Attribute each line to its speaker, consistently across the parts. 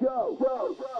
Speaker 1: go, go, go.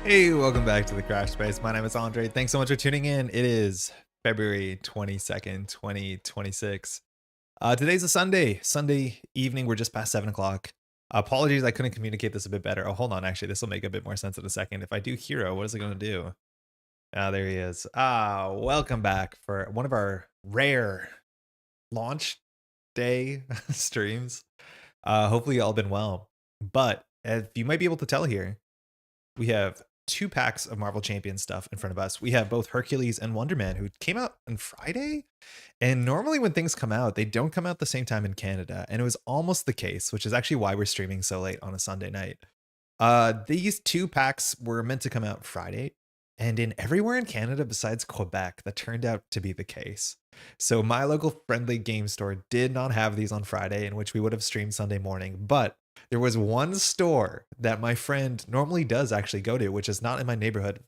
Speaker 1: Hey, welcome back to the Crash Space. My name is Andre. Thanks so much for tuning in. It is February 22nd, 2026. Today's a Sunday evening. We're just past 7 o'clock. Apologies, I couldn't communicate this a bit better. Oh, hold on. Actually, this will make a bit more sense in a second. If I do hero, what is it going to do? Ah, there he is. Welcome back for one of our rare launch day streams. Hopefully, you all been well. But if you might be able to tell here, we have 2 packs of Marvel Champion stuff in front of us. We have both Hercules and Wonder Man, who came out on Friday. And normally when things come out, they don't come out the same time in Canada. And it was almost the case, which is actually why we're streaming so late on a Sunday night. These 2 packs were meant to come out Friday. And in everywhere in Canada besides Quebec, that turned out to be the case. So my local friendly game store did not have these on Friday, in which we would have streamed Sunday morning. But there was one store that my friend normally does actually go to, which is not in my neighborhood,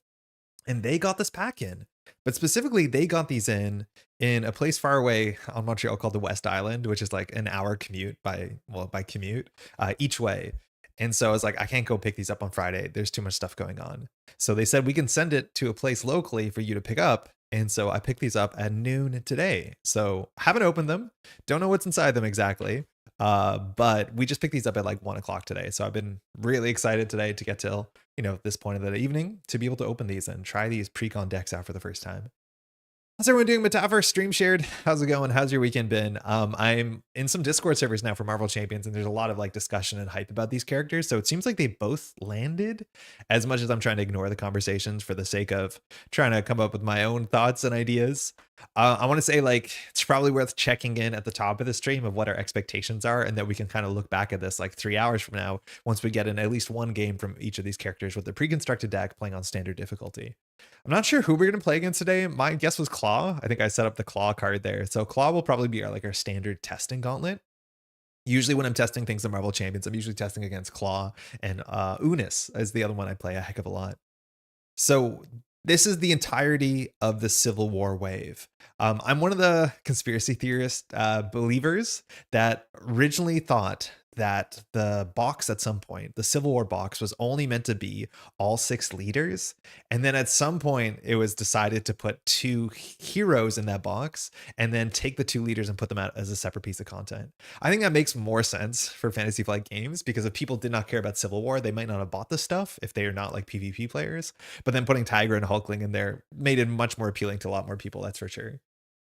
Speaker 1: and they got this pack in. But specifically, they got these in a place far away on Montreal called the West Island, which is like an hour commute by commute each way. And so I was like, I can't go pick these up on Friday. There's too much stuff going on. So they said we can send it to a place locally for you to pick up. And so I picked these up at noon today. So haven't opened them. Don't know what's inside them exactly. But we just picked these up at like 1 o'clock today. So I've been really excited today to get till, this point of the evening to be able to open these and try these precon decks out for the first time. How's everyone doing? Metaphor stream shared. How's it going? How's your weekend been? I'm in some Discord servers now for Marvel Champions, and there's a lot of like discussion and hype about these characters. So it seems like they both landed, as much as I'm trying to ignore the conversations for the sake of trying to come up with my own thoughts and ideas. I want to say like it's probably worth checking in at the top of the stream of what our expectations are, and that we can kind of look back at this like 3 hours from now once we get in at least one game from each of these characters with the pre-constructed deck playing on standard difficulty. I'm not sure who we're going to play against today. My guess was Klaw. I think I set up the Klaw card there. So Klaw will probably be our standard testing gauntlet. Usually when I'm testing things in Marvel Champions, I'm usually testing against Klaw, and Unis is the other one I play a heck of a lot. So this is the entirety of the Civil War wave. I'm one of the conspiracy theorist believers that originally thought that the box at some point, the Civil War box, was only meant to be all 6 leaders. And then at some point, it was decided to put 2 heroes in that box and then take the 2 leaders and put them out as a separate piece of content. I think that makes more sense for Fantasy Flight games, because if people did not care about Civil War, they might not have bought this stuff if they are not like PvP players. But then putting Tiger and Hulkling in there made it much more appealing to a lot more people, that's for sure.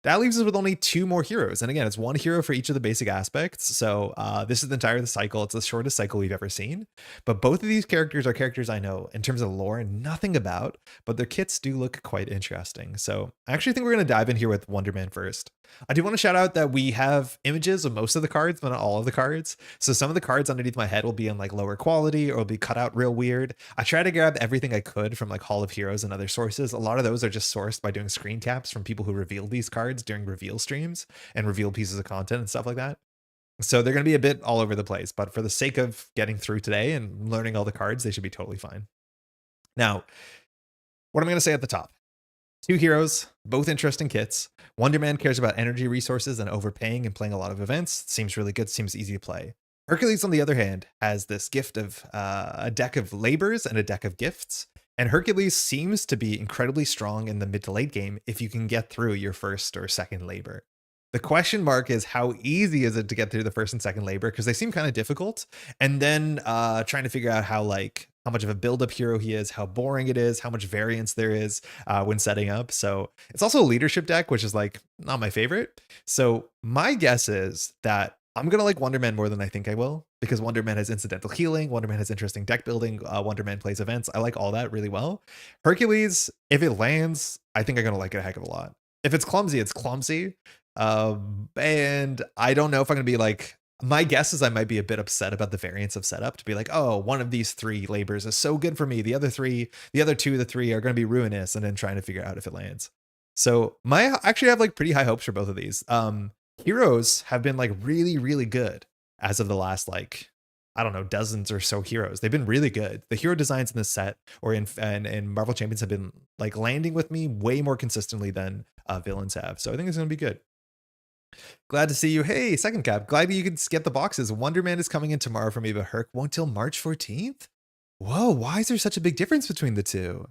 Speaker 1: That leaves us with only 2 more heroes. And again, it's 1 hero for each of the basic aspects. So this is the entire the cycle. It's the shortest cycle we've ever seen. But both of these characters are characters I know in terms of lore nothing about, but their kits do look quite interesting. So I actually think we're going to dive in here with Wonder Man first. I do want to shout out that we have images of most of the cards, but not all of the cards. So some of the cards underneath my head will be in like lower quality or will be cut out real weird. I try to grab everything I could from like Hall of Heroes and other sources. A lot of those are just sourced by doing screen caps from people who revealed these cards during reveal streams and reveal pieces of content and stuff like that. So they're going to be a bit all over the place, but for the sake of getting through today and learning all the cards, they should be totally fine. Now, what I'm going to say at the top: 2 heroes, both interesting kits. Wonder Man cares about energy resources and overpaying and playing a lot of events. Seems really good, seems easy to play. Hercules, on the other hand, has this gift of a deck of labors and a deck of gifts. And Hercules seems to be incredibly strong in the mid to late game if you can get through your first or second labor. The question mark is, how easy is it to get through the first and second labor? Because they seem kind of difficult. And then trying to figure out how much of a build-up hero he is, how boring it is, how much variance there is when setting up. So it's also a leadership deck, which is like not my favorite. So my guess is that I'm going to like Wonder Man more than I think I will, because Wonder Man has incidental healing. Wonder Man has interesting deck building. Wonder Man plays events. I like all that really well. Hercules, if it lands, I think I'm going to like it a heck of a lot. If it's clumsy, it's clumsy. And I don't know if I'm going to be like, my guess is I might be a bit upset about the variance of setup to be like, oh, one of these 3 labors is so good for me. The other 2 of the 3 are going to be ruinous, and then trying to figure out if it lands. So I actually have like pretty high hopes for both of these. Heroes have been like really, really good as of the last dozens or so heroes. They've been really good. The hero designs in this set or in Marvel Champions have been like landing with me way more consistently than villains have. So I think it's going to be good. Glad to see you. Hey, Second Cap. Glad you could get the boxes. Wonder Man is coming in tomorrow for me, but Herc won't till March 14th. Whoa, why is there such a big difference between the two?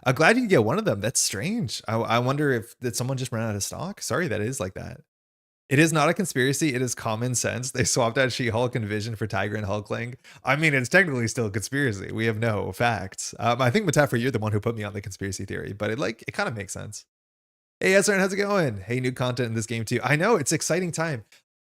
Speaker 1: I'm glad you can get one of them. That's strange. I wonder if did someone just run out of stock? Sorry, that is like that. It is not a conspiracy. It is common sense. They swapped out She-Hulk and Vision for Tiger and Hulkling. I mean, it's technically still a conspiracy. We have no facts. I think Matafa, you're the one who put me on the conspiracy theory, but it kind of makes sense. Hey, Ezra, how's it going? Hey, new content in this game too. I know it's exciting time.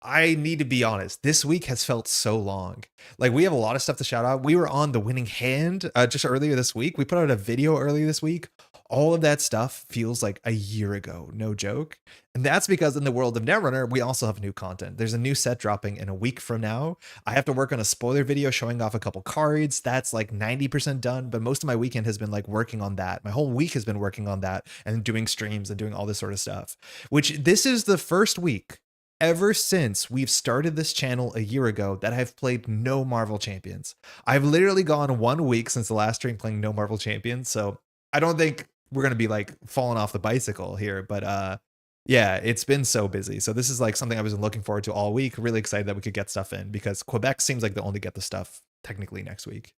Speaker 1: I need to be honest. This week has felt so long. Like we have a lot of stuff to shout out. We were on the winning hand just earlier this week. We put out a video earlier this week. All of that stuff feels like a year ago. No joke. And that's because in the world of Netrunner, we also have new content. There's a new set dropping in a week from now. I have to work on a spoiler video showing off a couple cards. That's like 90% done, but most of my weekend has been like working on that. My whole week has been working on that and doing streams and doing all this sort of stuff, which this is the first week ever since we've started this channel a year ago that I've played no Marvel Champions. I've literally gone 1 week since the last stream playing no Marvel Champions, so I don't think we're gonna be like falling off the bicycle here, but yeah, it's been so busy. So this is like something I was looking forward to all week. Really excited that we could get stuff in because Quebec seems like they'll only get the stuff technically next week.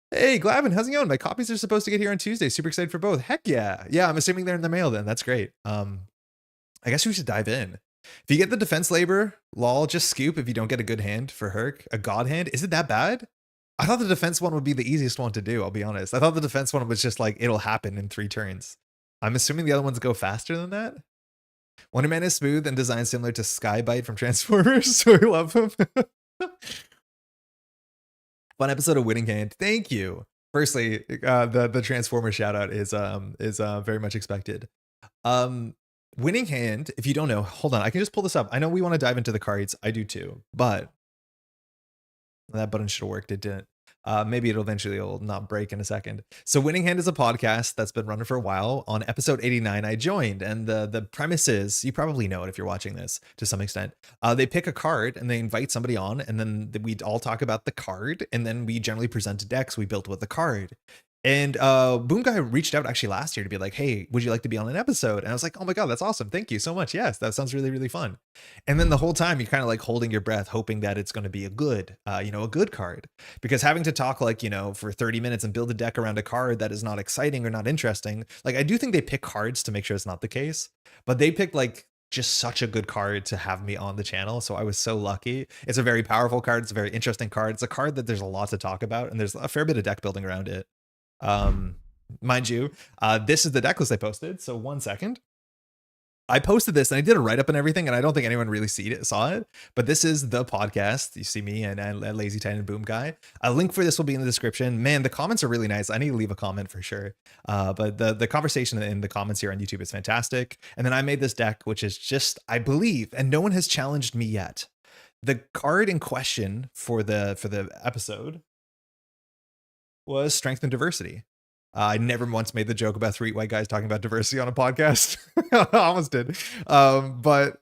Speaker 1: Hey, Glavin, how's it going? My copies are supposed to get here on Tuesday. Super excited for both. Heck yeah. Yeah, I'm assuming they're in the mail then. That's great. I guess we should dive in. If you get the defense labor, lol, just scoop if you don't get a good hand for Herc. A god hand? Is it that bad? I thought the defense one would be the easiest one to do, I'll be honest. I thought the defense one was just like, it'll happen in 3 turns. I'm assuming the other ones go faster than that? Wonder Man is smooth and designed similar to Skybite from Transformers, so I love him. Fun episode of Winning Hand. Thank you. Firstly, the Transformer shout out is very much expected. Winning Hand, if you don't know, hold on, I can just pull this up. I know we want to dive into the cards. I do too, but that button should have worked. It didn't. Maybe it'll eventually not break in a second. So Winning Hand is a podcast that's been running for a while. On episode 89, I joined, and the premise is, you probably know it if you're watching this to some extent. They pick a card and they invite somebody on, and then we all talk about the card, and then we generally present decks we built with the card. And Boom Guy reached out actually last year to be like, hey, would you like to be on an episode? And I was like, oh my God, that's awesome. Thank you so much. Yes, that sounds really, really fun. And then the whole time you're kind of like holding your breath, hoping that it's going to be a good card. Because having to talk like, for 30 minutes and build a deck around a card that is not exciting or not interesting. Like I do think they pick cards to make sure it's not the case, but they picked like just such a good card to have me on the channel. So I was so lucky. It's a very powerful card. It's a very interesting card. It's a card that there's a lot to talk about, and there's a fair bit of deck building around it. Mind you, this is the deck list I posted. So 1 second. I posted this and I did a write-up and everything, and I don't think anyone really saw it, but this is the podcast. You see me and Lazy Titan and Boom Guy. A link for this will be in the description. Man, the comments are really nice. I need to leave a comment for sure. But the conversation in the comments here on YouTube is fantastic. And then I made this deck, which is just, I believe, and no one has challenged me yet. The card in question for the episode was Strength and Diversity. I never once made the joke about 3 white guys talking about diversity on a podcast. I almost did. But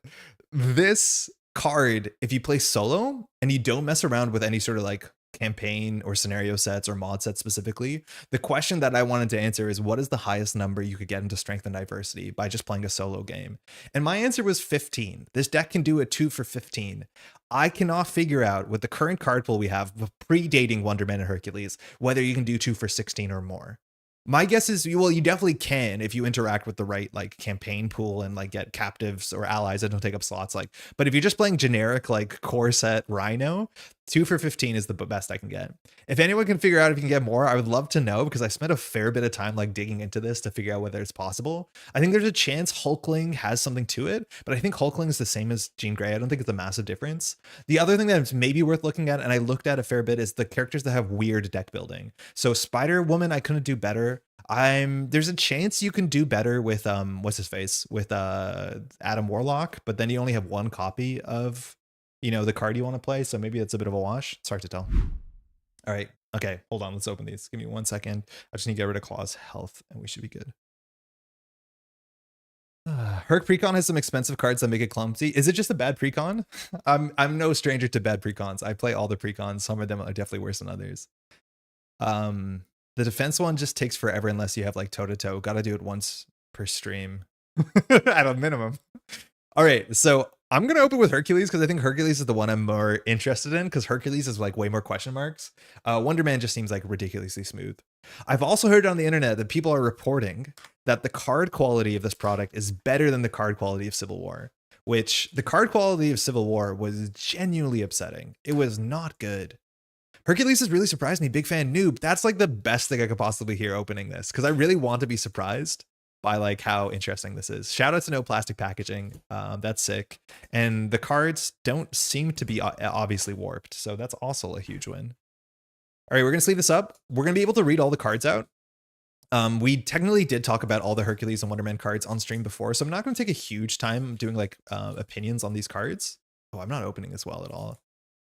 Speaker 1: this card, if you play solo and you don't mess around with any sort of like campaign or scenario sets or mod sets specifically, the question that I wanted to answer is, what is the highest number you could get into Strength and Diversity by just playing a solo game? And my answer was 15. This deck can do a 2 for 15. I cannot figure out with the current card pool we have, predating Wonder Man and Hercules, whether you can do 2 for 16 or more. My guess is, well, you definitely can if you interact with the right like campaign pool and like get captives or allies that don't take up slots. Like, but if you're just playing generic like core set Rhino, 2 for 15 is the best I can get. If anyone can figure out if you can get more, I would love to know, because I spent a fair bit of time like digging into this to figure out whether it's possible. I think there's a chance Hulkling has something to it, but I think Hulkling is the same as Jean Grey. I don't think it's a massive difference. The other thing that's maybe worth looking at, and I looked at a fair bit, is the characters that have weird deck building. So Spider Woman, I couldn't do better. There's a chance you can do better with what's his face, with Adam Warlock, but then you only have 1 copy of the card you want to play, so maybe it's a bit of a wash. It's hard to tell. All right, okay, hold on, let's open these. Give me 1 second. I just need to get rid of Klaw's health and we should be good. Herc Precon has some expensive cards that make it clumsy. Is it just a bad precon? I'm no stranger to bad precons. I play all the precons. Some of them are definitely worse than others. The defense one just takes forever unless you have like toe-to-toe. Gotta do it once per stream at a minimum. All right, so I'm going to open with Hercules because I think Hercules is the one I'm more interested in because Hercules is like way more question marks. Wonder Man just seems like ridiculously smooth. I've also heard on the internet that people are reporting that the card quality of this product is better than the card quality of Civil War, which the card quality of Civil War was genuinely upsetting. It was not good. Hercules has really surprised me. Big fan noob. That's like the best thing I could possibly hear opening this because I really want to be surprised by like how interesting this is. Shout out to no plastic packaging. That's sick. And the cards don't seem to be obviously warped. So that's also a huge win. All right, we're going to sleeve this up. We're going to be able to read all the cards out. We technically did talk about all the Hercules and Wonder Man cards on stream before. So I'm not going to take a huge time doing like opinions on these cards. Oh, I'm not opening this well at all.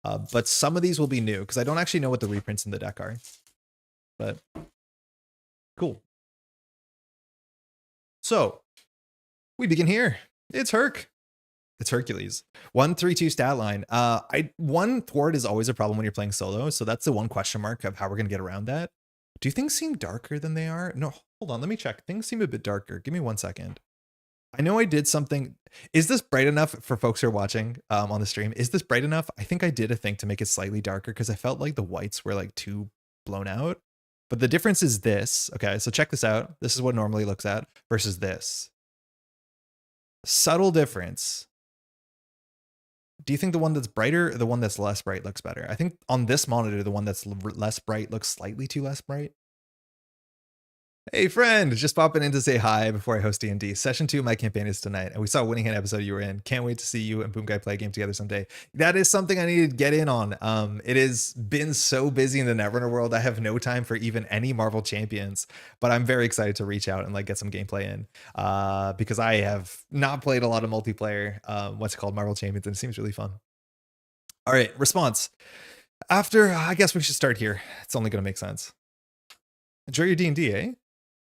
Speaker 1: But some of these will be new because I don't actually know what the reprints in the deck are. But cool. So we begin here. It's Herc. It's Hercules. 1-3-2 stat line. One thwart is always a problem when you're playing solo. So that's the one question mark of how we're going to get around that. Do things seem darker than they are? No, hold on. Let me check. Things seem a bit darker. Give me 1 second. I know I did something. Is this bright enough for folks who are watching on the stream? Is this bright enough? I think I did a thing to make it slightly darker because I felt like the whites were like too blown out. But the difference is this. Okay, so check this out. This is what it normally looks at versus this. Subtle difference. Do you think the one that's brighter or the one that's less bright looks better? I think on this monitor, the one that's less bright looks slightly too less bright. Hey friend, just popping in to say hi before I host D&D. Session 2 of my campaign is tonight, and we saw a Winning Hand episode you were in. Can't wait to see you and Boom Guy play a game together someday. That is something I need to get in on. It has been so busy in the Netrunner world, I have no time for even any Marvel champions, but I'm very excited to reach out and like get some gameplay in because I have not played a lot of multiplayer, what's it called, Marvel champions, and it seems really fun. All right, response. After, I guess we should start here. It's only going to make sense. Enjoy your D&D, eh?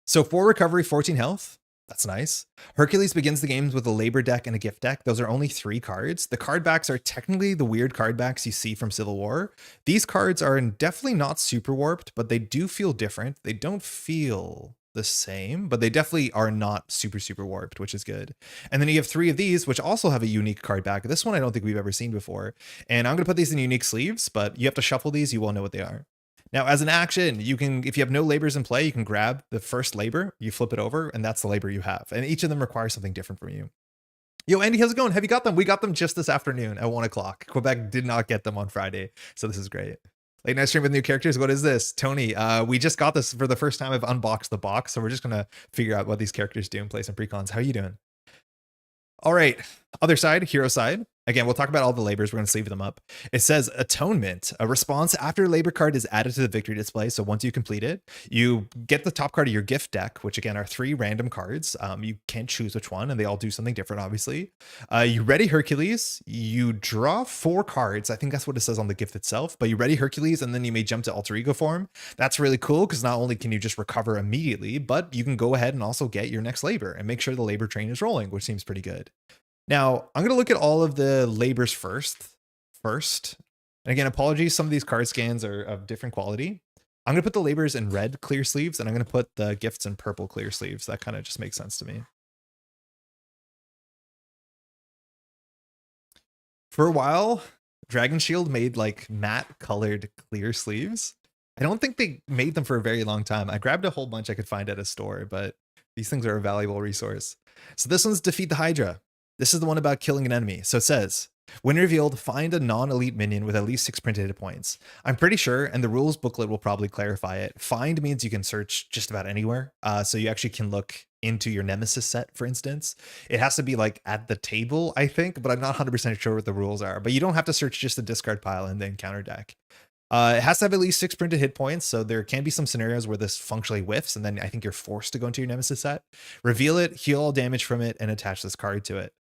Speaker 1: So 4 recovery, 14 health. That's nice. Hercules begins the games with a labor deck and a gift deck. Those are only 3 cards. The card backs are technically the weird card backs you see from Civil War. These cards are definitely not super warped, but they do feel different. They don't feel the same, but they definitely are not super warped, which is good. And then you have 3 of these, which also have a unique card back. This one I don't think we've ever seen before. And I'm going to put these in unique sleeves, but you have to shuffle these. You won't know what they are. Now, as an action, you can, if you have no labors in play, you can grab the first labor, you flip it over, and that's the labor you have. And each of them requires something different from you. Yo, Andy, how's it going? Have you got them? We got them just this afternoon at 1 o'clock. Quebec did not get them on Friday, so this is great. Late night stream with new characters. What is this? Tony, we just got this for the first time. I've unboxed the box, so we're just going to figure out what these characters do and play some precons. How are you doing? All right, other side, hero side. Again, we'll talk about all the labors. We're going to sleeve them up. It says Atonement, a response after a labor card is added to the victory display. So once you complete it, you get the top card of your gift deck, which again are 3 random cards. You can't choose which one, and they all do something different, obviously. You ready Hercules. You draw 4 cards. I think that's what it says on the gift itself. But you ready Hercules, and then you may jump to alter ego form. That's really cool because not only can you just recover immediately, but you can go ahead and also get your next labor and make sure the labor train is rolling, which seems pretty good. Now, I'm going to look at all of the labors first. And again, apologies, some of these card scans are of different quality. I'm going to put the labors in red clear sleeves, and I'm going to put the gifts in purple clear sleeves. That kind of just makes sense to me. For a while, Dragon Shield made like matte colored clear sleeves. I don't think they made them for a very long time. I grabbed a whole bunch I could find at a store, but these things are a valuable resource. So this one's Defeat the Hydra. This is the one about killing an enemy. So it says, when revealed, find a non-elite minion with at least 6 printed hit points. I'm pretty sure, and the rules booklet will probably clarify it, find means you can search just about anywhere. So you actually can look into your nemesis set, for instance. It has to be like at the table, I think, but I'm not 100% sure what the rules are. But you don't have to search just the discard pile and the encounter deck. It has to have at least 6 printed hit points, so there can be some scenarios where this functionally whiffs, and then I think you're forced to go into your nemesis set. Reveal it, heal all damage from it, and attach this card to it.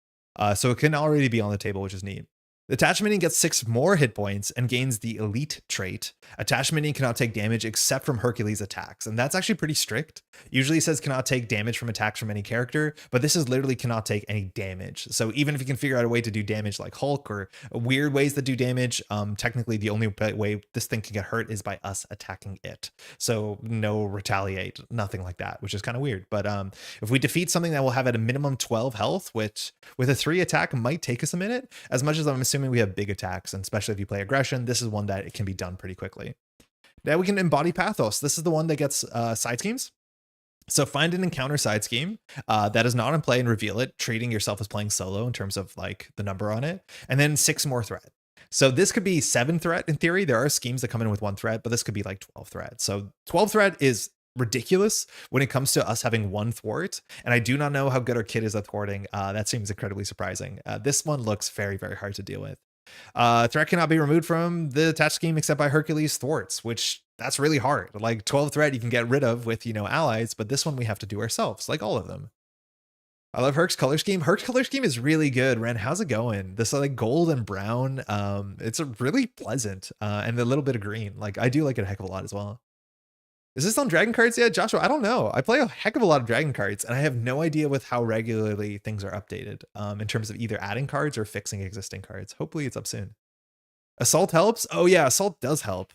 Speaker 1: So it can already be on the table, which is neat. The attached minion gets 6 more hit points and gains the elite trait. Attached minion cannot take damage except from Hercules attacks. And that's actually pretty strict. Usually it says cannot take damage from attacks from any character, but this is literally cannot take any damage. So even if you can figure out a way to do damage like Hulk or weird ways that do damage, technically the only way this thing can get hurt is by us attacking it. So no retaliate, nothing like that, which is kind of weird. But if we defeat something that will have at a minimum 12 health, which with a 3 attack might take us a minute, as much as I'm assuming we have big attacks, and especially if you play aggression, this is one that it can be done pretty quickly. Now we can embody Pathos. This is the one that gets side schemes. So find an encounter side scheme that is not in play and reveal it, treating yourself as playing solo in terms of like the number on it, and then 6 more threat. So this could be 7 threat in theory. There are schemes that come in with 1 threat, but this could be like 12 threat. So 12 threat is ridiculous when it comes to us having 1 thwart, and I do not know how good our kid is at thwarting. That seems incredibly surprising. This one looks very, very hard to deal with. Threat cannot be removed from the attached scheme except by Hercules thwarts, which that's really hard. Like 12 threat you can get rid of with, allies, but this one we have to do ourselves, like all of them. I love Herc's color scheme. Herc's color scheme is really good. Ren, how's it going? This like gold and brown, it's a really pleasant, and a little bit of green. Like I do like it a heck of a lot as well. Is this on Dragon cards yet? Joshua, I don't know. I play a heck of a lot of Dragon cards, and I have no idea with how regularly things are updated in terms of either adding cards or fixing existing cards. Hopefully it's up soon. Assault helps? Oh yeah, Assault does help.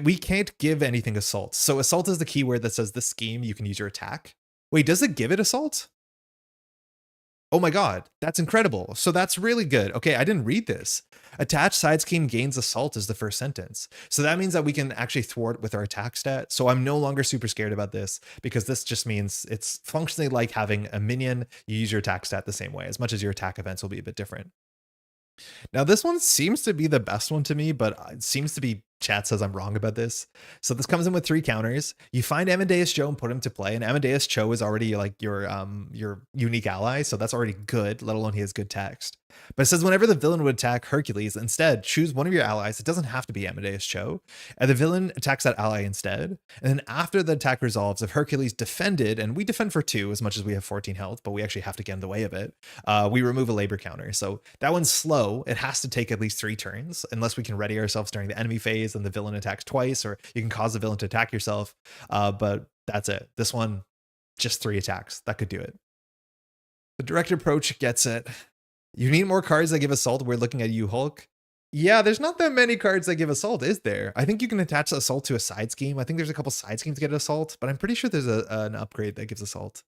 Speaker 1: We can't give anything Assault. So Assault is the keyword that says this scheme, you can use your attack. Wait, does it give it Assault? Oh my God, that's incredible. So that's really good. Okay, I didn't read this. Attached side scheme gains assault is the first sentence. So that means that we can actually thwart with our attack stat. So I'm no longer super scared about this because this just means it's functionally like having a minion. You use your attack stat the same way, as much as your attack events will be a bit different. Now this one seems to be the best one to me, but it seems to be chat says I'm wrong about this. So this comes in with 3 counters. You find Amadeus Cho and put him to play, and Amadeus Cho is already like your unique ally, so that's already good, let alone he has good text. But it says whenever the villain would attack Hercules, instead choose one of your allies. It doesn't have to be Amadeus Cho, and the villain attacks that ally instead. And then after the attack resolves, if Hercules defended, and we defend for 2 as much as we have 14 health, but we actually have to get in the way of it, we remove a labor counter. So that one's slow. It has to take at least 3 turns unless we can ready ourselves during the enemy phase and the villain attacks twice, or you can cause the villain to attack yourself. But that's it. This one, just 3 attacks. That could do it. The direct approach gets it. You need more cards that give assault. We're looking at you, Hulk. Yeah, there's not that many cards that give assault, is there? I think you can attach assault to a side scheme. I think there's a couple side schemes to get assault, but I'm pretty sure there's an upgrade that gives assault.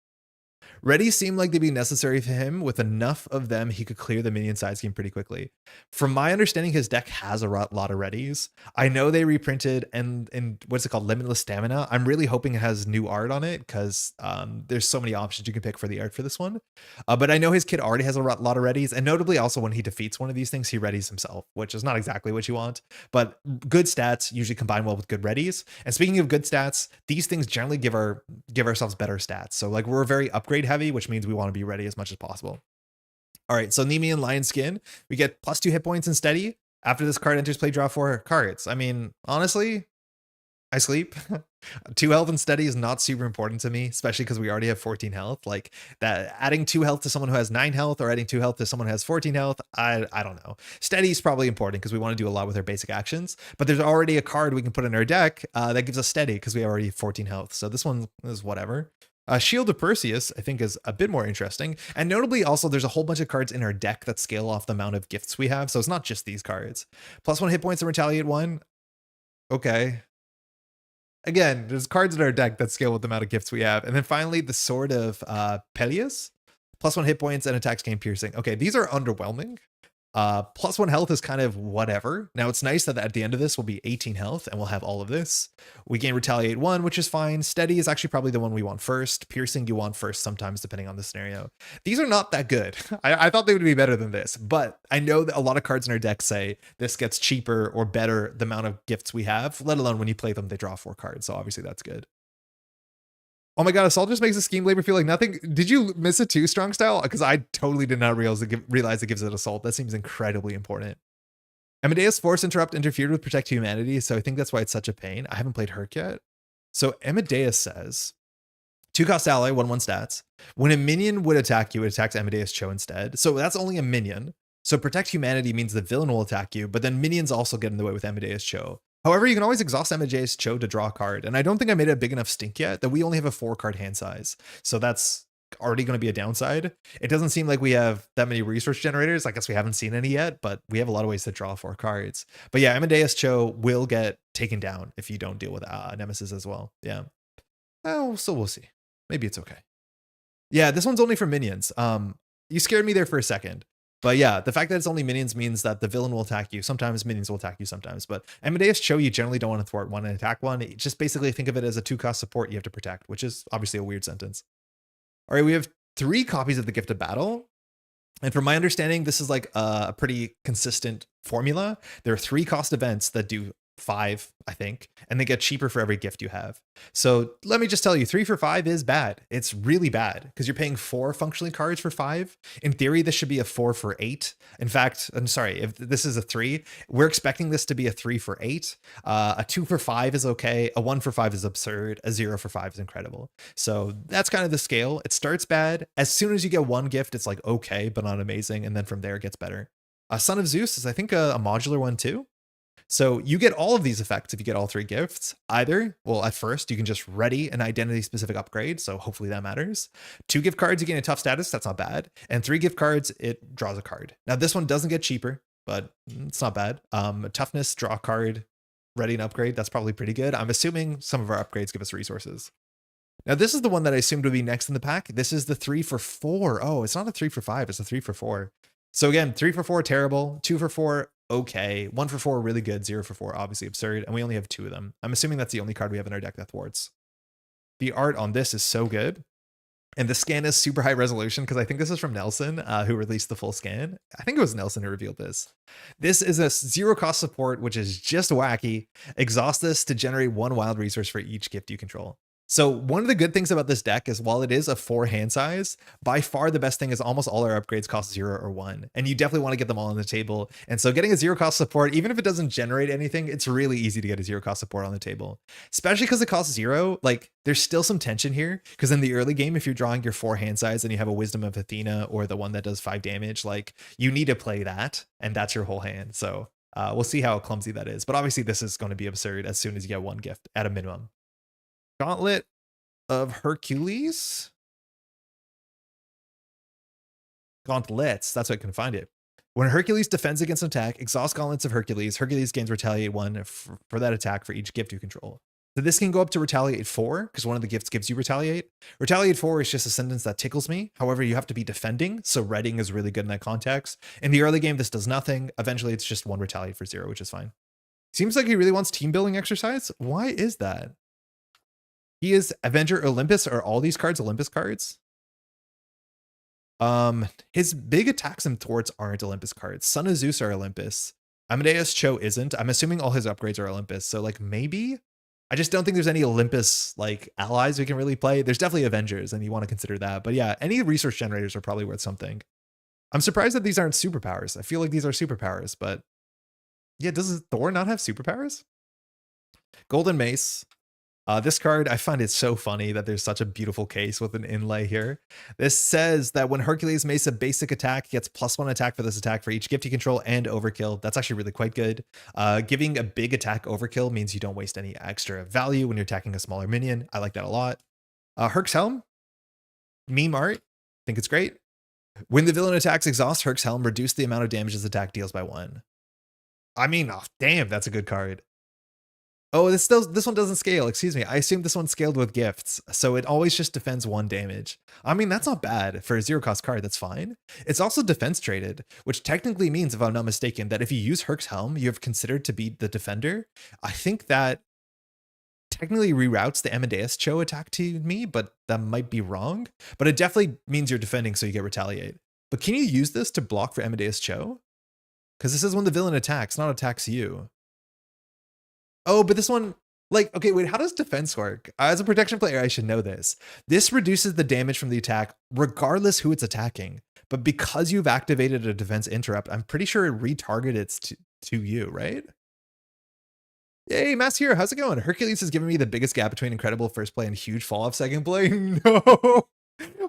Speaker 1: Ready seemed like they'd be necessary for him. With enough of them, he could clear the minion side scheme pretty quickly. From my understanding, his deck has a lot of readies. I know they reprinted and what's it called? Limitless Stamina. I'm really hoping it has new art on it because there's so many options you can pick for the art for this one. But I know his kid already has a lot of readies, and notably also when he defeats one of these things, he readies himself, which is not exactly what you want, but good stats usually combine well with good readies. And speaking of good stats, these things generally give ourselves better stats. So like we're very upgrade heavy, which means we want to be ready as much as possible. All right, so Nemean Lion Skin, we get +2 hit points and steady. After this card enters play, draw 4 cards. I mean, honestly, I sleep. 2 health and steady is not super important to me, especially because we already have 14 health. Like that, adding 2 health to someone who has 9 health or adding 2 health to someone who has 14 health, I don't know. Steady is probably important because we want to do a lot with our basic actions, but there's already a card we can put in our deck that gives us steady because we already have 14 health. So this one is whatever. Shield of Perseus, I think, is a bit more interesting. And notably, also, there's a whole bunch of cards in our deck that scale off the amount of gifts we have. So it's not just these cards. +1 hit points and retaliate 1. Okay. Again, there's cards in our deck that scale with the amount of gifts we have. And then finally, the Sword of Peleus. +1 hit points and attacks gain piercing. Okay, these are underwhelming. +1 health is kind of whatever. Now it's nice that at the end of this will be 18 health and we'll have all of this. We gain retaliate 1, which is fine. Steady is actually probably the one we want first. Piercing you want first sometimes depending on the scenario. These are not that good. I thought they would be better than this, but I know that a lot of cards in our deck say this gets cheaper or better the amount of gifts we have, let alone when you play them, they draw 4 cards. So obviously that's good. Oh my God, Assault just makes a scheme labor feel like nothing. Did you miss it too, Strong Style? Because I totally did not realize it gives it Assault. That seems incredibly important. Amadeus Force Interrupt interfered with Protect Humanity, so I think that's why it's such a pain. I haven't played Herc yet. So Amadeus says, 2-cost ally, 1/1 stats. When a minion would attack you, it attacks Amadeus Cho instead. So that's only a minion. So protect humanity means the villain will attack you, but then minions also get in the way with Amadeus Cho. However, you can always exhaust Amadeus Cho to draw a card, and I don't think I made a big enough stink yet that we only have a 4-card hand size. So that's already going to be a downside. It doesn't seem like we have that many resource generators. I guess we haven't seen any yet, but we have a lot of ways to draw 4 cards. But yeah, Amadeus Cho will get taken down if you don't deal with Nemesis as well. Yeah. Oh, so we'll see. Maybe it's okay. Yeah, this one's only for minions. You scared me there for a second. But yeah, the fact that it's only minions means that the villain will attack you. Sometimes minions will attack you sometimes. But Amadeus Cho, you generally don't want to thwart one and attack one. You just basically think of it as a 2-cost support you have to protect, which is obviously a weird sentence. All right, we have 3 copies of the Gift of Battle. And from my understanding, this is like a pretty consistent formula. There are 3 cost events that do 5, I think, and they get cheaper for every gift you have. So let me just tell you, 3 for 5 is bad. It's really bad because you're paying 4 functionally cards for 5. In theory, this should be a 4 for 8. In fact, I'm sorry, if this is a 3, we're expecting this to be a 3 for 8. A 2 for 5 is okay. A 1 for 5 is absurd. A 0 for 5 is incredible. So that's kind of the scale. It starts bad. As soon as you get 1 gift, it's like okay, but not amazing. And then from there, it gets better. Son of Zeus is, I think, a modular one too. So you get all of these effects if you get all 3 gifts. Either, well, at first you can just ready an identity specific upgrade, so hopefully that matters. 2 gift cards, you gain a tough status, that's not bad. And 3 gift cards, it draws a card. Now this one doesn't get cheaper, but it's not bad. Toughness, draw a card, ready an upgrade, that's probably pretty good. I'm assuming some of our upgrades give us resources. Now this is the one that I assumed would be next in the pack. This is the 3 for 4. Oh, it's not a 3 for 5, it's a 3 for 4. So again, 3 for 4, terrible. 2 for 4, okay. 1 for 4, really good. 0 for 4, obviously absurd. And we only have 2 of them. I'm assuming that's the only card we have in our deck that thwarts. The art on this is so good. And the scan is super high resolution because I think this is from Nelson, who released the full scan. I think it was Nelson who revealed this. This is a 0-cost support, which is just wacky. Exhaust this to generate 1 wild resource for each gift you control. So one of the good things about this deck is while it is a 4 hand size, by far the best thing is almost all our upgrades cost 0 or 1. And you definitely want to get them all on the table. And so getting a 0-cost support, even if it doesn't generate anything, it's really easy to get a 0-cost support on the table. Especially because it costs 0, like there's still some tension here. Because in the early game, if you're drawing your 4 hand size and you have a Wisdom of Athena or the one that does 5 damage, like you need to play that and that's your whole hand. So we'll see how clumsy that is. But obviously this is going to be absurd as soon as you get 1 gift at a minimum. Gauntlet of Hercules? Gauntlets, that's what I can find it. When Hercules defends against an attack, exhaust Gauntlets of Hercules. Hercules gains Retaliate 1 for that attack for each gift you control. So this can go up to Retaliate 4, because one of the gifts gives you Retaliate. Retaliate 4 is just a sentence that tickles me. However, you have to be defending, so readying is really good in that context. In the early game, this does nothing. Eventually, it's just 1 Retaliate for 0, which is fine. Seems like he really wants team building exercise. Why is that? He is Avenger Olympus. Are all these cards Olympus cards? His big attacks and thwarts aren't Olympus cards. Son of Zeus are Olympus. Amadeus Cho isn't. I'm assuming all his upgrades are Olympus. So like maybe, I just don't think there's any Olympus like allies we can really play. There's definitely Avengers and you want to consider that. But yeah, any resource generators are probably worth something. I'm surprised that these aren't superpowers. I feel like these are superpowers, but yeah, does Thor not have superpowers? Golden Mace. This card, I find it so funny that there's such a beautiful case with an inlay here. This says that when Hercules makes a basic attack, gets +1 attack for this attack for each gift you control and overkill. That's actually really quite good. Giving a big attack overkill means you don't waste any extra value when you're attacking a smaller minion. I like that a lot. Herc's Helm, meme art, think it's great. When the villain attacks, exhaust Herc's Helm, reduce the amount of damage this attack deals by 1. I mean, oh, damn, that's a good card. Oh, this one doesn't scale. Excuse me. I assume this one scaled with gifts. So it always just defends 1 damage. I mean, that's not bad for a 0-cost card. That's fine. It's also defense traded, which technically means, if I'm not mistaken, that if you use Herc's Helm, you have considered to be the defender. I think that technically reroutes the Amadeus Cho attack to me, but that might be wrong. But it definitely means you're defending, so you get retaliate. But can you use this to block for Amadeus Cho? Because this is when the villain attacks, not attacks you. Oh, but this one, like, okay, wait, how does defense work? As a protection player, I should know this. This reduces the damage from the attack regardless who it's attacking. But because you've activated a defense interrupt, I'm pretty sure it retargets to you, right? Yay, Mass Hero, how's it going? Hercules has given me the biggest gap between incredible first play and huge fall off second play. No.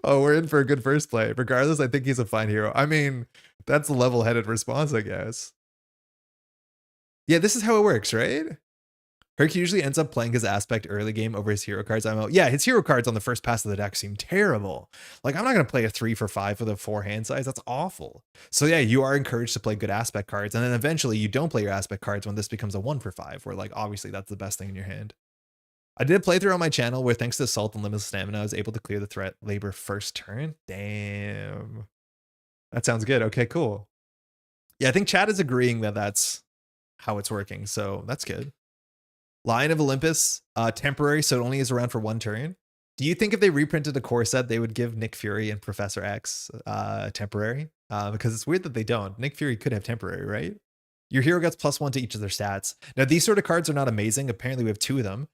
Speaker 1: Oh, we're in for a good first play. Regardless, I think he's a fine hero. I mean, That's a level-headed response, I guess. Yeah, this is how it works, right? Herc usually ends up playing his aspect early game over his hero cards. Yeah, his hero cards on the first pass of the deck seem terrible. Like, I'm not going to play a 3 for 5 with a 4 hand size. That's awful. So yeah, you are encouraged to play good aspect cards. And then eventually you don't play your aspect cards when this becomes a 1 for 5, where like, obviously that's the best thing in your hand. I did a playthrough on my channel where thanks to Assault and Limitless Stamina, I was able to clear the threat labor first turn. Damn. That sounds good. Okay, cool. Yeah, I think chat is agreeing that that's how it's working. So that's good. Lion of Olympus, temporary, so it only is around for 1 turn. Do you think if they reprinted a core set, they would give Nick Fury and Professor X temporary? Because it's weird that they don't. Nick Fury could have temporary, right? Your hero gets +1 to each of their stats. Now, these sort of cards are not amazing. Apparently, we have 2 of them.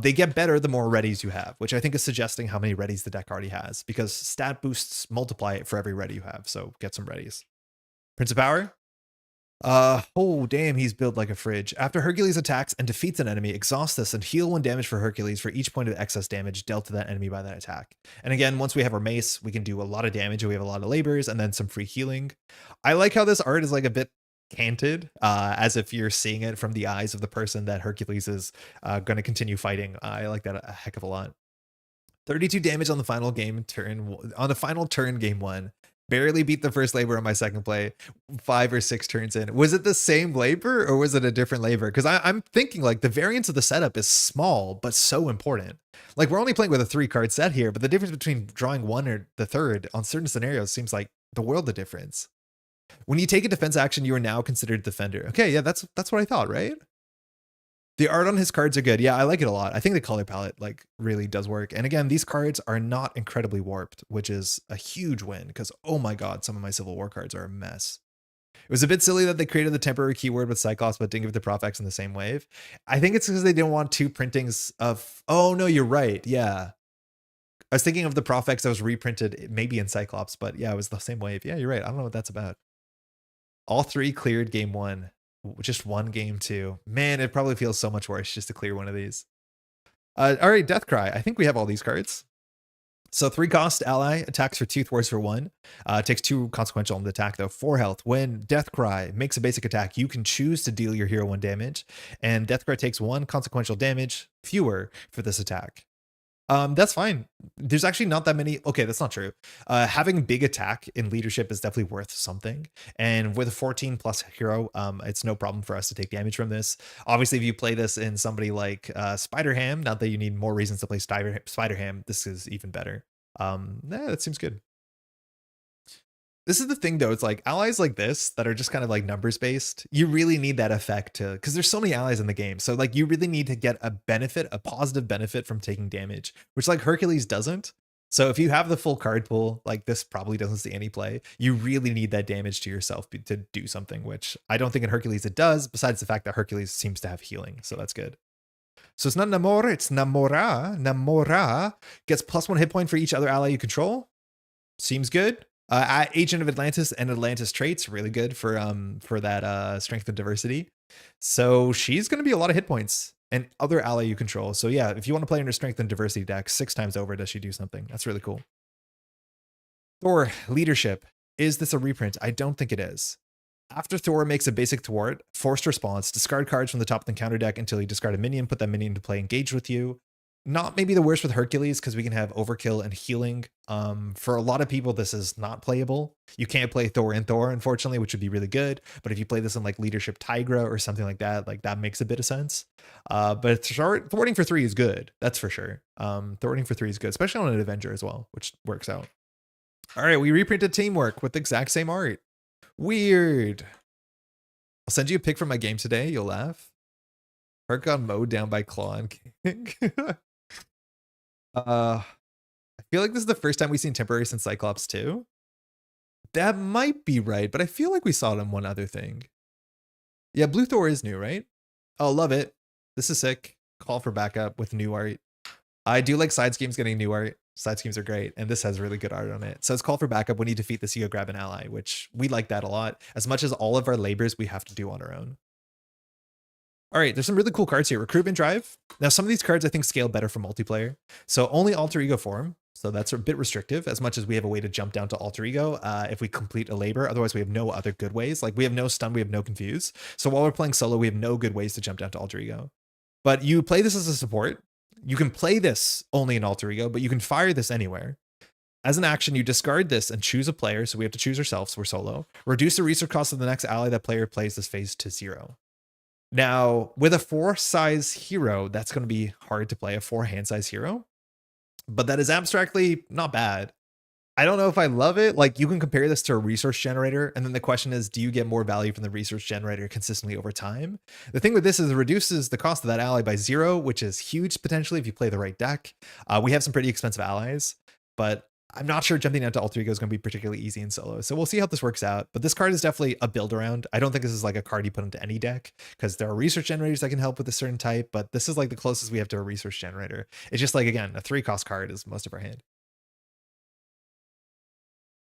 Speaker 1: They get better the more readies you have, which I think is suggesting how many readies the deck already has, because stat boosts multiply it for every ready you have. So get some readies. Prince of Power. Oh damn, he's built like a fridge. After Hercules attacks and defeats an enemy, exhaust this and heal 1 damage for Hercules for each point of excess damage dealt to that enemy by that attack. And again, once we have our mace, we can do a lot of damage and we have a lot of labors and then some free healing. I like how this art is like a bit canted, as if you're seeing it from the eyes of the person that Hercules is going to continue fighting. I like that a heck of a lot. 32 damage on the final game turn, on the final turn game 1. Barely beat the first labor on my second play, 5 or 6 turns in. Was it the same labor or was it a different labor? Because I'm thinking like the variance of the setup is small, but so important. Like we're only playing with a 3-card set here, but the difference between drawing 1 or the 3rd on certain scenarios seems like the world of difference. When you take a defense action, you are now considered defender. Okay, yeah, that's what I thought, right? The art on his cards are good. Yeah, I like it a lot. I think the color palette like really does work. And again, these cards are not incredibly warped, which is a huge win because, oh my God, some of my Civil War cards are a mess. It was a bit silly that they created the temporary keyword with Cyclops, but didn't give it to Prof X in the same wave. I think it's because they didn't want 2 printings of, oh no, you're right. Yeah. I was thinking of the Prof X that was reprinted maybe in Cyclops, but yeah, it was the same wave. Yeah, you're right. I don't know what that's about. All 3 cleared game 1. Just 1 game 2. Man, it probably feels so much worse just to clear one of these. All right, Deathcry. I think we have all these cards. So 3 cost ally, attacks for 2, thwarts for 1. Takes 2 consequential on the attack though. 4 health. When Deathcry makes a basic attack, you can choose to deal your hero 1 damage. And Deathcry takes 1 consequential damage fewer for this attack. That's fine. There's actually not that many. Okay, that's not true. Having big attack in leadership is definitely worth something. And with a 14 plus hero, it's no problem for us to take damage from this. Obviously, if you play this in somebody like Spider-Ham, not that you need more reasons to play Spider-Ham, this is even better. That seems good. This is the thing though, it's like allies like this that are just kind of like numbers based, you really need that effect to, because there's so many allies in the game. So like you really need to get a benefit, a positive benefit from taking damage, which like Hercules doesn't. So if you have the full card pool, like this probably doesn't see any play. You really need that damage to yourself to do something, which I don't think in Hercules it does, besides the fact that Hercules seems to have healing. So that's good. So it's not Namor, it's Namora. Namora gets +1 hit point for each other ally you control. Seems good. Agent of Atlantis and Atlantis traits, really good for that strength and diversity. So she's going to be a lot of hit points and other ally you control. So yeah, if you want to play in her strength and diversity deck, 6 times over does she do something. That's really cool. Thor, leadership. Is this a reprint? I don't think it is. After Thor makes a basic thwart, forced response, discard cards from the top of the counter deck until you discard a minion, put that minion into play, engage with you. Not maybe the worst with Hercules because we can have overkill and healing. For a lot of people, this is not playable. You can't play Thor and Thor, unfortunately, which would be really good. But if you play this in like Leadership Tigra or something like that makes a bit of sense. But thwarting for 3 is good. That's for sure. Thwarting for 3 is good, especially on an Avenger as well, which works out. All right, we reprinted Teamwork with the exact same art. Weird. I'll send you a pic from my game today. You'll laugh. Herc got mowed down by Klaw and King. I feel like this is the first time we've seen temporary since Cyclops 2. That might be right, but I feel like we saw it in one other thing. Yeah, Blue Thor is new, right? Oh, love it. This is sick. Call for backup with new art. I do like side schemes getting new art. Side schemes are great, and this has really good art on it. So it's call for backup when you defeat this, you go grab an ally, which we like that a lot. As much as all of our labors we have to do on our own. All right, there's some really cool cards here. Recruitment Drive. Now, some of these cards I think scale better for multiplayer. So only alter ego form. So that's a bit restrictive, as much as we have a way to jump down to alter ego if we complete a labor. Otherwise, we have no other good ways. Like, we have no stun, we have no confuse. So while we're playing solo, we have no good ways to jump down to alter ego. But you play this as a support. You can play this only in alter ego, but you can fire this anywhere. As an action, you discard this and choose a player. So we have to choose ourselves. So we're solo. Reduce the resource cost of the next ally that player plays this phase to 0. Now, with a 4 size hero, that's going to be hard to play, a 4 hand size hero. But that is abstractly not bad. I don't know if I love it. Like, you can compare this to a resource generator. And then the question is, do you get more value from the resource generator consistently over time? The thing with this is it reduces the cost of that ally by 0, which is huge potentially if you play the right deck. We have some pretty expensive allies, but I'm not sure jumping down to alter ego is going to be particularly easy in solo. So we'll see how this works out. But this card is definitely a build around. I don't think this is like a card you put into any deck, because there are resource generators that can help with a certain type, but this is like the closest we have to a resource generator. It's just like, again, a 3-cost card is most of our hand.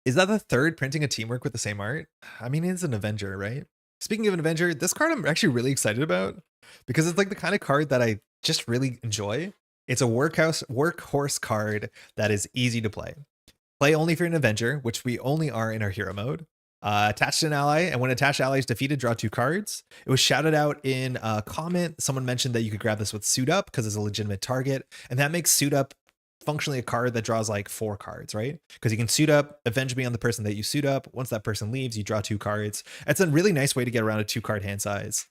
Speaker 1: Is that the third printing a teamwork with the same art? I mean, it's an Avenger, right? Speaking of an Avenger, this card I'm actually really excited about because it's like the kind of card that I just really enjoy. It's a workhorse card that is easy to play. Play only if you're an Avenger, which we only are in our hero mode. Attached to an ally, and when attached ally is defeated, draw 2 cards. It was shouted out in a comment. Someone mentioned that you could grab this with Suit Up because it's a legitimate target, and that makes Suit Up functionally a card that draws like 4 cards, right? Because you can Suit Up, avenge me on the person that you suit up. Once that person leaves, you draw 2 cards. It's a really nice way to get around a 2-card hand size.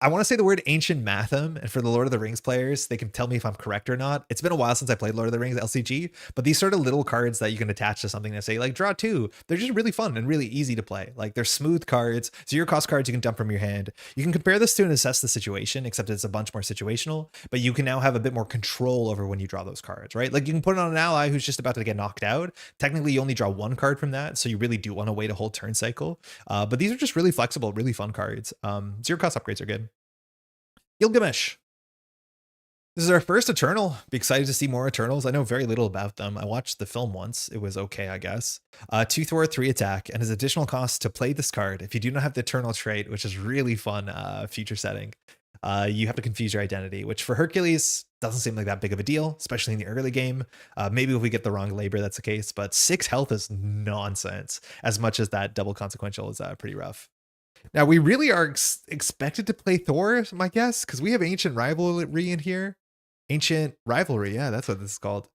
Speaker 1: I want to say the word ancient Matham, and for the Lord of the Rings players, they can tell me if I'm correct or not. It's been a while since I played Lord of the Rings LCG, but these sort of little cards that you can attach to something that say like draw 2, they're just really fun and really easy to play. Like, they're smooth cards, 0-cost cards you can dump from your hand. You can compare this to an assess the situation, except it's a bunch more situational, but you can now have a bit more control over when you draw those cards, right? Like, you can put it on an ally who's just about to get knocked out. Technically, you only draw 1 card from that, so you really do want to wait a whole turn cycle. But these are just really flexible, really fun cards. 0-cost upgrades are good. Gilgamesh. This is our first Eternal. Be excited to see more Eternals. I know very little about them. I watched the film once. It was okay, I guess. 2 Thor, 3 attack, and his additional cost to play this card. If you do not have the Eternal trait, which is really fun future setting, you have to confuse your identity, which for Hercules doesn't seem like that big of a deal, especially in the early game. Maybe if we get the wrong labor, that's the case, but 6 health is nonsense, as much as that double consequential is pretty rough. Now, we really are expected to play Thor, my guess, because we have Ancient Rivalry in here. Ancient Rivalry, yeah, that's what this is called.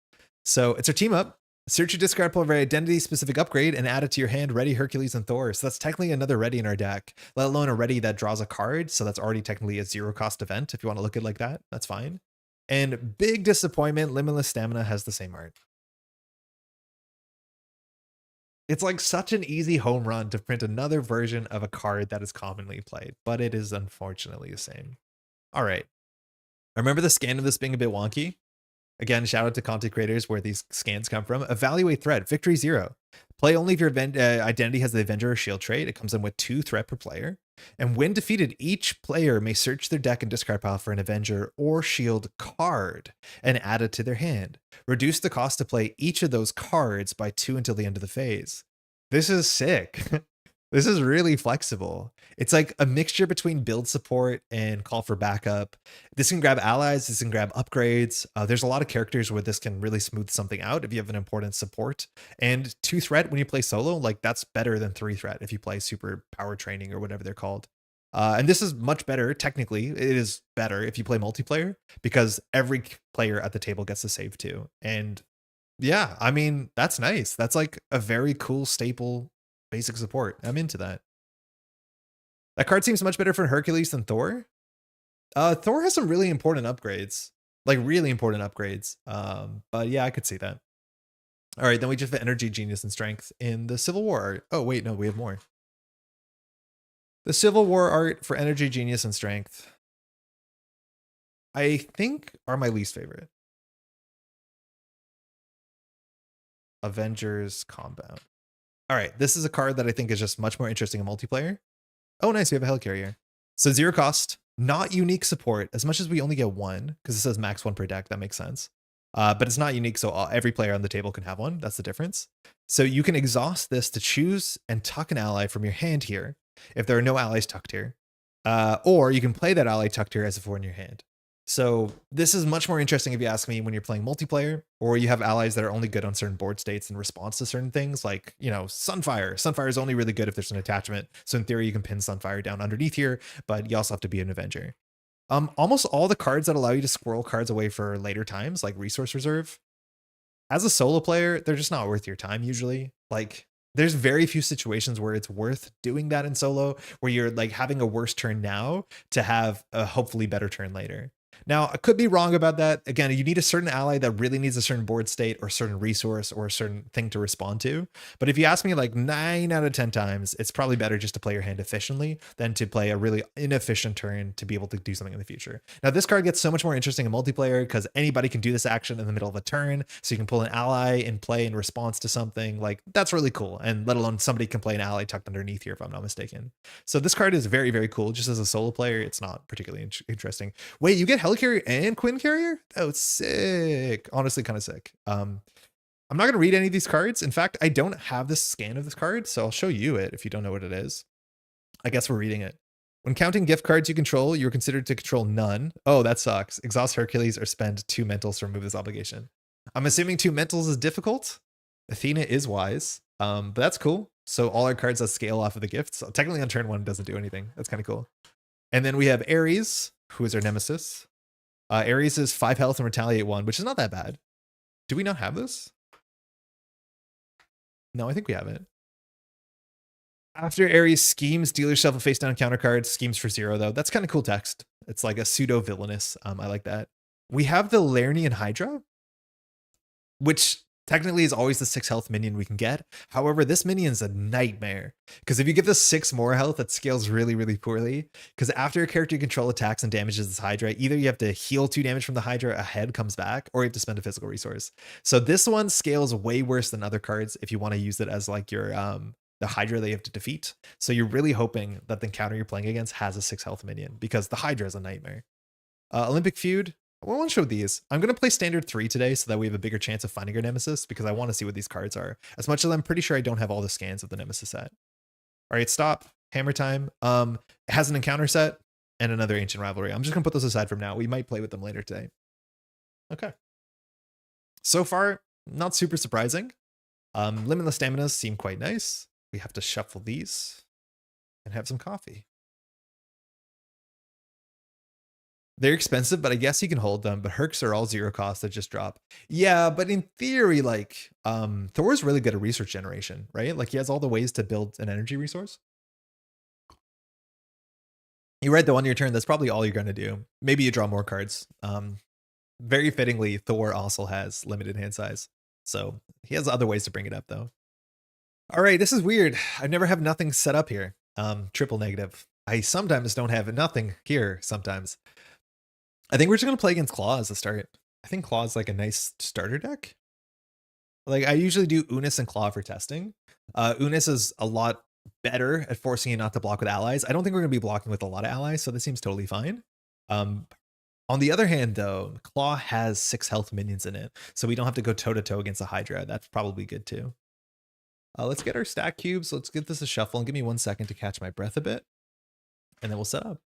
Speaker 1: So it's our team up. Search your discard pool for identity-specific upgrade and add it to your hand, ready Hercules and Thor. So that's technically another ready in our deck, let alone a ready that draws a card. So that's already technically a 0-cost event. If you want to look at it like that, that's fine. And big disappointment, Limitless Stamina has the same art. It's like such an easy home run to print another version of a card that is commonly played, but it is unfortunately the same. All right. I remember the scan of this being a bit wonky. Again, shout out to content creators where these scans come from. Evaluate threat, victory 0. Play only if your identity has the Avenger or Shield trait. It comes in with 2 threat per player. And when defeated, each player may search their deck and discard pile for an Avenger or Shield card and add it to their hand. Reduce the cost to play each of those cards by 2 until the end of the phase. This is sick. This is really flexible. It's like a mixture between build support and call for backup. This can grab allies, this can grab upgrades. There's a lot of characters where this can really smooth something out if you have an important support. And 2 threat when you play solo, like that's better than 3 threat if you play super power training or whatever they're called. And this is much better, technically. It is better if you play multiplayer because every player at the table gets to save too. And yeah, I mean, that's nice. That's like a very cool staple basic support. I'm into that. That card seems much better for Hercules than Thor. Thor has some really important upgrades, like really important upgrades. But yeah, I could see that. All right, then we just have Energy, Genius, and Strength in the Civil War art. Oh wait, no, we have more. The Civil War art for Energy, Genius, and Strength, I think, are my least favorite. Avengers Compound. All right, this is a card that I think is just much more interesting in multiplayer. Oh, nice, we have a Helicarrier. So 0-cost, not unique support, as much as we only get 1, because it says max 1 per deck, that makes sense. But it's not unique, so every player on the table can have one. That's the difference. So you can exhaust this to choose and tuck an ally from your hand here, if there are no allies tucked here. Or you can play that ally tucked here as if we're in your hand. So this is much more interesting if you ask me when you're playing multiplayer or you have allies that are only good on certain board states in response to certain things like, you know, Sunfire. Sunfire is only really good if there's an attachment. So in theory, you can pin Sunfire down underneath here, but you also have to be an Avenger. Almost all the cards that allow you to squirrel cards away for later times, like Resource Reserve, as a solo player, they're just not worth your time usually. Like there's very few situations where it's worth doing that in solo, where you're like having a worse turn now to have a hopefully better turn later. Now, I could be wrong about that. Again, you need a certain ally that really needs a certain board state or certain resource or a certain thing to respond to. But if you ask me, like 9 out of 10 times, it's probably better just to play your hand efficiently than to play a really inefficient turn to be able to do something in the future. Now, this card gets so much more interesting in multiplayer because anybody can do this action in the middle of a turn. So you can pull an ally and play in response to something. Like that's really cool. And let alone somebody can play an ally tucked underneath here, if I'm not mistaken. So this card is very, very cool. Just as a solo player, it's not particularly interesting. Wait, you get Helicarrier and Quinn Carrier? Oh, sick. Honestly, kind of sick. I'm not going to read any of these cards. In fact, I don't have this scan of this card, so I'll show you it if you don't know what it is. I guess we're reading it. When counting gift cards you control, you're considered to control none. Oh, that sucks. Exhaust Hercules or spend 2 mentals to remove this obligation. I'm assuming 2 mentals is difficult. Athena is wise, but that's cool. So all our cards that scale off of the gifts. So technically on turn 1 doesn't do anything. That's kind of cool. And then we have Ares, who is our nemesis. Ares is 5 health and retaliate 1, which is not that bad. Do we not have this? No, I think we have it. After Ares schemes, deal yourself a face down counter card. Schemes for 0 though. That's kind of cool text. It's like a pseudo villainous. I like that. We have the Lernian Hydra, which technically is always the 6 health minion we can get. However, this minion's a nightmare because if you give this 6 more health, it scales really, really poorly. Because after a character you control attacks and damages this Hydra, either you have to heal 2 damage from the Hydra, a head comes back, or you have to spend a physical resource. So this one scales way worse than other cards if you want to use it as like your the Hydra that you have to defeat. So you're really hoping that the counter you're playing against has a 6 health minion because the Hydra is a nightmare. Olympic Feud. I want to show these. I'm going to play standard 3 today so that we have a bigger chance of finding our nemesis because I want to see what these cards are. As much as I'm pretty sure I don't have all the scans of the nemesis set. All right, stop. Hammer time. It has an encounter set and another ancient rivalry. I'm just going to put those aside from now. We might play with them later today. Okay. So far, not super surprising. Limitless staminas seem quite nice. We have to shuffle these and have some coffee. They're expensive, but I guess you can hold them. But Hercs are all 0 cost that just drop. Yeah, but in theory, like Thor's really good at resource generation, right? Like he has all the ways to build an energy resource. You read the 1 your turn. That's probably all you're going to do. Maybe you draw more cards. Very fittingly, Thor also has limited hand size. So he has other ways to bring it up though. All right, this is weird. I never have nothing set up here. Triple negative. I sometimes don't have nothing here sometimes. I think we're just going to play against Klaw as a start. I think Klaw is like a nice starter deck. Like I usually do Unis and Klaw for testing. Unis is a lot better at forcing you not to block with allies. I don't think we're going to be blocking with a lot of allies, so this seems totally fine. On the other hand, though, Klaw has 6 health minions in it, so we don't have to go toe-to-toe against a Hydra. That's probably good too. Let's get our stack cubes. Let's give this a shuffle and give me 1 second to catch my breath a bit, and then we'll set up.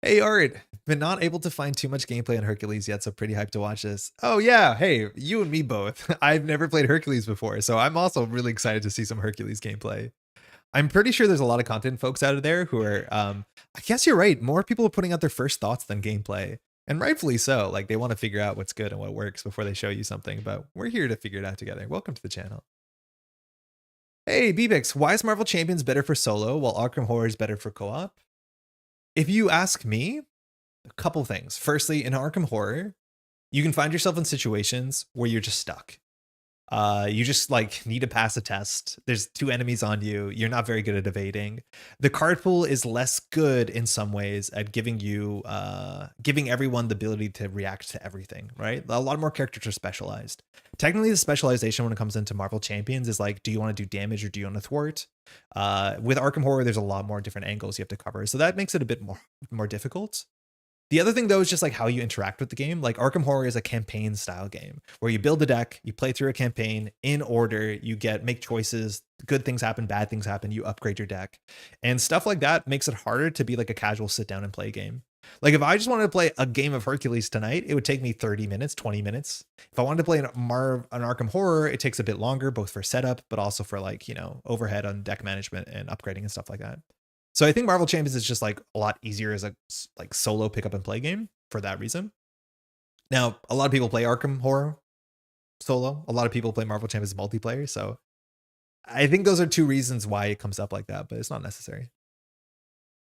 Speaker 1: Hey, Art, been not able to find too much gameplay on Hercules yet, so pretty hyped to watch this. Oh yeah, hey, you and me both. I've never played Hercules before, so I'm also really excited to see some Hercules gameplay. I'm pretty sure there's a lot of content folks out there who are, I guess you're right, more people are putting out their first thoughts than gameplay. And rightfully so, like they want to figure out what's good and what works before they show you something, but we're here to figure it out together. Welcome to the channel. Hey, Bbix, why is Marvel Champions better for solo while Arkham Horror is better for co-op? If you ask me, a couple things. Firstly, in Arkham Horror, you can find yourself in situations where you're just stuck. You just like need to pass a test. There's 2 enemies on you. You're not very good at evading. The card pool is less good in some ways at giving you, giving everyone the ability to react to everything, right? A lot more characters are specialized. Technically, the specialization when it comes into Marvel Champions is like, do you want to do damage or do you want to thwart? With Arkham Horror, there's a lot more different angles you have to cover. So that makes it a bit more difficult. The other thing, though, is just like how you interact with the game. Like Arkham Horror is a campaign style game where you build a deck, you play through a campaign in order, you make choices, good things happen, bad things happen, you upgrade your deck. And stuff like that makes it harder to be like a casual sit down and play game. Like if I just wanted to play a game of Hercules tonight, it would take me 30 minutes, 20 minutes. If I wanted to play an Arkham Horror, it takes a bit longer, both for setup, but also for like, you know, overhead on deck management and upgrading and stuff like that. So I think Marvel Champions is just like a lot easier as a like solo pick up and play game for that reason. Now, a lot of people play Arkham Horror solo. A lot of people play Marvel Champions multiplayer. So I think those are two reasons why it comes up like that, but it's not necessary.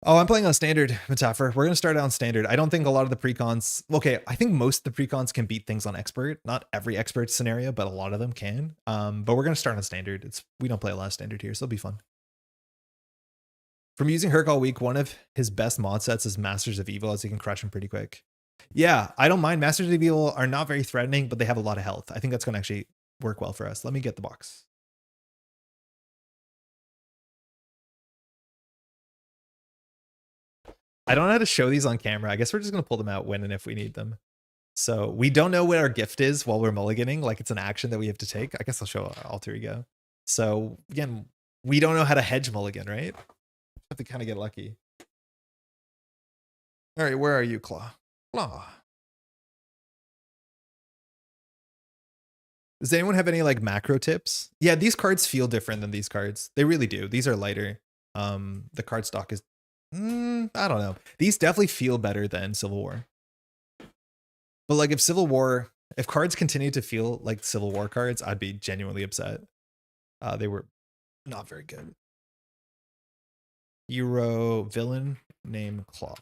Speaker 1: Oh, I'm playing on standard, Metaphor. We're going to start out on standard. I don't think a lot of the precons... Okay, I think most of the precons can beat things on expert. Not every expert scenario, but a lot of them can. But we're going to start on standard. We don't play a lot of standard here, so it'll be fun. From using Herc all week, one of his best mod sets is Masters of Evil, as he can crush him pretty quick. Yeah, I don't mind. Masters of Evil are not very threatening, but they have a lot of health. I think that's going to actually work well for us. Let me get the box. I don't know how to show these on camera. I guess we're just going to pull them out when and if we need them. So we don't know what our gift is while we're mulliganing. Like it's an action that we have to take. I guess I'll show alter ego. So again, we don't know how to hedge mulligan, right? Have to kind of get lucky. All right, where are you, Klaw? Klaw. Does anyone have any like macro tips? Yeah, these cards feel different than these cards. They really do. These are lighter. The card stock is I don't know. These definitely feel better than Civil War. But like if cards continue to feel like Civil War cards, I'd be genuinely upset. They were not very good. Hero villain named Klaw.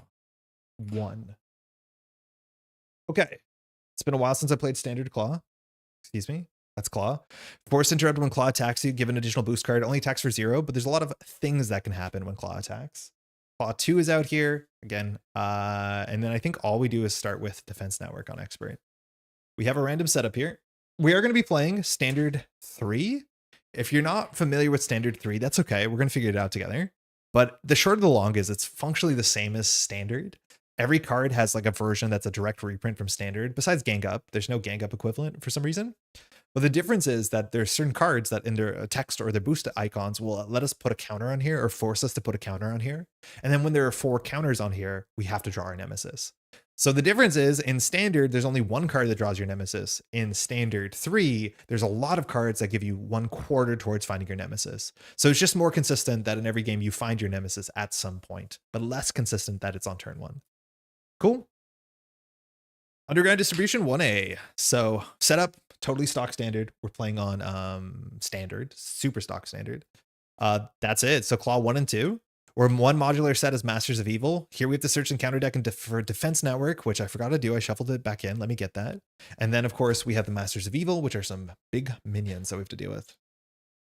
Speaker 1: 1. Okay. It's been a while since I played standard Klaw. Excuse me. That's Klaw. Force interrupt when Klaw attacks you. Give an additional boost card. Only attacks for 0, but there's a lot of things that can happen when Klaw attacks. Klaw 2 is out here again. And then I think all we do is start with Defense Network on Expert. We have a random setup here. We are going to be playing Standard 3. If you're not familiar with Standard 3, that's okay. We're going to figure it out together. But the short of the long is it's functionally the same as Standard. Every card has like a version that's a direct reprint from Standard. Besides Gang Up, there's no Gang Up equivalent for some reason. But the difference is that there's certain cards that in their text or their boost icons will let us put a counter on here or force us to put a counter on here. And then when there are 4 counters on here, we have to draw our nemesis. So the difference is in Standard, there's only 1 card that draws your nemesis. In Standard 3, there's a lot of cards that give you 1/4 towards finding your nemesis. So it's just more consistent that in every game you find your nemesis at some point, but less consistent that it's on turn 1. Cool. Underground distribution 1A. So setup, totally stock standard. We're playing on standard, super stock standard. That's it. So Klaw 1 and 2. We're 1 modular set as Masters of Evil. Here we have to search and counter deck and for Defense Network, which I forgot to do. I shuffled it back in. Let me get that. And then, of course, we have the Masters of Evil, which are some big minions that we have to deal with.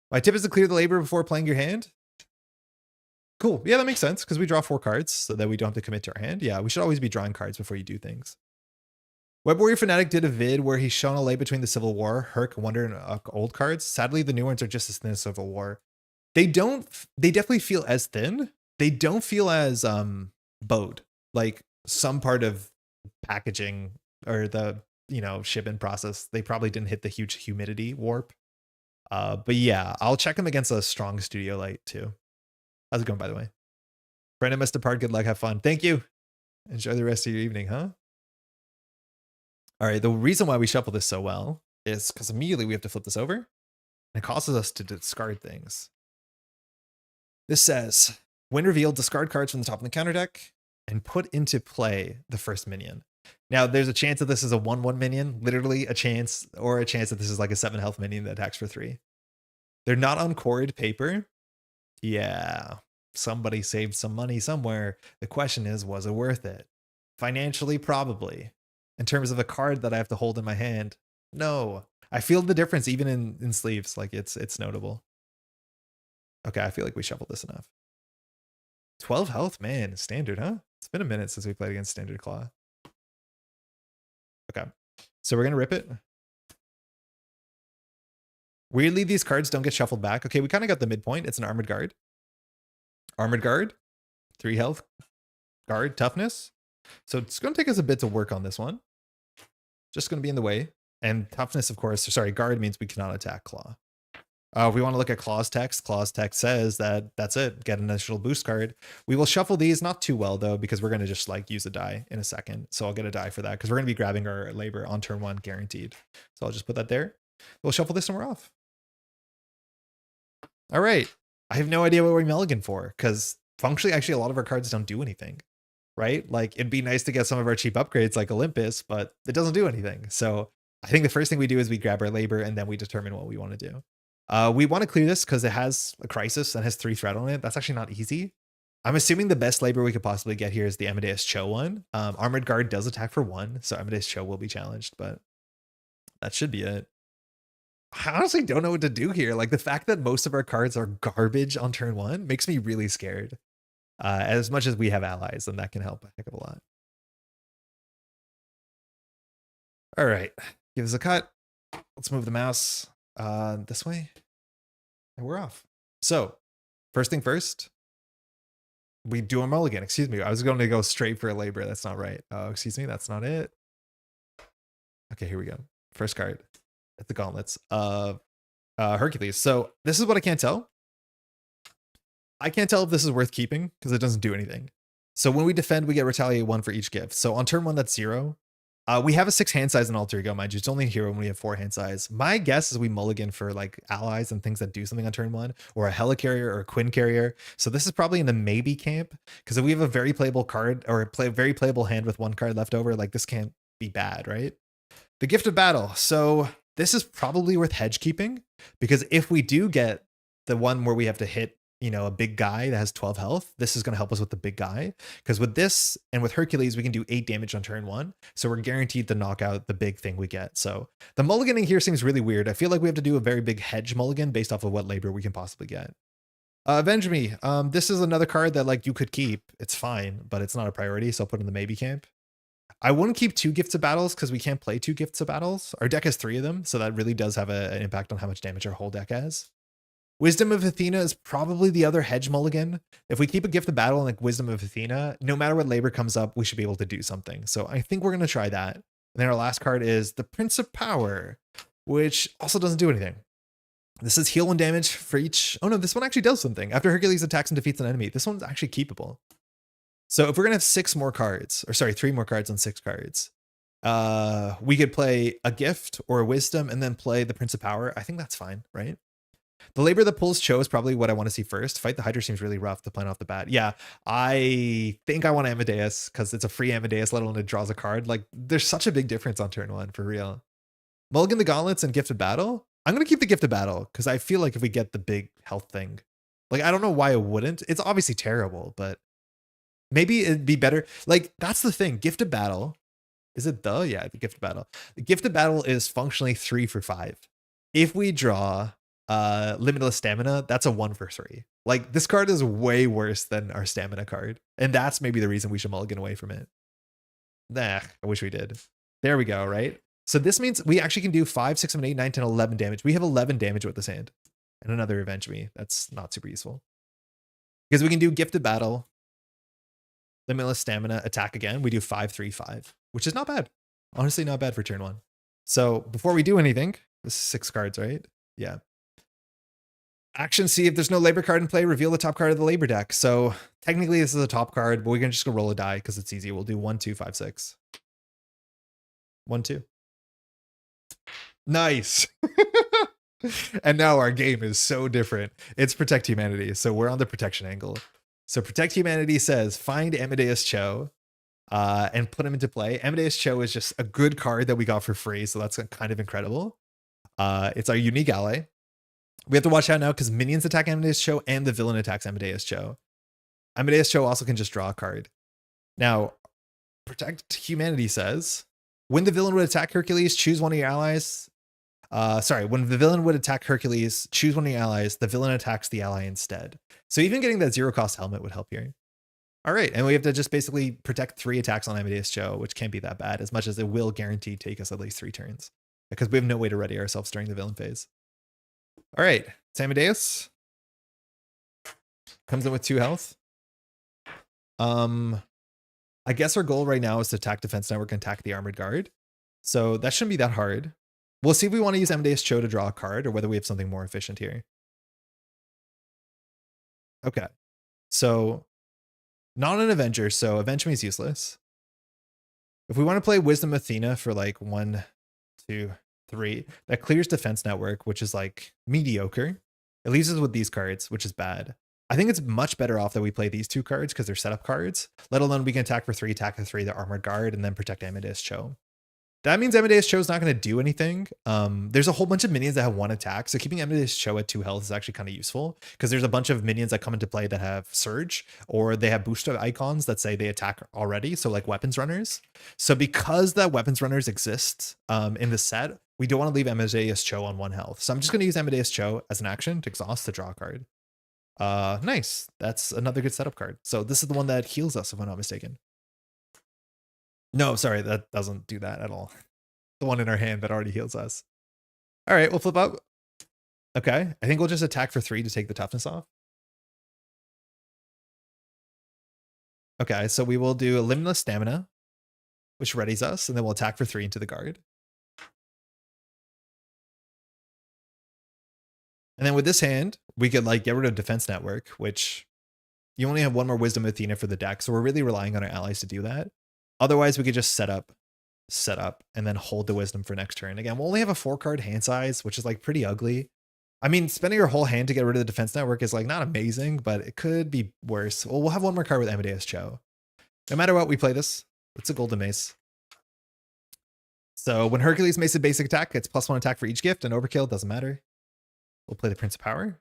Speaker 1: My tip is to clear the labor before playing your hand. Cool. Yeah, that makes sense because we draw 4 cards so that we don't have to commit to our hand. Yeah, we should always be drawing cards before you do things. Web Warrior Fanatic did a vid where he's shown a lay between the Civil War, Herc, Wonder, and old cards. Sadly, the new ones are just as thin as Civil War. They definitely feel as thin. They don't feel as bowed. Like some part of packaging or the, shipment process, they probably didn't hit the huge humidity warp. But yeah, I'll check them against a strong studio light too. How's it going, by the way? Brandon must depart. Good luck. Have fun. Thank you. Enjoy the rest of your evening, huh? All right. The reason why we shuffle this so well is because immediately we have to flip this over. And it causes us to discard things. This says, when revealed, discard cards from the top of the counter deck and put into play the first minion. Now, there's a chance that this is a 1/1 minion, literally a chance, or a chance that this is like a 7 health minion that attacks for 3. They're not on corded paper. Yeah, somebody saved some money somewhere. The question is, was it worth it? Financially, probably. In terms of a card that I have to hold in my hand, no. I feel the difference even in sleeves. Like it's notable. Okay, I feel like we shuffled this enough. 12 health, man, standard, huh? It's been a minute since we played against standard Klaw. Okay, so we're gonna rip it. Weirdly, these cards don't get shuffled back. Okay, we kind of got the midpoint. It's an armored guard. Armored guard, 3 health, guard, toughness. So it's going to take us a bit to work on this one. Just going to be in the way. And toughness, of course, sorry, guard means we cannot attack Klaw. If we want to look at Klaw's text says that that's it. Get an initial boost card. We will shuffle these, not too well though, because we're going to just like use a die in a second. So I'll get a die for that because we're going to be grabbing our labor on turn 1 guaranteed. So I'll just put that there. We'll shuffle this and we're off. All right. I have no idea what we're mulligan for because functionally, actually, a lot of our cards don't do anything, right? Like it'd be nice to get some of our cheap upgrades like Olympus, but it doesn't do anything. So I think the first thing we do is we grab our labor and then we determine what we want to do. We want to clear this because it has a crisis and has 3 threat on it. That's actually not easy. I'm assuming the best labor we could possibly get here is the Amadeus Cho one. Armored Guard does attack for 1, so Amadeus Cho will be challenged, but that should be it. I honestly don't know what to do here. Like the fact that most of our cards are garbage on turn 1 makes me really scared. As much as we have allies, then that can help a heck of a lot. All right, give us a cut. Let's move the mouse this way. And we're off. So first thing first, we do a mulligan. Excuse me. I was going to go straight for a labor. That's not right. Oh, excuse me. That's not it. Okay, here we go. First card. It's the gauntlets of Hercules. So this is what I can't tell. I can't tell if this is worth keeping because it doesn't do anything. So when we defend, we get retaliate 1 for each gift. So on turn 1, that's 0. We have a 6 hand size in alter ego, mind you. It's only a hero when we have 4 hand size. My guess is we mulligan for like allies and things that do something on turn 1, or a helicarrier or a Quinn carrier. So this is probably in the maybe camp because if we have a very playable card or a very playable hand with 1 card left over, like this can't be bad, right? The gift of battle. So this is probably worth hedge keeping because if we do get the one where we have to hit, you know, a big guy that has 12 health, this is going to help us with the big guy. Because with this and with Hercules, we can do 8 damage on turn 1. So we're guaranteed to knock out the big thing we get. So the mulliganing here seems really weird. I feel like we have to do a very big hedge mulligan based off of what labor we can possibly get. Avenge Me. This is another card that like you could keep. It's fine, but it's not a priority. So I'll put it in the maybe camp. I wouldn't keep 2 gifts of battles because we can't play 2 gifts of battles. Our deck has 3 of them. So that really does have an impact on how much damage our whole deck has. Wisdom of Athena is probably the other hedge mulligan. If we keep a gift of battle and like Wisdom of Athena, no matter what labor comes up, we should be able to do something. So I think we're going to try that. And then our last card is the Prince of Power, which also doesn't do anything. This is heal 1 damage for each. Oh no, this one actually does something. After Hercules attacks and defeats an enemy, this one's actually keepable. So if we're going to have 6 more cards, or sorry, 3 more cards on 6 cards, we could play a gift or a wisdom and then play the Prince of Power. I think that's fine, right? The labor that pulls Cho is probably what I want to see first. Fight the Hydra seems really rough to plan off the bat. Yeah, I think I want Amadeus because it's a free Amadeus, let alone it draws a card. Like, there's such a big difference on turn 1, for real. Mulligan the Gauntlets and Gift of Battle. I'm going to keep the Gift of Battle because I feel like if we get the big health thing, like, I don't know why I wouldn't. It's obviously terrible, but maybe it'd be better. Like, that's the thing. Gift of Battle. Is it the? Yeah, the Gift of Battle. The Gift of Battle is functionally 3 for 5. If we draw limitless stamina, that's a 1 for 3. Like, this card is way worse than our stamina card, and that's maybe the reason we should mulligan away from it. Nah, I wish we did. There we go, right? So this means we actually can do 5, 6, 7, 8, 9, 10, 11 damage. We have 11 damage with this hand and another Avenge Me. That's not super useful because we can do Gifted Battle, limitless stamina, attack again. We do 5, 3, 5, which is not bad. Honestly, not bad for turn 1. So before we do anything, this is 6 cards, right? Yeah. Action, see if there's no labor card in play, reveal the top card of the labor deck. So technically this is a top card, but we're going to just go roll a die because it's easy. We'll do 1, 2, 5, 6. 1, 2. Nice. And now our game is so different. It's Protect Humanity. So we're on the protection angle. So Protect Humanity says find Amadeus Cho and put him into play. Amadeus Cho is just a good card that we got for free. So that's kind of incredible. It's our unique ally. We have to watch out now because minions attack Amadeus Cho and the villain attacks Amadeus Cho. Amadeus Cho also can just draw a card. Now, Protect Humanity says, when the villain would attack Hercules, choose one of your allies. When the villain would attack Hercules, choose one of your allies. The villain attacks the ally instead. So even getting that 0-cost helmet would help here. All right, and we have to just basically protect 3 attacks on Amadeus Cho, which can't be that bad, as much as it will guarantee take us at least 3 turns. Because we have no way to ready ourselves during the villain phase. All right, Amadeus comes in with 2 health. I guess our goal right now is to attack Defense Network and attack the Armored Guard. So that shouldn't be that hard. We'll see if we want to use Amadeus Cho to draw a card or whether we have something more efficient here. Okay. So not an Avenger, so Avenge Me is useless. If we want to play Wisdom Athena for like 1, 2, 3, that clears Defense Network, which is like mediocre. It leaves us with these cards, which is bad. I think it's much better off that we play these 2 cards because they're setup cards, let alone we can attack for 3, attack for 3, the Armored Guard, and then protect Amadeus Cho. That means Amadeus Cho is not going to do anything. There's a whole bunch of minions that have 1 attack, so keeping Amadeus Cho at 2 health is actually kind of useful because there's a bunch of minions that come into play that have Surge or they have boost icons that say they attack already, so like weapons runners. So because that weapons runners exist in the set, we don't want to leave Amadeus Cho on 1 health. So I'm just going to use Amadeus Cho as an action to exhaust to draw a card. Nice. That's another good setup card. So this is the one that heals us, if I'm not mistaken. No, sorry, that doesn't do that at all. The one in our hand that already heals us. All right, we'll flip up. Okay, I think we'll just attack for 3 to take the toughness off. Okay, so we will do a Limitless Stamina, which readies us, and then we'll attack for 3 into the guard. And then with this hand, we could like get rid of Defense Network, which you only have 1 more Wisdom Athena for the deck, so we're really relying on our allies to do that. Otherwise, we could just set up, and then hold the Wisdom for next turn. Again, we'll only have a 4-card hand size, which is like pretty ugly. I mean, spending your whole hand to get rid of the Defense Network is like not amazing, but it could be worse. Well, we'll have 1 more card with Amadeus Cho. No matter what, we play this. It's a golden mace. So when Hercules makes a basic attack, it's +1 attack for each gift, and overkill doesn't matter. We'll play the Prince of Power.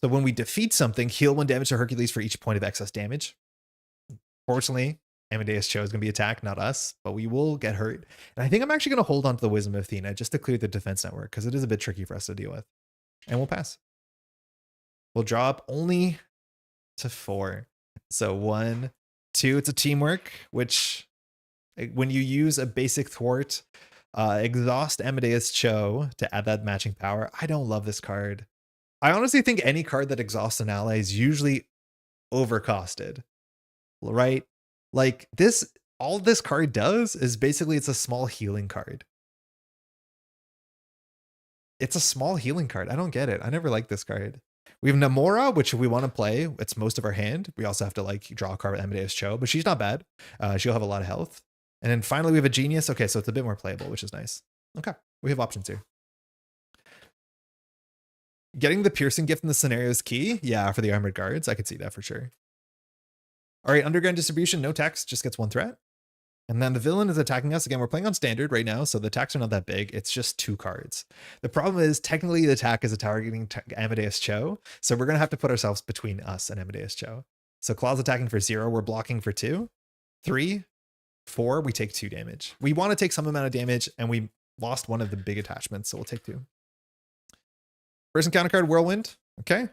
Speaker 1: So when we defeat something, heal 1 damage to Hercules for each point of excess damage. Fortunately, Amadeus Cho is going to be attacked, not us, but we will get hurt. And I think I'm actually going to hold on to the Wisdom of Athena just to clear the Defense Network because it is a bit tricky for us to deal with. And we'll pass. We'll drop only to 4. So 1, 2, it's a teamwork, which when you use a basic thwart, exhaust Amadeus Cho to add that matching power. I don't love this card. I honestly think any card that exhausts an ally is usually overcosted, right? Like this, all this card does is basically it's a small healing card. It's a small healing card. I don't get it. I never liked this card. We have Namora, which we want to play. It's most of our hand. We also have to like draw a card with Amadeus Cho, but she's not bad. She'll have a lot of health. And then finally we have a Genius. Okay, so it's a bit more playable, which is nice. Okay, we have options here. Getting the piercing gift in the scenario is key. Yeah, for the armored guards. I could see that for sure. All right, underground distribution, no text, just gets 1 threat. And then the villain is attacking us. Again, we're playing on standard right now, so the attacks are not that big. It's just 2 cards. The problem is technically the attack is targeting Amadeus Cho, so we're going to have to put ourselves between us and Amadeus Cho. So Klaw's attacking for 0. We're blocking for 2. 3, 4, we take 2 damage. We want to take some amount of damage, and we lost 1 of the big attachments, so we'll take 2. First encounter card, Whirlwind. Okay.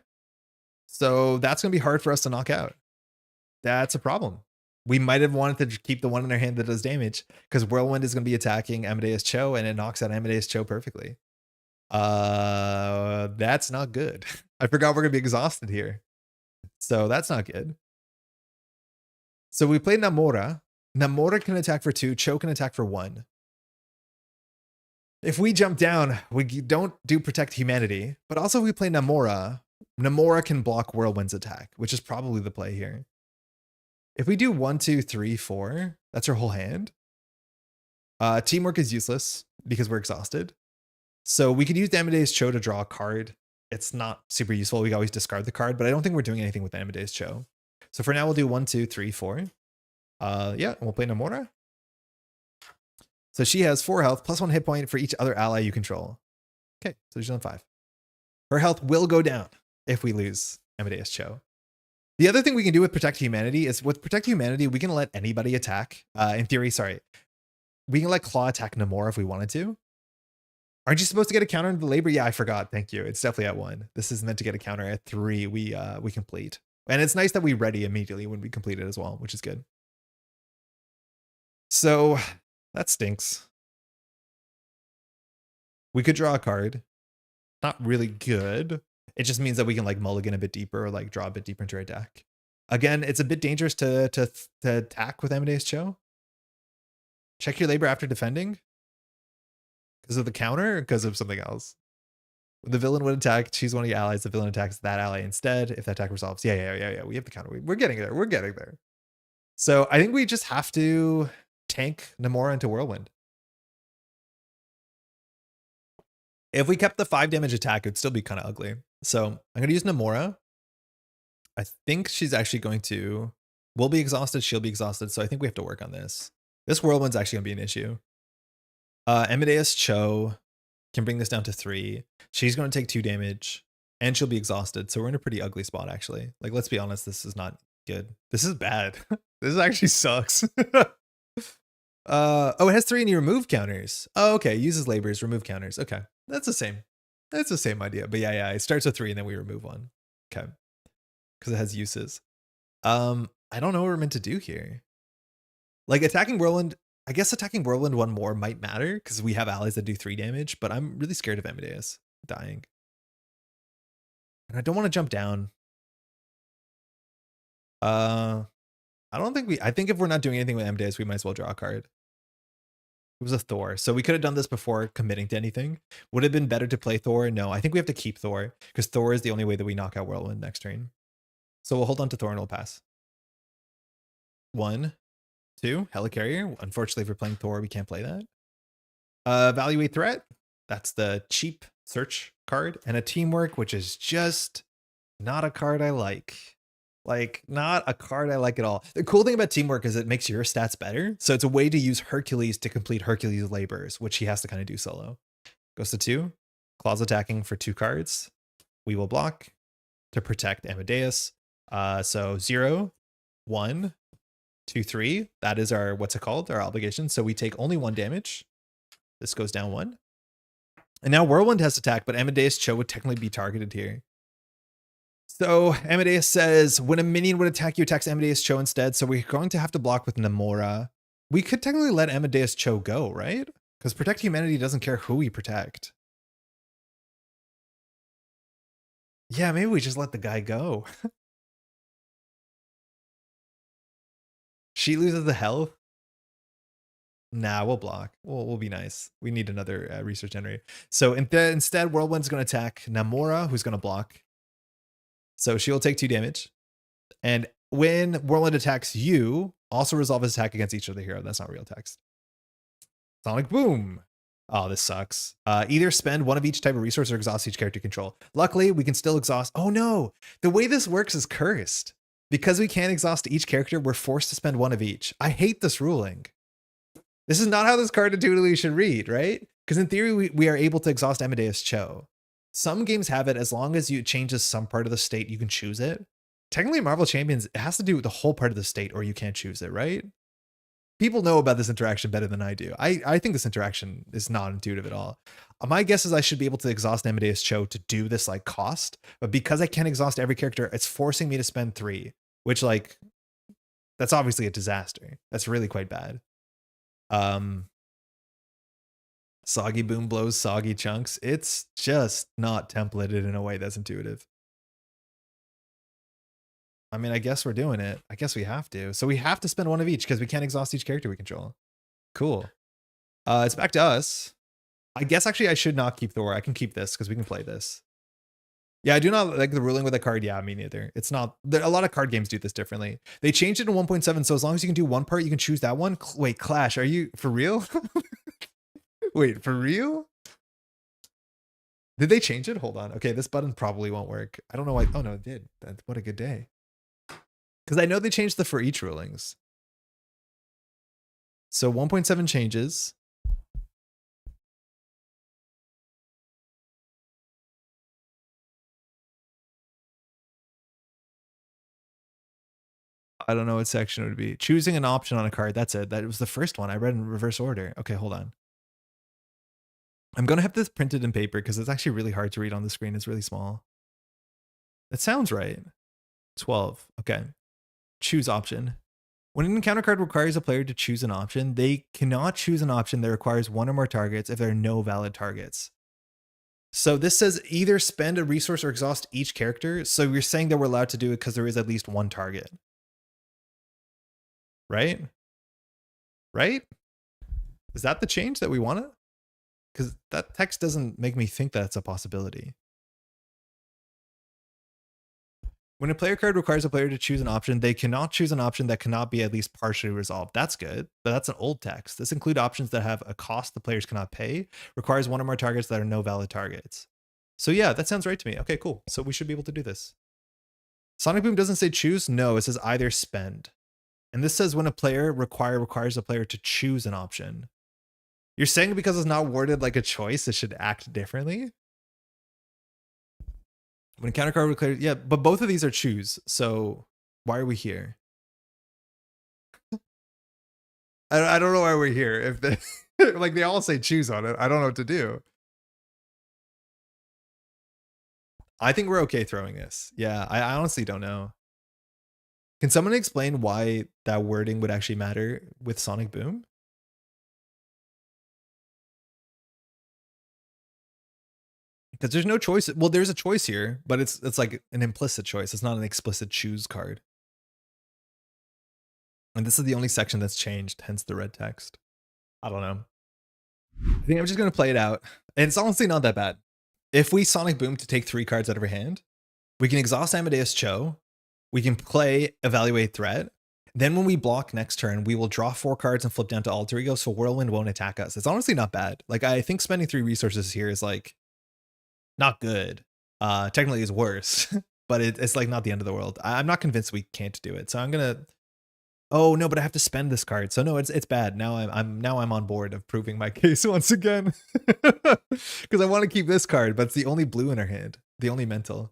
Speaker 1: So that's going to be hard for us to knock out. That's a problem. We might have wanted to keep the 1 in our hand that does damage because Whirlwind is going to be attacking Amadeus Cho and it knocks out Amadeus Cho perfectly. That's not good. I forgot we're going to be exhausted here. So that's not good. So we played Namora. Namora can attack for 2. Cho can attack for 1. If we jump down, we don't do Protect Humanity, but also if we play Namora, Namora can block Whirlwind's attack, which is probably the play here. If we do 1, 2, 3, 4, that's our whole hand. Teamwork is useless because we're exhausted. So we could use Amadeus Cho to draw a card. It's not super useful. We always discard the card, but I don't think we're doing anything with Amadeus Cho. So for now, we'll do 1, 2, 3, 4. Yeah, and we'll play Namora. So she has 4 health, plus 1 hit point for each other ally you control. Okay, so she's on 5. Her health will go down if we lose Amadeus Cho. The other thing we can do with Protect Humanity is with Protect Humanity, we can let anybody attack. In theory, sorry. We can let Klaw attack Namora if we wanted to. Aren't you supposed to get a counter into the labor? Yeah, I forgot. Thank you. It's definitely at 1. This is meant to get a counter at 3. We complete. And it's nice that we ready immediately when we complete it as well, which is good. So that stinks. We could draw a card. Not really good. It just means that we can like mulligan a bit deeper or like draw a bit deeper into our deck. Again, it's a bit dangerous to attack with Amadeus Cho. Check your labor after defending. Because of the counter or because of something else? The villain would attack, choose one of your allies. The villain attacks that ally instead. If that attack resolves, yeah. We have the counter. We're getting there. We're getting there. So I think we just have to tank Namora into Whirlwind. If we kept the 5 damage attack, it would still be kind of ugly. So I'm going to use Namora. I think she's actually going to... We'll be exhausted. She'll be exhausted. So I think we have to work on this. This Whirlwind's actually going to be an issue. Amadeus Cho can bring this down to 3. She's going to take 2 damage. And she'll be exhausted. So we're in a pretty ugly spot, actually. Like, let's be honest. This is not good. This is bad. This actually sucks. Oh, it has 3 and you remove counters. Oh, okay. Uses labors, remove counters. Okay. That's the same. That's the same idea. But yeah. It starts with 3 and then we remove 1. Okay. Because it has uses. I don't know what we're meant to do here. Like attacking Whirlwind, I guess attacking Whirlwind 1 more might matter because we have allies that do 3 damage, but I'm really scared of Amadeus dying. And I don't want to jump down. I don't think I think if we're not doing anything with Amadeus, we might as well draw a card. It was a Thor. So we could have done this before committing to anything. Would it have been better to play Thor? No, I think we have to keep Thor because Thor is the only way that we knock out Whirlwind next turn. So we'll hold on to Thor and we'll pass. 1, 2, Helicarrier. Unfortunately, if we're playing Thor, we can't play that. Evaluate threat. That's the cheap search card. And a teamwork, which is just not a card I like. Like, not a card I like at all. The cool thing about teamwork is it makes your stats better. So it's a way to use Hercules to complete Hercules' labors, which he has to kind of do solo. Goes to 2. Klaw's attacking for 2 cards. We will block to protect Amadeus. So 0, 1, 2, 3. That is our, what's it called? Our obligation. So we take only 1 damage. This goes down 1. And now Whirlwind has attack, but Amadeus Cho would technically be targeted here. So Amadeus says, when a minion would attack you, attacks Amadeus Cho instead. So we're going to have to block with Namora. We could technically let Amadeus Cho go, right? Because Protect Humanity doesn't care who we protect. Yeah, maybe we just let the guy go. She loses the health. Nah, we'll block. We'll be nice. We need another resource generator. So instead, Whirlwind's going to attack Namora, who's going to block. So she'll take 2 damage. And when Whirlwind attacks you, also resolve his attack against each other hero. That's not real text. Sonic Boom. Oh, this sucks. Either spend 1 of each type of resource or exhaust each character control. Luckily, we can still exhaust. Oh no, the way this works is cursed. Because we can't exhaust each character, we're forced to spend 1 of each. I hate this ruling. This is not how this card intuitively should read, right? Because in theory, we are able to exhaust Amadeus Cho. Some games have it as long as you changes some part of the state, you can choose it. Technically, Marvel Champions, it has to do with the whole part of the state or you can't choose it, right? People know about this interaction better than I do. I think this interaction is not intuitive at all. My guess is I should be able to exhaust Amadeus Cho to do this like cost, but because I can't exhaust every character, it's forcing me to spend 3, which like, that's obviously a disaster. That's really quite bad. Soggy Boom blows soggy chunks. It's just not templated in a way that's intuitive. I mean, I guess we're doing it. I guess we have to. So we have to spend 1 of each because we can't exhaust each character we control. Cool. It's back to us. I guess actually I should not keep Thor. I can keep this because we can play this. Yeah, I do not like the ruling with a card. Yeah, me neither. It's not. A lot of card games do this differently. They changed it in 1.7. So as long as you can do 1 part, you can choose that one. Wait, Clash, are you for real? Wait, for real? Did they change it? Hold on. Okay, this button probably won't work. I don't know why. Oh no, it did. What a good day. Because I know they changed the for each rulings. So 1.7 changes. I don't know what section it would be. Choosing an option on a card. That's it. That was the first one. I read in reverse order. Okay, hold on. I'm going to have this printed in paper because it's actually really hard to read on the screen. It's really small. That sounds right. 12. Okay. Choose option. When an encounter card requires a player to choose an option, they cannot choose an option that requires 1 or more targets if there are no valid targets. So this says either spend a resource or exhaust each character. So you're saying that we're allowed to do it because there is at least 1 target. Right? Right? Is that the change that we wanted? Because that text doesn't make me think that's a possibility. When a player card requires a player to choose an option, they cannot choose an option that cannot be at least partially resolved. That's good, but that's an old text. This includes options that have a cost the players cannot pay, requires one or more targets that are no valid targets. So yeah, that sounds right to me. Okay, cool. So we should be able to do this. Sonic Boom doesn't say choose. No, it says either spend. And this says when a player requires a player to choose an option. You're saying because it's not worded like a choice, it should act differently? When a counter card declares, yeah, but both of these are choose. So why are we here? I don't know why we're here. If they like they all say choose on it, I don't know what to do. I think we're okay throwing this. Yeah, I honestly don't know. Can someone explain why that wording would actually matter with Sonic Boom? Because there's no choice. Well, there's a choice here, but it's like an implicit choice. It's not an explicit choose card. And this is the only section that's changed, hence the red text. I don't know. I think I'm just going to play it out. And it's honestly not that bad. If we Sonic Boom to take 3 cards out of our hand, we can exhaust Amadeus Cho. We can play Evaluate Threat. Then when we block next turn, we will draw 4 cards and flip down to Alter Ego, so Whirlwind won't attack us. It's honestly not bad. Like, I think spending 3 resources here is like not good. Technically it's worse, but it's like not the end of the world. I'm not convinced we can't do it. So I'm gonna. Oh no, but I have to spend this card. So no, it's bad. Now I'm on board of proving my case once again. Because I want to keep this card, but it's the only blue in our hand. The only mental.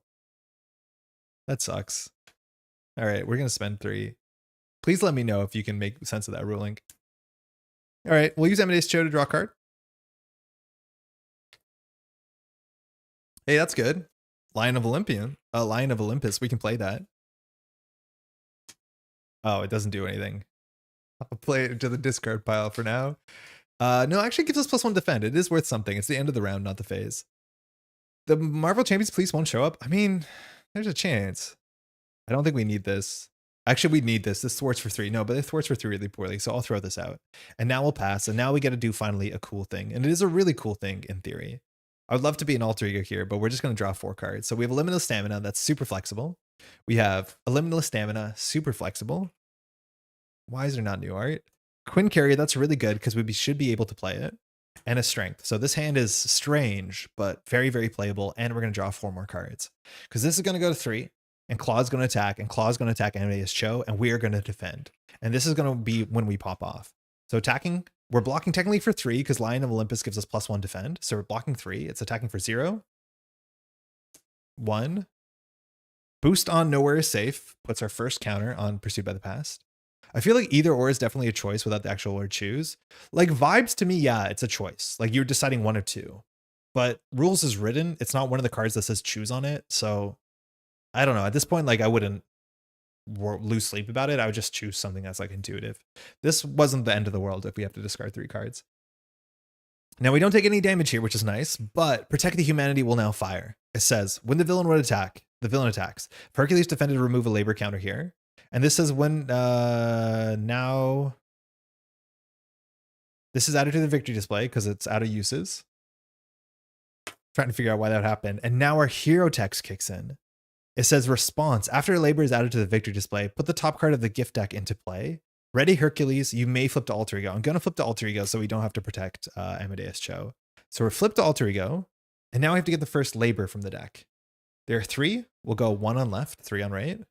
Speaker 1: That sucks. All right, we're gonna spend 3. Please let me know if you can make sense of that ruling. All right, we'll use Amadeus Cho to draw a card. Hey, that's good. Lion of Olympus. We can play that. Oh, it doesn't do anything. I'll play it to the discard pile for now. No, actually gives us +1 defend. It is worth something. It's the end of the round, not the phase. The Marvel Champions Police won't show up. I mean, there's a chance. I don't think we need this. Actually, we need this. This thwarts for 3. No, but it thwarts for 3 really poorly, so I'll throw this out. And now we'll pass, and now we get to do finally a cool thing. And it is a really cool thing in theory. I would love to be an Alter Ego here, but we're just going to draw 4 cards. So we have a Limitless Stamina that's super flexible. We have a Limitless Stamina, super flexible. Why is there not new art? Quinn Carrier, that's really good because we should be able to play it. And a Strength. So this hand is strange, but very, very playable. And we're going to draw 4 more cards. Because this is going to go to 3. And Klaw's going to attack. And Klaw's going to attack Amadeus Cho. And we are going to defend. And this is going to be when we pop off. So attacking, we're blocking technically for 3 because Lion of Olympus gives us +1 defend. So we're blocking 3. It's attacking for 0. 1. Boost on Nowhere is Safe. Puts our first counter on Pursued by the Past. I feel like either or is definitely a choice without the actual word choose. Like vibes to me, yeah, it's a choice. Like you're deciding 1 or 2. But rules is written. It's not one of the cards that says choose on it. So I don't know. At this point, like I wouldn't lose sleep about it. I would just choose something that's like intuitive. This wasn't the end of the world if we have to discard 3 cards. Now we don't take any damage here, which is nice, but Protect the Humanity will now fire. It says when the villain would attack, the villain attacks. If Hercules defended to remove a labor counter here. And this says when now this is added to the victory display because it's out of uses. Trying to figure out why that happened. And now our hero text kicks in. It says response. After a labor is added to the victory display, put the top card of the gift deck into play. Ready Hercules, you may flip to Alter Ego. I'm going to flip to Alter Ego so we don't have to protect Amadeus Cho. So we're flipped to Alter Ego. And now we have to get the first labor from the deck. There are 3. We'll go 1 on left, 3 on right.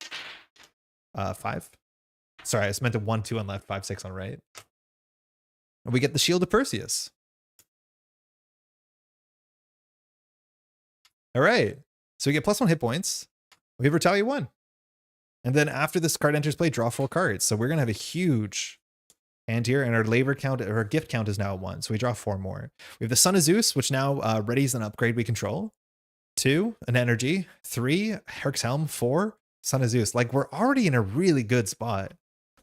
Speaker 1: 5. Sorry, I just meant to 1, 2 on left, 5, 6 on right. And we get the Shield of Perseus. All right. So we get +1 hit points. We have Retaliate 1. And then after this card enters play, draw 4 cards. So we're going to have a huge hand here. And our labor count, or our gift count is now 1. So we draw 4 more. We have the Son of Zeus, which now readies an upgrade we control. 2, an energy. 3, Herc's Helm. 4, Son of Zeus. Like we're already in a really good spot.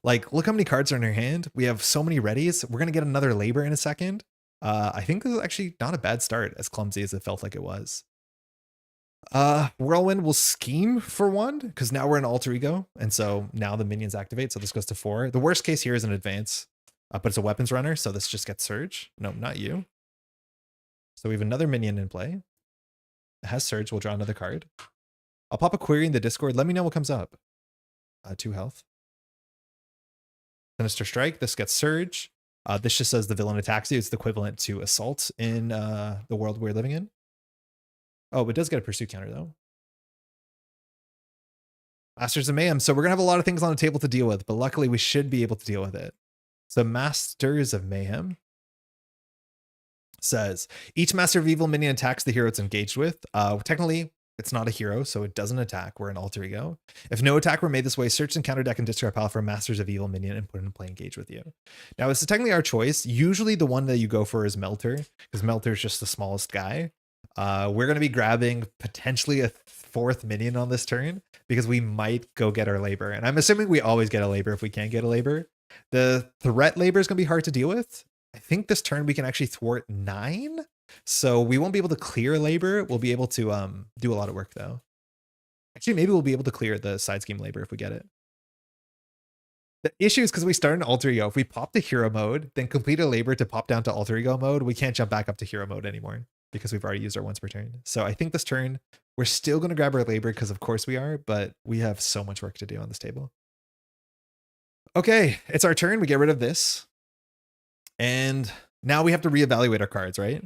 Speaker 1: Like look how many cards are in our hand. We have so many readies. We're going to get another labor in a second. I think this is actually not a bad start, as clumsy as it felt like it was. Whirlwind will scheme for 1 because now we're in Alter Ego. And so now the minions activate. So this goes to 4. The worst case here is an advance, but it's a weapons runner. So this just gets Surge. No, not you. So we have another minion in play. It has Surge. We'll draw another card. I'll pop a query in the Discord. Let me know what comes up. 2 health. Sinister Strike. This gets Surge. This just says the villain attacks you. It's the equivalent to Assault in the world we're living in. Oh, it does get a Pursuit counter, though. Masters of Mayhem. So we're going to have a lot of things on the table to deal with, but luckily we should be able to deal with it. So Masters of Mayhem says, each Master of Evil minion attacks the hero it's engaged with. Technically, it's not a hero, so it doesn't attack. We're an alter ego. If no attack were made this way, search and counter deck and discard pile for a Masters of Evil minion and put it in play engage with you. Now, this is technically our choice. Usually the one that you go for is Melter, because Melter is just the smallest guy. We're going to be grabbing potentially a 4th minion on this turn because we might go get our labor. And I'm assuming we always get a labor if we can't get a labor. The threat labor is going to be hard to deal with. I think this turn we can actually thwart 9. So we won't be able to clear labor. We'll be able to do a lot of work though. Actually, maybe we'll be able to clear the side scheme labor if we get it. The issue is because we start in alter ego. If we pop to hero mode, then complete a labor to pop down to alter ego mode, we can't jump back up to hero mode anymore because we've already used our once per turn. So I think this turn, we're still going to grab our labor because of course we are, but we have so much work to do on this table. Okay, it's our turn. We get rid of this. And now we have to reevaluate our cards, right?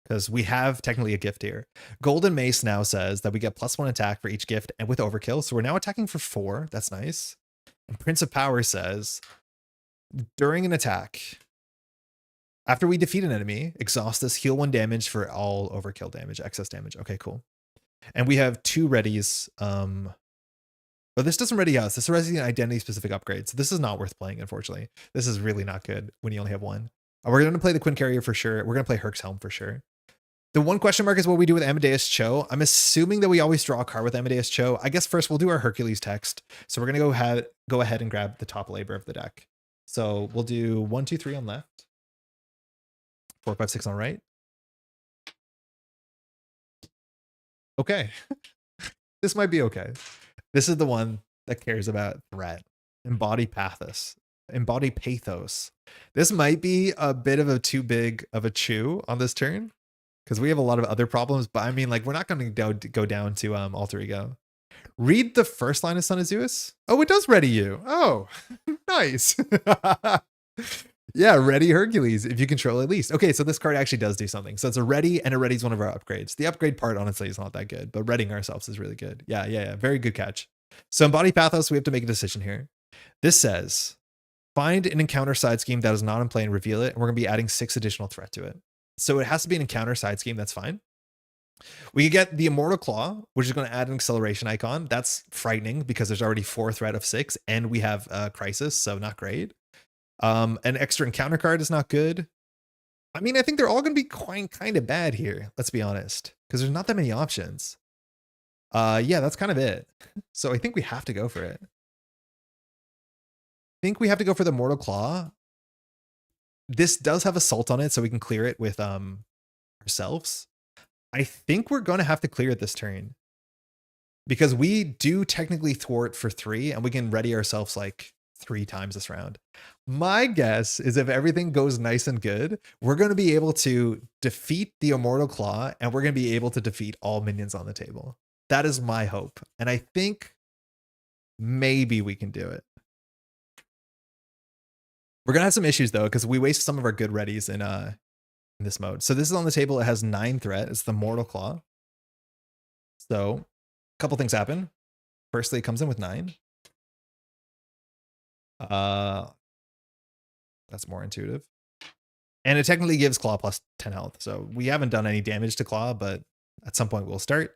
Speaker 1: Because we have technically a gift here. Golden Mace now says that we get +1 attack for each gift and with overkill. So we're now attacking for 4. That's nice. And Prince of Power says, during an attack, after we defeat an enemy, exhaust this, heal 1 damage for all overkill damage, excess damage. Okay, cool. And we have 2 readies. But this doesn't ready us. This is an identity specific upgrade. So this is not worth playing, unfortunately. This is really not good when you only have 1. We're going to play the Quinn Carrier for sure. We're going to play Herc's Helm for sure. The one question mark is what we do with Amadeus Cho. I'm assuming that we always draw a card with Amadeus Cho. I guess first we'll do our Hercules text. So we're going to go ahead and grab the top labor of the deck. So we'll do 1, 2, 3 on left. 4, 5, 6 on right. Okay. This might be okay. This is the one that cares about threat. Embody pathos. Embody pathos. This might be a bit of a too big of a chew on this turn because we have a lot of other problems. But I mean, like, we're not going to go down to alter ego. Read the first line of Son of Zeus. Oh, it does ready you. Oh, nice. Yeah, ready Hercules if you control at least. Okay, so this card actually does do something. So it's a ready, and a ready is one of our upgrades. The upgrade part, honestly, is not that good, but readying ourselves is really good. Yeah. Very good catch. So Embody Pathos, we have to make a decision here. This says, find an encounter side scheme that is not in play and reveal it. And we're going to be adding 6 additional threat to it. So it has to be an encounter side scheme. That's fine. We could get the Immortal Klaw, which is going to add an acceleration icon. That's frightening because there's already 4 threat of 6 and we have Crisis, so not great. An extra encounter card is not good. I mean, I think they're all going to be kind of bad here. Let's be honest, because there's not that many options. Yeah, that's kind of it. So I think we have to go for it. I think we have to go for the Mortal Klaw. This does have Assault on it, so we can clear it with ourselves. I think we're going to have to clear it this turn because we do technically thwart for 3 and we can ready ourselves like 3 times this round. My guess is if everything goes nice and good, we're going to be able to defeat the Immortal Klaw and we're going to be able to defeat all minions on the table. That is my hope. And I think maybe we can do it. We're going to have some issues though, because we waste some of our good readies in this mode. So this is on the table. It has 9 threat. It's the Mortal Klaw. So a couple things happen. Firstly, it comes in with 9. That's more intuitive. And it technically gives Klaw plus 10 health. So we haven't done any damage to Klaw, but at some point we'll start.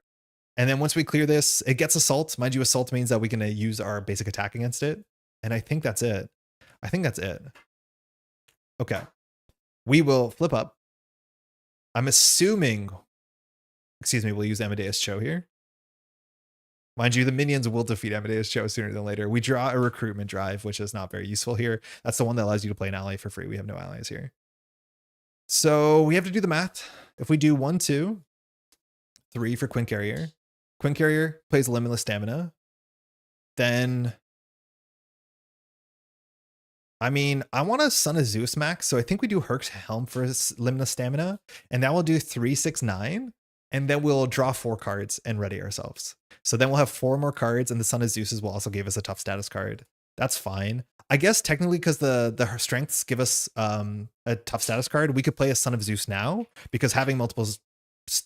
Speaker 1: And then once we clear this, it gets Assault. Mind you, Assault means that we can use our basic attack against it. And I think that's it. Okay. We will flip up. I'm assuming, we'll use Amadeus Cho here. Mind you, the minions will defeat Amadeus Cho sooner than later. We draw a recruitment drive, which is not very useful here. That's the one that allows you to play an ally for free. We have no allies here. So we have to do the math. If we do 1, 2, 3 for Quinn Carrier. Quinn Carrier plays Limitless Stamina. Then I mean, I want a Son of Zeus max, so I think we do Herc's Helm for Limna Stamina, and that will do 3, 6, 9, and then we'll draw 4 cards and ready ourselves. So then we'll have 4 more cards, and the Son of Zeus's will also give us a tough status card. That's fine. I guess technically because the strengths give us a tough status card, we could play a Son of Zeus now, because having multiple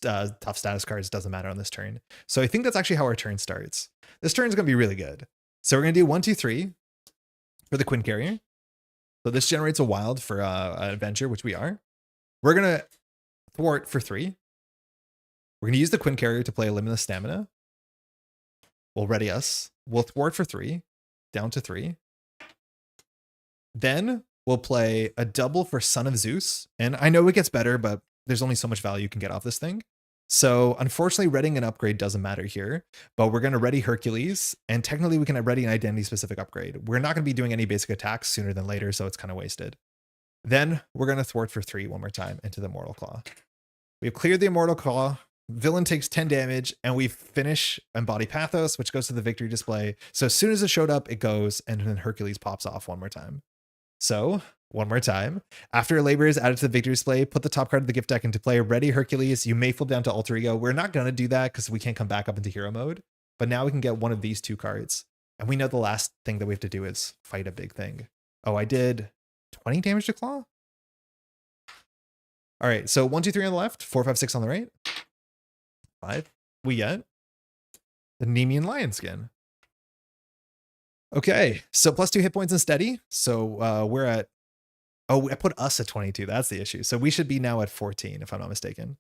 Speaker 1: tough status cards doesn't matter on this turn. So I think that's actually how our turn starts. This turn is going to be really good. So we're going to do 1, 2, 3 for the Quinn Carrier. So this generates a wild for an adventure, which we are. We're going to thwart for 3. We're going to use the Quinn Carrier to play a Limitless Stamina. We'll ready us. We'll thwart for 3, down to 3. Then we'll play a double for Son of Zeus. And I know it gets better, but there's only so much value you can get off this thing. So unfortunately, readying an upgrade doesn't matter here, but we're going to ready Hercules, and technically we can ready an identity-specific upgrade. We're not going to be doing any basic attacks sooner than later, so it's kind of wasted. Then we're going to thwart for 3 one more time into the Immortal Claw. We've cleared the Immortal Claw. Villain takes 10 damage, and we finish Embody Pathos, which goes to the victory display. So as soon as it showed up, it goes, and then Hercules pops off one more time. So, one more time. After a labor is added to the victory display, put the top card of the gift deck into play. Ready Hercules. You may flip down to Alter Ego. We're not going to do that because we can't come back up into hero mode. But now we can get one of these 2 cards. And we know the last thing that we have to do is fight a big thing. Oh, I did 20 damage to Klaw? All right, so 1, 2, 3 on the left, 4, 5, 6 on the right. 5. We get the Nemean Lion Skin. Okay, so plus 2 hit points and steady. So we're at, oh, I put us at 22. That's the issue. So we should be now at 14, if I'm not mistaken.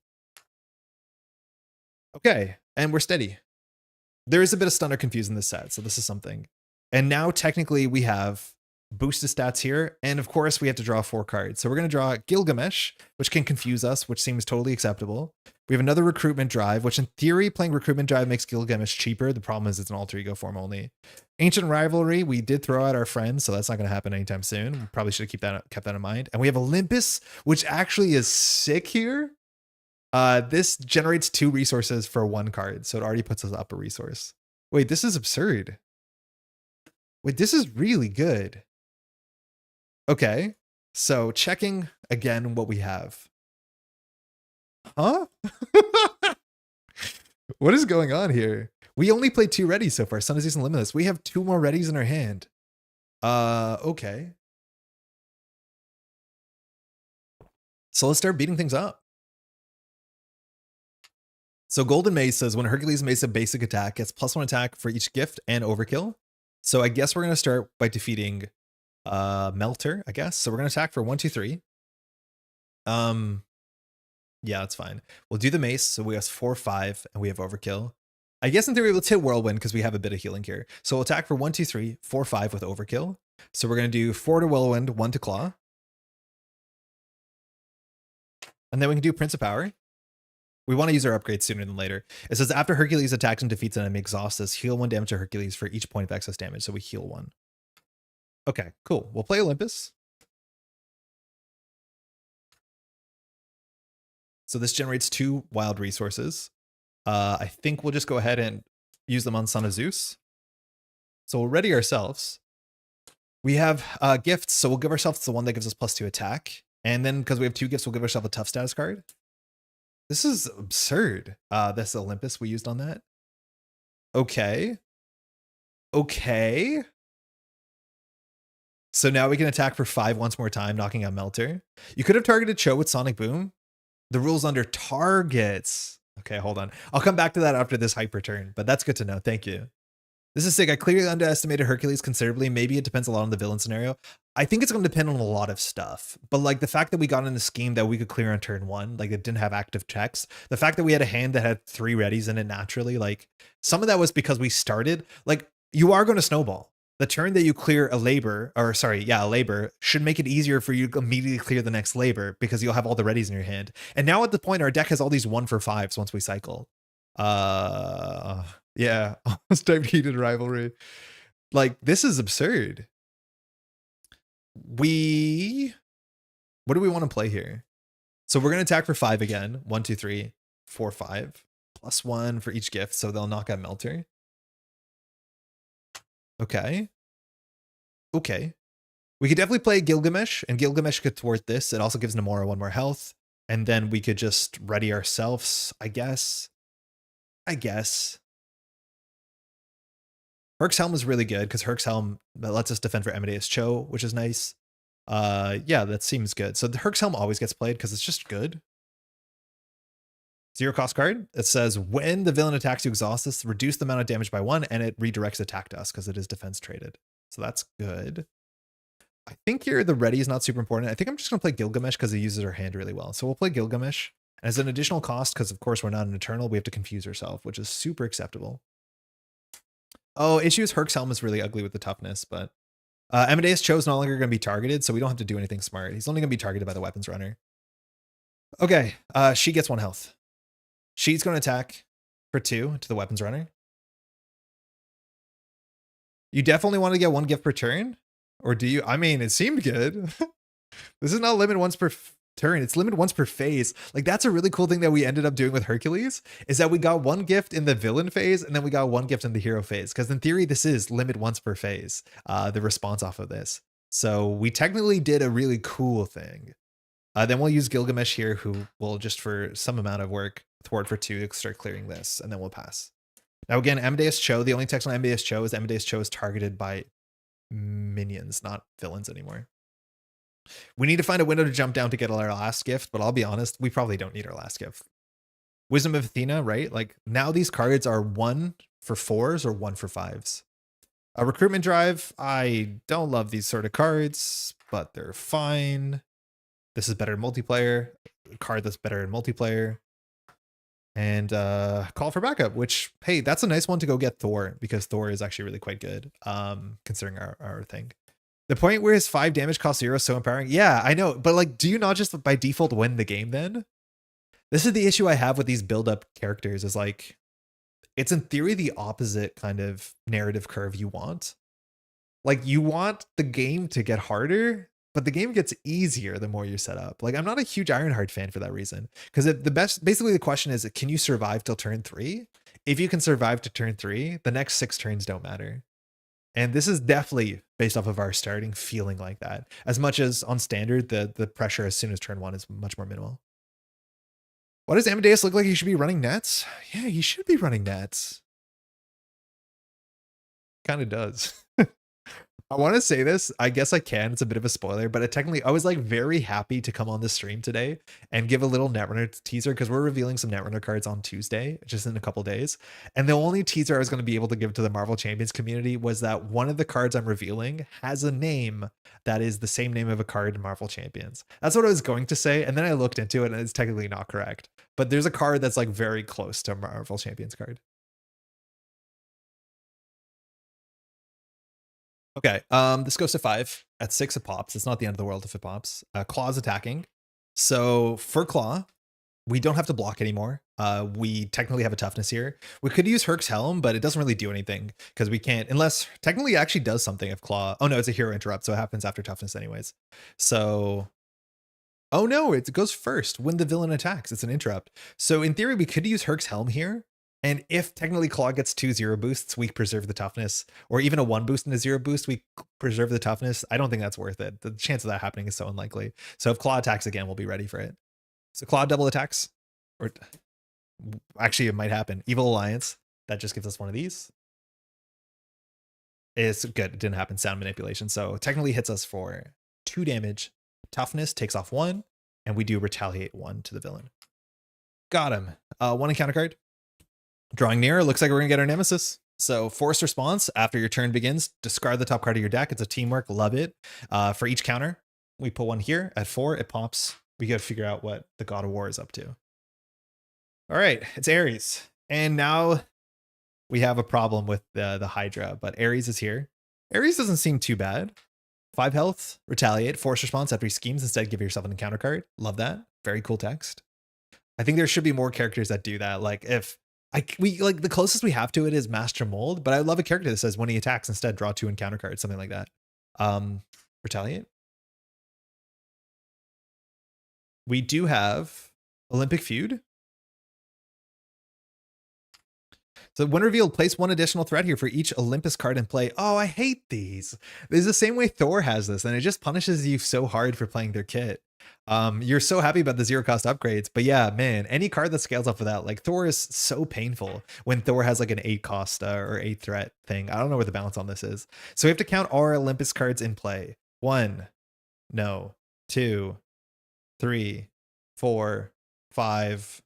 Speaker 1: Okay, and we're steady. There is a bit of stun or confuse in this set, so this is something. And now technically we have boosted stats here, and of course we have to draw 4 cards. So we're going to draw Gilgamesh, which can confuse us, which seems totally acceptable. We have another Recruitment Drive, which in theory playing Recruitment Drive makes Gilgamesh cheaper. The problem is it's an alter ego form only. Ancient Rivalry, we did throw out our friends, so that's not going to happen anytime soon. We probably should have kept that in mind. And we have Olympus, which actually is sick here. This generates 2 resources for 1 card, so it already puts us up a resource. Wait, this is absurd. Wait, this is really good. Okay, so checking again what we have. Huh? What is going on here? We only played 2 readies so far. Son of Zeus and Limitless. We have 2 more readies in our hand. Okay. So let's start beating things up. So Golden Mace says when Hercules makes a basic attack, gets +1 attack for each gift and overkill. So I guess we're going to start by defeating Melter, I guess. So we're going to attack for 1, 2, 3. Yeah, that's fine. We'll do the mace. So we have 4, 5, and we have overkill. I guess in theory, let's hit Whirlwind because we have a bit of healing here. So we'll attack for 1, 2, 3, 4, 5 with overkill. So we're going to do 4 to Whirlwind, 1 to Klaw. And then we can do Prince of Power. We want to use our upgrades sooner than later. It says after Hercules attacks and defeats an enemy exhaustus, heal 1 damage to Hercules for each point of excess damage. So we heal 1. Okay, cool. We'll play Olympus. So this generates 2 wild resources. I think we'll just go ahead and use them on Son of Zeus. So we'll ready ourselves. We have gifts, so we'll give ourselves the one that gives us +2 attack. And then because we have 2 gifts, we'll give ourselves a tough status card. This is absurd. That's Olympus we used on that. Okay. Okay. So now we can attack for 5 once more time, knocking out Melter. You could have targeted Cho with Sonic Boom. The rules under targets. Okay, hold on. I'll come back to that after this hyper turn, but that's good to know. Thank you. This is sick. I clearly underestimated Hercules considerably. Maybe it depends a lot on the villain scenario. I think it's going to depend on a lot of stuff. But like the fact that we got in a scheme that we could clear on turn 1, like it didn't have active checks. The fact that we had a hand that had 3 readies in it naturally, like some of that was because we started, like you are going to snowball. The turn that you clear a labor, or sorry, yeah, a labor should make it easier for you to immediately clear the next labor because you'll have all the readies in your hand. And now at the point, our deck has all these 1 for 5s once we cycle. Yeah, almost typed Heated Rivalry. Like, this is absurd. What do we want to play here? So we're going to attack for 5 again. 1, 2, 3, 4, 5. +1 for each gift, so they'll knock out Melter. Okay. Okay. We could definitely play Gilgamesh, and Gilgamesh could thwart this. It also gives Namora 1 more health, and then we could just ready ourselves, I guess. Herc's Helm is really good because Herc's Helm lets us defend for Amadeus Cho, which is nice. Yeah, that seems good. So the Herc's Helm always gets played because it's just good. 0 cost card. It says when the villain attacks you, exhaust this, reduce the amount of damage by 1, and it redirects attack to us because it is defense traded. So that's good. I think here the ready is not super important. I think I'm just going to play Gilgamesh because it uses our hand really well. So we'll play Gilgamesh. And as an additional cost, because of course we're not an Eternal, we have to confuse ourselves, which is super acceptable. Oh, issues Herc's Helm is really ugly with the toughness, but Amadeus Cho is no longer going to be targeted, so we don't have to do anything smart. He's only going to be targeted by the weapons runner. Okay, she gets 1 health. She's going to attack for 2 to the weapons runner. You definitely want to get 1 gift per turn? Or do you? I mean, it seemed good. This is not limit once per turn. It's limit once per phase. Like, that's a really cool thing that we ended up doing with Hercules, is that we got 1 gift in the villain phase, and then we got 1 gift in the hero phase. Because in theory, this is limit once per phase, the response off of this. So we technically did a really cool thing. Then we'll use Gilgamesh here, who will just for some amount of work thwart for 2 to start clearing this, and then we'll pass. Now again, Amadeus Cho, the only text on Amadeus Cho is targeted by minions, not villains anymore. We need to find a window to jump down to get our last gift, but I'll be honest, we probably don't need our last gift. Wisdom of Athena, right? Like, now these cards are 1 for 4s or 1 for 5s. A recruitment drive, I don't love these sort of cards, but they're fine. This is better in multiplayer. A card that's better in multiplayer. And call for backup, which, hey, that's a nice one to go get Thor, because Thor is actually really quite good, considering our thing. The point where his 5 damage cost 0 is so empowering. Yeah, I know, but like, do you not just by default win the game then? This is the issue I have with these build-up characters, is like, it's in theory the opposite kind of narrative curve you want. Like, you want the game to get harder, but the game gets easier the more you set up. Like, I'm not a huge Ironheart fan for that reason, because basically the question is, can you survive till turn 3? If you can survive to turn 3, the next 6 turns don't matter. And this is definitely based off of our starting feeling like that. As much as on standard, the pressure as soon as turn 1 is much more minimal. Why does Amadeus look like he should be running nets? Yeah, he should be running nets. Kind of does. I want to say this. I guess I can. It's a bit of a spoiler, but I was like very happy to come on this stream today and give a little Netrunner teaser, because we're revealing some Netrunner cards on Tuesday, just in a couple days. And the only teaser I was going to be able to give to the Marvel Champions community was that one of the cards I'm revealing has a name that is the same name of a card in Marvel Champions. That's what I was going to say. And then I looked into it and it's technically not correct. But there's a card that's like very close to a Marvel Champions card. Okay, this goes to 5. At 6 it pops. It's not the end of the world if it pops. Klaw's attacking. So for Klaw, we don't have to block anymore. We technically have a toughness here. We could use Herc's Helm, but it doesn't really do anything because we can't, unless technically it actually does something if Klaw. Oh no, it's a hero interrupt, so it happens after toughness anyways. So, oh no, it goes first when the villain attacks. It's an interrupt. So in theory, we could use Herc's Helm here. And if technically Klaw gets 2 0 boosts, we preserve the toughness, or even a 1 boost and a 0 boost, we preserve the toughness. I don't think that's worth it. The chance of that happening is so unlikely. So if Klaw attacks again, we'll be ready for it. So Klaw double attacks, or actually it might happen. Evil Alliance, that just gives us one of these. It's good. It didn't happen. Sound manipulation. So technically hits us for 2 damage. Toughness takes off 1, and we do retaliate 1 to the villain. Got him. 1 encounter card. Drawing nearer, looks like we're gonna get our nemesis. So forced response, after your turn begins, discard the top card of your deck. It's a teamwork, love it. For each counter, we put 1 here. At 4, it pops. We gotta figure out what the God of War is up to. All right, it's Ares. And now we have a problem with the Hydra, but Ares is here. Ares doesn't seem too bad. 5 health, retaliate, force response after he schemes. Instead, give yourself an encounter card. Love that. Very cool text. I think there should be more characters that do that. Like if we like, the closest we have to it is Master Mold, but I love a character that says when he attacks, instead draw 2 encounter cards, something like that. Retaliate. We do have Olympic Feud. So when revealed, place one additional threat here for each Olympus card in play. Oh, I hate these. This is the same way Thor has this, and it just punishes you so hard for playing their kit. You're so happy about the 0 cost upgrades, but yeah, man, any card that scales up for that, like Thor is so painful when Thor has like an 8 cost or 8 threat thing. I don't know where the balance on this is. So we have to count our Olympus cards in play. 1, no, 2, 3, 4, 5.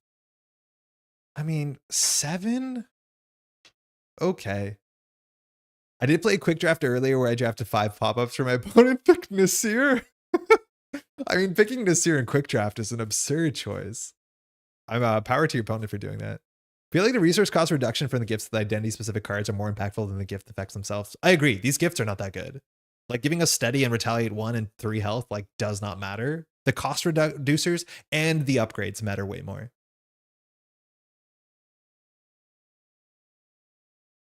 Speaker 1: I mean, 7? Okay. I did play a quick draft earlier where I drafted 5 pop-ups for my opponent, picked Nasir. I mean, picking Nasir in quick draft is an absurd choice. I'm power to your opponent for doing that. I feel like the resource cost reduction from the gifts of the identity-specific cards are more impactful than the gift effects themselves. I agree. These gifts are not that good. Like giving us steady and retaliate 1 and 3 health like does not matter. The cost reducers and the upgrades matter way more.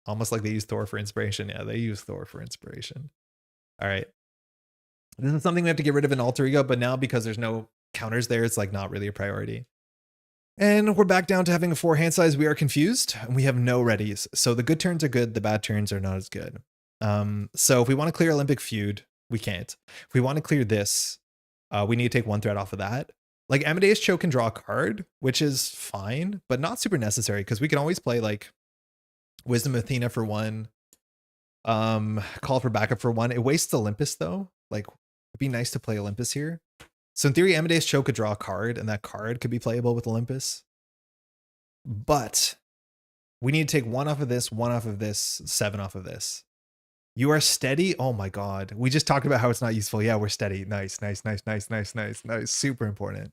Speaker 1: Almost like they use Thor for inspiration. Yeah, they use Thor for inspiration. All right. This is something we have to get rid of in alter ego, but now because there's no counters there, it's like not really a priority. And we're back down to having a 4 hand size. We are confused and we have no readies. So the good turns are good. The bad turns are not as good. So if we want to clear Olympic feud, we can't. If we want to clear this, we need to take 1 threat off of that. Like Amadeus Cho can draw a card, which is fine, but not super necessary because we can always play like Wisdom of Athena for 1. Call for backup for 1. It wastes Olympus though. Like it'd be nice to play Olympus here. So in theory, Amadeus Cho could draw a card and that card could be playable with Olympus. But we need to take 1 off of this, 1 off of this, 7 off of this. You are steady. Oh my God. We just talked about how it's not useful. Yeah, we're steady. Nice, nice, nice, nice, nice, nice, nice. Super important.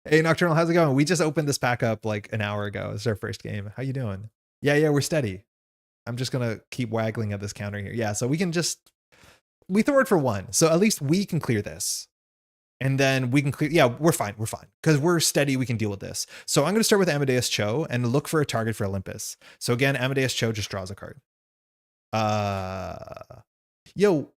Speaker 1: Hey, Nocturnal, how's it going? We just opened this pack up like an hour ago. It's our first game. How you doing? Yeah, we're steady. I'm just going to keep waggling at this counter here. Yeah, so we can just, we throw it for 1. So at least we can clear this. And then we can clear, yeah, we're fine. We're fine. Because we're steady, we can deal with this. So I'm going to start with Amadeus Cho and look for a target for Olympus. So again, Amadeus Cho just draws a card. Yo,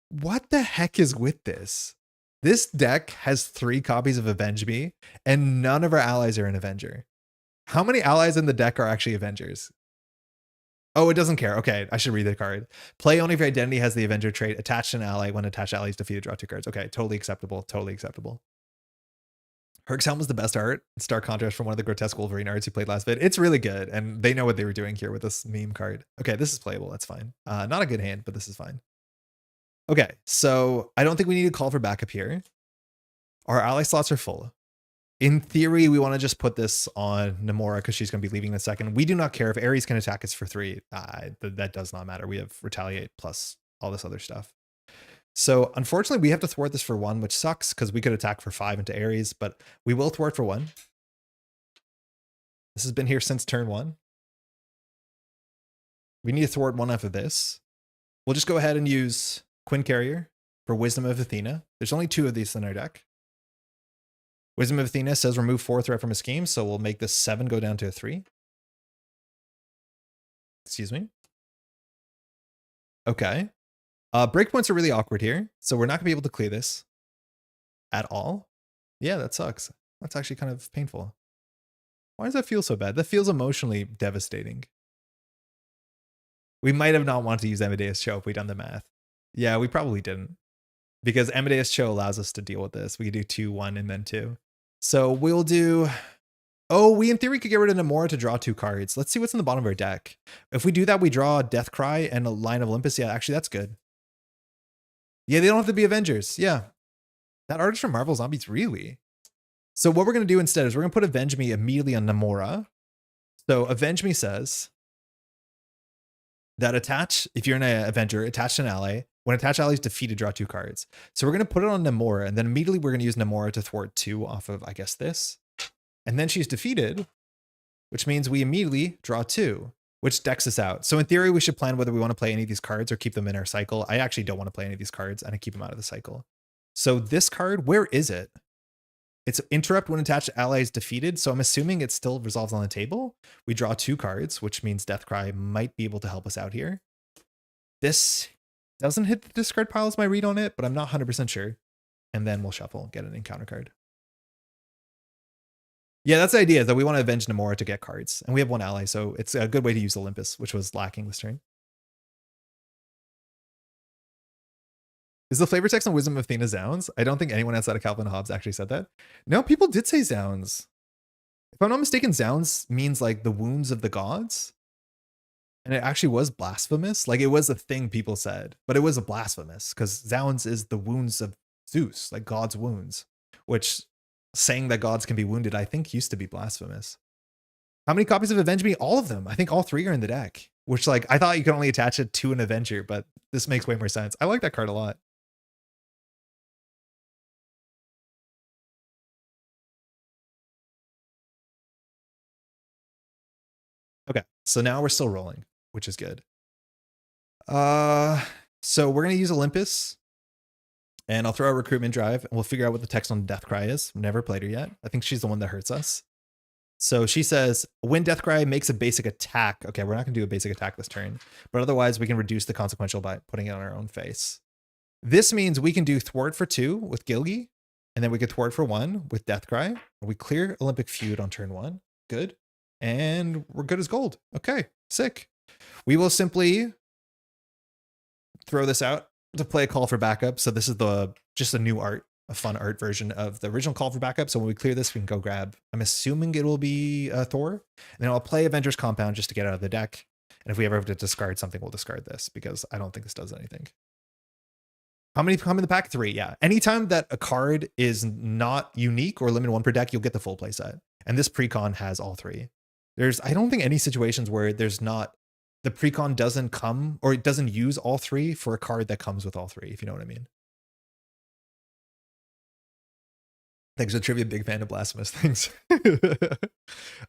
Speaker 1: what the heck is with this? This deck has 3 copies of Avenge Me, and none of our allies are an Avenger. How many allies in the deck are actually Avengers? Oh, it doesn't care. Okay, I should read the card. Play only if your identity has the Avenger trait attached to an ally. When attached allies defeated, draw 2 cards. Okay, totally acceptable. Totally acceptable. Herc's helm was the best art. Stark contrast from one of the grotesque Wolverine arts you played last vid. It's really good, and they know what they were doing here with this meme card. Okay, this is playable. That's fine. Not a good hand, but this is fine. Okay, so I don't think we need to call for backup here. Our ally slots are full. In theory, we want to just put this on Namora because she's going to be leaving in a second. We do not care if Ares can attack us for 3. That does not matter. We have retaliate plus all this other stuff. So unfortunately, we have to thwart this for 1, which sucks because we could attack for 5 into Ares, but we will thwart for 1. This has been here since turn 1. We need to thwart 1 after this. We'll just go ahead and use Quinn Carrier for Wisdom of Athena. There's only 2 of these in our deck. Wisdom of Athena says remove 4 threat from a scheme, so we'll make this 7 go down to a 3. Excuse me. Okay. Breakpoints are really awkward here, so we're not gonna be able to clear this at all. Yeah, that sucks. That's actually kind of painful. Why does that feel so bad? That feels emotionally devastating. We might have not wanted to use Amadeus Cho if we'd done the math. Yeah, we probably didn't. Because Amadeus Cho allows us to deal with this. We could do 2, 1, and then 2. So we'll do... Oh, we in theory could get rid of Namora to draw 2 cards. Let's see what's in the bottom of our deck. If we do that, we draw Death Cry and a Line of Olympus. Yeah, actually, that's good. Yeah, they don't have to be Avengers. Yeah. That art is from Marvel Zombies, really? So what we're going to do instead is we're going to put Avenge Me immediately on Namora. So Avenge Me says that attach, if you're an Avenger, attach to an ally. When attached ally is defeated, draw 2 cards. So we're going to put it on Namora, and then immediately we're going to use Namora to thwart 2 off of, I guess, this. And then she's defeated, which means we immediately draw 2, which decks us out. So in theory, we should plan whether we want to play any of these cards or keep them in our cycle. I actually don't want to play any of these cards, and I keep them out of the cycle. So this card, where is it? It's interrupt when attached ally is defeated, so I'm assuming it still resolves on the table. We draw 2 cards, which means Deathcry might be able to help us out here. This doesn't hit the discard pile is my read on it, but I'm not 100% sure. And then we'll shuffle, get an encounter card. Yeah, that's the idea, that we want to avenge Namora to get cards. And we have one ally, so it's a good way to use Olympus, which was lacking this turn. Is the flavor text on Wisdom of Athena Zounds? I don't think anyone outside of Calvin Hobbes actually said that. No, people did say Zounds. If I'm not mistaken, Zounds means like the wounds of the gods. And it actually was blasphemous. Like it was a thing people said, but it was a blasphemous because Zounds is the wounds of Zeus, like God's wounds, which saying that gods can be wounded, I think used to be blasphemous. How many copies of Avenge Me? All of them. I think all 3 are in the deck, which like I thought you could only attach it to an Avenger, but this makes way more sense. I like that card a lot. Okay, so now we're still rolling, which is good. So we're gonna use Olympus, and I'll throw a recruitment drive, and we'll figure out what the text on Deathcry is. Never played her yet. I think she's the one that hurts us. So she says, when Deathcry makes a basic attack. Okay, we're not gonna do a basic attack this turn, but otherwise we can reduce the consequential by putting it on our own face. This means we can do thwart for 2 with Gilgi, and then we could thwart for 1 with Deathcry. We clear Olympic Feud on turn 1. Good. And we're good as gold. Okay, sick. We will simply throw this out to play a call for backup. So this is just a new art, a fun art version of the original call for backup. So when we clear this, we can go grab, I'm assuming it will be Thor. And then I'll play Avengers Compound just to get out of the deck. And if we ever have to discard something, we'll discard this because I don't think this does anything. How many come in the pack? 3, yeah. Anytime that a card is not unique or limited 1 per deck, you'll get the full play set. And this precon has all 3. I don't think any situations where there's not, the precon doesn't come or it doesn't use all 3 for a card that comes with all 3, if you know what I mean. Thanks for the trivia, big fan of blasphemous things.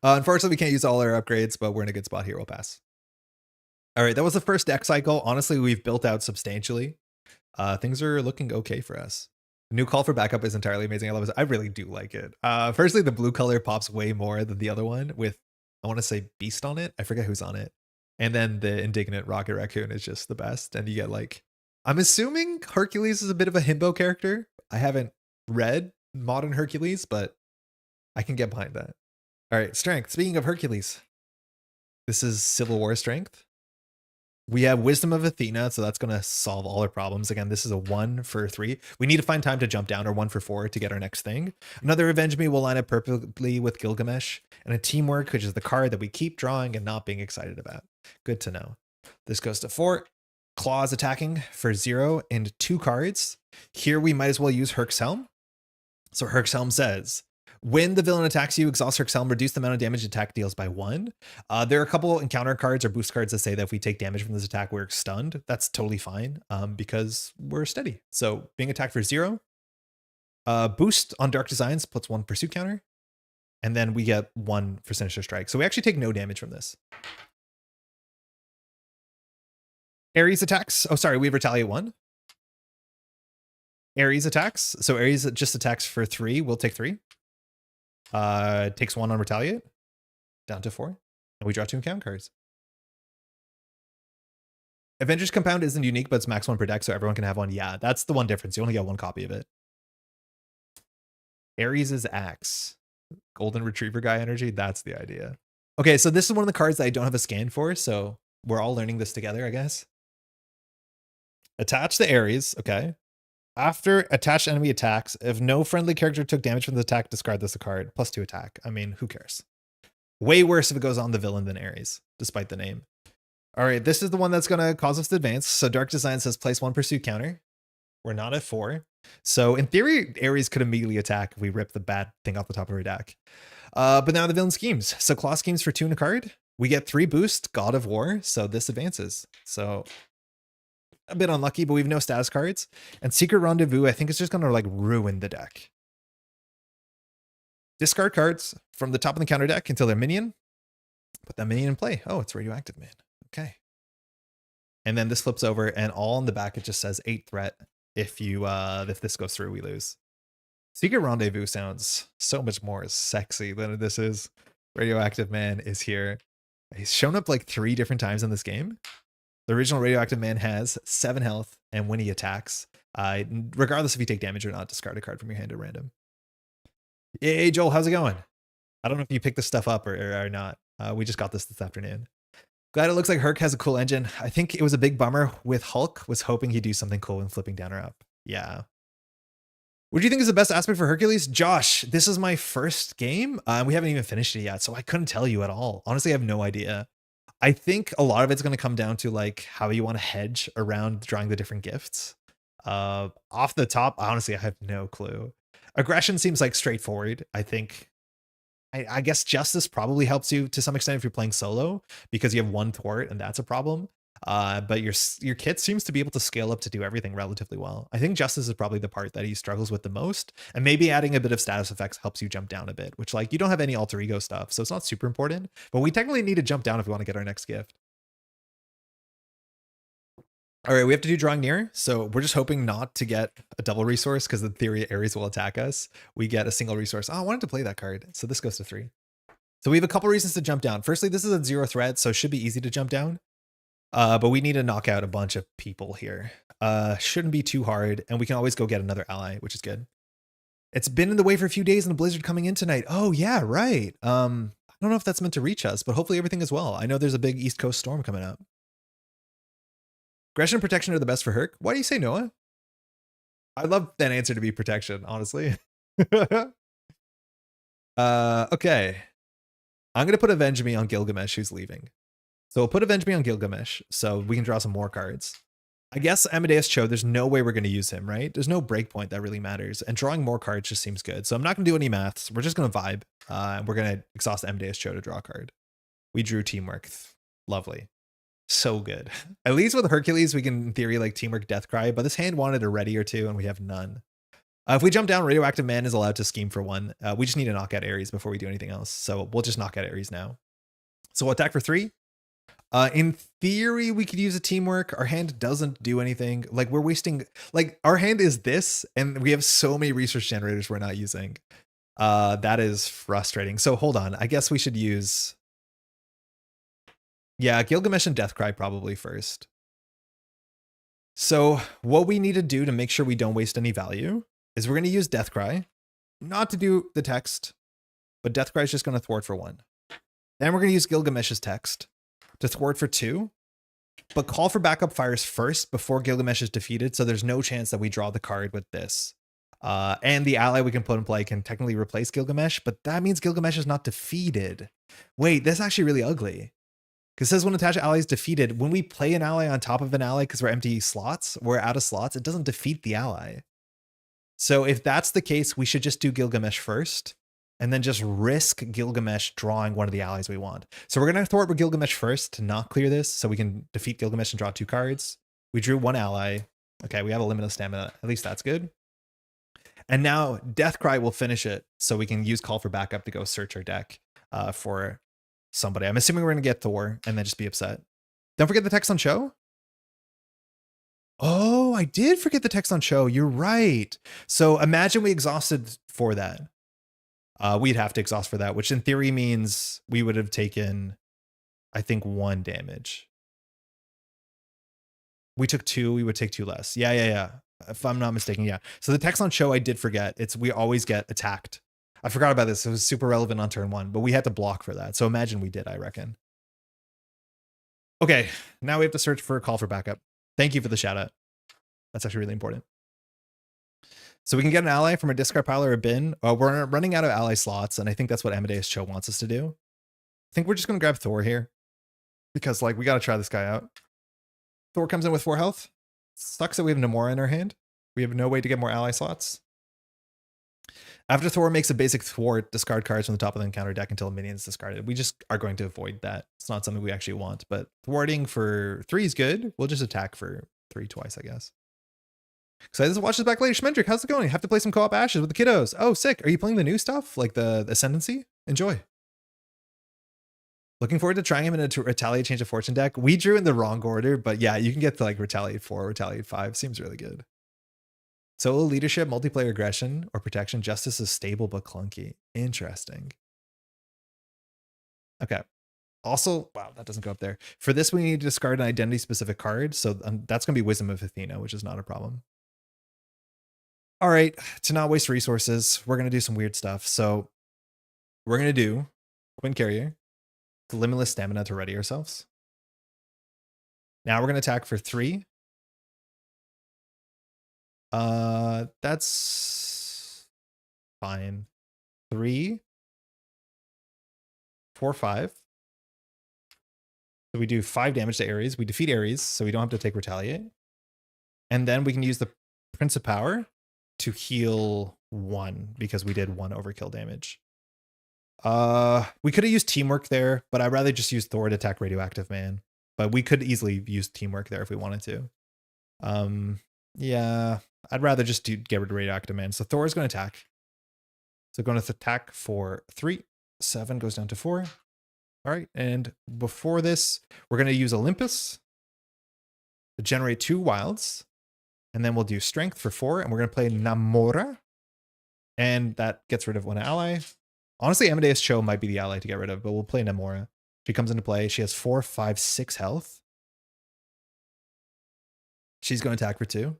Speaker 1: Unfortunately, we can't use all our upgrades, but we're in a good spot here. We'll pass. All right, that was the first deck cycle. Honestly, we've built out substantially. Things are looking okay for us. The new call for backup is entirely amazing. I love it. I really do like it. Firstly, the blue color pops way more than the other one with, I want to say Beast on it. I forget who's on it. And then the Indignant Rocket Raccoon is just the best. And you get like, I'm assuming Hercules is a bit of a himbo character. I haven't read modern Hercules, but I can get behind that. All right, strength. Speaking of Hercules, this is Civil War strength. We have Wisdom of Athena, so that's going to solve all our problems. Again, this is a 1 for 3. We need to find time to jump down, or 1 for 4 to get our next thing. Another Avenge Me will line up perfectly with Gilgamesh, and a Teamwork, which is the card that we keep drawing and not being excited about. Good to know. This goes to 4. Klaw is attacking for 0 and 2 cards. Here we might as well use Herc's Helm. So Herc's Helm says, when the villain attacks you, exhaust Herc's Helm, reduce the amount of damage attack deals by 1. There are a couple encounter cards or boost cards that say that if we take damage from this attack, we're stunned. That's totally fine because we're steady. So being attacked for 0. Boost on Dark Designs puts 1 pursuit counter. And then we get 1 for Sinister Strike. So we actually take no damage from this. Ares attacks. Oh, sorry, we retaliate 1. Ares attacks. So Ares just attacks for 3. We'll take 3. Takes 1 on retaliate, down to 4, and we draw 2 encounter cards. Avengers Compound isn't unique, but it's max 1 per deck, so everyone can have 1. Yeah, that's the one difference. You only get 1 copy of it. Ares' Axe. Golden Retriever guy energy, that's the idea. Okay, so this is one of the cards that I don't have a scan for, so we're all learning this together, I guess. Attach the Ares, okay. After attached enemy attacks, if no friendly character took damage from the attack, discard this card. +2 attack. I mean, who cares? Way worse if it goes on the villain than Ares, despite the name. All right, this is the one that's going to cause us to advance. So Dark Design says place 1 pursuit counter. We're not at 4. So in theory, Ares could immediately attack if we rip the bad thing off the top of her deck. But now the villain schemes. So Klaw schemes for 2 in a card. We get 3 boost, God of War. So this advances. So a bit unlucky, but we have no status cards. And Secret Rendezvous, I think it's just going to like ruin the deck. Discard cards from the top of the counter deck until they're minion. Put that minion in play. Oh, it's Radioactive Man. Okay. And then this flips over, and all on the back it just says 8 threat. If this goes through, we lose. Secret Rendezvous sounds so much more sexy than this is. Radioactive Man is here. He's shown up like 3 different times in this game. The original Radioactive Man has 7 health, and when he attacks, regardless if you take damage or not, discard a card from your hand at random. Hey, Joel, how's it going? I don't know if you picked this stuff up or not. We just got this afternoon. Glad it looks like Herc has a cool engine. I think it was a big bummer with Hulk. Was hoping he'd do something cool when flipping down or up. Yeah. What do you think is the best aspect for Hercules? Josh, this is my first game. We haven't even finished it yet, so I couldn't tell you at all. Honestly, I have no idea. I think a lot of it's going to come down to like how you want to hedge around drawing the different gifts. Off the top, honestly, I have no clue. Aggression seems like straightforward. I think I guess Justice probably helps you to some extent if you're playing solo because you have one thwart and that's a problem. But your kit seems to be able to scale up to do everything relatively well. I think Justice is probably the part that he struggles with the most, and maybe adding a bit of status effects helps you jump down a bit, which like you don't have any alter ego stuff, so it's not super important, but we technically need to jump down if we want to get our next gift. All right, we have to do drawing near. So we're just hoping not to get a double resource because in theory Ares will attack us. We get a single resource. Oh, I wanted to play that card. So this goes to 3. So we have a couple reasons to jump down. Firstly, this is a 0 threat, so it should be easy to jump down. But we need to knock out a bunch of people here. Shouldn't be too hard. And we can always go get another ally, which is good. It's been in the way for a few days and a blizzard coming in tonight. Oh yeah, right. I don't know if that's meant to reach us, but hopefully everything is well. I know there's a big East Coast storm coming up. Aggression and protection are the best for Herc. Why do you say Noah? I'd love that answer to be protection, honestly. Okay. I'm going to put Avenge Me on Gilgamesh, who's leaving. So we'll put Avenge Me on Gilgamesh so we can draw some more cards. I guess Amadeus Cho, there's no way we're going to use him, right? There's no breakpoint that really matters. And drawing more cards just seems good. So I'm not going to do any maths. We're just going to vibe. And we're going to exhaust Amadeus Cho to draw a card. We drew Teamwork. Lovely. So good. At least with Hercules, we can in theory like Teamwork Deathcry, but this hand wanted a ready or two and we have none. If we jump down, Radioactive Man is allowed to scheme for 1. We just need to knock out Ares before we do anything else. So we'll just knock out Ares now. So we'll attack for 3. In theory, we could use a Teamwork. Our hand doesn't do anything. Like we're wasting, like our hand is this, and we have so many resource generators we're not using. That is frustrating. So hold on. I guess we should use, yeah, Gilgamesh and Deathcry probably first. So what we need to do to make sure we don't waste any value is we're going to use Deathcry, not to do the text, but Deathcry is just going to thwart for 1. Then we're going to use Gilgamesh's text to thwart for 2, but call for backup fires first before Gilgamesh is defeated, so there's no chance that we draw the card with this. And the ally we can put in play can technically replace Gilgamesh, but that means Gilgamesh is not defeated. Wait, that's actually really ugly. Because it says when attached ally is defeated, when we play an ally on top of an ally because we're empty slots, we're out of slots, it doesn't defeat the ally. So if that's the case, we should just do Gilgamesh first and then just risk Gilgamesh drawing one of the allies we want. So we're going to thwart with Gilgamesh first to not clear this so we can defeat Gilgamesh and draw 2 cards. We drew 1 ally. Okay, we have a limited stamina. At least that's good. And now Deathcry will finish it so we can use Call for Backup to go search our deck for somebody. I'm assuming we're going to get Thor and then just be upset. Don't forget the text on show. Oh, I did forget the text on show. You're right. So imagine we exhausted for that. We'd have to exhaust for that, which in theory means we would have taken, I think, 1 damage. We took 2, we would take 2 less. Yeah. If I'm not mistaken, yeah. So the text on show, I did forget. It's we always get attacked. I forgot about this. It was super relevant on turn 1, but we had to block for that. So imagine we did, I reckon. Okay, now we have to search for a call for backup. Thank you for the shout out. That's actually really important. So we can get an ally from a discard pile or a bin. We're running out of ally slots, and I think that's what Amadeus Cho wants us to do. I think we're just going to grab Thor here because like we got to try this guy out. Thor comes in with 4 health. Sucks that we have Namora in our hand. We have no way to get more ally slots. After Thor makes a basic thwart, discard cards from the top of the encounter deck until a minion is discarded. We just are going to avoid that. It's not something we actually want, but thwarting for 3 is good. We'll just attack for 3 twice, I guess. Excited to watch this back later. Schmendrick, how's it going? Have to play some co-op Ashes with the kiddos. Oh, sick. Are you playing the new stuff? Like the Ascendancy? Enjoy. Looking forward to trying him in a Retaliate Change of Fortune deck. We drew in the wrong order, but yeah, you can get to like Retaliate 4, Retaliate 5. Seems really good. Solo leadership, multiplayer aggression, or protection. Justice is stable but clunky. Interesting. Okay. Also, wow, that doesn't go up there. For this, we need to discard an identity-specific card, so that's going to be Wisdom of Athena, which is not a problem. All right, to not waste resources, we're going to do some weird stuff. So we're going to do Twin Carrier, Limitless Stamina to ready ourselves. Now we're going to attack for 3. That's fine. 3, 4, 5. So we do 5 damage to Ares. We defeat Ares, so we don't have to take Retaliate. And then we can use the Prince of Power to heal 1 because we did 1 overkill damage. We could have used Teamwork there, but I'd rather just use Thor to attack Radioactive Man. But we could easily use Teamwork there if we wanted to. Yeah, I'd rather just get rid of Radioactive Man. So Thor is going to attack. So going to attack for 3. 7 goes down to 4. All right, and before this, we're going to use Olympus to generate 2 wilds. And then we'll do Strength for 4, and we're going to play Namora. And that gets rid of 1 ally. Honestly, Amadeus Cho might be the ally to get rid of, but we'll play Namora. She comes into play. She has 4, 5, 6 health. She's going to attack for 2.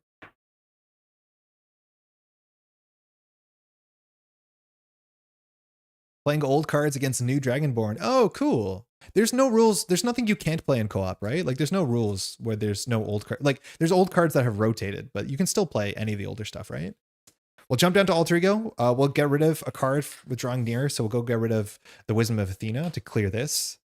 Speaker 1: Playing old cards against new Dragonborn. Oh, cool. There's no rules. There's nothing you can't play in co-op, right? Like there's no rules where there's no old card. Like there's old cards that have rotated, but you can still play any of the older stuff, right? We'll jump down to Alter Ego. We'll get rid of a card with drawing near. So we'll go get rid of the Wisdom of Athena to clear this.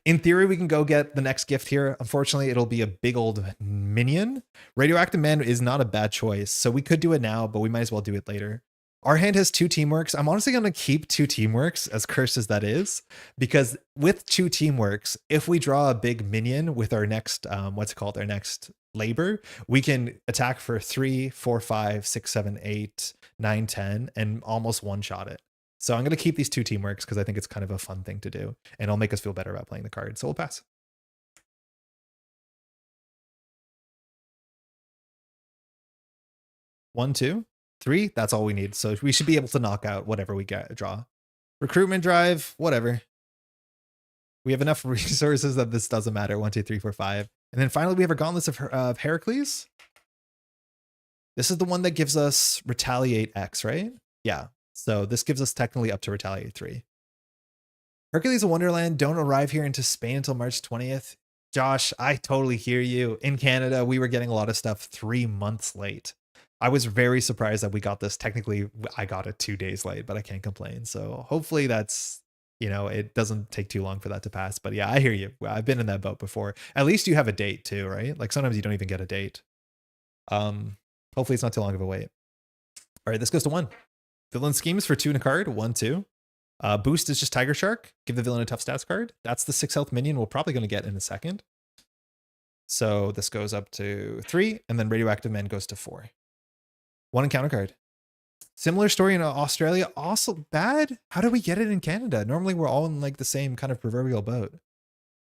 Speaker 1: In theory, we can go get the next gift here. Unfortunately, it'll be a big old minion. Radioactive Man is not a bad choice. So we could do it now, but we might as well do it later. Our hand has 2 Teamworks. I'm honestly going to keep 2 Teamworks, as cursed as that is, because with 2 Teamworks, if we draw a big minion with our next, our next labor, we can attack for 3, 4, 5, 6, 7, 8, 9, 10, and almost one-shot it. So I'm going to keep these 2 Teamworks because I think it's kind of a fun thing to do, and it'll make us feel better about playing the card. So we'll pass. One, 2. 3, that's all we need. So we should be able to knock out whatever we draw. Recruitment drive, whatever. We have enough resources that this doesn't matter. 1, 2, 3, 4, 5. And then finally, we have our Gauntlets of Hercules. This is the one that gives us Retaliate X, right? Yeah. So this gives us technically up to Retaliate 3. Hercules and Wonderland don't arrive here into Spain until March 20th. Josh, I totally hear you. In Canada, we were getting a lot of stuff 3 months late. I was very surprised that we got this. Technically, I got it 2 days late, but I can't complain. So hopefully that's, it doesn't take too long for that to pass. But yeah, I hear you. I've been in that boat before. At least you have a date too, right? Like sometimes you don't even get a date. Hopefully it's not too long of a wait. All right, this goes to 1. Villain Schemes for 2 and a card. 1, 2. Boost is just Tiger Shark. Give the villain a tough stats card. That's the 6 health minion we're probably going to get in a second. So this goes up to 3, and then Radioactive Man goes to 4. 1 encounter card. Similar story in Australia. Also bad. How do we get it in Canada? Normally we're all in like the same kind of proverbial boat.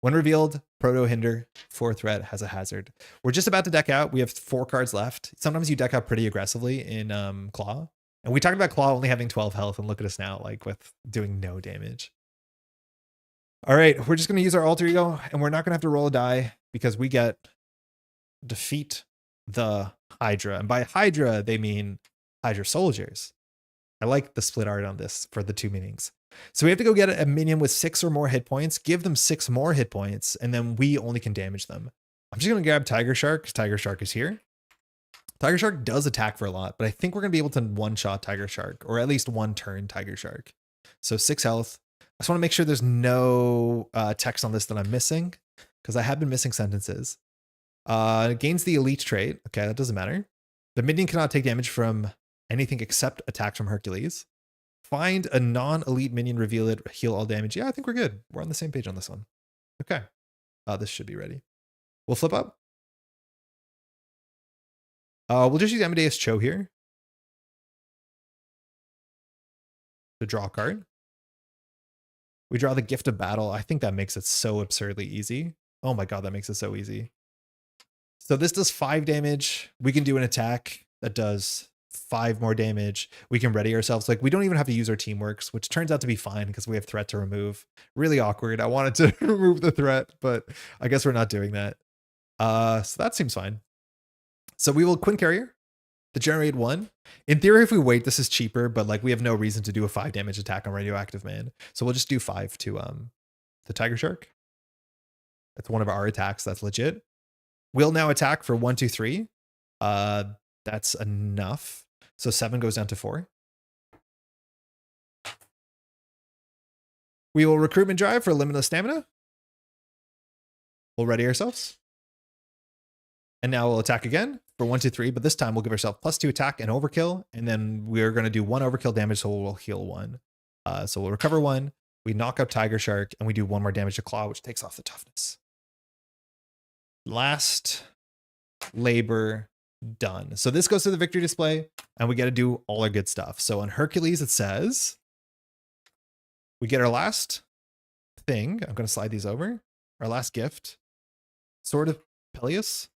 Speaker 1: When revealed, Proto Hinder, 4 threat, has a hazard. We're just about to deck out. We have 4 cards left. Sometimes you deck out pretty aggressively in Klaw. And we talked about Klaw only having 12 health, and look at us now, like with doing no damage. All right, we're just going to use our Alter Ego, and we're not going to have to roll a die because we get defeat the Hydra. And by Hydra, they mean Hydra soldiers. I like the split art on this for the 2 meanings. So we have to go get a minion with 6 or more hit points, give them 6 more hit points, and then we only can damage them. I'm just going to grab Tiger Shark because Tiger Shark is here. Tiger Shark does attack for a lot, but I think we're going to be able to one-shot Tiger Shark, or at least 1 turn Tiger Shark. So 6 health. I just want to make sure there's no text on this that I'm missing, because I have been missing sentences. Gains the elite trait. Okay, that doesn't matter. The minion cannot take damage from anything except attacks from Hercules. Find a non-elite minion, reveal it, heal all damage. Yeah, I think we're good. We're on the same page on this one. Okay. This should be ready. We'll flip up. We'll just use Amadeus Cho here to draw a card. We draw the Gift of Battle. I think that makes it so absurdly easy. Oh my god, that makes it so easy. So this does 5 damage. We can do an attack that does 5 more damage. We can ready ourselves. Like we don't even have to use our Teamworks, which turns out to be fine because we have threat to remove. Really awkward. I wanted to remove the threat, but I guess we're not doing that. So that seems fine. So we will Twin Carrier, to generate 1. In theory, if we wait, this is cheaper, but like we have no reason to do a 5 damage attack on Radioactive Man. So we'll just do 5 to the Tiger Shark. That's one of our attacks. That's legit. We'll now attack for 1, 2, 3. That's enough. So 7 goes down to 4. We will recruitment drive for limitless stamina. We'll ready ourselves. And now we'll attack again for 1, 2, 3, but this time we'll give ourselves +2 attack and overkill. And then we're going to do 1 overkill damage, so we'll heal 1. So we'll recover 1. We knock out Tiger Shark, and we do 1 more damage to Klaw, which takes off the toughness. Last labor done. So this goes to the victory display, and we got to do all our good stuff. So on Hercules, it says we get our last thing. I'm going to slide these over. Our last gift. Sword of Peleus.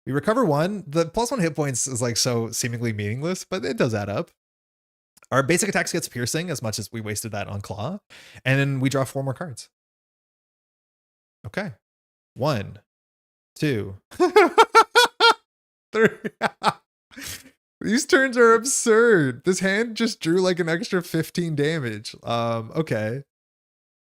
Speaker 1: We recover 1. The +1 hit points is like so seemingly meaningless, but it does add up. Our basic attacks gets piercing as much as we wasted that on Klaw. And then we draw 4 more cards. Okay. 1, 2, 3. These turns are absurd. This hand just drew like an extra 15 damage. Okay.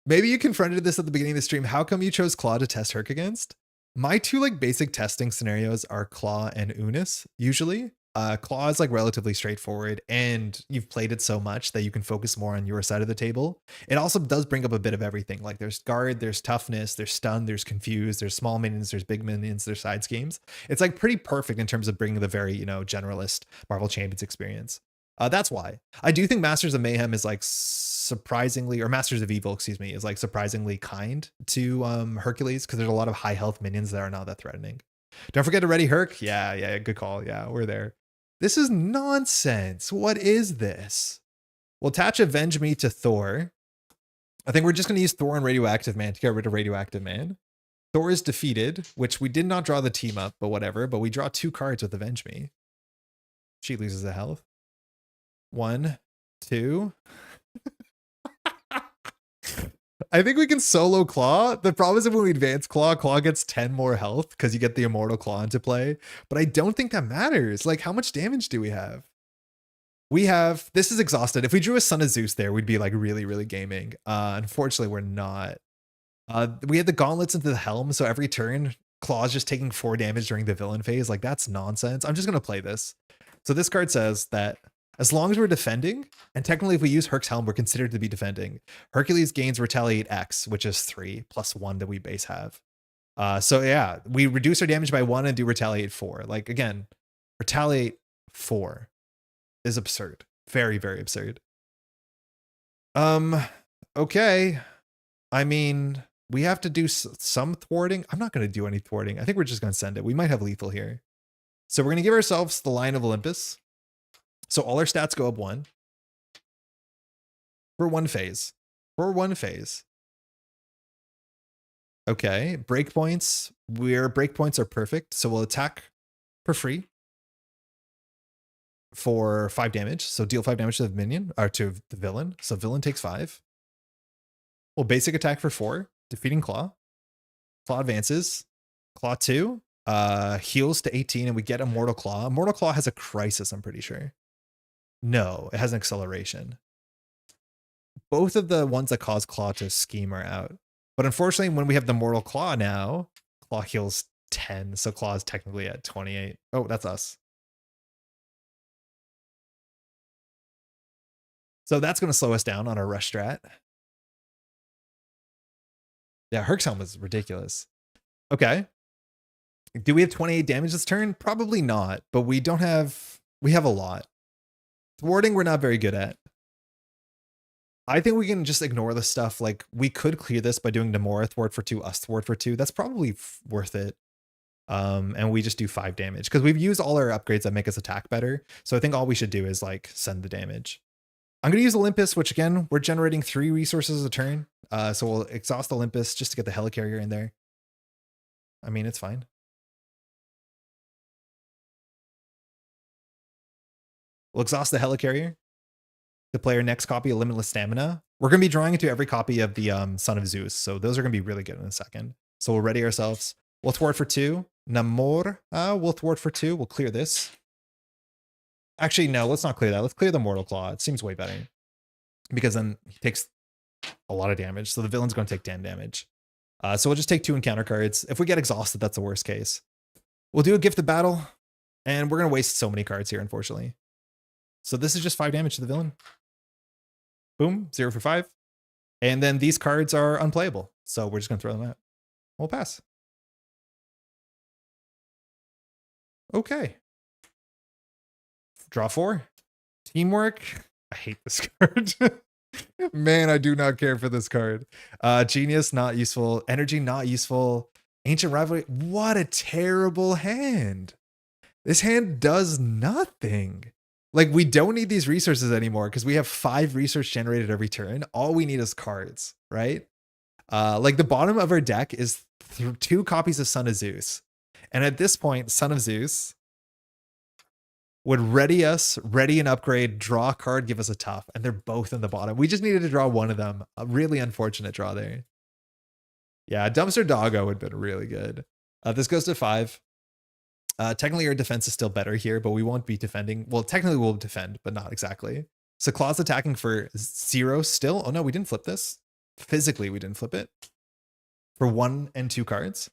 Speaker 1: Maybe you confronted this at the beginning of the stream. How come you chose Klaw to test Herc against? My 2 like basic testing scenarios are Klaw and Unis, usually. Klaw is like relatively straightforward, and you've played it so much that you can focus more on your side of the table. It also does bring up a bit of everything. Like there's guard, there's toughness, there's stun, there's confused, there's small minions, there's big minions, there's side schemes. It's like pretty perfect in terms of bringing the very, generalist Marvel Champions experience. That's why. I do think Masters of Mayhem is like surprisingly, or Masters of Evil, excuse me, is like surprisingly kind to Hercules, because there's a lot of high health minions that are not that threatening. Don't forget to ready Herc. Yeah, good call. Yeah, we're there. This is nonsense. What is this? We'll attach Avenge Me to Thor. I think we're just going to use Thor and Radioactive Man to get rid of Radioactive Man. Thor is defeated, which we did not draw the team up, but whatever. But we draw 2 cards with Avenge Me. She loses a health. 1, 2. I think we can solo Klaw. The problem is if we advance Klaw gets 10 more health because you get the Immortal Klaw into play. But I don't think that matters. Like, how much damage do we have? This is exhausted. If we drew a Son of Zeus there, we'd be like really, really gaming. Unfortunately, we're not. We had the gauntlets into the helm, so every turn, Klaw's just taking 4 damage during the villain phase. Like, that's nonsense. I'm just going to play this. So this card says that as long as we're defending, and technically if we use Herc's Helm, we're considered to be defending, Hercules gains Retaliate X, which is 3 + 1 that we base have. So yeah, we reduce our damage by 1 and do Retaliate 4. Like, again, Retaliate 4 is absurd. Very, very absurd. Okay. I mean, we have to do some thwarting. I'm not going to do any thwarting. I think we're just going to send it. We might have lethal here. So we're going to give ourselves the Lion of Olympus. So all our stats go up 1 for 1 phase. For 1 phase. Okay, breakpoints. Breakpoints are perfect. So we'll attack for free for 5 damage. So deal 5 damage to the minion or to the villain. So villain takes 5. We'll basic attack for 4, defeating Klaw. Klaw advances. Klaw 2 heals to 18, and we get Immortal Klaw. Immortal Klaw has a crisis, I'm pretty sure. No, it has an acceleration. Both of the ones that cause Klaw to scheme are out. But unfortunately, when we have the Mortal Klaw now, Klaw heals 10. So Klaw is technically at 28. Oh, that's us. So that's going to slow us down on our rush strat. Yeah, Herc's Helm is ridiculous. Okay. Do we have 28 damage this turn? Probably not, but we have a lot. Thwarting, we're not very good at. I think we can just ignore this stuff. Like, we could clear this by doing Namora thwart for 2, us thwart for 2. That's probably worth it. And we just do 5 damage because we've used all our upgrades that make us attack better. So I think all we should do is like send the damage. I'm going to use Olympus, which again, we're generating 3 resources a turn. So we'll exhaust Olympus just to get the Helicarrier in there. I mean, it's fine. We'll exhaust the Helicarrier to play our next copy of Limitless Stamina. We're going to be drawing into every copy of the Son of Zeus, so those are going to be really good in a second. So we'll ready ourselves. We'll thwart for 2. Namor, we'll thwart for 2. We'll clear this. Actually, no, let's not clear that. Let's clear the Mortal Claw. It seems way better. Because then he takes a lot of damage. So the villain's going to take 10 damage. So we'll just take 2 encounter cards. If we get exhausted, that's the worst case. We'll do a Gift of Battle. And we're going to waste so many cards here, unfortunately. So this is just 5 damage to the villain. Boom, 0 for 5. And then these cards are unplayable. So we're just going to throw them out. We'll pass. Okay. Draw 4. Teamwork. I hate this card. Man, I do not care for this card. Genius, not useful. Energy, not useful. Ancient Rivalry. What a terrible hand. This hand does nothing. Like, we don't need these resources anymore because we have 5 resource generated every turn. All we need is cards, right? Like, the bottom of our deck is 2 copies of Son of Zeus. And at this point, Son of Zeus would ready us, ready an upgrade, draw a card, give us a tough. And they're both in the bottom. We just needed to draw one of them. A really unfortunate draw there. Yeah, Dumpster Doggo would have been really good. This goes to 5. Technically, our defense is still better here, but we won't be defending. Well, technically, we'll defend, but not exactly. So Klaw's attacking for 0 still. Oh, no, we didn't flip this. Physically, we didn't flip it. For 1 and 2 cards.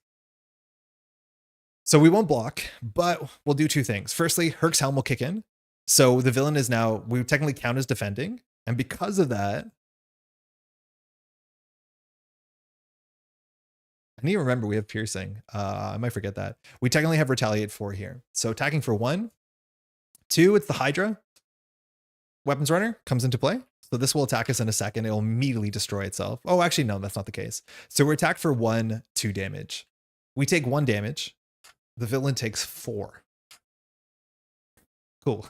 Speaker 1: So we won't block, but we'll do 2 things. Firstly, Herc's Helm will kick in. So the villain is now, we technically count as defending. And because of that, I need to remember we have piercing. I might forget that. We technically have retaliate 4 here. So attacking for 1. 2, it's the Hydra. Weapons Runner comes into play. So this will attack us in a second. It'll immediately destroy itself. Oh, actually, no, that's not the case. So we're attacked for 1, 2 damage. We take 1 damage. The villain takes 4. Cool.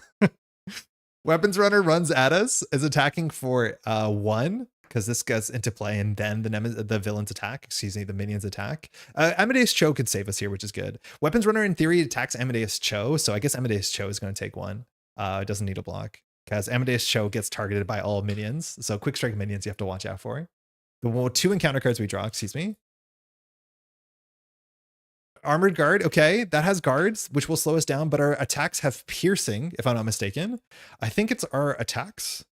Speaker 1: Weapons Runner runs at us, is attacking for 1, because this gets into play, and then the villain's attack, excuse me, the minion's attack. Amadeus Cho could save us here, which is good. Weapons Runner, in theory, attacks Amadeus Cho, so I guess Amadeus Cho is going to take 1. It doesn't need a block, because Amadeus Cho gets targeted by all minions, so quick strike minions you have to watch out for. The 2 encounter cards we draw, excuse me. Armored Guard, okay, that has guards, which will slow us down, but our attacks have piercing, if I'm not mistaken. I think it's our attacks.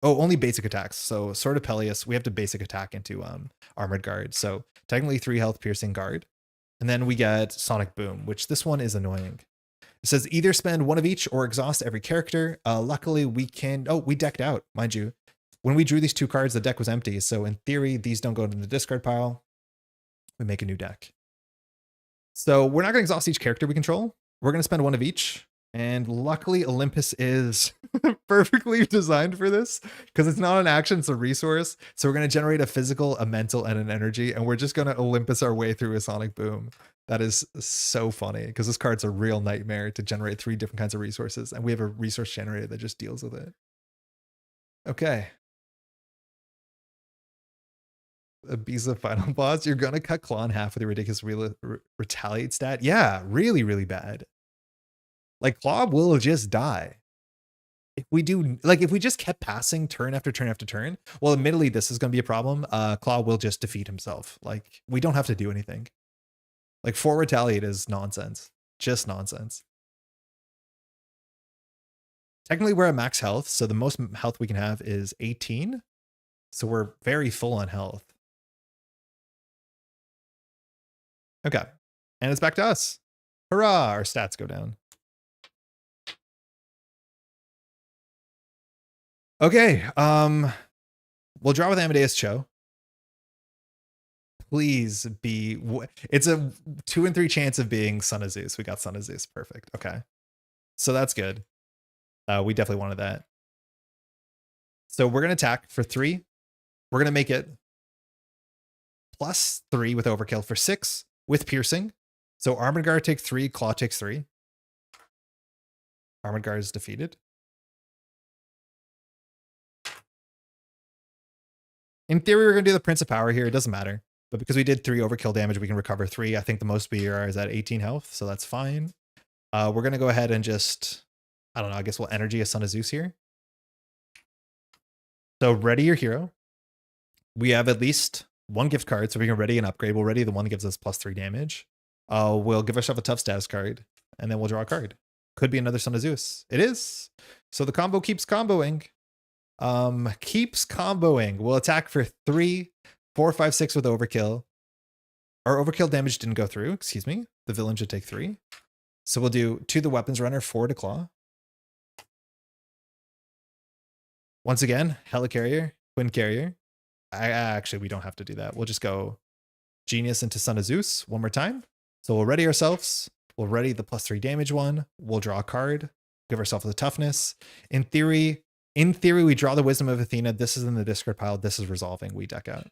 Speaker 1: Oh, only basic attacks. So Sword of Peleus, we have to basic attack into Armored Guard. So technically 3 health piercing guard. And then we get Sonic Boom, which this one is annoying. It says either spend 1 of each or exhaust every character. Luckily we can, oh, we decked out, mind you. When we drew these 2 cards, the deck was empty. So in theory, these don't go into the discard pile. We make a new deck. So we're not going to exhaust each character we control. We're going to spend 1 of each. And luckily Olympus is perfectly designed for this because it's not an action, it's a resource. So we're going to generate a physical, a mental, and an energy. And we're just going to Olympus our way through a Sonic Boom. That is so funny because this card's a real nightmare to generate 3 different kinds of resources. And we have a resource generator that just deals with it. Okay. Ibiza final boss, you're gonna cut Klaw in half with a ridiculous retaliate stat. Yeah, really, really bad. Like Klaw will just die. If we do, like if we just kept passing turn after turn after turn, well, admittedly, this is gonna be a problem. Klaw will just defeat himself. Like we don't have to do anything. Like 4 retaliate is nonsense. Just nonsense. Technically, we're at max health, so the most health we can have is 18. So we're very full on health. Okay. And it's back to us. Hurrah! Our stats go down. Okay. We'll draw with Amadeus Cho. Please be... It's a 2 and 3 chance of being Son of Zeus. We got Son of Zeus. Perfect. Okay. So that's good. We definitely wanted that. So we're going to attack for 3. We're going to make it +3 with overkill for 6 with piercing. So Armored Guard takes 3, Klaw takes 3. Armored Guard is defeated. In theory, we're going to do the Prince of Power here. It doesn't matter. But because we did 3 overkill damage, we can recover 3. I think the most we are is at 18 health, so that's fine. We're going to go ahead and just, I don't know, I guess we'll energy a Son of Zeus here. So ready your hero. We have at least 1 gift card, so we can ready an upgrade. We'll ready the one that gives us +3 damage. We'll give ourselves a tough status card, and then we'll draw a card. Could be another Son of Zeus. It is. So the combo keeps comboing. Keeps comboing. We'll attack for 3, 4, 5, 6 with overkill. Our overkill damage didn't go through. Excuse me. The villain should take 3. So we'll do 2 the weapons runner, 4 to Klaw. Once again, helicarrier, twin carrier. Actually, we don't have to do that. We'll just go Genius into Son of Zeus one more time. So we'll ready ourselves. We'll ready the +3 damage one. We'll draw a card, give ourselves the toughness. In theory, we draw the Wisdom of Athena. This is in the discard pile. This is resolving. We deck out.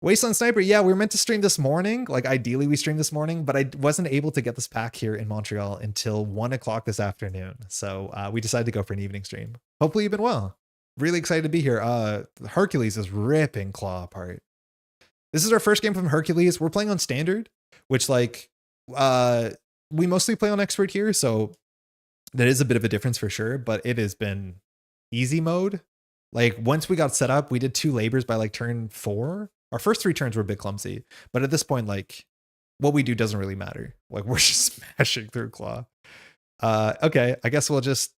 Speaker 1: Wasteland Sniper. Yeah, we were meant to stream this morning. Like ideally we streamed this morning, but I wasn't able to get this pack here in Montreal until 1 o'clock this afternoon. So we decided to go for an evening stream. Hopefully you've been well. Really excited to be here. Hercules is ripping Klaw apart. This is our first game from Hercules. We're playing on standard, which like we mostly play on expert here, so that is a bit of a difference for sure, but it has been easy mode. Like once we got set up, we did 2 labors by like turn 4. Our first 3 turns were a bit clumsy, but at this point, like what we do doesn't really matter. Like we're just smashing through Klaw. Okay, I guess we'll just,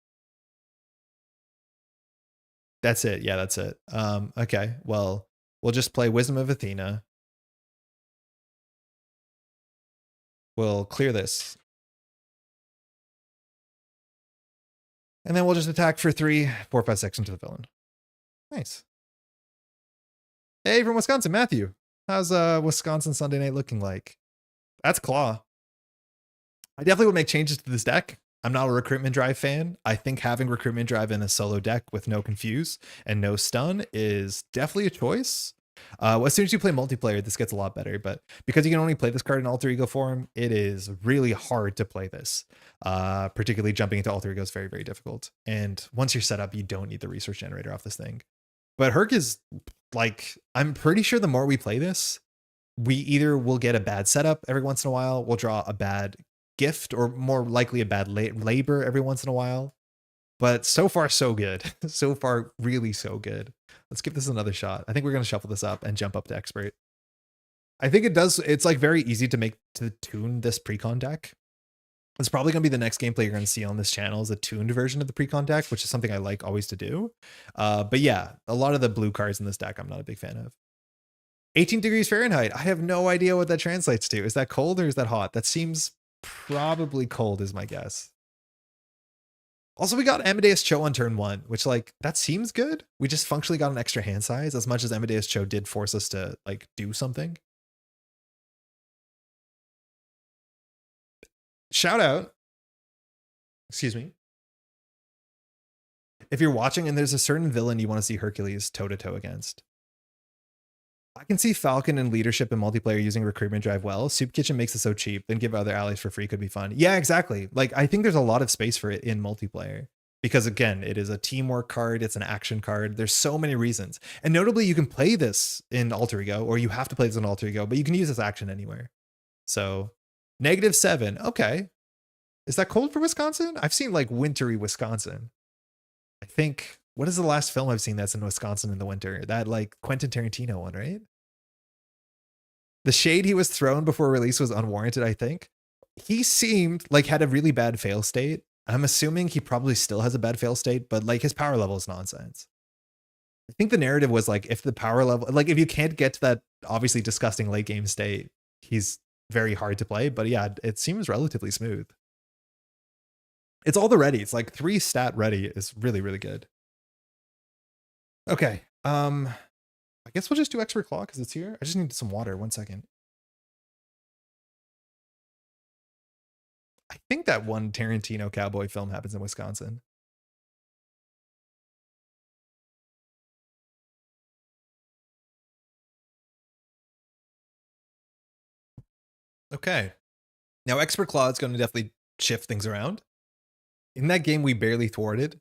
Speaker 1: that's it. Yeah, that's it. Okay, well, we'll just play Wisdom of Athena. We'll clear this. And then we'll just attack for 3, 4, 5, 6 into the villain. Nice. Hey, from Wisconsin, Matthew. How's Wisconsin Sunday night looking like? That's Klaw. I definitely would make changes to this deck. I'm not a recruitment drive fan. I think having recruitment drive in a solo deck with no confuse and no stun is definitely a choice. As soon as you play multiplayer, this gets a lot better, but because you can only play this card in alter ego form, it is really hard to play this. Particularly jumping into alter ego is very, very difficult. And once you're set up, you don't need the resource generator off this thing. But Herc is like, I'm pretty sure the more we play this, we either will get a bad setup every once in a while, we'll draw a bad gift, or more likely a bad labor every once in a while. But so far, so good. So far, really so good. Let's give this another shot. I think we're going to shuffle this up and jump up to expert. I think it does. It's like very easy to tune this precon deck. It's probably going to be the next gameplay you're going to see on this channel is a tuned version of the precon deck, which is something I like always to do. But yeah, a lot of the blue cards in this deck I'm not a big fan of. 18 degrees Fahrenheit. I have no idea what that translates to. Is that cold or is that hot? That seems probably cold is my guess. Also, we got Amadeus Cho on turn 1, which like that seems good. We just functionally got an extra hand size as much as Amadeus Cho did force us to like do something. Shout out. Excuse me. If you're watching and there's a certain villain you want to see Hercules toe-to-toe against, I can see Falcon and leadership and multiplayer using recruitment drive well. Soup Kitchen makes it so cheap, then give other allies for free could be fun. Yeah, exactly. Like I think there's a lot of space for it in multiplayer because again, it is a teamwork card. It's an action card. There's so many reasons. And notably you can play this in alter ego, or you have to play this in alter ego, but you can use this action anywhere. So -7. Okay. Is that cold for Wisconsin? I've seen like wintry Wisconsin. I think, what is the last film I've seen that's in Wisconsin in the winter? That like Quentin Tarantino one, right? The shade he was thrown before release was unwarranted, I think. He seemed like had a really bad fail state. I'm assuming he probably still has a bad fail state, but like his power level is nonsense. I think the narrative was like, if the power level, like if you can't get to that obviously disgusting late game state, he's very hard to play. But yeah, it seems relatively smooth. It's all the ready. It's like 3 stat ready is really, really good. Okay. I guess we'll just do expert Klaw because it's here. I just need some water. 1 second. I think that one Tarantino cowboy film happens in Wisconsin. Okay. Now expert Klaw is going to definitely shift things around. In that game, we barely thwarted.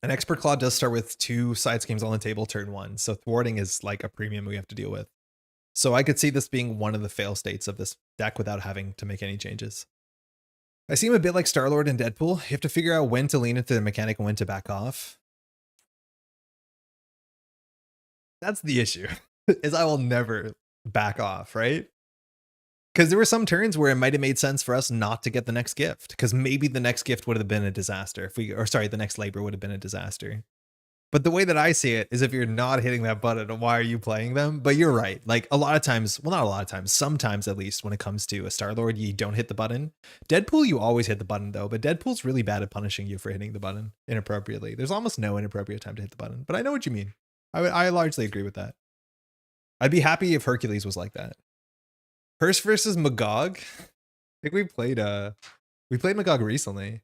Speaker 1: An expert Klaw does start with 2 side schemes on the table turn 1. So thwarting is like a premium we have to deal with. So I could see this being one of the fail states of this deck without having to make any changes. I seem a bit like Star-Lord and Deadpool. You have to figure out when to lean into the mechanic and when to back off. That's the issue, is I will never back off, right? Because there were some turns where it might have made sense for us not to get the next gift, because maybe the next gift would have been a disaster if we, or sorry, the next labor would have been a disaster. But the way that I see it is if you're not hitting that button, why are you playing them? But you're right. Like a lot of times, well, not a lot of times, sometimes at least when it comes to a Star-Lord, you don't hit the button. Deadpool, you always hit the button though, but Deadpool's really bad at punishing you for hitting the button inappropriately. There's almost no inappropriate time to hit the button, but I know what you mean. I largely agree with that. I'd be happy if Hercules was like that. Hearst versus Magog. I think we played Magog recently.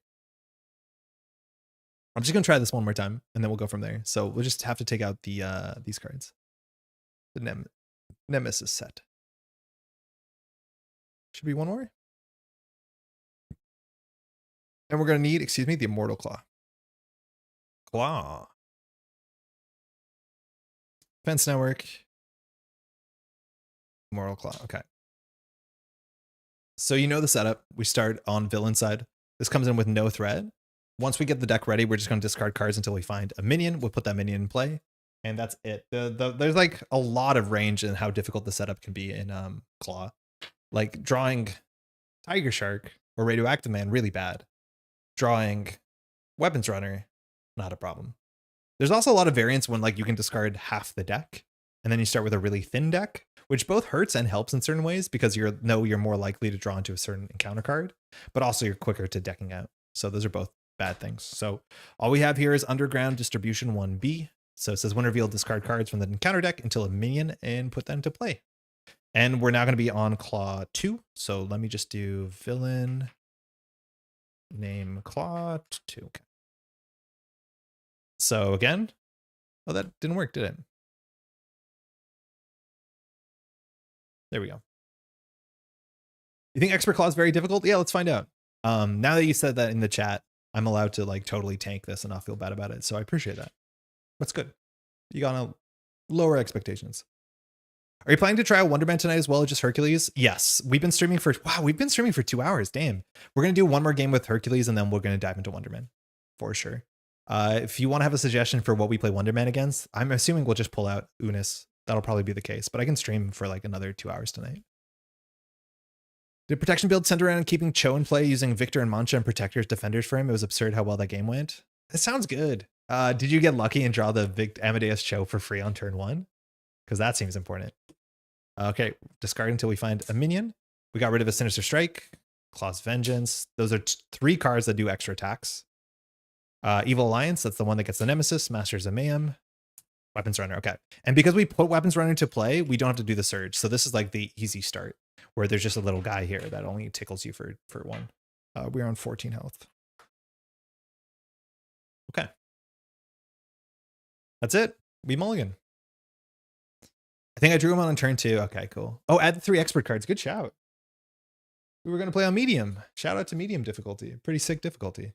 Speaker 1: I'm just gonna try this one more time, and then we'll go from there. So we'll just have to take out the these cards. The Nemesis set. Should be one more. And we're gonna need, excuse me, the Immortal Klaw. Klaw. Fence Network. Immortal Klaw. Okay. So you know the setup. We start on villain side. This comes in with no threat. Once we get the deck ready, we're just going to discard cards until we find a minion. We'll put that minion in play, and that's it. There's like a lot of range in how difficult the setup can be in Klaw. Like drawing Tiger Shark or Radioactive Man, really bad. Drawing Weapons Runner, not a problem. There's also a lot of variance when like you can discard half the deck, and then you start with a really thin deck, which both hurts and helps in certain ways because you're more likely to draw into a certain encounter card, but also you're quicker to decking out. So those are both bad things. So all we have here is Underground Distribution 1B. So it says when revealed, discard cards from the encounter deck until a minion and put that into play. And we're now going to be on Klaw 2. So let me just do villain name Klaw 2. Okay. So again, oh, that didn't work, did it? There we go. You think Expert Claw is very difficult? Yeah, let's find out. Now that you said that in the chat, I'm allowed to like totally tank this and not feel bad about it. So I appreciate that. That's good. You gotta lower expectations. Are you planning to try out Wonder Man tonight as well as just Hercules? Yes. We've been streaming for 2 hours. Damn. We're gonna do one more game with Hercules and then we're gonna dive into Wonder Man for sure. If you want to have a suggestion for what we play Wonder Man against, I'm assuming we'll just pull out Unis. That'll probably be the case, but I can stream for like another 2 hours tonight. Did protection build center around keeping Cho in play using Victor and Mancha and Protector's defenders for him? It was absurd how well that game went. That sounds good. Did you get lucky and draw the Amadeus Cho for free on turn 1? Because that seems important. Okay, discard until we find a minion. We got rid of a Sinister Strike, Claw's Vengeance. Those are 3 cards that do extra attacks. Evil Alliance, that's the one that gets the Nemesis. Masters of Mayhem. Weapons Runner, okay. And because we put Weapons Runner into play, we don't have to do the Surge. So this is like the easy start, where there's just a little guy here that only tickles you for 1. We're on 14 health. Okay. That's it. We mulligan. I think I drew him on turn 2. Okay, cool. Oh, add the 3 expert cards. Good shout. We were going to play on medium. Shout out to medium difficulty. Pretty sick difficulty.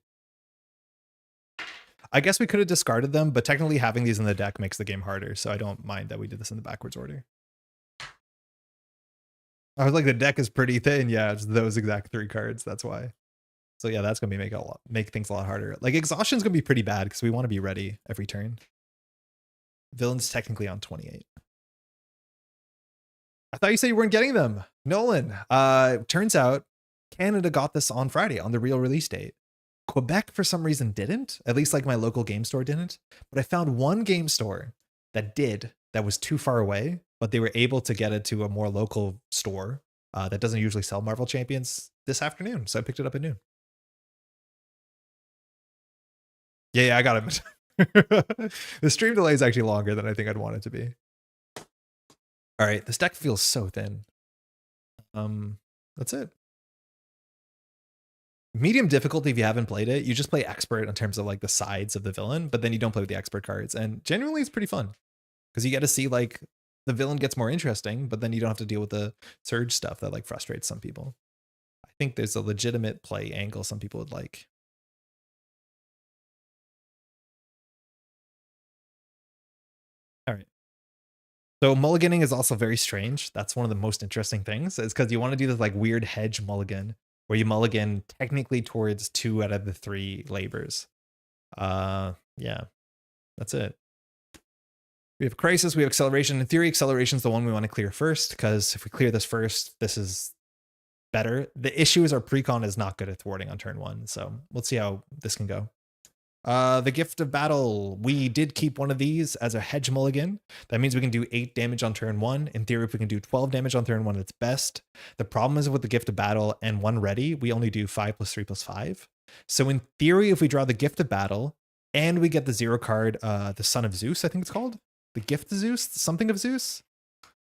Speaker 1: I guess we could have discarded them, but technically having these in the deck makes the game harder, so I don't mind that we did this in the backwards order. I was like, the deck is pretty thin. Yeah, it's those exact 3 cards. That's why. So yeah, that's gonna be make things a lot harder. Like exhaustion's gonna be pretty bad because we want to be ready every turn. Villain's technically on 28. I thought you said you weren't getting them, Nolan. Turns out Canada got this on Friday on the real release date. Quebec for some reason didn't. At least like my local game store didn't. But I found one game store that did. That was too far away, but they were able to get it to a more local store that doesn't usually sell Marvel Champions this afternoon. So I picked it up at noon. Yeah, I got it. The stream delay is actually longer than I think I'd want it to be. All right, this deck feels so thin. That's it. Medium difficulty, if you haven't played it, you just play expert in terms of like the sides of the villain, but then you don't play with the expert cards. And genuinely, it's pretty fun because you get to see like the villain gets more interesting, but then you don't have to deal with the surge stuff that like frustrates some people. I think there's a legitimate play angle some people would like. All right. So mulliganing is also very strange. That's one of the most interesting things, is because you want to do this like weird hedge mulligan where you mulligan technically towards 2 out of the 3 labors. Yeah, that's it. We have Crisis, we have Acceleration. In theory, Acceleration is the one we want to clear first, because if we clear this first, this is better. The issue is our precon is not good at thwarting on turn 1. So let's see how this can go. The Gift of Battle. We did keep one of these as a hedge mulligan. That means we can do 8 damage on turn 1. In theory, if we can do 12 damage on turn 1, it's best. The problem is with the Gift of Battle and 1 ready, we only do 5 + 3 + 5. So in theory, if we draw the Gift of Battle and we get the 0 card, the Son of Zeus, I think it's called. The Gift of Zeus? Something of Zeus?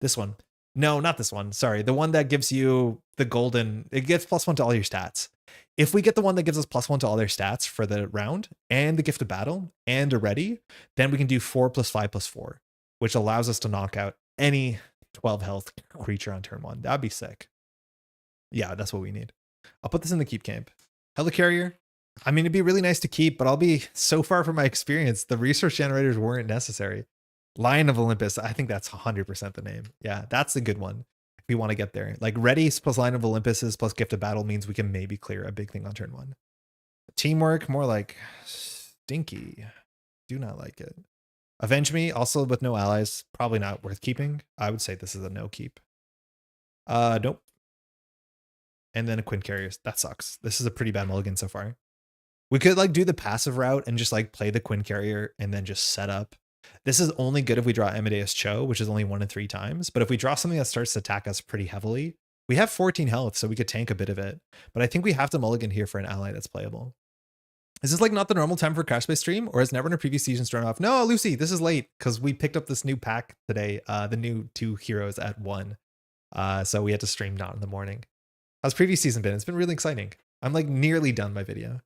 Speaker 1: This one. No, not this one. Sorry. The one that gives you the golden, it gives +1 to all your stats. If we get the one that gives us +1 to all their stats for the round and the Gift of Battle and a ready, then we can do 4 + 5 + 4, which allows us to knock out any 12 health creature on turn 1. That'd be sick. Yeah, that's what we need. I'll put this in the keep camp. Helicarrier. I mean, it'd be really nice to keep, but I'll be so far from my experience. The resource generators weren't necessary. Lion of Olympus. I think that's 100% the name. Yeah, that's the good one. If we want to get there. Like ready plus Lion of Olympus plus Gift of Battle means we can maybe clear a big thing on turn 1. Teamwork, more like stinky. Do not like it. Avenge Me, also with no allies. Probably not worth keeping. I would say this is a no keep. Nope. And then a Quinn Carriers. That sucks. This is a pretty bad mulligan so far. We could like do the passive route and just like play the Quinn Carrier and then just set up. This is only good if we draw Amadeus Cho, which is only 1 in 3 times. But if we draw something that starts to attack us pretty heavily, we have 14 health, so we could tank a bit of it. But I think we have to mulligan here for an ally that's playable. Is this like not the normal time for Crash Space stream, or has never in a previous season started off? No, Lucy, this is late because we picked up this new pack today, the new 2 heroes at 1. So we had to stream not in the morning. How's previous season been? It's been really exciting. I'm like nearly done my video.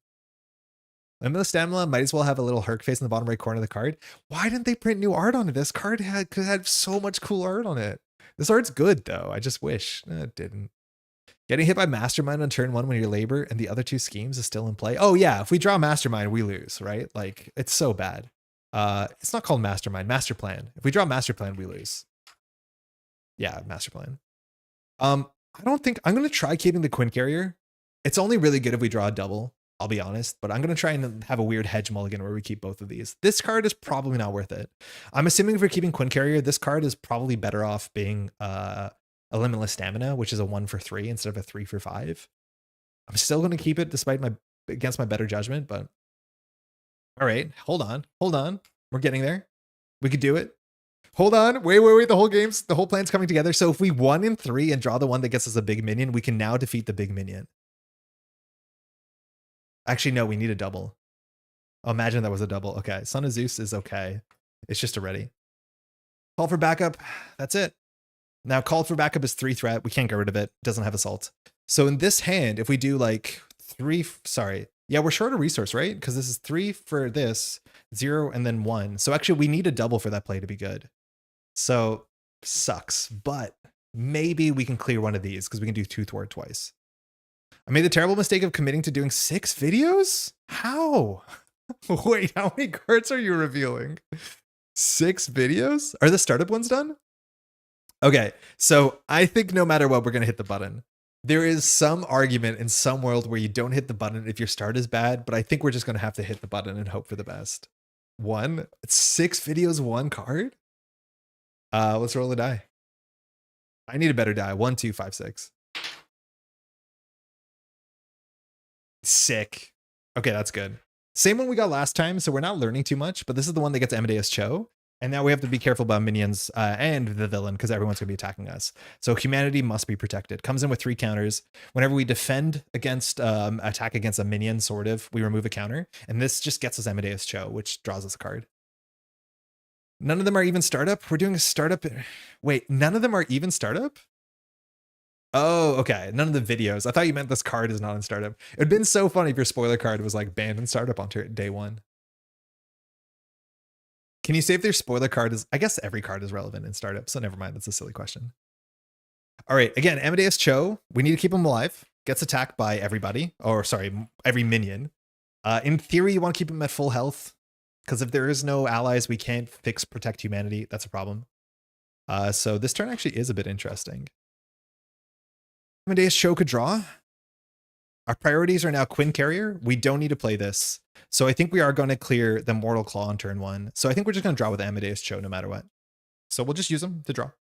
Speaker 1: Limitless Stamina might as well have a little Herc face in the bottom right corner of the card. Why didn't they print new art on it? This card had so much cool art on it. This art's good though. I just wish it didn't. Getting hit by Mastermind on turn 1 when your labor and the other 2 schemes is still in play. Oh yeah, if we draw Mastermind, we lose, right? Like it's so bad. It's not called Mastermind, Master Plan. If we draw Master Plan, we lose. Yeah, Master Plan. I don't think I'm gonna try keeping the Quinn Carrier. It's only really good if we draw a double. I'll be honest, but I'm going to try and have a weird hedge mulligan where we keep both of these. This card is probably not worth it. I'm assuming if we're keeping Quinn Carrier, this card is probably better off being a Limitless Stamina, which is a 1 for 3 instead of a 3 for 5. I'm still going to keep it despite against my better judgment, but all right, hold on. We're getting there. We could do it. Hold on. Wait. The whole plan's coming together. So if we 1 in 3 and draw the one that gets us a big minion, we can now defeat the big minion. Actually, no, we need a double. Oh, imagine that was a double. Okay, Son of Zeus is okay. It's just a ready. Call for backup. That's it. Now, call for backup is 3 threat. We can't get rid of it. It doesn't have assault. So in this hand, if we do like 3, sorry. Yeah, we're short a resource, right? Because this is 3 for this, 0, and then 1. So actually, we need a double for that play to be good. So sucks, but maybe we can clear one of these because we can do 2 thwart twice. I made the terrible mistake of committing to doing 6 videos? How? Wait, how many cards are you revealing? 6 videos? Are the startup ones done? Okay, so I think no matter what, we're going to hit the button. There is some argument in some world where you don't hit the button if your start is bad, but I think we're just going to have to hit the button and hope for the best. 1? 6 videos, 1 card? Let's roll a die. I need a better die. 1, 2, 5, 6. Sick. Okay, that's good. Same one we got last time, so we're not learning too much, but this is the one that gets Amadeus Cho. And now we have to be careful about minions and the villain because everyone's going to be attacking us. So humanity must be protected. Comes in with 3 counters. Whenever we defend against attack against a minion, sort of, we remove a counter. And this just gets us Amadeus Cho, which draws us a card. None of them are even startup. We're doing a startup. Wait, none of them are even startup? Oh, okay. None of the videos. I thought you meant this card is not in startup. It would have been so funny if your spoiler card was like banned in startup on day 1. Can you say if their spoiler card is, I guess every card is relevant in startup, so never mind. That's a silly question. All right. Again, Amadeus Cho, we need to keep him alive. Gets attacked by everybody, or sorry, every minion. In theory, you want to keep him at full health because if there is no allies, we can't fix protect humanity. That's a problem. So this turn actually is a bit interesting. Amadeus Cho could draw. Our priorities are now Quinn Carrier. We don't need to play this. So I think we are going to clear the Mortal Claw on turn 1. So I think we're just going to draw with Amadeus Cho no matter what. So we'll just use them to draw.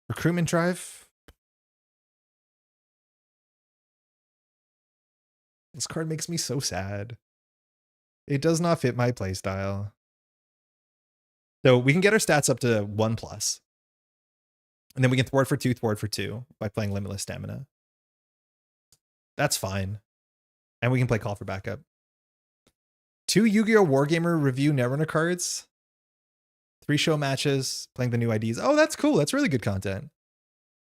Speaker 1: Recruitment drive. This card makes me so sad. It does not fit my playstyle. So we can get our stats up to 1+. And then we can thwart for 2 by playing Limitless Stamina. That's fine. And we can play Call for Backup. 2 Yu-Gi-Oh! Wargamer review Netrunner cards. 3 show matches, playing the new IDs. Oh, that's cool. That's really good content.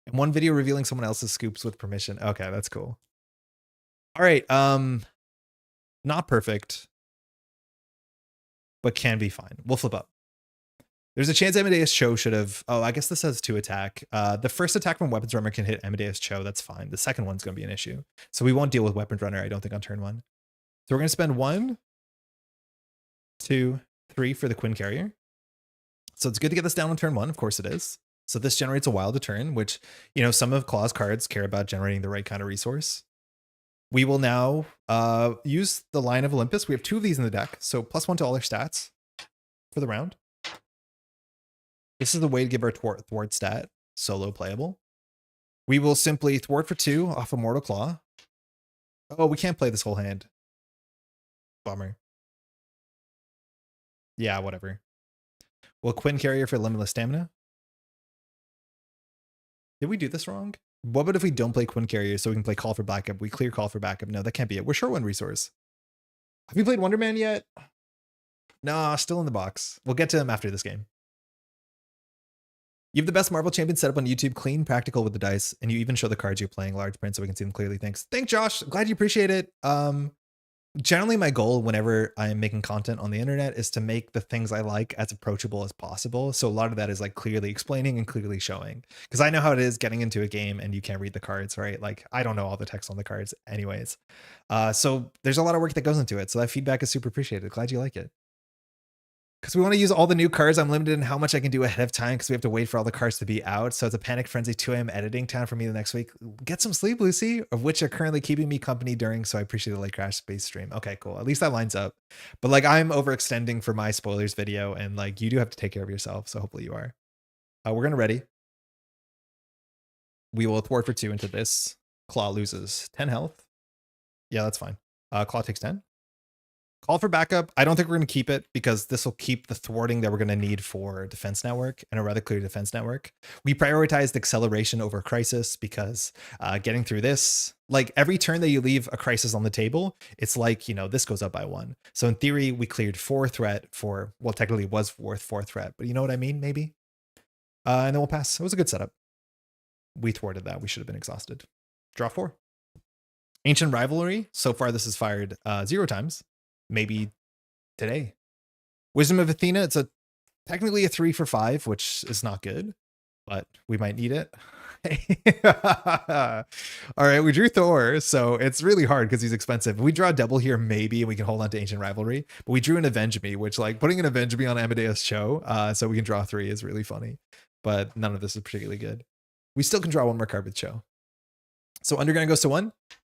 Speaker 1: And 1 video revealing someone else's scoops with permission. Okay, that's cool. All right. Not perfect, but can be fine. We'll flip up. There's a chance Amadeus Cho should have... Oh, I guess this has 2 attack. The first attack from Weapons Runner can hit Amadeus Cho. That's fine. The second one's going to be an issue. So we won't deal with Weapons Runner, I don't think, on turn 1. So we're going to spend 1, 2, 3 for the Quinn Carrier. So it's good to get this down on turn 1. Of course it is. So this generates a wild a turn, which, you know, some of Klaw's cards care about generating the right kind of resource. We will now use the Line of Olympus. We have 2 of these in the deck. So +1 to all their stats for the round. This is the way to give our thwart stat solo playable. We will simply thwart for 2 off of Mortal Klaw. Oh, we can't play this whole hand. Bummer. Yeah, whatever. We'll Quinn Carrier for Limitless Stamina. Did we do this wrong? What about if we don't play Quinn Carrier so we can play Call for Backup? We clear Call for Backup. No, that can't be it. We're short 1 resource. Have you played Wonder Man yet? Nah, still in the box. We'll get to him after this game. You have the best Marvel Champion setup on YouTube, clean, practical with the dice, and you even show the cards you're playing large print so we can see them clearly. Thanks. Thanks, Josh. Glad you appreciate it. Generally, my goal whenever I am making content on the internet is to make the things I like as approachable as possible. So a lot of that is like clearly explaining and clearly showing, because I know how it is getting into a game and you can't read the cards, right? Like I don't know all the text on the cards anyways. So there's a lot of work that goes into it. So that feedback is super appreciated. Glad you like it. Because we want to use all the new cards. I'm limited in how much I can do ahead of time because we have to wait for all the cards to be out. So it's a panic frenzy 2 a.m. editing time for me the next week. Get some sleep, Lucy, of which are currently keeping me company during. So I appreciate the late crash space stream. Okay, cool. At least that lines up. But like I'm overextending for my spoilers video and like you do have to take care of yourself. So hopefully you are. We're going to ready. We will thwart for 2 into this. Klaw loses 10 health. Yeah, that's fine. Klaw takes 10. Call for Backup. I don't think we're going to keep it because this will keep the thwarting that we're going to need for Defense Network and a rather clear Defense Network. We prioritized Acceleration over Crisis because getting through this, like every turn that you leave a Crisis on the table, it's like, you know, this goes up by 1. So in theory, we cleared 4 threat for, well, technically it was worth 4 threat, but you know what I mean? Maybe. And then we'll pass. It was a good setup. We thwarted that. We should have been exhausted. Draw 4. Ancient Rivalry. So far, this is fired 0 times. Maybe today. Wisdom of Athena, it's technically a 3 for 5, which is not good, but we might need it. All right, we drew Thor, so it's really hard because he's expensive. If we draw a double here, maybe we can hold on to Ancient Rivalry, but we drew an Avenge Me, which like putting an Avenge Me on Amadeus Cho so we can draw 3 is really funny, but none of this is particularly good. We still can draw 1 more card with Cho. So Underground goes to 1.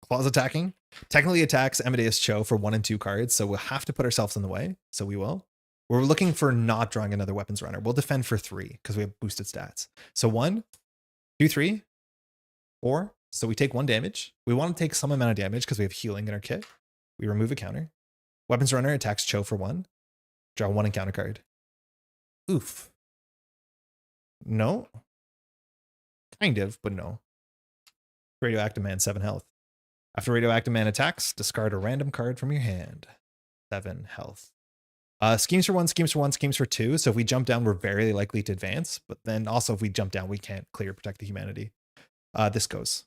Speaker 1: Klaw's attacking. Technically attacks Amadeus Cho for 1 and 2 cards, so we'll have to put ourselves in the way. So we will. We're looking for not drawing another Weapons Runner. We'll defend for 3 because we have boosted stats. So 1, 2, 3, 4. So we take 1 damage. We want to take some amount of damage because we have healing in our kit. We remove a counter. Weapons Runner attacks Cho for 1. Draw 1 encounter card. Oof. No. Kind of, but no. Radioactive Man, 7 health. After Radioactive Man attacks, discard a random card from your hand. 7 health. Schemes for 1, schemes for 1, schemes for 2. So if we jump down, we're very likely to advance. But then also if we jump down, we can't clear Protect the Humanity. This goes.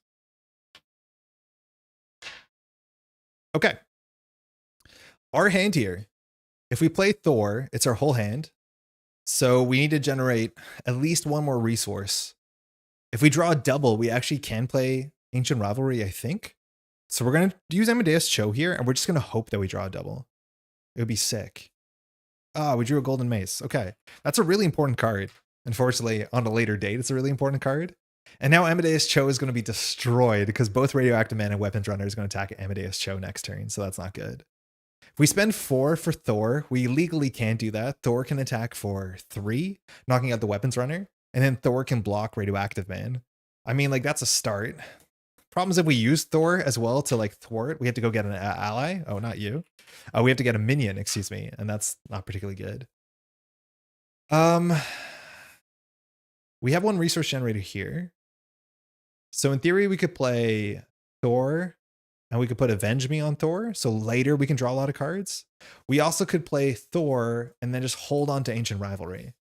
Speaker 1: Okay. Our hand here. If we play Thor, it's our whole hand. So we need to generate at least 1 more resource. If we draw a double, we actually can play Ancient Rivalry, I think. So we're going to use Amadeus Cho here, and we're just going to hope that we draw a double. It would be sick. We drew a Golden Mace. Okay. That's a really important card. Unfortunately, on a later date, it's a really important card. And now Amadeus Cho is going to be destroyed because both Radioactive Man and Weapons Runner is going to attack Amadeus Cho next turn, so that's not good. If we spend 4 for Thor, we legally can't do that. Thor can attack for 3, knocking out the Weapons Runner, and then Thor can block Radioactive Man. I mean, like, that's a start. Problem is if we use Thor as well to like thwart, we have to go get an ally. Oh, not you. We have to get a minion, excuse me, and that's not particularly good. We have one resource generator here. So in theory, we could play Thor and we could put Avenge Me on Thor. So later we can draw a lot of cards. We also could play Thor and then just hold on to Ancient Rivalry.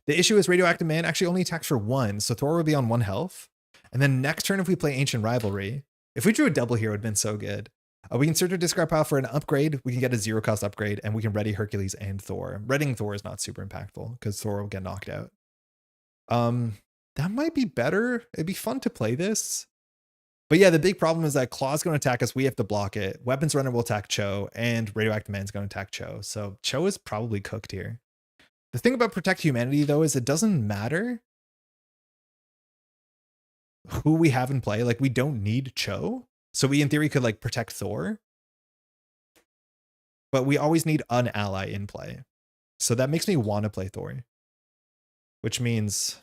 Speaker 1: The issue is Radioactive Man actually only attacks for 1. So Thor would be on 1 health. And then next turn, if we play Ancient Rivalry, if we drew a double here, it would have been so good. We can search our discard pile for an upgrade. We can get a 0-cost upgrade and we can ready Hercules and Thor. Readying Thor is not super impactful because Thor will get knocked out. That might be better. It'd be fun to play this. But yeah, the big problem is that Klaw's going to attack us. We have to block it. Weapons Runner will attack Cho, and Radioactive Man's going to attack Cho. So Cho is probably cooked here. The thing about Protect Humanity, though, is it doesn't matter who we have in play. Like, we don't need Cho. So we, in theory, could, like, protect Thor. But we always need an ally in play. So that makes me want to play Thor. Which means...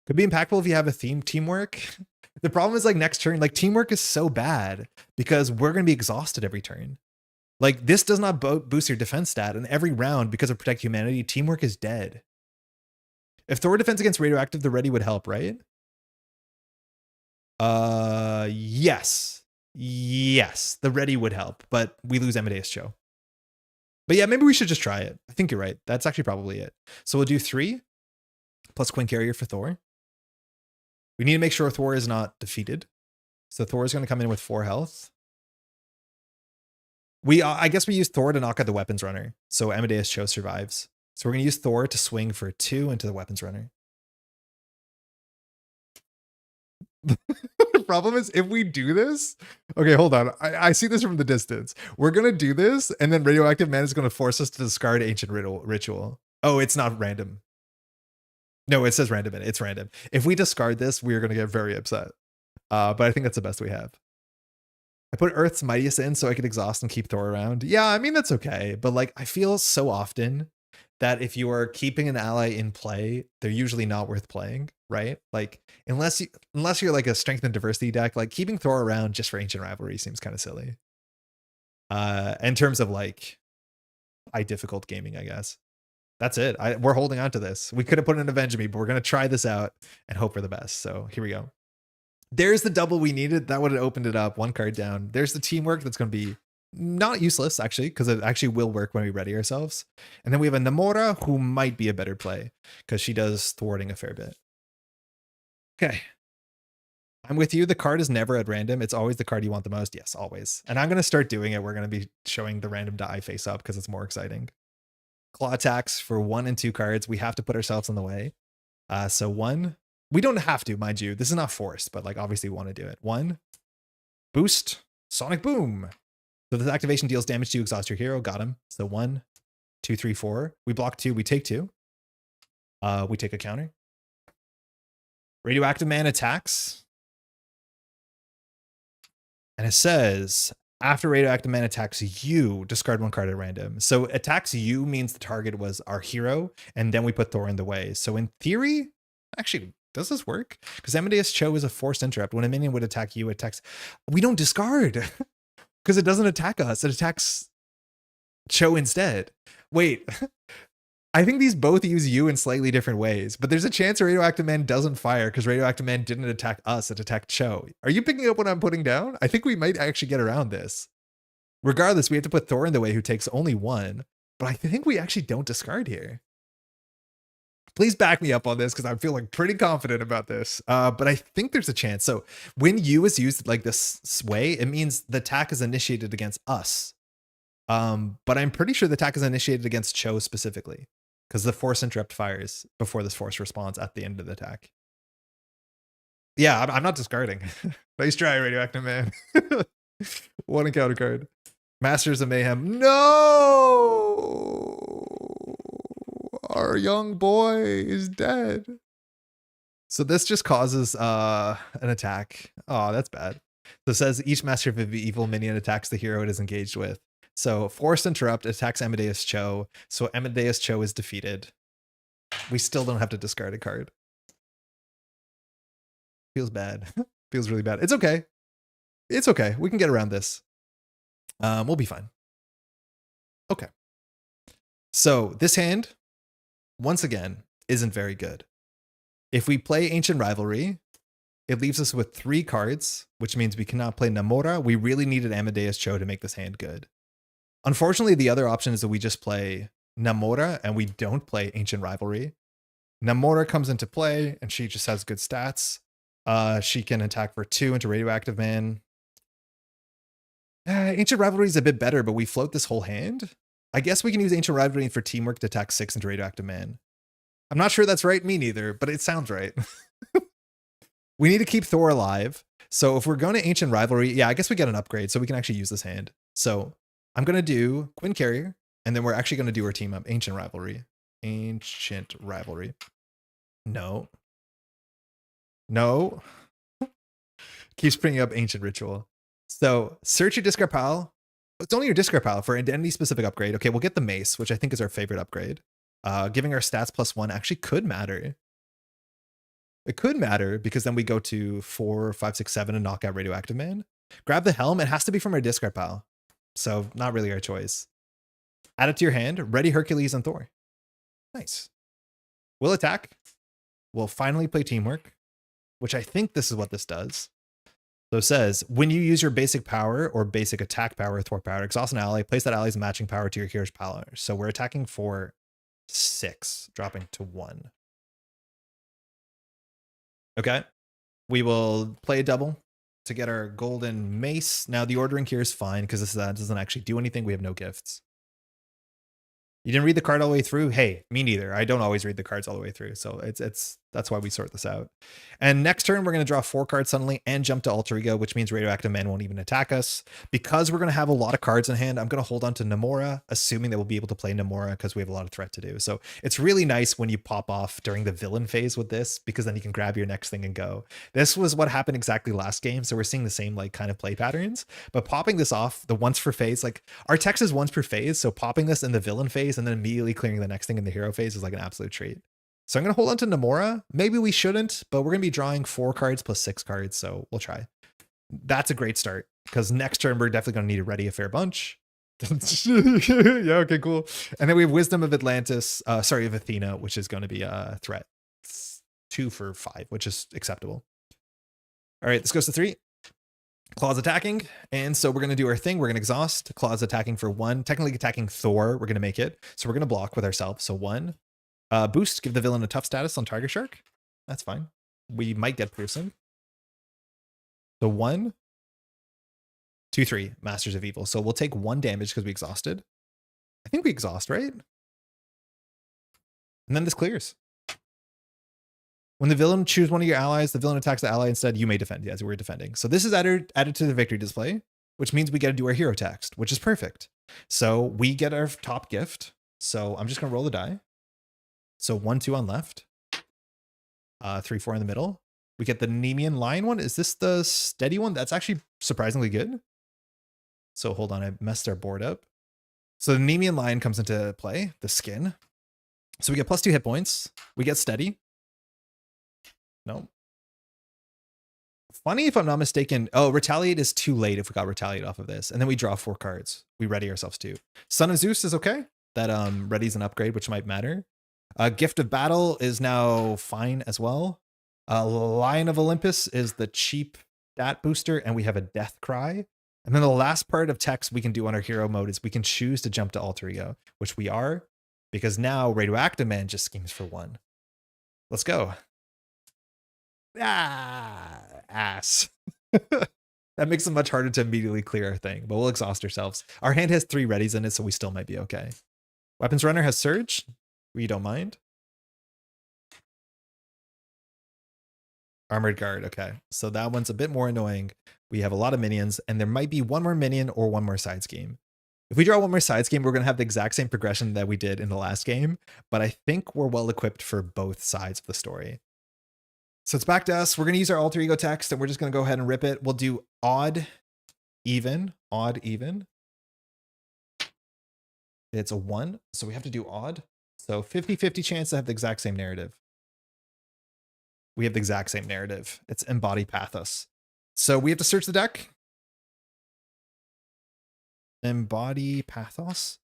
Speaker 1: could be impactful if you have a teamwork. The problem is like next turn, like teamwork is so bad because we're going to be exhausted every turn. Like this does not boost your defense stat, and every round because of Protect Humanity, teamwork is dead. If Thor defends against Radioactive, the ready would help, right? Yes. Yes, the ready would help, but we lose Amadeus Cho. But yeah, maybe we should just try it. I think you're right. That's actually probably it. So we'll do 3 plus Queen Carrier for Thor. We need to make sure Thor is not defeated. So Thor is going to come in with 4 health. I guess we use Thor to knock out the Weapons Runner. So Amadeus Cho survives. So we're going to use Thor to swing for 2 into the Weapons Runner. The problem is if we do this, okay, hold on. I see this from the distance. We're going to do this and then Radioactive Man is going to force us to discard Ancient Ritual. Oh, it's not random. No, it says random in it. It's random. If we discard this, we're going to get very upset. But I think that's the best we have. I put Earth's Mightiest in so I could exhaust and keep Thor around. Yeah, I mean, that's okay. But like, I feel so often that if you are keeping an ally in play, they're usually not worth playing, right? Like, unless you're like a strength and diversity deck, like keeping Thor around just for Ancient Rivalry seems kind of silly. In terms of like high difficult gaming, I guess. That's it. We're holding on to this. We could have put in Avenge Me, but we're going to try this out and hope for the best. So here we go. There's the double we needed. That would have opened it up. 1 card down. There's the teamwork that's going to be not useless, actually, because it actually will work when we ready ourselves. And then we have a Namora who might be a better play because she does thwarting a fair bit. Okay. I'm with you. The card is never at random. It's always the card you want the most. Yes, always. And I'm going to start doing it. We're going to be showing the random die face up because it's more exciting. Claw attacks for 1 and 2 cards. We have to put ourselves in the way. So 1, we don't have to, mind you. This is not forced, but like obviously we want to do it. 1, boost, Sonic Boom. So this activation deals damage to you, exhaust your hero. Got him. So 1, 2, 3, 4. We block 2, we take 2. We take a counter. Radioactive Man attacks. And it says, after Radioactive Man attacks you, discard 1 card at random. So attacks you means the target was our hero, and then we put Thor in the way. So in theory, actually, does this work? Because Amadeus Cho is a forced interrupt. When a minion would attack you, it attacks. We don't discard because it doesn't attack us. It attacks Cho instead. Wait, I think these both use you in slightly different ways, but there's a chance Radioactive Man doesn't fire because Radioactive Man didn't attack us, it attacked Cho. Are you picking up what I'm putting down? I think we might actually get around this. Regardless, we have to put Thor in the way who takes only 1, but I think we actually don't discard here. Please back me up on this because I'm feeling pretty confident about this, but I think there's a chance. So when U is used like this way, it means the attack is initiated against us. But I'm pretty sure the attack is initiated against Cho specifically. Because the force interrupt fires before this force responds at the end of the attack. Yeah, I'm not discarding. Nice try, Radioactive Man. 1 encounter card. Masters of Mayhem. No! Our young boy is dead. So this just causes an attack. Oh, that's bad. So it says each Master of Evil minion attacks the hero it is engaged with. So Forced Interrupt attacks Amadeus Cho. So Amadeus Cho is defeated. We still don't have to discard a card. Feels bad. Feels really bad. It's okay. It's okay. We can get around this. We'll be fine. Okay. So this hand, once again, isn't very good. If we play Ancient Rivalry, it leaves us with 3 cards, which means we cannot play Namora. We really needed Amadeus Cho to make this hand good. Unfortunately, the other option is that we just play Namora and we don't play Ancient Rivalry. Namora comes into play and she just has good stats. She can attack for 2 into Radioactive Man. Ancient Rivalry is a bit better, but we float this whole hand. I guess we can use Ancient Rivalry for Teamwork to attack 6 into Radioactive Man. I'm not sure that's right, me neither, but it sounds right. We need to keep Thor alive. So if we're going to Ancient Rivalry, yeah, I guess we get an upgrade so we can actually use this hand. So I'm going to do Quinn Carrier, and then we're actually going to do our team up. Ancient Rivalry. Ancient Rivalry. No. No. Keeps bringing up Ancient Ritual. So search your discard pile. It's only your discard pile for identity specific upgrade. Okay, we'll get the mace, which I think is our favorite upgrade. Giving our stats +1 actually could matter. It could matter because then we go to 4, 5, 6, 7 and knock out Radioactive Man. Grab the helm. It has to be from our discard pile. So not really our choice. Add it to your hand. Ready Hercules and Thor. Nice. We'll attack. We'll finally play Teamwork, which I think this is what this does. So it says, when you use your basic power or basic attack power, Thor power, exhaust an ally, place that ally's matching power to your hero's power. So we're attacking for 6, dropping to 1. Okay. We will play a double to get our golden mace. Now the ordering here is fine because this doesn't actually do anything. We have no gifts. You didn't read the card all the way through? Hey, me neither. I don't always read the cards all the way through. So that's why we sort this out. And next turn, we're going to draw 4 cards suddenly and jump to Alter Ego, which means Radioactive Man won't even attack us. Because we're going to have a lot of cards in hand, I'm going to hold on to Namora, assuming that we'll be able to play Namora because we have a lot of threat to do. So it's really nice when you pop off during the villain phase with this, because then you can grab your next thing and go. This was what happened exactly last game. So we're seeing the same like kind of play patterns, but popping this off, the once per phase, like our text is once per phase. So popping this in the villain phase and then immediately clearing the next thing in the hero phase is like an absolute treat. So I'm going to hold on to Namora. Maybe we shouldn't, but we're going to be drawing 4 cards plus 6 cards. So we'll try. That's a great start because next turn, we're definitely going to need to ready a fair bunch. Yeah, okay, cool. And then we have Wisdom of Atlantis, of Athena, which is going to be a threat. 2 for 5, which is acceptable. All right, this goes to 3. Klaw's attacking. And so we're going to do our thing. We're going to exhaust. Klaw's attacking for 1. Technically attacking Thor. We're going to make it. So we're going to block with ourselves. So 1. Boost, give the villain a tough status on target shark. That's fine. We might get piercing. So 1, 2, 3, Masters of Evil. So we'll take 1 damage because we exhausted. I think we exhaust, right? And then this clears. When the villain choose one of your allies, the villain attacks the ally instead, you may defend. Yeah, so we're defending. So this is added to the victory display, which means we got to do our hero text, which is perfect. So we get our top gift. So I'm just going to roll the die. So 1, 2 on left, 3, 4 in the middle. We get the Nemean Lion one. Is this the steady one? That's actually surprisingly good. So hold on, I messed our board up. So the Nemean Lion comes into play, the skin. So we get +2 hit points. We get steady. No. Funny if I'm not mistaken. Oh, Retaliate is too late if we got Retaliate off of this. And then we draw 4 cards. We ready ourselves too. Son of Zeus is okay. That readies an upgrade, which might matter. Gift of Battle is now fine as well. Lion of Olympus is the cheap stat booster, and we have a Death Cry. And then the last part of text we can do on our hero mode is we can choose to jump to Alter Ego, which we are, because now Radioactive Man just schemes for 1. Let's go. Ass. That makes it much harder to immediately clear our thing, but we'll exhaust ourselves. Our hand has 3 readies in it, so we still might be okay. Weapons Runner has Surge. We don't mind. Armored Guard. Okay. So that one's a bit more annoying. We have a lot of minions, and there might be 1 more minion or 1 more side scheme. If we draw 1 more side scheme, we're going to have the exact same progression that we did in the last game, but I think we're well equipped for both sides of the story. So it's back to us. We're going to use our Alter Ego text, and we're just going to go ahead and rip it. We'll do odd, even, odd, even. It's a 1, so we have to do odd. So 50-50 chance to have the exact same narrative. we have the exact same narrative. It's embody pathos. So we have to search the deck. Embody pathos.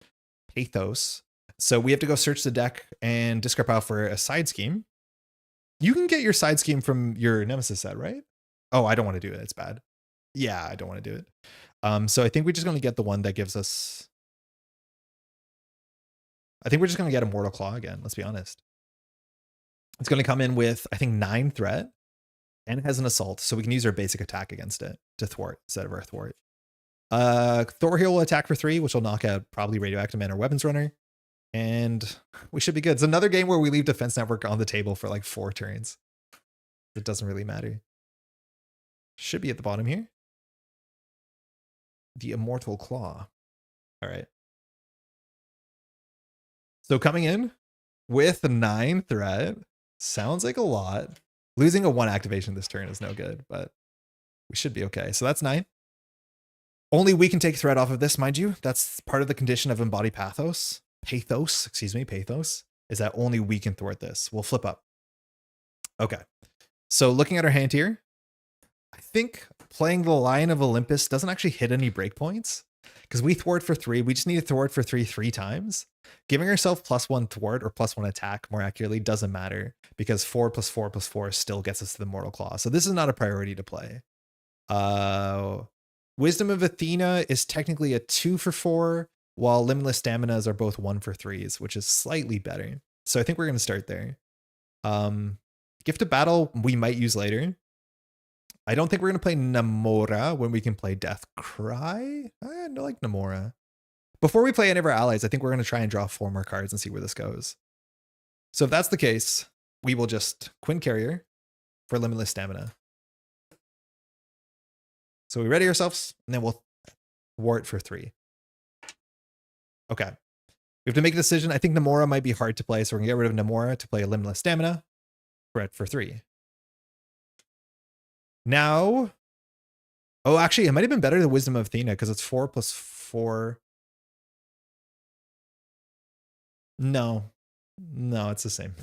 Speaker 1: Pathos. So we have to go search the deck and discard out for a side scheme. You can get your side scheme from your Nemesis set, right? Oh, I don't want to do it. It's bad. Yeah, I don't want to do it. So I think we're just going to get the one that gives us... I think we're just going to get a Mortal Klaw again. Let's be honest. It's going to come in with, I think, 9 threat. And it has an assault. So we can use our basic attack against it to thwart instead of our thwart. Thor here will attack for 3, which will knock out probably Radioactive Man or Weapons Runner. And we should be good. It's another game where we leave Defense Network on the table for like 4 turns. It doesn't really matter. Should be at the bottom here. The Immortal Klaw. All right. So coming in with 9 threat. Sounds like a lot. Losing a 1 activation this turn is no good, but we should be okay. So that's 9. Only we can take threat off of this, mind you. That's part of the condition of Embody Pathos. Pathos, is that only we can thwart this. We'll flip up. Okay. So looking at our hand here, I think playing the Lion of Olympus doesn't actually hit any breakpoints because we thwart for 3. We just need to thwart for 3 times. Giving ourselves +1 thwart or +1 attack more accurately doesn't matter because 4 + 4 + 4 still gets us to the Mortal Klaw. So this is not a priority to play. Wisdom of Athena is technically a 2 for 4, while Limitless Staminas are both 1 for 3s, which is slightly better. So I think we're going to start there. Gift of Battle we might use later. I don't think we're going to play Namora when we can play Death Cry. I don't like Namora. Before we play any of our allies, I think we're going to try and draw 4 more cards and see where this goes. So if that's the case, we will just Quinn Carrier for Limitless Stamina. So we ready ourselves, and then we'll thwart for 3. Okay. We have to make a decision. I think Namora might be hard to play, so we're going to get rid of Namora to play a Limitless Stamina. Threat for 3. Now... Oh, actually, it might have been better than Wisdom of Athena, because it's 4 + 4... No, it's the same.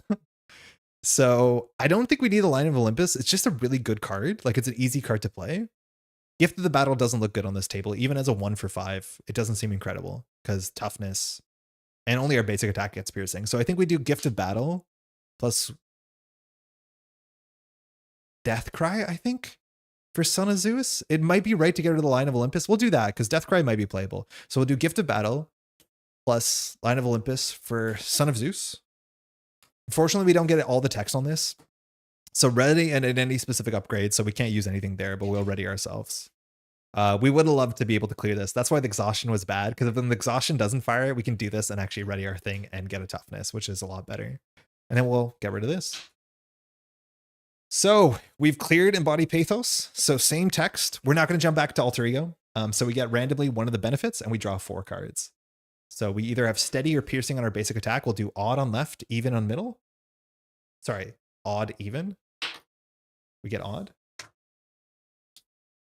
Speaker 1: So I don't think we need the Lion of Olympus. It's just a really good card. Like, it's an easy card to play. Gift of the Battle doesn't look good on this table. Even as a 1 for 5, it doesn't seem incredible because toughness and only our basic attack gets piercing. So I think we do Gift of Battle plus Death Cry, I think, for Son of Zeus. It might be right to get rid of the Lion of Olympus. We'll do that because Death Cry might be playable. So we'll do Gift of Battle plus Lion of Olympus for Son of Zeus. Unfortunately, we don't get all the text on this. So ready and in any specific upgrade, so we can't use anything there, but we'll ready ourselves. We would have loved to be able to clear this. That's why the exhaustion was bad, because if the exhaustion doesn't fire it, we can do this and actually ready our thing and get a toughness, which is a lot better. And then we'll get rid of this. So we've cleared Embody Pathos. So same text. We're not going to jump back to Alter Ego. So we get randomly one of the benefits and we draw 4 cards. So we either have steady or piercing on our basic attack. We'll do odd on left, even on middle. Sorry, odd, even. We get odd.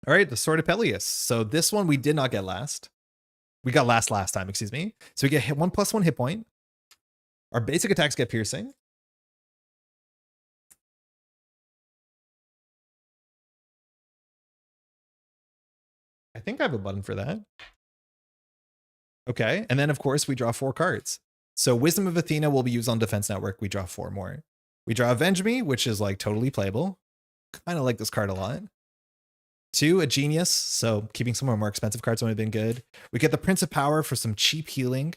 Speaker 1: All right, the Sword of Peleus. So this one we did not get last. We got last time, excuse me. So we get 1 + 1 hit point. Our basic attacks get piercing. I think I have a button for that. Okay, and then of course we draw 4 cards. So Wisdom of Athena will be used on Defense Network. We draw 4 more. We draw Avenge Me, which is like totally playable. Kind of like this card a lot. 2, a Genius. So keeping some of our more expensive cards would have been good. We get the Prince of Power for some cheap healing.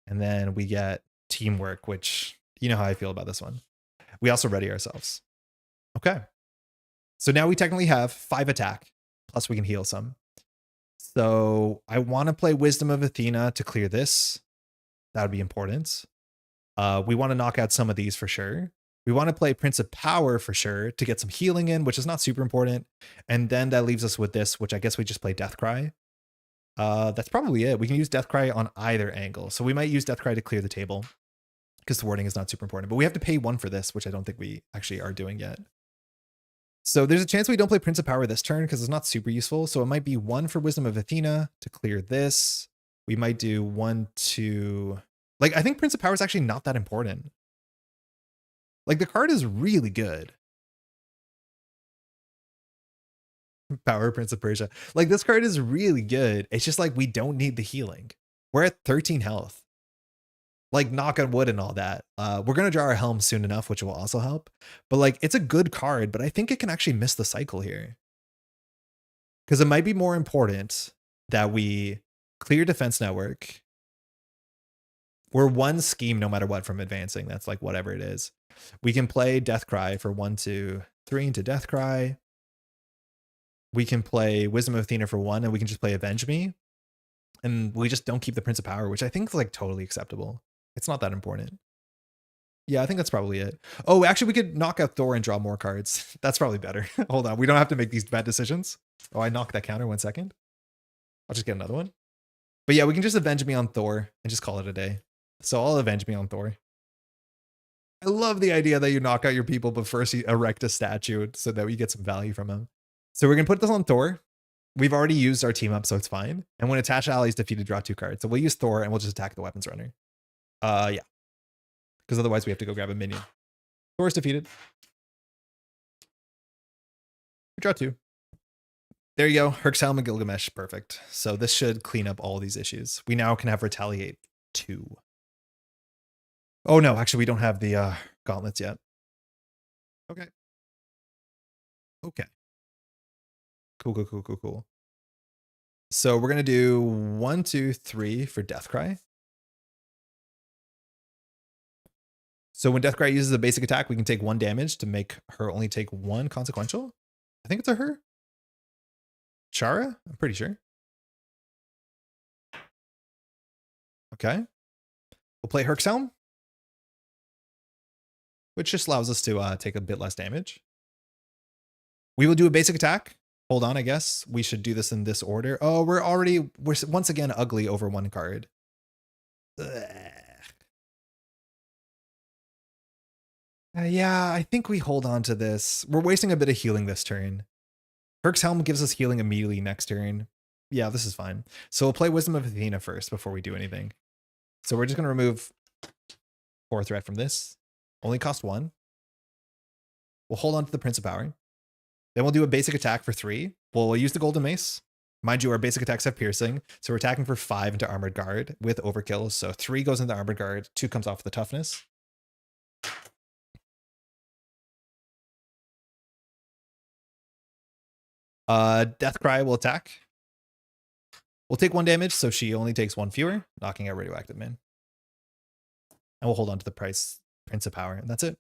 Speaker 1: And then we get Teamwork, which you know how I feel about this one. We also ready ourselves. Okay. So now we technically have 5 attack. Plus we can heal some. So I want to play Wisdom of Athena to clear this. That would be important. We want to knock out some of these for sure. We want to play Prince of Power for sure to get some healing in, which is not super important. And then that leaves us with this, which I guess we just play Death Cry. That's probably it. We can use Death Cry on either angle. So we might use Death Cry to clear the table because the wording is not super important. But we have to pay 1 for this, which I don't think we actually are doing yet. So there's a chance we don't play Prince of Power this turn because it's not super useful. So it might be 1 for Wisdom of Athena to clear this. We might do 1, 2... Like, I think Prince of Power is actually not that important. Like the card is really good. Power Prince of Persia. Like this card is really good. It's just like we don't need the healing. We're at 13 health. Like knock on wood and all that. We're gonna draw our helm soon enough, which will also help. But like it's a good card, but I think it can actually miss the cycle here. Because it might be more important that we clear defense network. We're one scheme no matter what from advancing. That's like whatever it is. We can play Death Cry for 1, 2, 3 into Death Cry. We can play Wisdom of Athena for 1, and we can just play Avenge Me. And we just don't keep the Prince of Power, which I think is like totally acceptable. It's not that important. Yeah, I think that's probably it. Oh, actually, we could knock out Thor and draw more cards. That's probably better. Hold on. We don't have to make these bad decisions. Oh, I knocked that counter 1 second. I'll just get another one. But yeah, we can just Avenge Me on Thor and just call it a day. So I'll Avenge Me on Thor. I love the idea that you knock out your people, but first you erect a statue so that we get some value from them. So we're going to put this on Thor. We've already used our team up, so it's fine. And when attached allies defeated, draw 2 cards. So we'll use Thor and we'll just attack the weapons runner. Yeah. Because otherwise we have to go grab a minion. Thor's defeated. We draw 2. There you go. Herc's Helm and Gilgamesh. Perfect. So this should clean up all these issues. We now can have Retaliate 2. Oh no, actually we don't have the gauntlets yet. Okay. Okay. Cool. So we're going to do 1, 2, 3 for Death Cry. So when Death Cry uses a basic attack, we can take 1 damage to make her only take 1 consequential. I think it's a her. Chara? I'm pretty sure. Okay. We'll play Herc's Helm, which just allows us to take a bit less damage. We will do a basic attack. Hold on, I guess. We should do this in this order. Oh, we're once again ugly over 1 card. Yeah, I think we hold on to this. We're wasting a bit of healing this turn. Herc's Helm gives us healing immediately next turn. Yeah, this is fine. So we'll play Wisdom of Athena first before we do anything. So we're just going to remove 4 threat from this. Only cost 1. We'll hold on to the Prince of Power. Then we'll do a basic attack for 3. We'll use the Golden Mace. Mind you, our basic attacks have piercing. So we're attacking for 5 into Armored Guard with Overkill. So 3 goes into Armored Guard. 2 comes off the Toughness. Death Cry will attack. We'll take 1 damage, so she only takes 1 fewer, knocking out Radioactive Man. And we'll hold on to the Prince of Power, and that's it.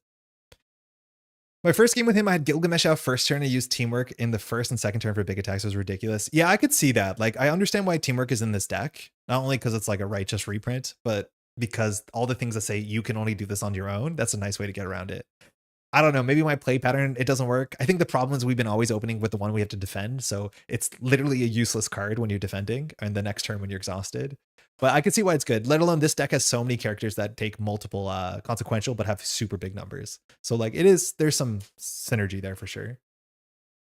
Speaker 1: My first game with him, I had Gilgamesh out first turn. I used Teamwork in the first and second turn for big attacks. It was ridiculous. Yeah, I could see that. Like, I understand why Teamwork is in this deck. Not only because it's like a righteous reprint, but because all the things that say you can only do this on your own, that's a nice way to get around it. I don't know, maybe my play pattern, it doesn't work. I think the problem is we've been always opening with the one we have to defend. So it's literally a useless card when you're defending and the next turn when you're exhausted. But I can see why it's good. Let alone this deck has so many characters that take multiple consequential but have super big numbers. So like there's some synergy there for sure.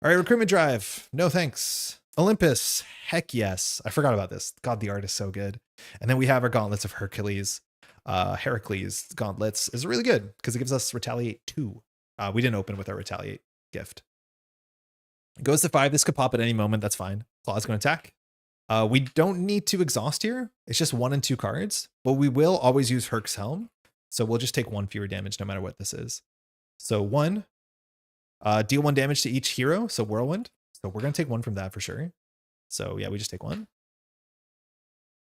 Speaker 1: All right, recruitment drive. No thanks. Olympus. Heck yes. I forgot about this. God, the art is so good. And then we have our gauntlets of Hercules. Hercules gauntlets is really good because it gives us Retaliate 2. We didn't open with our Retaliate gift. It goes to 5. This could pop at any moment. That's fine. Klaw's going to attack. We don't need to exhaust here. It's just 1 and 2 cards, but we will always use Herc's Helm. So we'll just take 1 fewer damage no matter what this is. So 1, deal 1 damage to each hero. So Whirlwind. So we're going to take 1 from that for sure. So yeah, we just take 1.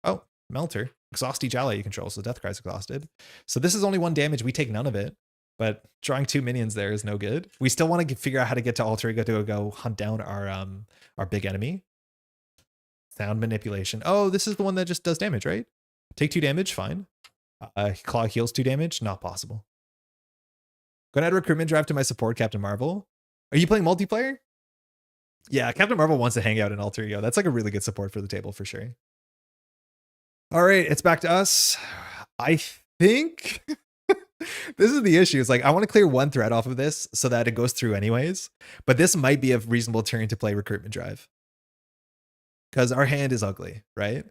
Speaker 1: Oh, Melter. Exhaust each ally you control. So Death Cry's exhausted. So this is only 1 damage. We take none of it. But drawing 2 minions there is no good. We still want to figure out how to get to Alter Ego to go hunt down our big enemy. Sound manipulation. Oh, this is the one that just does damage, right? Take 2 damage, fine. Klaw heals 2 damage, not possible. Gonna add recruitment drive to my support, Captain Marvel. Are you playing multiplayer? Yeah, Captain Marvel wants to hang out in Alter Ego. That's like a really good support for the table for sure. All right, it's back to us. I think this is the issue. It's like, I want to clear 1 threat off of this so that it goes through anyways. But this might be a reasonable turn to play recruitment drive. Because our hand is ugly, right?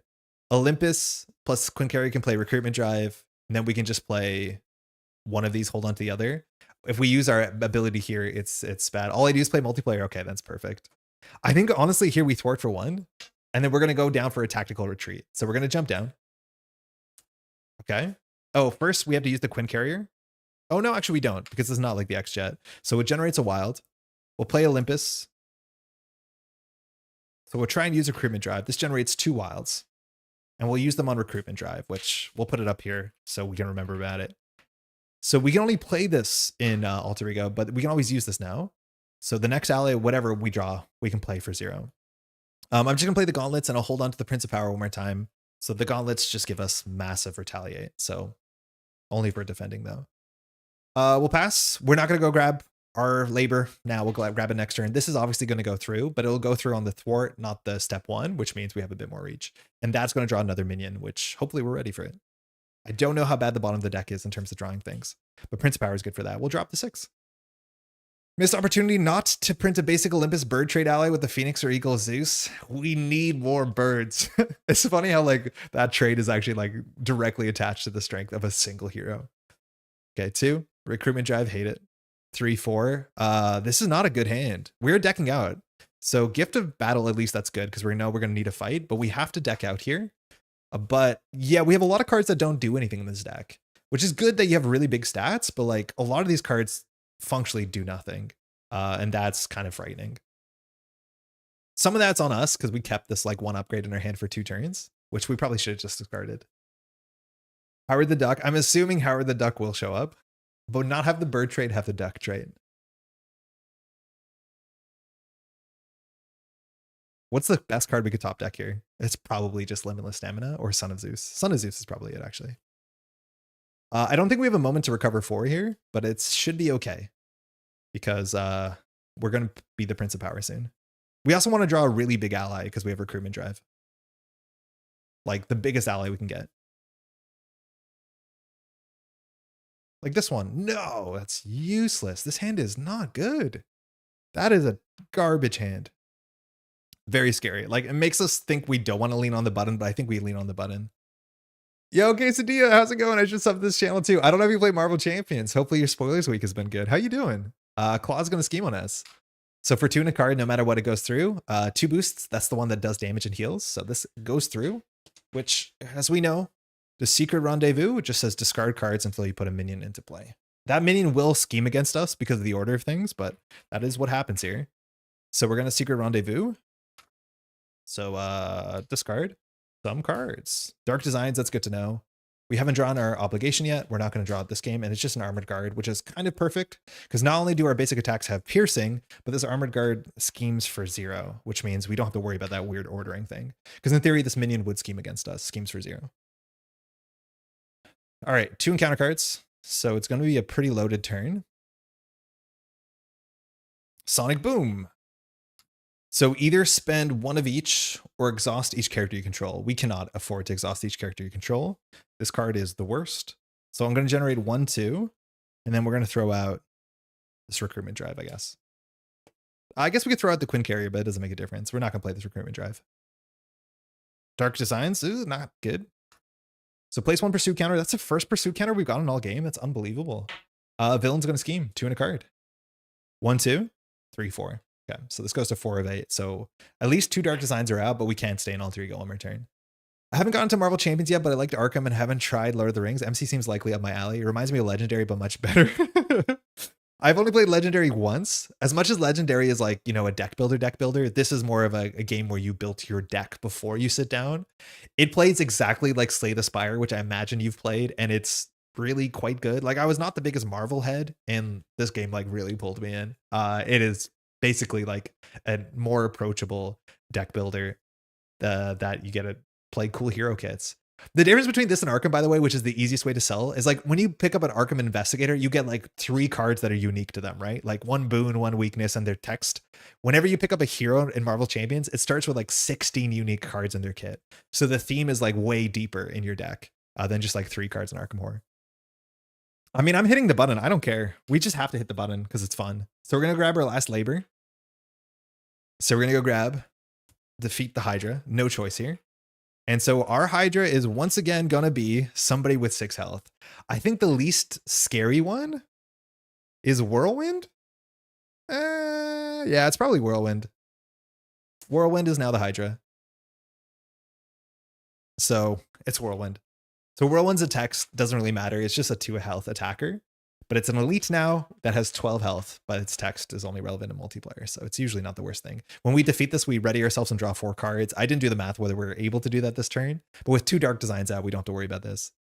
Speaker 1: Olympus plus Quincary can play recruitment drive. And then we can just play one of these, hold on to the other. If we use our ability here, it's bad. All I do is play multiplayer. Okay, that's perfect. I think honestly here we thwart for 1, and then we're going to go down for a tactical retreat. So we're going to jump down. Okay. Oh, first we have to use the Quinn carrier. Oh no, actually we don't, because it's not like the X-Jet. So it generates a wild. We'll play Olympus. So we'll try and use recruitment drive. This generates 2 wilds. And we'll use them on recruitment drive, which we'll put it up here so we can remember about it. So we can only play this in Alter Ego, but we can always use this now. So the next ally, whatever we draw, we can play for 0. I'm just going to play the gauntlets, and I'll hold on to the Prince of Power one more time. So the gauntlets just give us massive retaliate. So only for defending, though. We'll pass. We're not going to go grab our labor now. We'll go grab it next turn. This is obviously going to go through, but it'll go through on the thwart, not the step 1, which means we have a bit more reach. And that's going to draw another minion, which hopefully we're ready for it. I don't know how bad the bottom of the deck is in terms of drawing things, but Prince of Power is good for that. We'll drop the 6. Missed opportunity not to print a basic Olympus bird trade ally with the Phoenix or Eagle Zeus. We need more birds. It's funny how like that trade is actually like directly attached to the strength of a single hero. Okay, 2. Recruitment drive, hate it. 3, 4. This is not a good hand. We're decking out. So Gift of Battle, at least that's good, because we know we're going to need a fight, but we have to deck out here. But yeah, we have a lot of cards that don't do anything in this deck, which is good that you have really big stats, but like a lot of these cards functionally do nothing. And that's kind of frightening. Some of that's on us because we kept this like 1 upgrade in our hand for 2 turns, which we probably should have just discarded. Howard the Duck. I'm assuming Howard the Duck will show up, but not have the bird trade, have the duck trade. What's the best card we could top deck here? It's probably just Limitless Stamina or Son of Zeus. Son of Zeus is probably it, actually. I don't think we have a moment to recover 4 here, but it should be okay. Because we're going to be the Prince of Power soon. We also want to draw a really big ally because we have recruitment drive. Like the biggest ally we can get. Like this one. No, that's useless. This hand is not good. That is a garbage hand. Very scary. Like it makes us think we don't want to lean on the button, but I think we lean on the button. Yo, Quesadilla, how's it going? I just subbed this channel too. I don't know if you play Marvel Champions. Hopefully your spoilers week has been good. How you doing? Klaw's going to scheme on us. So for 2 in a card, no matter what it goes through, 2 boosts, that's the one that does damage and heals. So this goes through, which, as we know, the Secret Rendezvous just says discard cards until you put a minion into play. That minion will scheme against us because of the order of things, but that is what happens here. So we're going to Secret Rendezvous. So discard some cards. Dark Designs, that's good to know. We haven't drawn our obligation yet. We're not going to draw it this game, and it's just an armored guard, which is kind of perfect because not only do our basic attacks have piercing, but this armored guard schemes for 0, which means we don't have to worry about that weird ordering thing. Because in theory, this minion would scheme against us, schemes for 0. All right, 2 encounter cards. So it's going to be a pretty loaded turn. Sonic Boom. So either spend 1 of each or exhaust each character you control. We cannot afford to exhaust each character you control. This card is the worst. So I'm going to generate 1, 2, and then we're going to throw out this recruitment drive, I guess. I guess we could throw out the Quinn carrier, but it doesn't make a difference. We're not going to play this recruitment drive. Dark Designs, ooh, not good. So place 1 pursuit counter. That's the first pursuit counter we've gotten all game. That's unbelievable. Villain's going to scheme. 2 in a card. 1, 2, 3, 4. Okay, so this goes to 4 of 8. So at least 2 Dark Designs are out, but we can't stay in Alter Ego on return. I haven't gotten to Marvel Champions yet, but I liked Arkham and haven't tried Lord of the Rings. MC seems likely up my alley. It reminds me of Legendary, but much better. I've only played Legendary once. As much as Legendary is like, you know, a deck builder, this is more of a game where you built your deck before you sit down. It plays exactly like Slay the Spire, which I imagine you've played, and it's really quite good. Like I was not the biggest Marvel head, and this game like really pulled me in. It is basically like a more approachable deck builder that you get to play cool hero kits. The difference between this and Arkham, by the way, which is the easiest way to sell, is like when you pick up an Arkham Investigator, you get like 3 cards that are unique to them, right? Like 1 boon, 1 weakness, and their text. Whenever you pick up a hero in Marvel Champions, it starts with like 16 unique cards in their kit. So the theme is like way deeper in your deck than just like 3 cards in Arkham Horror. I mean, I'm hitting the button. I don't care. We just have to hit the button because it's fun. So we're going to grab our last labor. So we're going to go grab, defeat the Hydra. No choice here. And so our Hydra is once again going to be somebody with 6 health. I think the least scary one Is Whirlwind? Yeah, it's probably Whirlwind. Whirlwind is now the Hydra. So it's Whirlwind. So Whirlwind's attack doesn't really matter. It's just a 2 health attacker. But it's an elite now that has 12 health, but its text is only relevant in multiplayer. So it's usually not the worst thing. When we defeat this, we ready ourselves and draw 4 cards. I didn't do the math whether we're able to do that this turn, but with 2 dark designs out, we don't have to worry about this.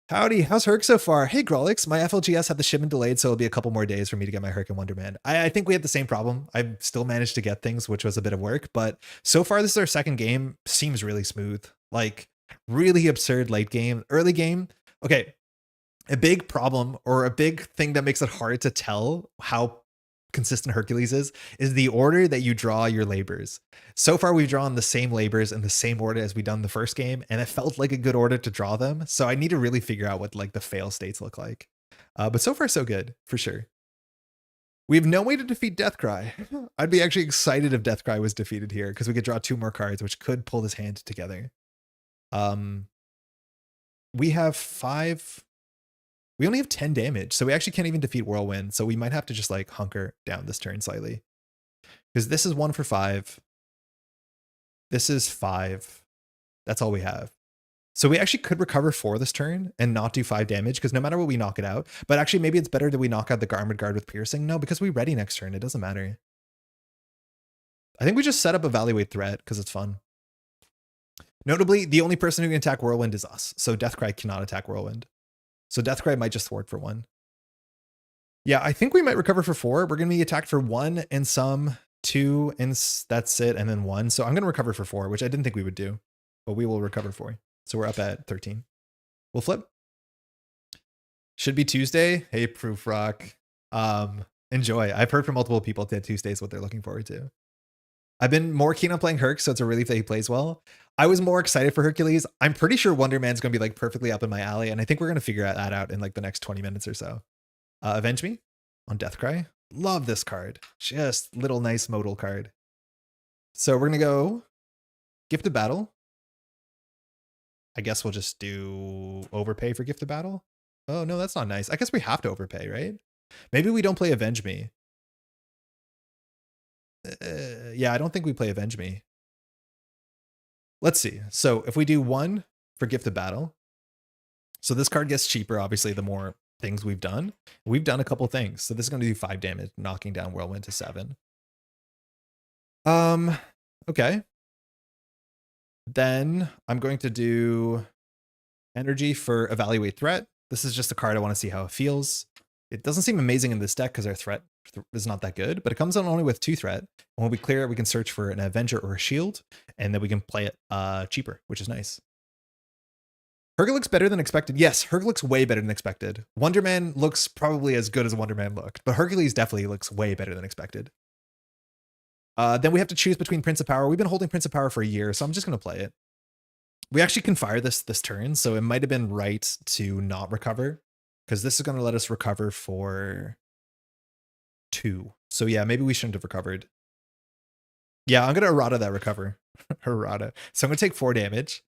Speaker 1: Howdy, how's Herc so far? Hey Grolix, my FLGS had the shipment delayed, so it'll be a couple more days for me to get my Herc and Wonder Man. I think we had the same problem. I still managed to get things, which was a bit of work, but so far this is our second game. Seems really smooth. Like, really absurd late game. Early game, okay. A big problem or a big thing that makes it hard to tell how consistent Hercules is the order that you draw your labors. So far, we've drawn the same labors in the same order as we done the first game, and it felt like a good order to draw them. So I need to really figure out what like the fail states look like. But so far, so good, for sure. We have no way to defeat Deathcry. I'd be actually excited if Deathcry was defeated here because we could draw 2 more cards, which could pull this hand together. We have 5... We only have 10 damage, so we actually can't even defeat Whirlwind. So we might have to just like hunker down this turn slightly. Because this is 1 for 5. This is 5. That's all we have. So we actually could recover 4 this turn and not do 5 damage, because no matter what, we knock it out. But actually, maybe it's better that we knock out the Armored Guard with Piercing. No, because we ready next turn. It doesn't matter. I think we just set up Evaluate Threat, because it's fun. Notably, the only person who can attack Whirlwind is us. So Deathcry cannot attack Whirlwind. So Deathcry might just thwart for 1. Yeah, I think we might recover for 4. We're going to be attacked for 1 and some, 2, and that's it, and then 1. So I'm going to recover for 4, which I didn't think we would do, but we will recover 4. So we're up at 13. We'll flip. Should be Tuesday. Hey, Proof Rock. Enjoy. I've heard from multiple people that Tuesday's what they're looking forward to. I've been more keen on playing Herc, so it's a relief that he plays well. I was more excited for Hercules. I'm pretty sure Wonder Man's going to be like perfectly up in my alley, and I think we're going to figure that out in like the next 20 minutes or so. Avenge Me on Deathcry. Love this card. Just little nice modal card. So we're going to go Gift of Battle. I guess we'll just do overpay for Gift of Battle. Oh, no, that's not nice. I guess we have to overpay, right? Maybe we don't play Avenge Me. Yeah, I don't think we play Avenge Me. Let's see. So if we do 1 for Gift of Battle, so this card gets cheaper, obviously, the more things we've done. We've done a couple things. So this is going to do 5 damage, knocking down Whirlwind to 7. Okay. Then I'm going to do Energy for Evaluate Threat. This is just a card I want to see how it feels. It doesn't seem amazing in this deck because our threat is not that good, but it comes out only with 2 threat. And when we clear it, we can search for an Avenger or a Shield, and then we can play it cheaper, which is nice. Herc looks better than expected. Yes, Herc looks way better than expected. Wonder Man looks probably as good as Wonder Man looked, but Hercules definitely looks way better than expected. Then we have to choose between Prince of Power. We've been holding Prince of Power for a year, so I'm just going to play it. We actually can fire this turn, so it might have been right to not recover, because this is going to let us recover for 2. So yeah, maybe we shouldn't have recovered. Yeah, I'm going to errata that recover. Errata. So I'm going to take 4 damage.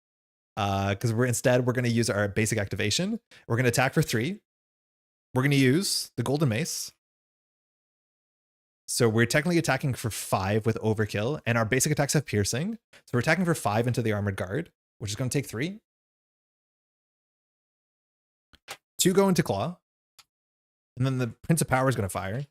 Speaker 1: Because we're going to use our basic activation. We're going to attack for 3. We're going to use the Golden Mace. So we're technically attacking for 5 with Overkill, and our basic attacks have Piercing. So we're attacking for 5 into the Armored Guard, which is going to take 3. 2 go into Klaw. And then the Prince of Power is going to fire.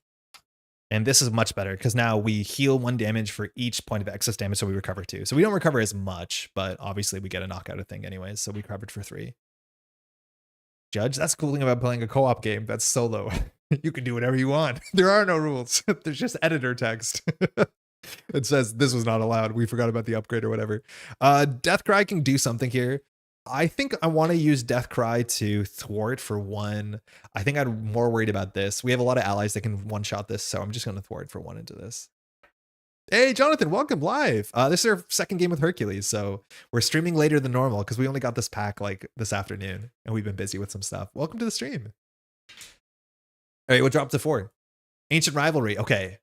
Speaker 1: And this is much better because now we heal 1 damage for each point of excess damage, so we recover 2. So we don't recover as much, but obviously we get a knockout of thing anyways, so we recovered for 3. Judge, that's the cool thing about playing a co-op game that's solo. You can do whatever you want. There are no rules. There's just editor text. It says this was not allowed. We forgot about the upgrade or whatever. Deathcry can do something here. I think I want to use Deathcry to thwart for 1. I think I'm more worried about this. We have a lot of allies that can one-shot this, so I'm just going to thwart for 1 into this. Hey, Jonathan, welcome live. This is our second game with Hercules, so we're streaming later than normal because we only got this pack like this afternoon, and we've been busy with some stuff. Welcome to the stream. All right, we'll drop to 4. Ancient Rivalry. Okay.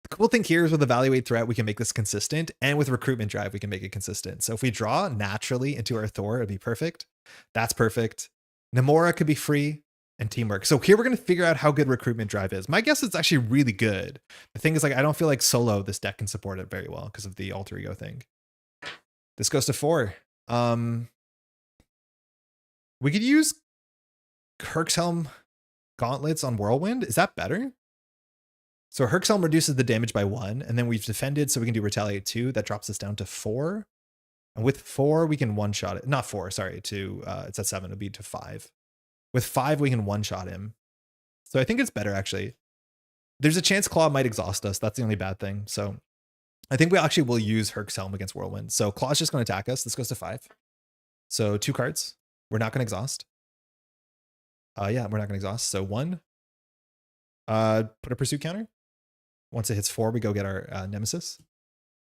Speaker 1: The cool thing here is with Evaluate Threat, we can make this consistent, and with Recruitment Drive, we can make it consistent. So if we draw naturally into our Thor, it'd be perfect. That's perfect. Namora could be free and teamwork. So here we're going to figure out how good recruitment drive is. My guess is actually really good. The thing is, like, I don't feel like solo this deck can support it very well because of the alter ego thing. This goes to 4. We could use Herc's Helm gauntlets on Whirlwind. Is that better? So Herc's Helm reduces the damage by 1, and then we've defended, so we can do retaliate 2. That drops us down to 4. And with 4, we can one-shot it. Not 4, sorry, it's at 7, it'll be to 5. With 5, we can one-shot him. So I think it's better, actually. There's a chance Klaw might exhaust us. That's the only bad thing. So I think we actually will use Herc's Helm against Whirlwind. So Klaw's just going to attack us. This goes to 5. So 2 cards. We're not going to exhaust. Yeah, we're not going to exhaust. So 1. Put a pursuit counter. Once it hits 4, we go get our nemesis.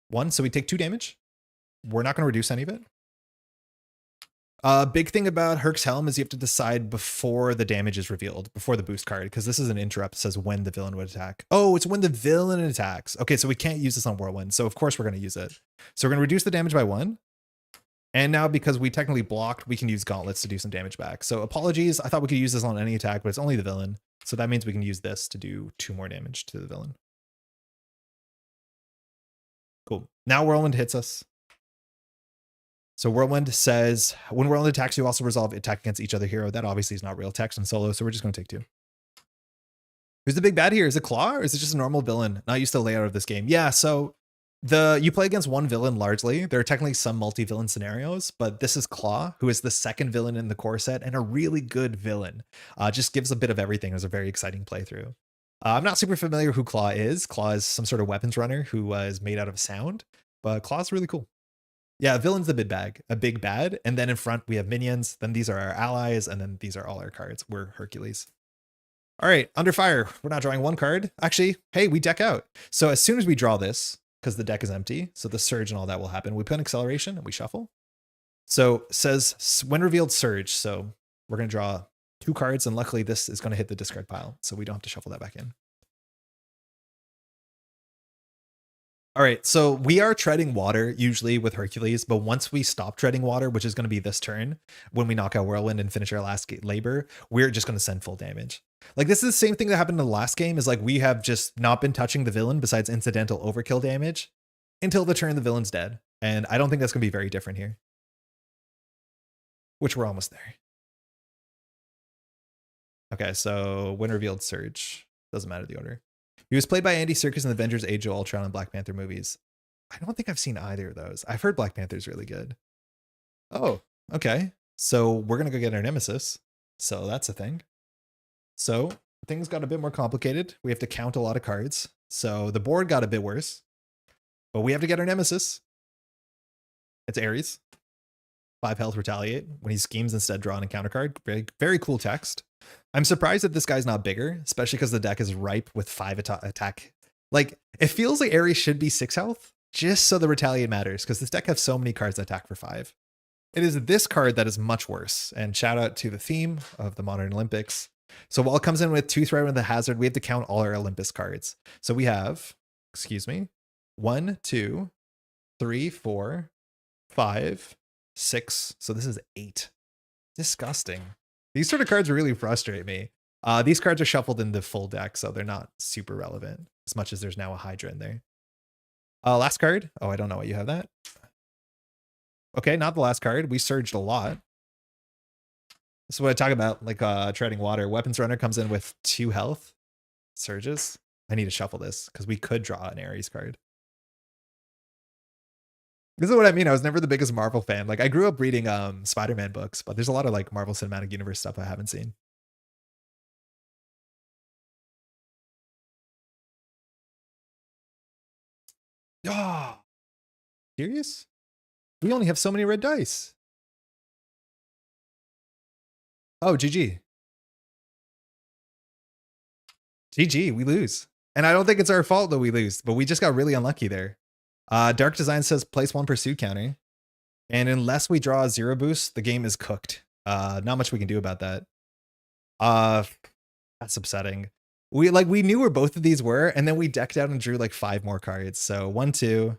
Speaker 1: 1, so we take 2 damage. We're not going to reduce any of it. Big thing about Herc's Helm is you have to decide before the damage is revealed, before the boost card, because this is an interrupt that says when the villain would attack. Oh, it's when the villain attacks. Okay, so we can't use this on Whirlwind, so of course we're going to use it. So we're going to reduce the damage by 1. And now because we technically blocked, we can use gauntlets to do some damage back. So apologies, I thought we could use this on any attack, but it's only the villain. So that means we can use this to do 2 more damage to the villain. Cool. Now Whirlwind hits us. So Whirlwind says, when Whirlwind attacks, you also resolve attack against each other hero. That obviously is not real text in solo, so we're just going to take 2. Who's the big bad here? Is it Klaw, or is it just a normal villain? Not used to the layout of this game. Yeah, so you play against one villain largely. There are technically some multi-villain scenarios, but this is Klaw, who is the second villain in the core set and a really good villain. Just gives a bit of everything. It was a very exciting playthrough. I'm not super familiar who Klaw is. Klaw is some sort of weapons runner who is made out of sound, but Klaw's really cool. Yeah, villain's the big bad. And then in front we have minions. Then these are our allies. And then these are all our cards. We're Hercules. All right, under fire. We're not drawing 1 card. Actually, hey, we deck out. So as soon as we draw this, because the deck is empty, so the surge and all that will happen, we put an acceleration and we shuffle. So it says when revealed surge. So we're going to draw 2 cards. And luckily this is going to hit the discard pile. So we don't have to shuffle that back in. All right, so we are treading water usually with Hercules, but once we stop treading water, which is going to be this turn, when we knock out Whirlwind and finish our last labor, we're just going to send full damage. Like this is the same thing that happened in the last game, is like we have just not been touching the villain besides incidental overkill damage until the turn the villain's dead. And I don't think that's going to be very different here. Which we're almost there. Okay, so when revealed surge. Doesn't matter the order. He was played by Andy Serkis in the Avengers Age of Ultron and Black Panther movies. I don't think I've seen either of those. I've heard Black Panther's really good. Oh, okay. So we're going to go get our nemesis. So that's a thing. So things got a bit more complicated. We have to count a lot of cards. So the board got a bit worse. But we have to get our nemesis. It's Ares. 5 health retaliate. When he schemes, instead draw an encounter card. Very, very cool text. I'm surprised that this guy's not bigger, especially because the deck is ripe with 5 attack. Like, it feels like Ares should be 6 health, just so the retaliate matters, because this deck has so many cards that attack for 5. It is this card that is much worse, and shout out to the theme of the Modern Olympics. So while it comes in with 2 threat with the hazard, we have to count all our Olympus cards. So we have, 1, 2, 3, 4, 5, 6. So this is 8. Disgusting. These sort of cards really frustrate me. These cards are shuffled in the full deck, so they're not super relevant, as much as there's now a Hydra in there. Last card. Oh, I don't know what you have that. Okay, not the last card. We surged a lot. This is what I talk about, like treading water. Weapons Runner comes in with 2 health. Surges. I need to shuffle this, because we could draw an Ares card. This is what I mean. I was never the biggest Marvel fan. Like I grew up reading Spider-Man books, but there's a lot of like Marvel Cinematic Universe stuff I haven't seen. Ah, serious? We only have so many red dice. Oh, GG. GG, we lose. And I don't think it's our fault that we lose, but we just got really unlucky there. Dark Design says place 1 pursuit counter. And unless we draw a 0 boost, the game is cooked. Not much we can do about that. That's upsetting. We knew where both of these were, and then we decked out and drew like 5 more cards. So 1, 2,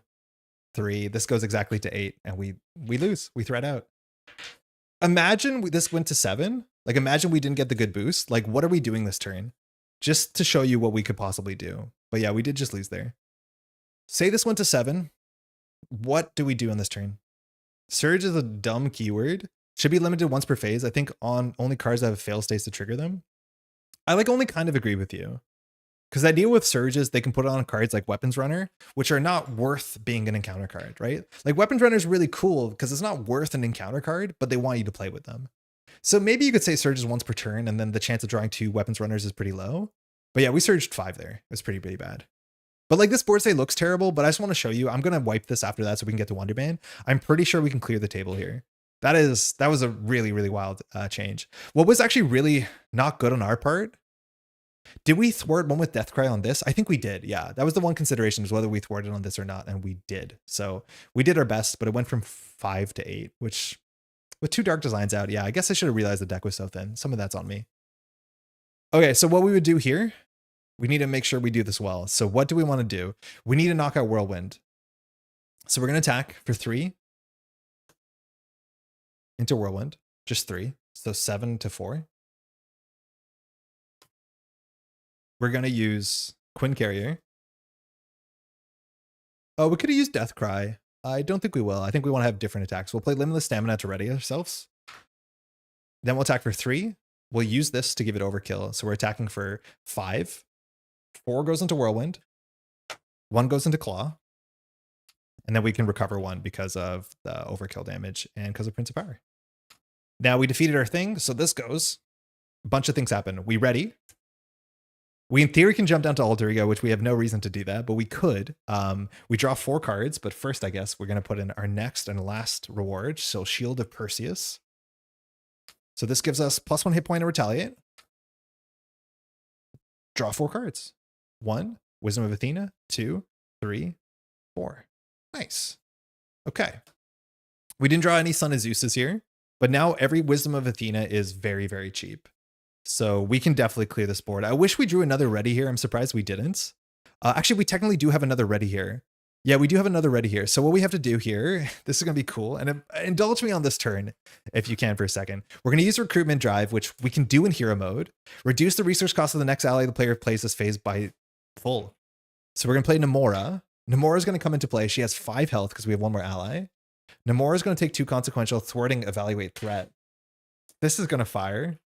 Speaker 1: 3. This goes exactly to 8, and we lose. We thread out. Imagine this went to 7. Like imagine we didn't get the good boost. Like what are we doing this turn? Just to show you what we could possibly do. But yeah, we did just lose there. Say this went to 7. What do we do on this turn? Surge is a dumb keyword. Should be limited once per phase. I think on only cards that have fail states to trigger them. I like only kind of agree with you. Because the idea with Surge is they can put it on cards like Weapons Runner, which are not worth being an encounter card, right? Like Weapons Runner is really cool because it's not worth an encounter card, but they want you to play with them. So maybe you could say Surge is once per turn, and then the chance of drawing 2 Weapons Runners is pretty low. But yeah, we surged 5 there. It was pretty bad. But like this board state looks terrible, but I just want to show you. I'm going to wipe this after that so we can get to Wonder Man. I'm pretty sure we can clear the table here. That was a really, really wild change. What was actually really not good on our part, did we thwart one with Deathcry on this? I think we did. Yeah, that was the one consideration, was whether we thwarted on this or not, and we did. So we did our best, but it went from 5 to 8, which with 2 Dark Designs out, yeah, I guess I should have realized the deck was so thin. Some of that's on me. Okay, so what we would do here, we need to make sure we do this well. So what do we want to do? We need to knock out Whirlwind. So we're going to attack for 3 into Whirlwind, just 3. So 7 to 4. We're going to use Quinn Carrier. Oh, we could have used Deathcry. I don't think we will. I think we want to have different attacks. We'll play Limitless Stamina to ready ourselves. Then we'll attack for 3. We'll use this to give it overkill. So we're attacking for 5. 4 goes into Whirlwind. 1 goes into Klaw. And then we can recover 1 because of the overkill damage and because of Prince of Power. Now we defeated our thing. So this goes. A bunch of things happen. We ready. We in theory can jump down to Alter Ego, which we have no reason to do that, but we could. We draw 4 cards, but first I guess we're going to put in our next and last reward. So Shield of Perseus. So this gives us +1 hit point to retaliate. Draw 4 cards. 1, Wisdom of Athena. 2, 3, 4. Nice. Okay. We didn't draw any Son of Zeus's here, but now every Wisdom of Athena is very, very cheap. So we can definitely clear this board. I wish we drew another ready here. I'm surprised we didn't. Actually, we technically do have another ready here. Yeah, we do have another ready here. So what we have to do here, this is going to be cool. And indulge me on this turn, if you can for a second. We're going to use Recruitment Drive, which we can do in hero mode. Reduce the resource cost of the next ally the player plays this phase by full. So we're going to play Namora. Namora is going to come into play. She has 5 health because we have 1 more ally. Namora is going to take 2 consequential, thwarting Evaluate Threat. This is going to fire.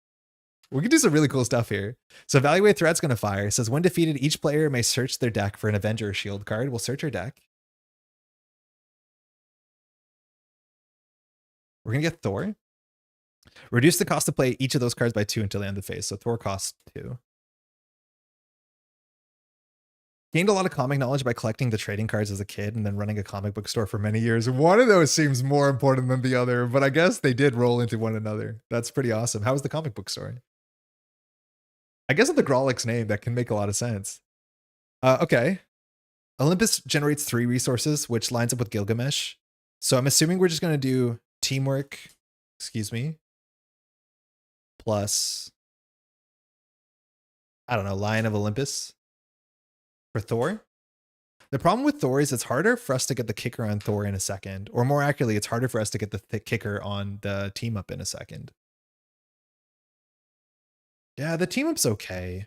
Speaker 1: We can do some really cool stuff here. So Evaluate Threat's going to fire. It says when defeated, each player may search their deck for an Avenger or Shield card. We'll search our deck. We're going to get Thor. Reduce the cost to play each of those cards by 2 until the end of the phase. So Thor costs 2. Gained a lot of comic knowledge by collecting the trading cards as a kid and then running a comic book store for many years. One of those seems more important than the other, but I guess they did roll into one another. That's pretty awesome. How was the comic book store? I guess with the Grolix name, that can make a lot of sense. Okay. Olympus generates 3 resources, which lines up with Gilgamesh. So I'm assuming we're just going to do teamwork, plus, I don't know, Lion of Olympus for Thor. The problem with Thor is it's harder for us to get the kicker on Thor in a second. Or more accurately, it's harder for us to get the kicker on the team up in a second. Yeah, the team up's okay.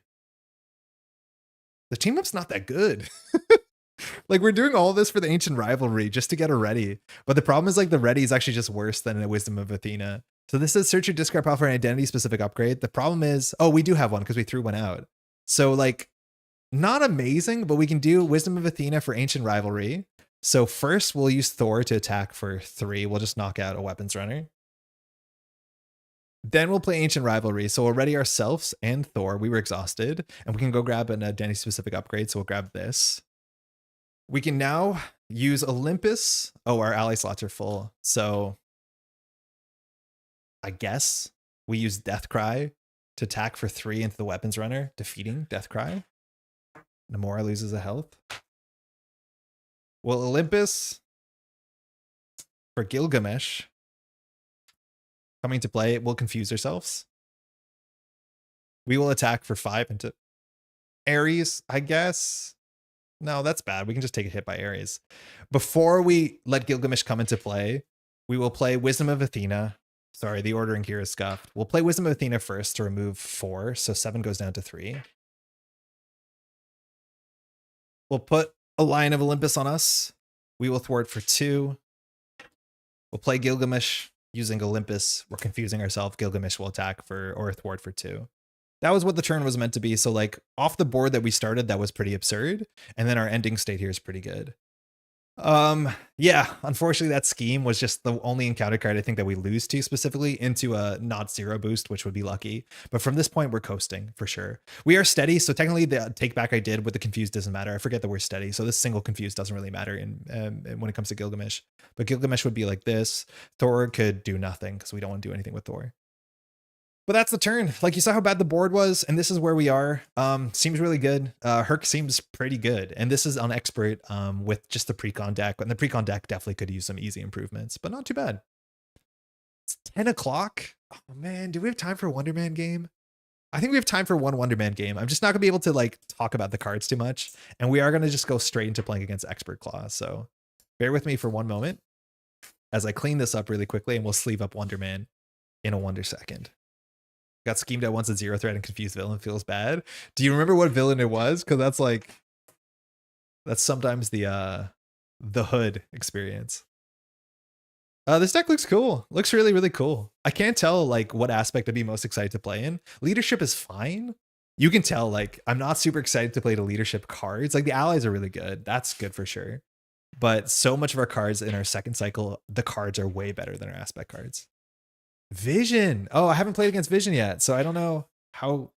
Speaker 1: The team up's not that good. Like we're doing all this for the Ancient Rivalry just to get her ready. But the problem is like the ready is actually just worse than a Wisdom of Athena. So this is search your discard pile for an identity specific upgrade. The problem is, oh, we do have one because we threw one out. So like not amazing, but we can do Wisdom of Athena for Ancient Rivalry. So first we'll use Thor to attack for 3. We'll just knock out a Weapons Runner. Then we'll play Ancient Rivalry. So we'll ready ourselves and Thor. We were exhausted. And we can go grab an identity-specific upgrade. So we'll grab this. We can now use Olympus. Oh, our ally slots are full. So I guess we use Deathcry to attack for 3 into the Weapons Runner, defeating Deathcry. Namora loses a health. Well, Olympus for Gilgamesh coming to play, we'll confuse ourselves. We will attack for 5 into Ares, I guess. No, that's bad. We can just take a hit by Ares. Before we let Gilgamesh come into play, we will play Wisdom of Athena. Sorry, the ordering here is scuffed. We'll play Wisdom of Athena first to remove 4, so 7 goes down to 3. We'll put a Lion of Olympus on us. We will thwart for 2. We'll play Gilgamesh using Olympus. We're confusing ourselves. Gilgamesh will attack for or thwart for 2. That was what the turn was meant to be. So like off the board that we started, that was pretty absurd. And then our ending state here is pretty good. Yeah, unfortunately that scheme was just the only encounter card I think that we lose to specifically into a not 0 boost, which would be lucky. But from this point, we're coasting for sure. We are steady. So technically the take back I did with the confused doesn't matter. I forget that we're steady. So this single confused doesn't really matter when it comes to Gilgamesh. But Gilgamesh would be like this. Thor could do nothing because we don't want to do anything with Thor. But that's the turn. Like you saw how bad the board was, and this is where we are. Seems really good. Herc seems pretty good, and this is on expert with just the precon deck. And the precon deck definitely could use some easy improvements, but not too bad. It's 10 o'clock. Oh man, do we have time for a Wonder Man game? I think we have time for one Wonder Man game. I'm just not gonna be able to like talk about the cards too much, and we are gonna just go straight into playing against expert Klaw. So bear with me for one moment as I clean this up really quickly, and we'll sleeve up Wonder Man in a wonder second. Got schemed at once a 0 threat and confused villain feels bad. Do you remember what villain it was? Because that's sometimes the hood experience. This deck looks cool. Looks really, really cool. I can't tell like what aspect I'd be most excited to play in. Leadership is fine. You can tell like I'm not super excited to play the leadership cards. Like the allies are really good. That's good for sure. But so much of our cards in our second cycle, the cards are way better than our aspect cards. Vision. Oh, I haven't played against Vision yet, so I don't know how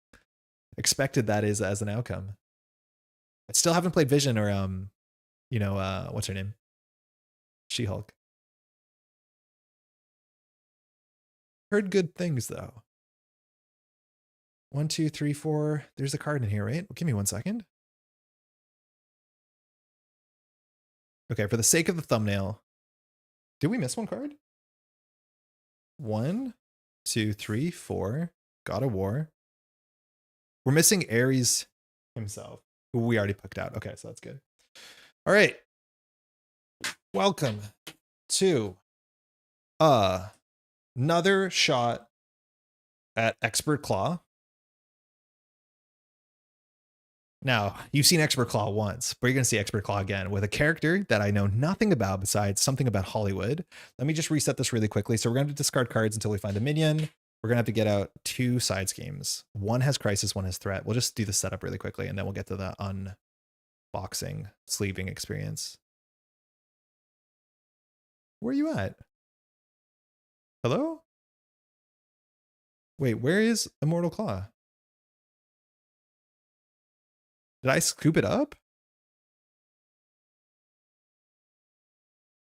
Speaker 1: expected that is as an outcome. I still haven't played Vision or what's her name? She-Hulk. Heard good things though. 1, 2, 3, 4. There's a card in here, right? Well, give me 1 second. Okay, for the sake of the thumbnail, did we miss one card? 1, 2, 3, 4. God of War. We're missing Ares himself, who we already picked out. Okay, so that's good. All right. Welcome to another shot at Expert Klaw. Now, you've seen Expert Klaw once, but you're going to see Expert Klaw again with a character that I know nothing about besides something about Hollywood. Let me just reset this really quickly. So we're going to discard cards until we find a minion. We're going to have to get out 2 side schemes. One has Crisis, one has Threat. We'll just do the setup really quickly, and then we'll get to the unboxing, sleeving experience. Where are you at? Hello? Wait, where is Immortal Klaw? Did I scoop it up?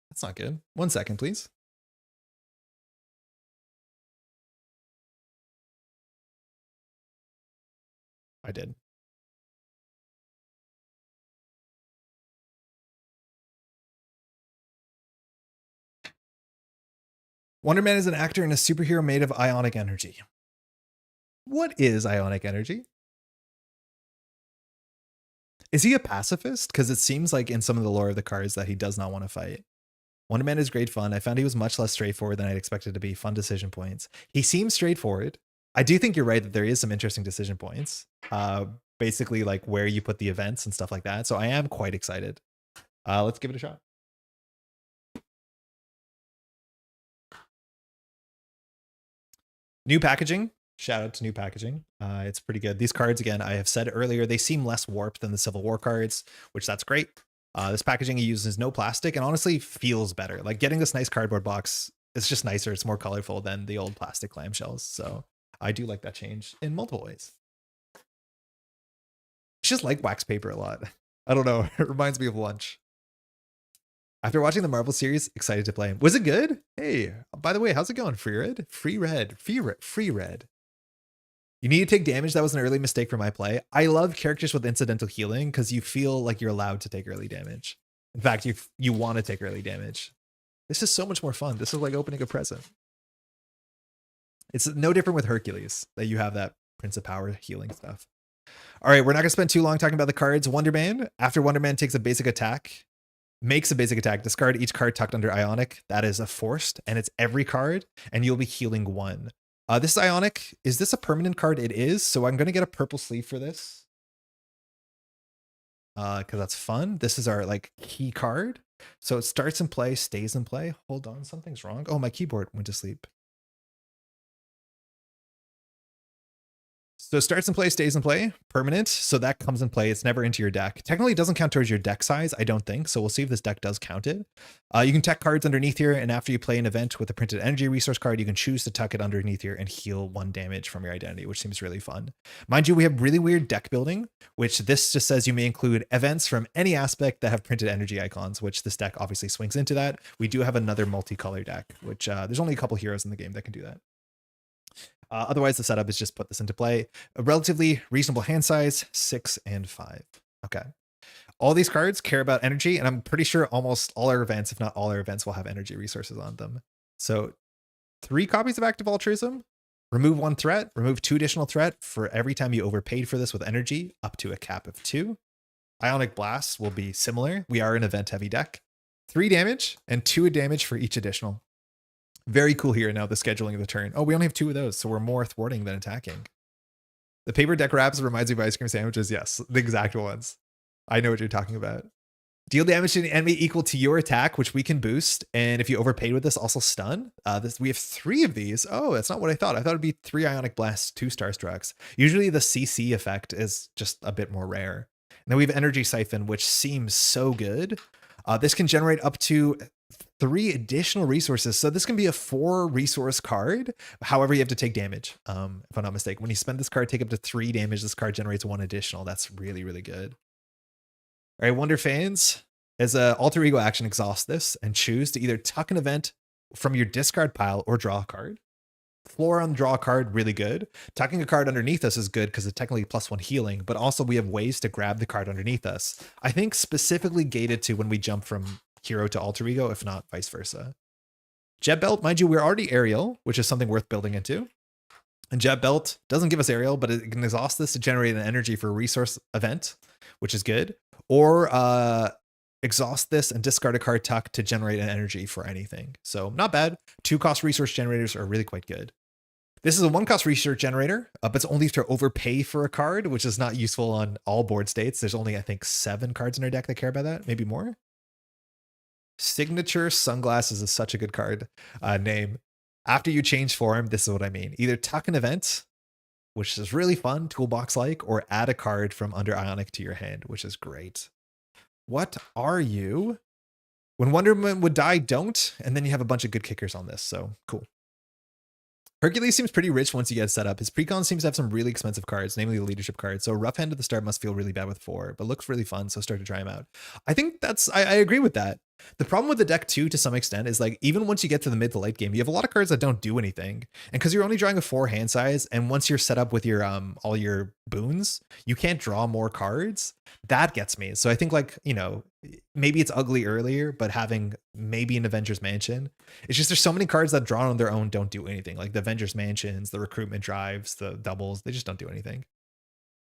Speaker 1: That's not good. 1 second, please. I did. Wonder Man is an actor and a superhero made of ionic energy. What is ionic energy? Is he a pacifist? Because it seems like in some of the lore of the cards that he does not want to fight. Wonder Man is great fun. I found he was much less straightforward than I'd expected to be. Fun decision points. He seems straightforward. I do think you're right that there is some interesting decision points. Basically like where you put the events and stuff like that. So I am quite excited. Let's give it a shot. New packaging. Shout out to new packaging. It's pretty good. These cards, again, I have said earlier, they seem less warped than the Civil War cards, which that's great. This packaging he uses no plastic and honestly feels better. Like getting this nice cardboard box, it's just nicer. It's more colorful than the old plastic clamshells. So I do like that change in multiple ways. It's just like wax paper a lot. I don't know. It reminds me of lunch. After watching the Marvel series, excited to play. Was it good? Hey, by the way, how's it going? Free red? Free red. Free red. You need to take damage. That was an early mistake for my play. I love characters with incidental healing because you feel like you're allowed to take early damage. In fact, you want to take early damage. This is so much more fun. This is like opening a present. It's no different with Hercules that you have that Prince of Power healing stuff. All right, we're not going to spend too long talking about the cards. Wonder Man. After Wonder Man takes a basic attack, makes a basic attack. Discard each card tucked under Ionic. That is a forced, and it's every card, and you'll be healing 1. This Ionic, is this a permanent card? It is, so I'm going to get a purple sleeve for this. Because that's fun. This is our like key card. So it starts in play, stays in play. Hold on, something's wrong. Oh, my keyboard went to sleep. So it starts in play, stays in play, permanent. So that comes in play. It's never into your deck. Technically, it doesn't count towards your deck size, I don't think. So we'll see if this deck does count it. You can tuck cards underneath here, and after you play an event with a printed energy resource card, you can choose to tuck it underneath here and heal 1 damage from your identity, which seems really fun. Mind you, we have really weird deck building, which this just says you may include events from any aspect that have printed energy icons, which this deck obviously swings into that. We do have another multicolor deck, which there's only a couple heroes in the game that can do that. Otherwise, the setup is just put this into play. A relatively reasonable hand size, 6 and 5. Okay. All these cards care about energy, and I'm pretty sure almost all our events, if not all our events, will have energy resources on them. So 3 copies of Active Altruism, remove 1 threat, remove 2 additional threat for every time you overpaid for this with energy, up to a cap of 2. Ionic Blast will be similar. We are an event-heavy deck. 3 damage and 2 damage for each additional. Very cool here now, the scheduling of the turn. Oh, we only have 2 of those, so we're more thwarting than attacking. The paper deck wraps reminds me of ice cream sandwiches. Yes, the exact ones. I know what you're talking about. Deal damage to the enemy equal to your attack, which we can boost. And if you overpaid with this, also stun. We have 3 of these. Oh, that's not what I thought. I thought it'd be 3 Ionic Blasts, 2 Starstrucks. Usually the CC effect is just a bit more rare. And then we have Energy Siphon, which seems so good. This can generate up to 3 additional resources. So this can be a 4 resource card. However, you have to take damage. If I'm not mistaken, when you spend this card, take up to 3 damage. This card generates 1 additional. That's really, really good. All right, Wonder fans, as an alter ego action, exhaust this and choose to either tuck an event from your discard pile or draw a card. Floor on draw a card, really good. Tucking a card underneath us is good because it's technically +1 healing, but also we have ways to grab the card underneath us. I think specifically gated to when we jump from hero to alter ego, if not vice versa. Jet Belt, mind you, we're already aerial, which is something worth building into. And Jet Belt doesn't give us aerial, but it can exhaust this to generate an energy for a resource event, which is good. Or exhaust this and discard a card tuck to generate an energy for anything. So not bad. 2-cost resource generators are really quite good. This is a 1-cost resource generator, but it's only to overpay for a card, which is not useful on all board states. There's only, I think, 7 cards in our deck that care about that, maybe more. Signature Sunglasses is such a good card name. After you change form, this is what I mean. Either tuck an event, which is really fun, toolbox-like, or add a card from under Ionic to your hand, which is great. What are you? When Wonder Man would die, don't. And then you have a bunch of good kickers on this, so cool. Hercules seems pretty rich once you get set up. His Precons seems to have some really expensive cards, namely the leadership card. So rough hand at the start must feel really bad with 4, but looks really fun, so start to try him out. I think I agree with that. The problem with the deck too, to some extent, is like even once you get to the mid to late game, you have a lot of cards that don't do anything. And because you're only drawing a 4 hand size, and once you're set up with your all your boons, you can't draw more cards. That gets me. So I think, like, you know, maybe it's ugly earlier, but having maybe an Avengers Mansion, it's just there's so many cards that drawn on their own don't do anything. Like the Avengers Mansions, the recruitment drives, the doubles, they just don't do anything.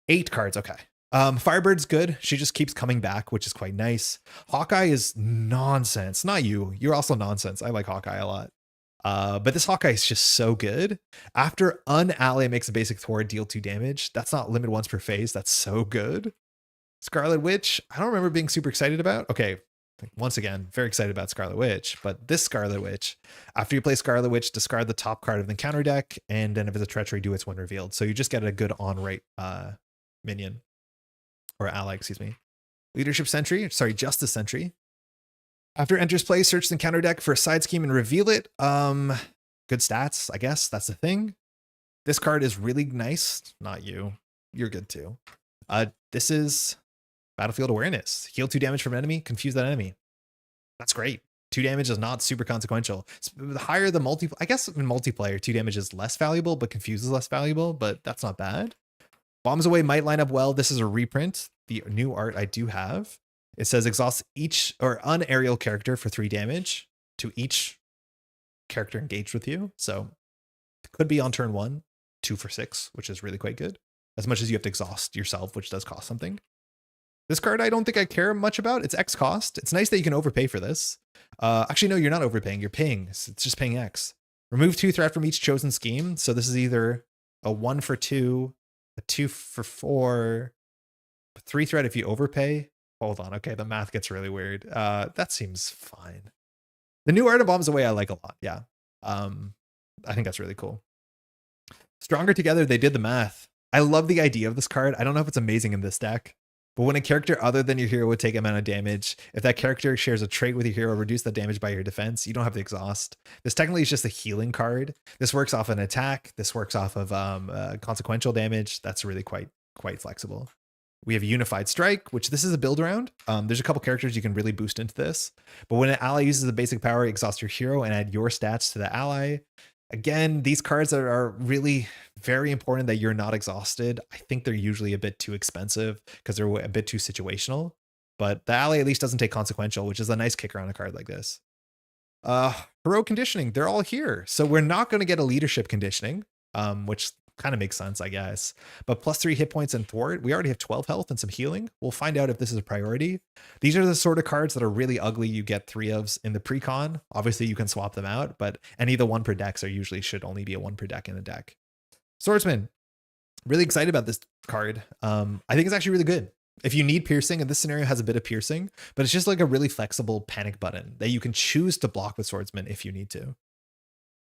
Speaker 1: 8 cards, okay. Firebird's good. She just keeps coming back, which is quite nice. Hawkeye is nonsense. Not you. You're also nonsense. I like Hawkeye a lot. But this Hawkeye is just so good. After an ally makes a basic thwart, deal 2 damage. That's not limit once per phase. That's so good. Scarlet Witch, I don't remember being super excited about. Okay, once again, very excited about Scarlet Witch, but this Scarlet Witch, after you play Scarlet Witch, discard the top card of the counter deck, and then if it's a treachery, do its when revealed. So you just get a good on-rate minion. Or ally, excuse me. Leadership Sentry, sorry, Justice Sentry. After enters play, search the counter deck for a side scheme and reveal it. Good stats, I guess. That's the thing. This card is really nice. Not you. You're good too. This is Battlefield Awareness. Heal 2 damage from an enemy, confuse that enemy. That's great. 2 damage is not super consequential. The higher the I guess in multiplayer, 2 damage is less valuable, but confuse is less valuable, but that's not bad. Bombs Away might line up well. This is a reprint. The new art I do have. It says exhaust each or an aerial character for 3 damage to each character engaged with you. So it could be on turn 1, 2 for 6, which is really quite good. As much as you have to exhaust yourself, which does cost something. This card I don't think I care much about. It's X cost. It's nice that you can overpay for this. Actually, no, you're not overpaying. You're paying. It's just paying X. Remove 2 threat from each chosen scheme. So this is either a 1 for 2, a 2 for 4, a 3 threat if you overpay. Hold on. Okay, the math gets really weird. That seems fine. The new Art of Bombs away I like a lot. Yeah. I think that's really cool. Stronger Together, they did the math. I love the idea of this card. I don't know if it's amazing in this deck, but when a character other than your hero would take amount of damage, if that character shares a trait with your hero, reduce the damage by your defense, you don't have to exhaust. This technically is just a healing card. This works off an attack. This works off of consequential damage. That's really quite flexible. We have Unified Strike, which this is a build around. There's a couple characters you can really boost into this, but when an ally uses a basic power, exhaust your hero and add your stats to the ally. Again, these cards are really very important that you're not exhausted. I think they're usually a bit too expensive because they're a bit too situational, but the ally at least doesn't take consequential, which is a nice kicker on a card like this. Heroic Conditioning, they're all here. So we're not going to get a leadership conditioning, which kind of makes sense, I guess. But +3 hit points and thwart. We already have 12 health and some healing. We'll find out if this is a priority. These are the sort of cards that are really ugly. You get 3 ofs in the precon. Obviously, you can swap them out, but any of the 1 per decks are usually should only be a 1 per deck in a deck. Swordsman, really excited about this card. I think it's actually really good. If you need piercing, and this scenario has a bit of piercing, but it's just like a really flexible panic button that you can choose to block with Swordsman if you need to.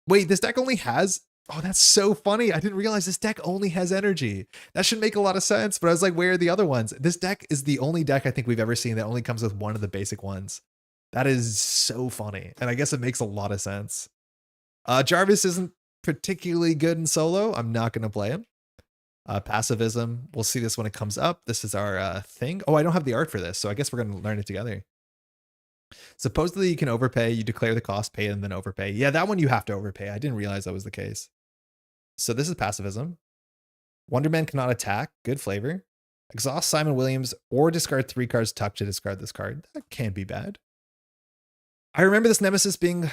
Speaker 1: Wait, this deck only has... Oh, that's so funny. I didn't realize this deck only has energy. That should make a lot of sense, but I was like, where are the other ones? This deck is the only deck I think we've ever seen that only comes with one of the basic ones. That is so funny. And I guess it makes a lot of sense. Jarvis isn't particularly good in solo. I'm not going to play him. Passivism. We'll see this when it comes up. This is our thing. Oh, I don't have the art for this, so I guess we're going to learn it together. Supposedly you can overpay. You declare the cost, pay it, and then overpay. Yeah, that one you have to overpay. I didn't realize that was the case. So this is passivism. Wonder Man cannot attack. Good flavor. Exhaust Simon Williams or discard 3 cards tucked to discard this card. That can't be bad. I remember this Nemesis being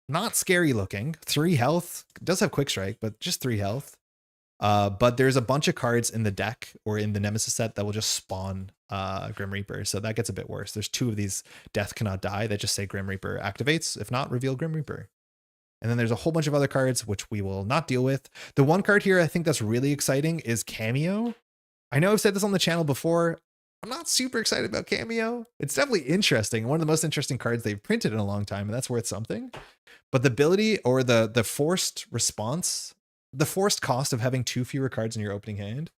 Speaker 1: not scary looking. 3 health. It does have quick strike, but just 3 health. But there's a bunch of cards in the deck or in the Nemesis set that will just spawn Grim Reaper. So that gets a bit worse. There's 2 of these Death Cannot Die that just say Grim Reaper activates. If not, reveal Grim Reaper. And then there's a whole bunch of other cards, which we will not deal with. The one card here I think that's really exciting is Cameo. I know I've said this on the channel before. I'm not super excited about Cameo. It's definitely interesting. One of the most interesting cards they've printed in a long time, and that's worth something. But the ability or the forced response, the forced cost of having 2 fewer cards in your opening hand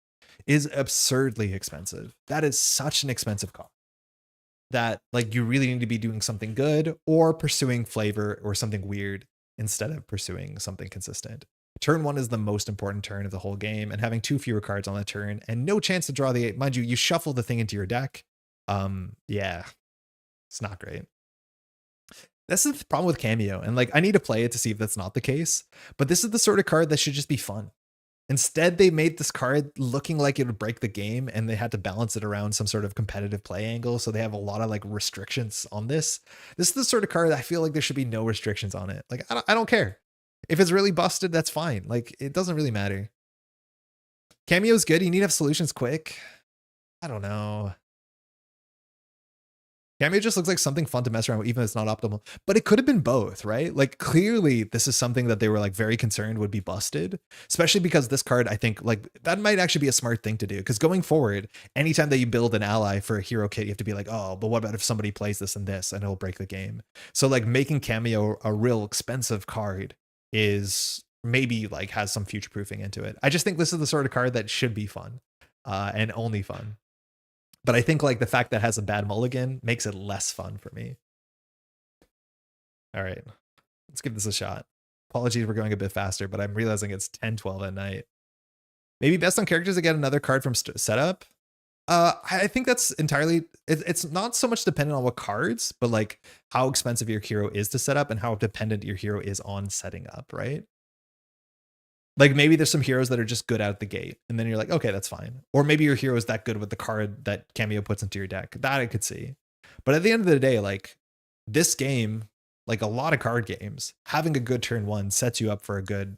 Speaker 1: is absurdly expensive. That is such an expensive cost that like you really need to be doing something good or pursuing flavor or something weird instead of pursuing something consistent. Turn 1 is the most important turn of the whole game, and having 2 fewer cards on that turn and no chance to draw the 8. Mind you, you shuffle the thing into your deck. Yeah, it's not great. That's the problem with Cameo, and like I need to play it to see if that's not the case, but this is the sort of card that should just be fun. Instead, they made this card looking like it would break the game, and they had to balance it around some sort of competitive play angle. So they have a lot of like restrictions on this. This is the sort of card that I feel like there should be no restrictions on it. Like, I don't care. If it's really busted, that's fine. Like, it doesn't really matter. Cameo's good. You need to have solutions quick. I don't know. Cameo just looks like something fun to mess around with, even if it's not optimal. But it could have been both, right? Like, clearly, this is something that they were like very concerned would be busted, especially because this card, I think, like, that might actually be a smart thing to do. Because going forward, anytime that you build an ally for a hero kit, you have to be like, oh, but what about if somebody plays this and this, and it'll break the game. So, like, making Cameo a real expensive card is maybe like has some future proofing into it. I just think this is the sort of card that should be fun, and only fun. But I think like the fact that it has a bad mulligan makes it less fun for me. All right, let's give this a shot. Apologies for going a bit faster, but I'm realizing it's 10:12 at night. Maybe best on characters to get another card from setup. I think that's entirely, it's not so much dependent on what cards, but like how expensive your hero is to set up and how dependent your hero is on setting up, right? Like maybe there's some heroes that are just good out the gate, and then you're like, okay, that's fine. Or maybe your hero is that good with the card that Cameo puts into your deck. That I could see. But at the end of the day, like this game, like a lot of card games, having a good turn 1 sets you up for a good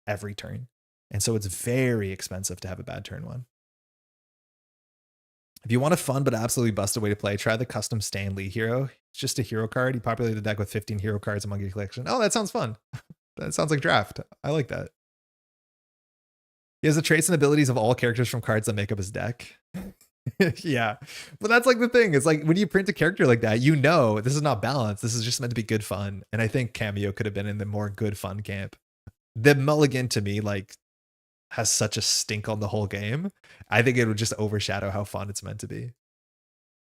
Speaker 1: every turn. And so it's very expensive to have a bad turn 1. If you want a fun but absolutely busted way to play, try the custom Stan Lee hero. It's just a hero card. You populate the deck with 15 hero cards among your collection. Oh, that sounds fun. That sounds like draft. I like that. He has the traits and abilities of all characters from cards that make up his deck. Yeah, but that's like the thing. It's like when you print a character like that, you know this is not balanced. This is just meant to be good fun. And I think Cameo could have been in the more good fun camp. The mulligan to me like has such a stink on the whole game. I think it would just overshadow how fun it's meant to be.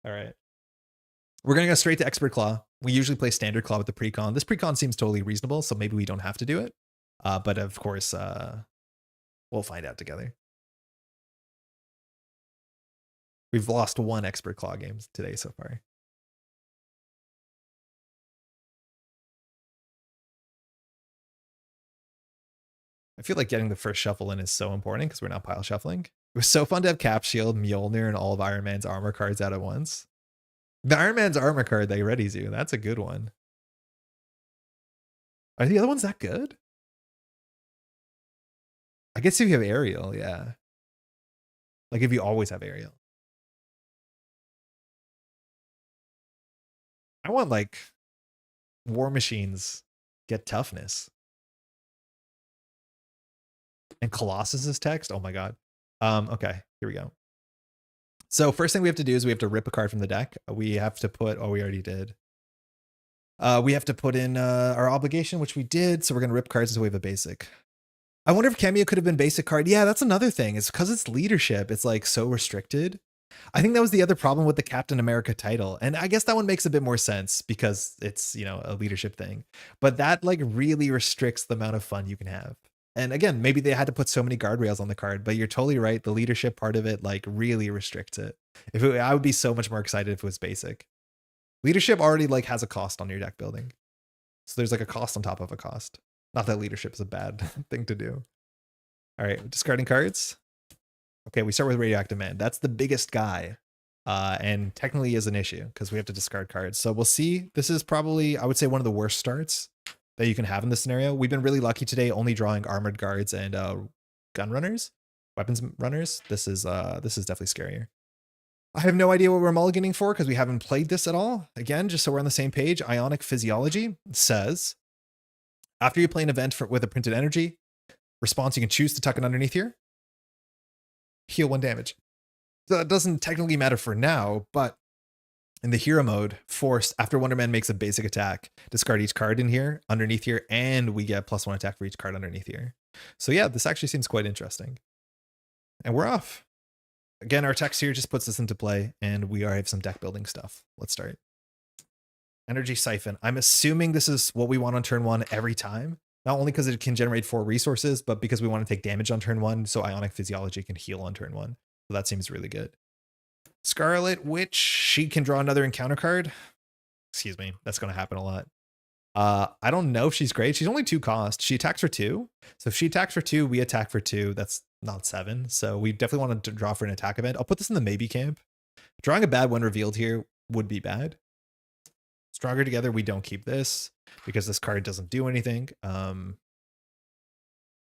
Speaker 1: All right. We're going to go straight to Expert Klaw. We usually play Standard Klaw with the Precon. This Precon seems totally reasonable, so maybe we don't have to do it. But of course, we'll find out together. We've lost one Expert Klaw game today so far. I feel like getting the first shuffle in is so important because we're not pile shuffling. It was so fun to have Cap Shield, Mjolnir, and all of Iron Man's armor cards out at once. The Iron Man's armor card that he readies you, that's a good one. Are the other ones that good? I guess if you have Ariel, yeah. Like if you always have Ariel. I want like War Machines get toughness. And Colossus's text. Oh my god. Okay, here we go. So first thing we have to do is we have to rip a card from the deck. We have to put, oh, we already did. We have to put in our obligation, which we did. So we're gonna rip cards until we have a basic. I wonder if Cameo could have been basic card. Yeah, that's another thing. It's because it's leadership. It's like so restricted. I think that was the other problem with the Captain America title. And I guess that one makes a bit more sense because it's, you know, a leadership thing. But that like really restricts the amount of fun you can have. And again, maybe they had to put so many guardrails on the card, but you're totally right. The leadership part of it like really restricts it. I would be so much more excited if it was basic. Leadership already like has a cost on your deck building. So there's like a cost on top of a cost. Not that leadership is a bad thing to do. All right, discarding cards. Okay, we start with Radioactive Man. That's the biggest guy. And technically is an issue because we have to discard cards. So we'll see. This is probably, I would say, one of the worst starts that you can have in this scenario. We've been really lucky today, only drawing armored guards and gun runners, weapons runners. This is definitely scarier. I have no idea what we're mulliganing for because we haven't played this at all. Again, just so we're on the same page, Ionic Physiology says, after you play an event with a printed energy response, you can choose to tuck it underneath here. Heal 1 damage. So that doesn't technically matter for now, but in the hero mode, forced after Wonder Man makes a basic attack, discard each card in here, underneath here, and we get +1 attack for each card underneath here. So yeah, this actually seems quite interesting. And we're off. Again, our text here just puts this into play, and we have some deck building stuff. Let's start. Energy Siphon. I'm assuming this is what we want on turn 1 every time. Not only because it can generate 4 resources, but because we want to take damage on turn 1, so Ionic Physiology can heal on turn 1. So that seems really good. Scarlet Witch, she can draw another encounter card. Excuse me, that's going to happen a lot. I don't know if she's great. She's only 2 cost. She attacks for 2. So if she attacks for 2, we attack for 2. That's not 7. So we definitely want to draw for an attack event. I'll put this in the maybe camp. Drawing a bad one revealed here would be bad. Stronger Together, we don't keep this because this card doesn't do anything.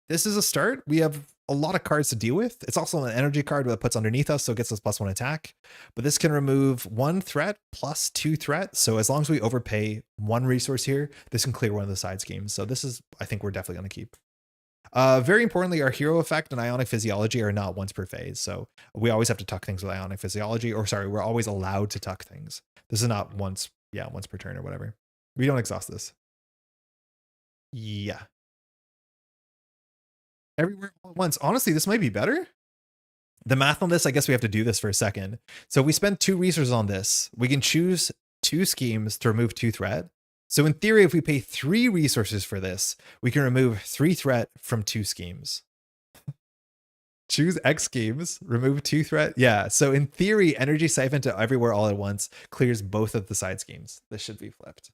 Speaker 1: This is a start. We have a lot of cards to deal with. It's also an energy card that puts underneath us, so it gets us +1 attack. But this can remove 1 threat plus 2 threat. So as long as we overpay 1 resource here, this can clear one of the side schemes. So this is, I think we're definitely going to keep. Very importantly, our hero effect and Ionic Physiology are not once per phase. So we always have to tuck things with Ionic Physiology, or sorry, we're always allowed to tuck things. This is not once per turn or whatever. We don't exhaust this. Yeah. Everywhere all at once. Honestly, this might be better. The math on this, I guess we have to do this for a second. So we spend 2 resources on this. We can choose 2 schemes to remove 2 threat. So in theory, if we pay 3 resources for this, we can remove 3 threat from 2 schemes. Choose X schemes, remove 2 threat. Yeah, so in theory, Energy Siphon to Everywhere All at Once clears both of the side schemes. This should be flipped.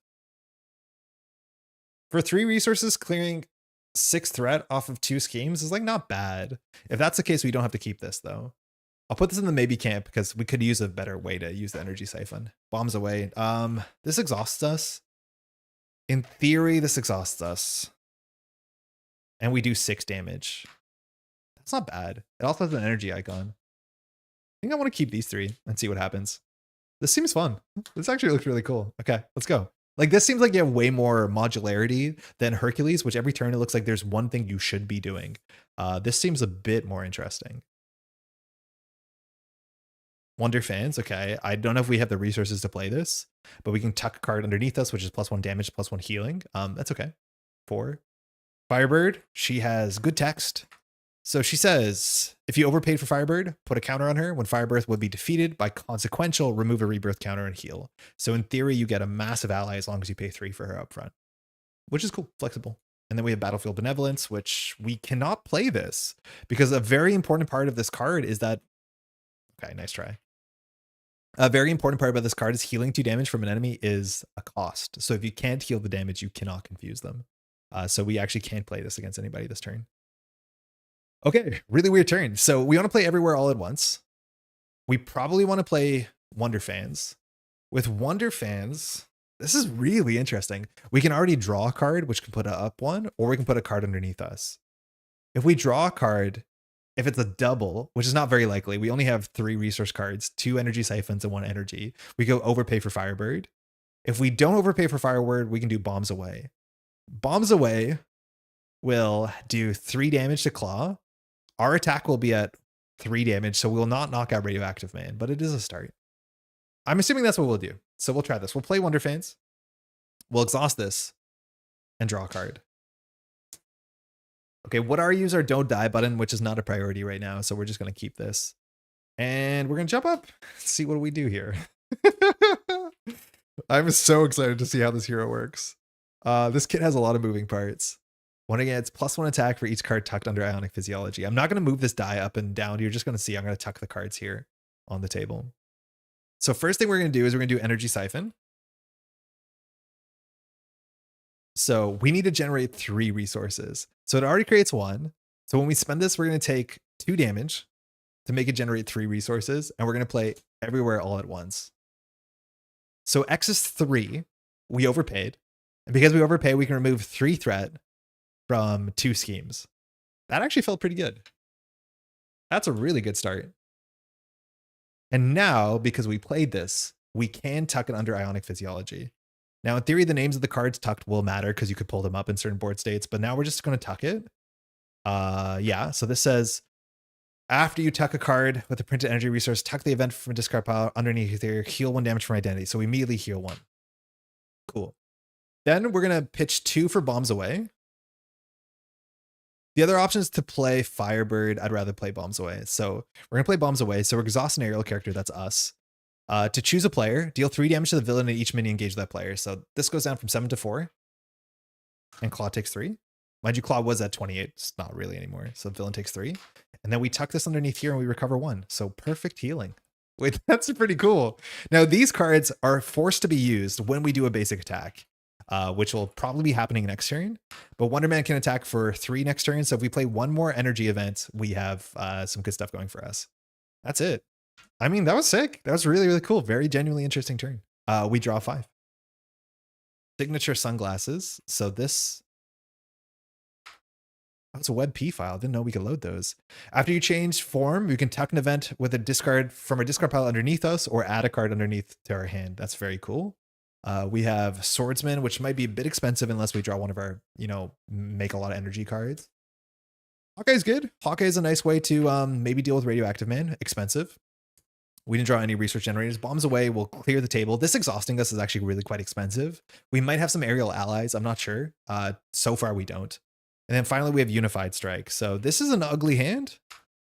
Speaker 1: For 3 resources, clearing 6 threat off of 2 schemes is like not bad. If that's the case, we don't have to keep this though. I'll put this in the maybe camp because we could use a better way to use the Energy Siphon. Bombs away. This exhausts us. In theory, this exhausts us. And we do 6 damage. That's not bad. It also has an energy icon. think I want to keep these 3 and see what happens. This seems fun. This actually looks really cool. Okay, let's go. Like, this seems like you have way more modularity than Hercules, which every turn it looks like there's one thing you should be doing. This seems a bit more interesting. Wonder fans, okay. I don't know if we have the resources to play this, but we can tuck a card underneath us, which is +1 damage, +1 healing. That's okay. 4. Firebird, she has good text. So she says, if you overpaid for Firebird, put a counter on her. When Firebirth would be defeated, by consequential, remove a rebirth counter and heal. So in theory, you get a massive ally as long as you pay 3 for her up front, which is cool, flexible. And then we have Battlefield Benevolence, which we cannot play this because a very important part of this card is that, okay, nice try. A very important part about this card is healing 2 damage from an enemy is a cost. So if you can't heal the damage, you cannot confuse them. So we actually can't play this against anybody this turn. Okay, really weird turn. So we want to play everywhere all at once. We probably want to play Wonder Fans. With Wonder Fans, this is really interesting. We can already draw a card, which can put a up one, or we can put a card underneath us. If we draw a card, if it's a double, which is not very likely, we only have 3 resource cards, 2 energy siphons and 1 energy. We go overpay for Firebird. If we don't overpay for Firebird, we can do Bombs Away. Bombs Away will do 3 damage to Klaw. Our attack will be at 3 damage, so we will not knock out Radioactive Man, but it is a start. I'm assuming that's what we'll do. So we'll try this. We'll play Wonder Fans. We'll exhaust this and draw a card. Okay, what our use our don't die button, which is not a priority right now, so we're just going to keep this. And we're going to jump up, see what we do here. I'm so excited to see how this hero works. This kit has a lot of moving parts. One again, it's +1 attack for each card tucked under Ionic Physiology. I'm not going to move this die up and down. You're just going to see I'm going to tuck the cards here on the table. So first thing we're going to do is we're going to do Energy Siphon. So we need to generate 3 resources. So it already creates 1. So when we spend this, we're going to take 2 damage to make it generate 3 resources. And we're going to play everywhere all at once. So X is 3. We overpaid. And because we overpay, we can remove 3 threat from 2 schemes. That actually felt pretty good. That's a really good start. And now, because we played this, we can tuck it under Ionic Physiology. Now, in theory, the names of the cards tucked will matter because you could pull them up in certain board states, but now we're just going to tuck it. Yeah, so this says, after you tuck a card with a printed energy resource, tuck the event from a discard pile underneath there, heal 1 damage from identity. So we immediately heal 1. Cool. Then we're going to pitch 2 for Bombs Away. The other option is to play Firebird. I'd rather play Bombs Away. So we're going to play Bombs Away. So we're exhaust an aerial character. That's us. To choose a player, deal 3 damage to the villain and each minion engage that player. So this goes down from 7 to 4. And Klaw takes 3. Mind you, Klaw was at 28. It's not really anymore. So villain takes 3. And then we tuck this underneath here and we recover 1. So perfect healing. Wait, that's pretty cool. Now these cards are forced to be used when we do a basic attack. Which will probably be happening next turn. But Wonder Man can attack for 3 next turn. So if we play 1 more energy event, we have some good stuff going for us. That's it. I mean, that was sick. That was really, really cool. Very genuinely interesting turn. We draw 5. Signature Sunglasses. So this... That's a WebP file. I didn't know we could load those. After you change form, you can tuck an event with a discard from a discard pile underneath us or add a card underneath to our hand. That's very cool. We have Swordsman, which might be a bit expensive unless we draw one of our, make a lot of energy cards. Hawkeye's good. Hawkeye is a nice way to maybe deal with Radioactive Man. Expensive. We didn't draw any resource generators. Bombs Away will clear the table. This exhausting us is actually really quite expensive. We might have some aerial allies. I'm not sure. So far we don't. And then finally we have Unified Strike. So this is an ugly hand.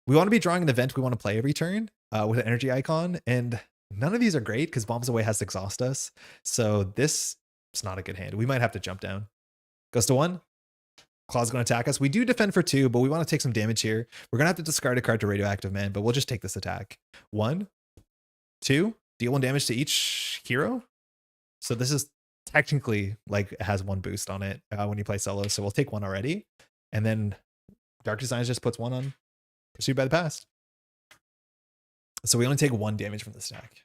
Speaker 1: We want to be drawing an event we want to play every turn with an energy icon. And none of these are great because Bombs Away has to exhaust us. So this is not a good hand. We might have to jump down. Goes to 1. Klaw's going to attack us. We do defend for 2, but we want to take some damage here. We're going to have to discard a card to Radioactive Man, but we'll just take this attack. 1, 2, deal 1 damage to each hero. So this is technically like it has 1 boost on it when you play solo. So we'll take 1 already. And then Dark Designs just puts 1 on Pursued by the Past. So we only take 1 damage from the stack.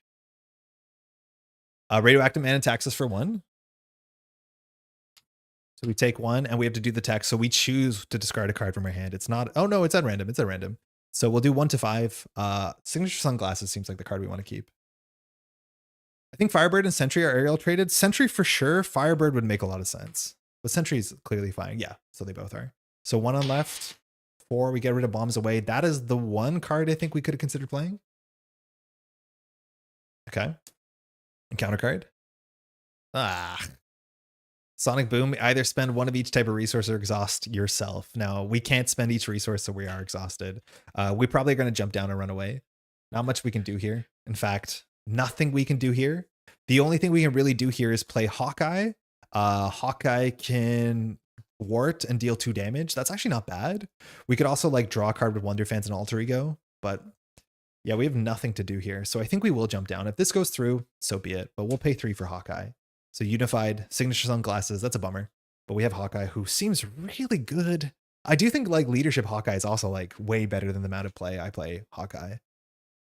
Speaker 1: Radioactive Man attacks us for 1. So we take 1 and we have to do the attack. So we choose to discard a card from our hand. It's not, oh no, it's at random. It's at random. So we'll do 1 to 5. Signature Sunglasses seems like the card we want to keep. I think Firebird and Sentry are aerial traded. Sentry for sure. Firebird would make a lot of sense. But Sentry's clearly fine. Yeah, so they both are. So 1 on left. 4, we get rid of Bombs Away. That is the one card I think we could have considered playing. Okay. Encounter card. Sonic Boom. Either spend one of each type of resource or exhaust yourself. Now, we can't spend each resource, so we are exhausted. We probably are going to jump down and run away. Not much we can do here. In fact, nothing we can do here. The only thing we can really do here is play Hawkeye. Hawkeye can wart and deal 2 damage. That's actually not bad. We could also like draw a card with Wonder Fans and Alter Ego, but yeah, we have nothing to do here. So I think we will jump down. If this goes through, so be it. But we'll pay 3 for Hawkeye. So Unified, Signature Sunglasses, that's a bummer. But we have Hawkeye, who seems really good. I do think like Leadership Hawkeye is also like way better than the amount of play I play Hawkeye.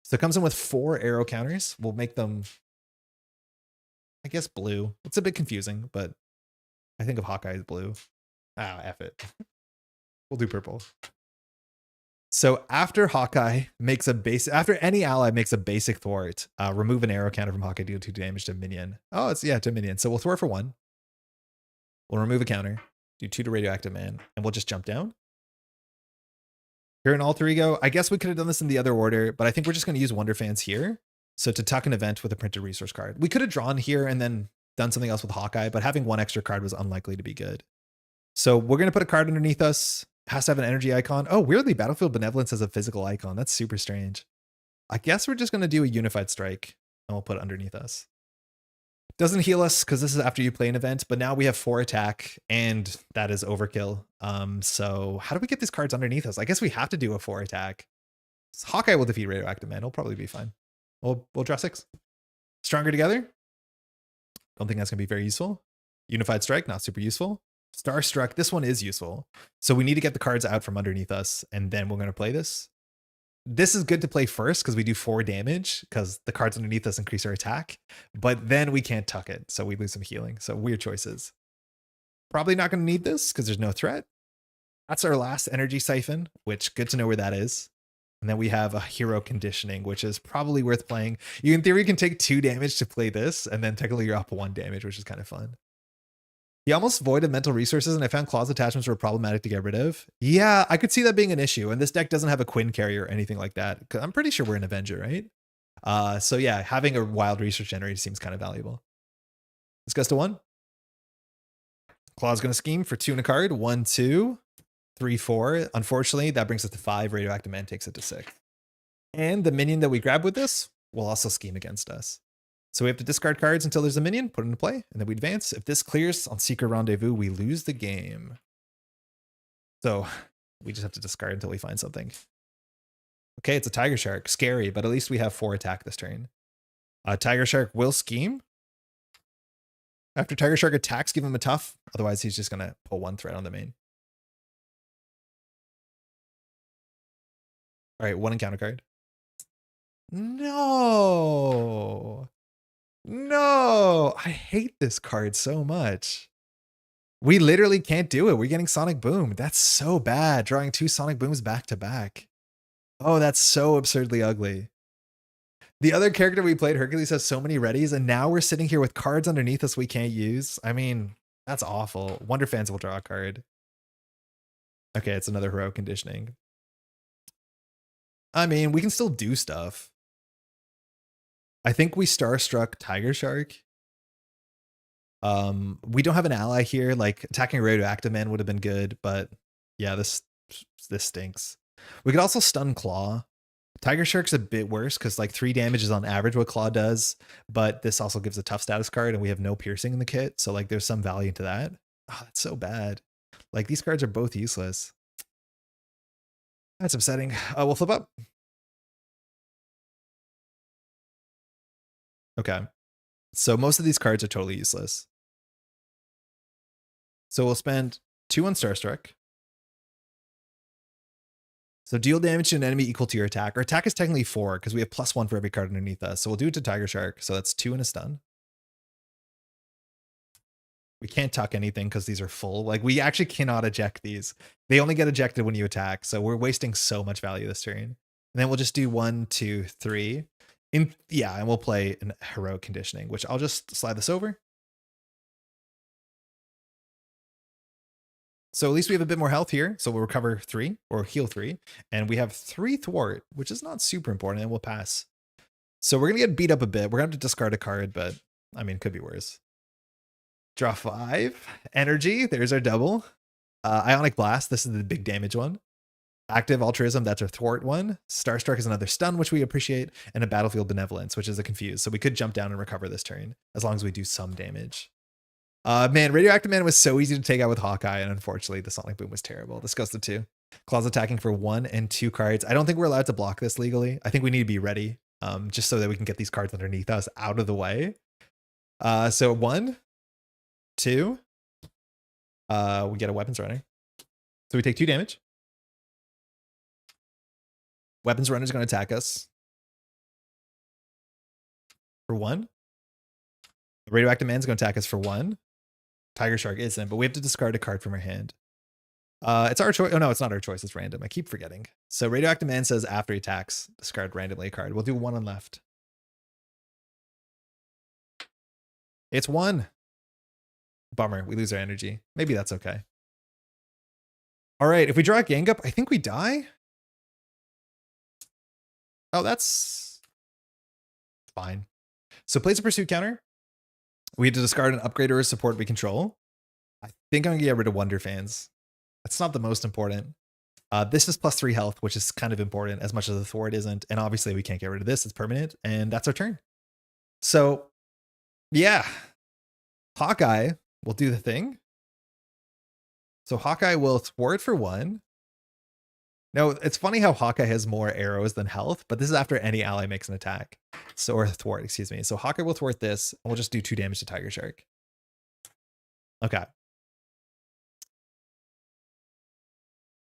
Speaker 1: So it comes in with 4 arrow counters. We'll make them, I guess, blue. It's a bit confusing, but I think of Hawkeye as blue. F it. We'll do purple. So after Hawkeye makes a basic, after any ally makes a basic thwart, remove an arrow counter from Hawkeye, deal 2 damage to minion. Oh, it's, yeah, to minion. So we'll thwart for 1. We'll remove a counter, do 2 to Radioactive Man, and we'll just jump down. Here in Alter Ego, I guess we could have done this in the other order, but I think we're just going to use Wonder Fans here. So to tuck an event with a printed resource card. We could have drawn here and then done something else with Hawkeye, but having 1 extra card was unlikely to be good. So we're going to put a card underneath us. Has to have an energy icon. Oh, weirdly, Battlefield Benevolence has a physical icon. That's super strange. I guess we're just going to do a Unified Strike and we'll put it underneath us. Doesn't heal us because this is after you play an event, but now we have 4 attack and that is overkill. So how do we get these cards underneath us? I guess we have to do a 4 attack. Hawkeye will defeat Radioactive Man. He'll probably be fine. We'll draw 6. Stronger Together. Don't think that's going to be very useful. Unified Strike, not super useful. Starstruck, this one is useful. So we need to get the cards out from underneath us, and then we're going to play this. This is good to play first because we do 4 damage because the cards underneath us increase our attack, but then we can't tuck it, so we lose some healing. So weird choices. Probably not going to need this because there's no threat. That's our last energy siphon, which good to know where that is. And then we have a hero conditioning, which is probably worth playing. You, in theory, can take 2 damage to play this, and then technically you're up 1 damage, which is kind of fun. He almost voided mental resources, and I found Klaw's attachments were problematic to get rid of. Yeah, I could see that being an issue, and this deck doesn't have a Quinn carrier or anything like that. I'm pretty sure we're an Avenger, right? So yeah, having a wild research generator seems kind of valuable. This goes to 1. Klaw's going to scheme for 2 and a card. 1, 2, 3, 4. Unfortunately, that brings us to 5. Radioactive Man takes it to 6. And the minion that we grab with this will also scheme against us. So we have to discard cards until there's a minion, put it into play, and then we advance. If this clears on Secret Rendezvous, we lose the game. So we just have to discard until we find something. Okay, it's a Tiger Shark. Scary, but at least we have 4 attack this turn. Tiger Shark will scheme. After Tiger Shark attacks, give him a tough. Otherwise, he's just going to pull 1 threat on the main. All right, 1 encounter card. No. No, I hate this card so much. We literally can't do it. We're getting Sonic Boom. That's so bad. Drawing 2 Sonic Booms back to back. Oh, that's so absurdly ugly. The other character we played, Hercules, has so many readies, and now we're sitting here with cards underneath us we can't use. I mean, that's awful. Wonder Fans will draw a card. Okay, it's another heroic conditioning. I mean, we can still do stuff. I think we Starstruck Tiger Shark. We don't have an ally here. Like attacking Radioactive Man would have been good, but yeah, this stinks. We could also stun Klaw. Tiger Shark's a bit worse because like 3 damage is on average what Klaw does, but this also gives a tough status card, and we have no piercing in the kit, so like there's some value to that. Oh, that's so bad. Like these cards are both useless. That's upsetting. We'll flip up. Okay. So most of these cards are totally useless. So we'll spend 2 on Starstruck. So deal damage to an enemy equal to your attack. Our attack is technically 4 because we have +1 for every card underneath us. So we'll do it to Tiger Shark. So that's 2 and a stun. We can't tuck anything because these are full. Like, we actually cannot eject these. They only get ejected when you attack. So we're wasting so much value this turn. And then we'll just do 1, 2, 3. Yeah, and we'll play an heroic conditioning, which I'll just slide this over. So at least we have a bit more health here. So we'll recover 3 or heal 3. And we have 3 thwart, which is not super important, and we'll pass. So we're going to get beat up a bit. We're going to have to discard a card, but I mean, could be worse. Draw 5. Energy. There's our double. Ionic Blast. This is the big damage one. Active Altruism. That's our thwart one. Starstruck is another stun, which we appreciate. And a Battlefield Benevolence, which is a confuse. So we could jump down and recover this turn as long as we do some damage. Man, Radioactive Man was so easy to take out with Hawkeye, and unfortunately the Sonic Boom was terrible. This goes to 2. Klaw's attacking for 1 and 2 cards. I don't think we're allowed to block this legally. I think we need to be ready, just so that we can get these cards underneath us out of the way. So 1, 2. We get a Weapons Runner. So we take 2 damage. Weapons Runner is going to attack us for 1. Radioactive Man's going to attack us for 1. Tiger Shark isn't, but we have to discard a card from our hand. It's our choice. Oh, no, it's not our choice. It's random. I keep forgetting. So Radioactive Man says after he attacks, discard randomly a card. We'll do 1 on left. It's 1. Bummer. We lose our energy. Maybe that's okay. All right. If we draw a gang up, I think we die. Oh, that's fine. So plays a pursuit counter. We had to discard an upgrade or a support we control. I think I'm going to get rid of Wonder Fans. That's not the most important. This is +3 health, which is kind of important as much as the thwart isn't. And obviously we can't get rid of this. It's permanent. And that's our turn. So yeah, Hawkeye will do the thing. So Hawkeye will thwart for 1. Now, it's funny how Hawkeye has more arrows than health, but this is after any ally makes an attack. So, or thwart, excuse me. So Hawkeye will thwart this, and we'll just do 2 damage to Tiger Shark. Okay.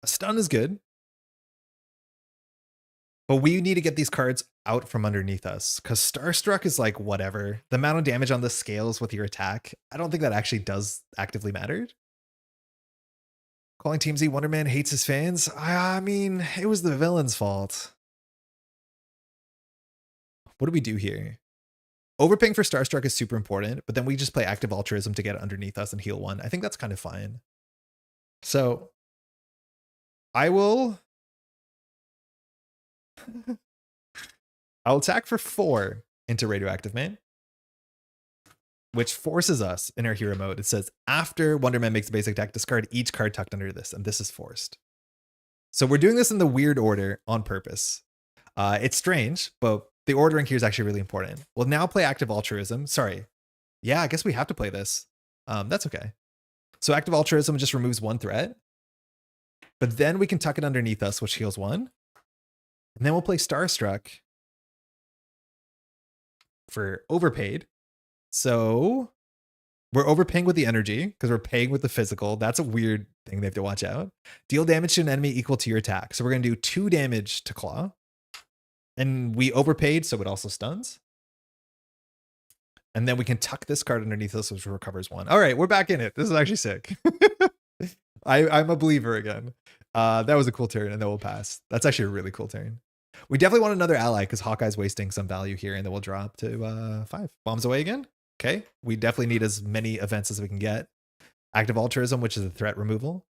Speaker 1: A stun is good. But we need to get these cards out from underneath us, because Starstruck is like, whatever. The amount of damage on this scales with your attack. I don't think that actually does actively matter. Calling Team Z Wonder Man hates his fans. I mean, it was the villain's fault. What do we do here? Overpaying for Starstruck is super important, but then we just play Active Altruism to get it underneath us and heal 1. I think that's kind of fine. So I will... I'll attack for 4 into Radioactive Man, which forces us in our hero mode. It says, after Wonder Man makes a basic attack, discard each card tucked under this, and this is forced. So we're doing this in the weird order on purpose. It's strange, but the ordering here is actually really important. We'll now play Active Altruism. Sorry. Yeah, I guess we have to play this. That's okay. So Active Altruism just removes 1 threat, but then we can tuck it underneath us, which heals 1. And then we'll play Starstruck for overpaid. So we're overpaying with the energy because we're paying with the physical. That's a weird thing they have to watch out. Deal damage to an enemy equal to your attack. So we're going to do 2 damage to Klaw. And we overpaid, so it also stuns. And then we can tuck this card underneath us, which recovers 1. All right, we're back in it. This is actually sick. I'm a believer again. That was a cool turn, and then we'll pass. That's actually a really cool turn. We definitely want another ally because Hawkeye's wasting some value here, and then we'll drop to 5. Bombs away again. Okay, we definitely need as many events as we can get. Active Altruism, which is a threat removal.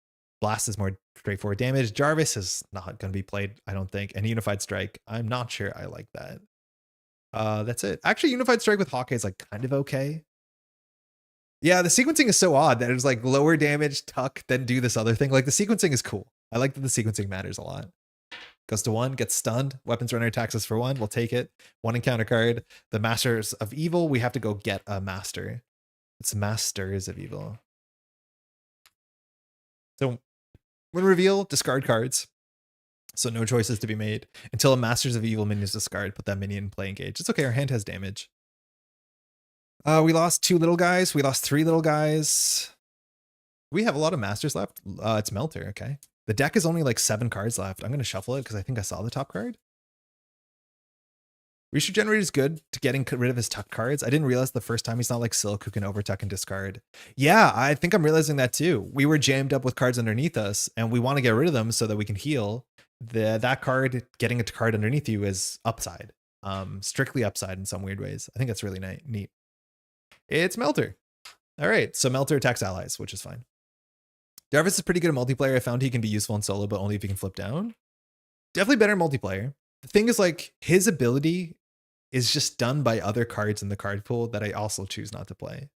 Speaker 1: Blast is more straightforward damage. Jarvis is not going to be played, I don't think. And Unified Strike, I'm not sure I like that. That's it. Actually, Unified Strike with Hawkeye is like kind of okay. Yeah, the sequencing is so odd that it's like lower damage, tuck, then do this other thing. Like the sequencing is cool. I like that the sequencing matters a lot. Goes to 1, gets stunned. Weapons Runner attacks us for 1. We'll take it. 1 encounter card. The Masters of Evil. We have to go get a master. It's Masters of Evil. So when reveal, discard cards. So no choices to be made until a Masters of Evil minion is discarded. Put that minion in play engage. It's okay. Our hand has damage. We lost 2 little guys. We lost 3 little guys. We have a lot of masters left. It's Melter. Okay. The deck is only like 7 cards left. I'm going to shuffle it because I think I saw the top card. Research Generator is good to getting rid of his tuck cards. I didn't realize the first time he's not like Silk who can overtuck and discard. Yeah, I think I'm realizing that too. We were jammed up with cards underneath us and we want to get rid of them so that we can heal. That card, getting a card underneath you is upside. Strictly upside in some weird ways. I think that's really neat. It's Melter. All right, so Melter attacks allies, which is fine. Jarvis is pretty good at multiplayer. I found he can be useful in solo, but only if he can flip down. Definitely better in multiplayer. The thing is, like, his ability is just done by other cards in the card pool that I also choose not to play.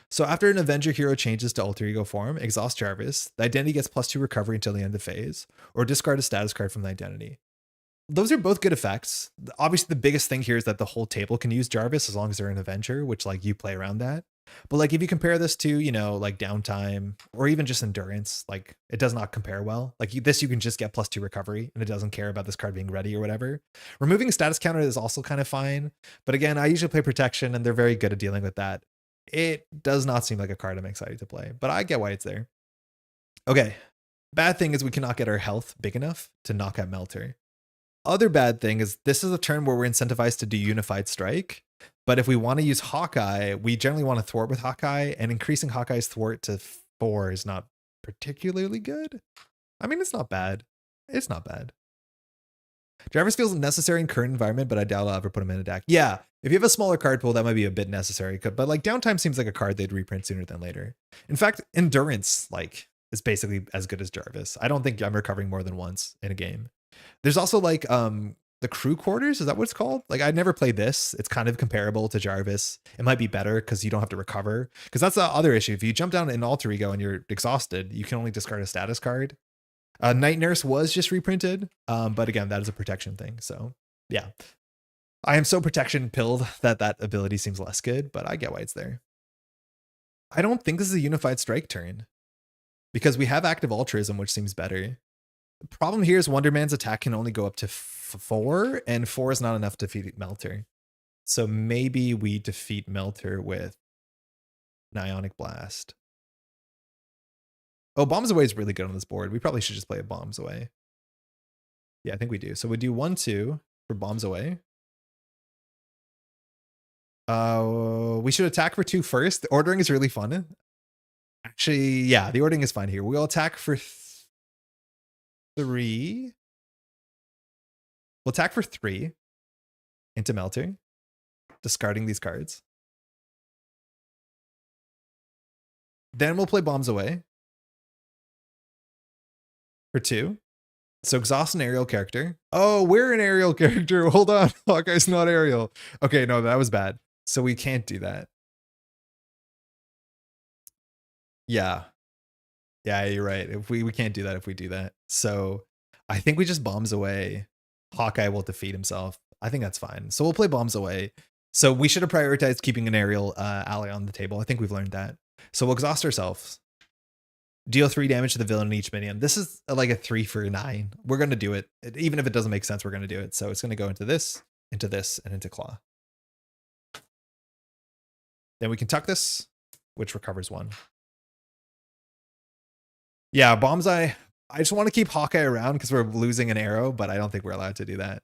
Speaker 1: So after an Avenger hero changes to alter ego form, exhaust Jarvis, the identity gets +2 recovery until the end of phase, or discard a status card from the identity. Those are both good effects. Obviously, the biggest thing here is that the whole table can use Jarvis as long as they're an Avenger, which like you play around that. But like if you compare this to, you know, like downtime or even just endurance, like it does not compare well. Like this, you can just get +2 recovery and it doesn't care about this card being ready or whatever. Removing a status counter is also kind of fine. But again, I usually play protection and they're very good at dealing with that. It does not seem like a card I'm excited to play, but I get why it's there. Okay. Bad thing is we cannot get our health big enough to knock out Melter. Other bad thing is this is a turn where we're incentivized to do Unified Strike. But if we want to use Hawkeye, we generally want to thwart with Hawkeye, and increasing Hawkeye's thwart to 4 is not particularly good. I mean, it's not bad. It's not bad. Jarvis feels necessary in current environment, but I doubt I'll ever put him in a deck. Yeah, if you have a smaller card pool, that might be a bit necessary. But like downtime seems like a card they'd reprint sooner than later. In fact, endurance like is basically as good as Jarvis. I don't think I'm recovering more than once in a game. There's also like the crew quarters, is that what it's called? Like I never played this. It's kind of comparable to Jarvis. It might be better because you don't have to recover. Because that's the other issue. If you jump down in alter ego and you're exhausted, you can only discard a status card. Night Nurse was just reprinted, but again, that is a protection thing. So yeah, I am so protection pilled that that ability seems less good, but I get why it's there. I don't think this is a Unified Strike turn because we have active altruism, which seems better. The problem here is Wonder Man's attack can only go up to 4, and 4 is not enough to defeat Melter. So maybe we defeat Melter with Ionic Blast. Oh, Bombs Away is really good on this board. We probably should just play a Bombs Away. Yeah, I think we do. So we do 1-2 for Bombs Away. We should attack for 2 first. The ordering is really fun. Actually, yeah, the ordering is fine here. We'll attack for 3. We'll attack for 3 into Melter, discarding these cards. Then we'll play Bombs Away for 2. So exhaust an aerial character. Oh, we're an aerial character. Hold on. Hawkeye's not aerial. Okay, no, that was bad. So we can't do that. Yeah. Yeah, you're right. If we can't do that if we do that. So I think we just Bombs Away. Hawkeye will defeat himself. I think that's fine. So we'll play Bombs Away. So we should have prioritized keeping an aerial ally on the table. I think we've learned that. So we'll exhaust ourselves. Deal 3 damage to the villain in each minion. This is like a 3 for 9. We're going to do it. Even if it doesn't make sense, we're going to do it. So it's going to go into this, and into Klaw. Then we can tuck this, which recovers 1. Yeah, Bombs Eye. I just want to keep Hawkeye around because we're losing an arrow, but I don't think we're allowed to do that.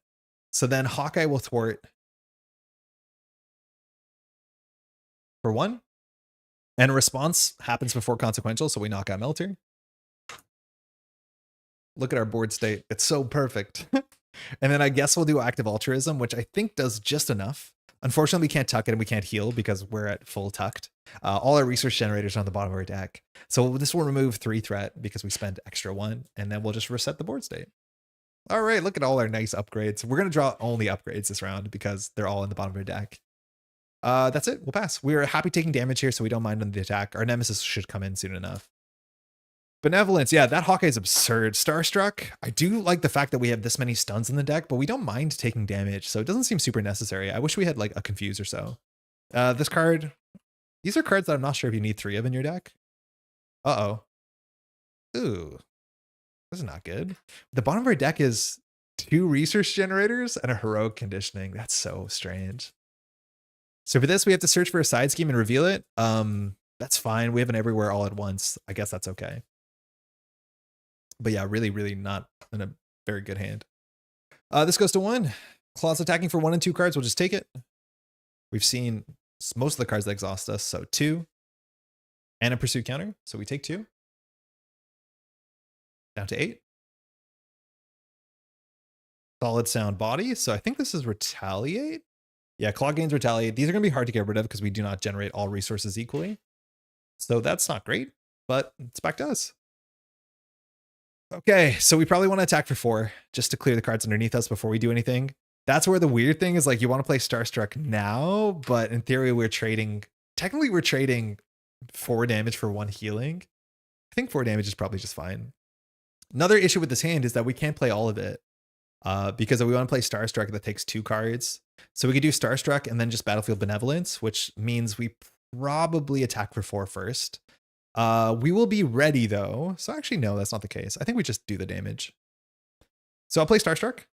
Speaker 1: So then Hawkeye will thwart for 1. And response happens before consequential, so we knock out Melter. Look at our board state. It's so perfect. And then I guess we'll do active altruism, which I think does just enough. Unfortunately, we can't tuck it and we can't heal because we're at full tucked. All our resource generators are on the bottom of our deck. So this will remove 3 threat because we spent extra 1, and then we'll just reset the board state. All right, look at all our nice upgrades. We're going to draw only upgrades this round because they're all in the bottom of our deck. That's it. We'll pass. We are happy taking damage here, so we don't mind on the attack. Our Nemesis should come in soon enough. Benevolence. Yeah, that Hawkeye is absurd. Starstruck. I do like the fact that we have this many stuns in the deck, but we don't mind taking damage, so it doesn't seem super necessary. I wish we had like a Confuse or so. This card. These are cards that I'm not sure if you need 3 of in your deck. Uh-oh. Ooh. This is not good. The bottom of our deck is 2 resource generators and a heroic conditioning. That's so strange. So for this, we have to search for a side scheme and reveal it. That's fine. We have an everywhere all at once. I guess that's okay. But yeah, really, really not in a very good hand. This goes to 1. Claw's attacking for 1 and 2 cards. We'll just take it. We've seen most of the cards that exhaust us. So 2 and a pursuit counter. So we take 2. Down to 8. Solid sound body. So I think this is retaliate. Yeah, Claw gains retaliate. These are going to be hard to get rid of because we do not generate all resources equally. So that's not great, but it's back to us. Okay, so we probably want to attack for 4 just to clear the cards underneath us before we do anything. That's where the weird thing is, like, you want to play Starstruck now, but in theory we're trading, technically we're trading 4 damage for 1 healing. I think 4 damage is probably just fine. Another issue with this hand is that we can't play all of it because we want to play Starstruck that takes 2 cards. So we could do Starstruck and then just Battlefield Benevolence, which means we probably attack for 4 first. We will be ready though. So actually, no, that's not the case. I think we just do the damage. So I'll play Starstruck.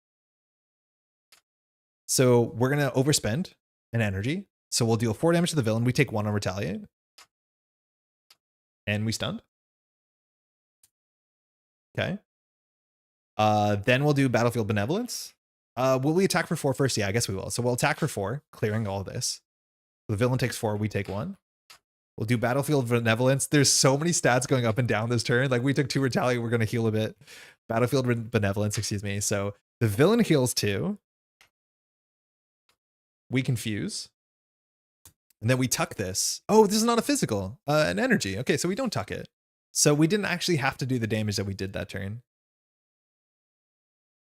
Speaker 1: So we're going to overspend an energy. So we'll deal 4 damage to the villain. We take 1 on retaliate. And we stunned. Okay. Then we'll do Battlefield Benevolence. Will we attack for 4 first? Yeah, I guess we will. So we'll attack for 4, clearing all this. The villain takes 4, we take 1. We'll do Battlefield Benevolence. There's so many stats going up and down this turn. Like, we took 2 retaliate, we're going to heal a bit. Battlefield Benevolence, excuse me. So the villain heals 2. We confuse. And then we tuck this. Oh, this is not a physical, an energy. Okay, so we don't tuck it. So we didn't actually have to do the damage that we did that turn.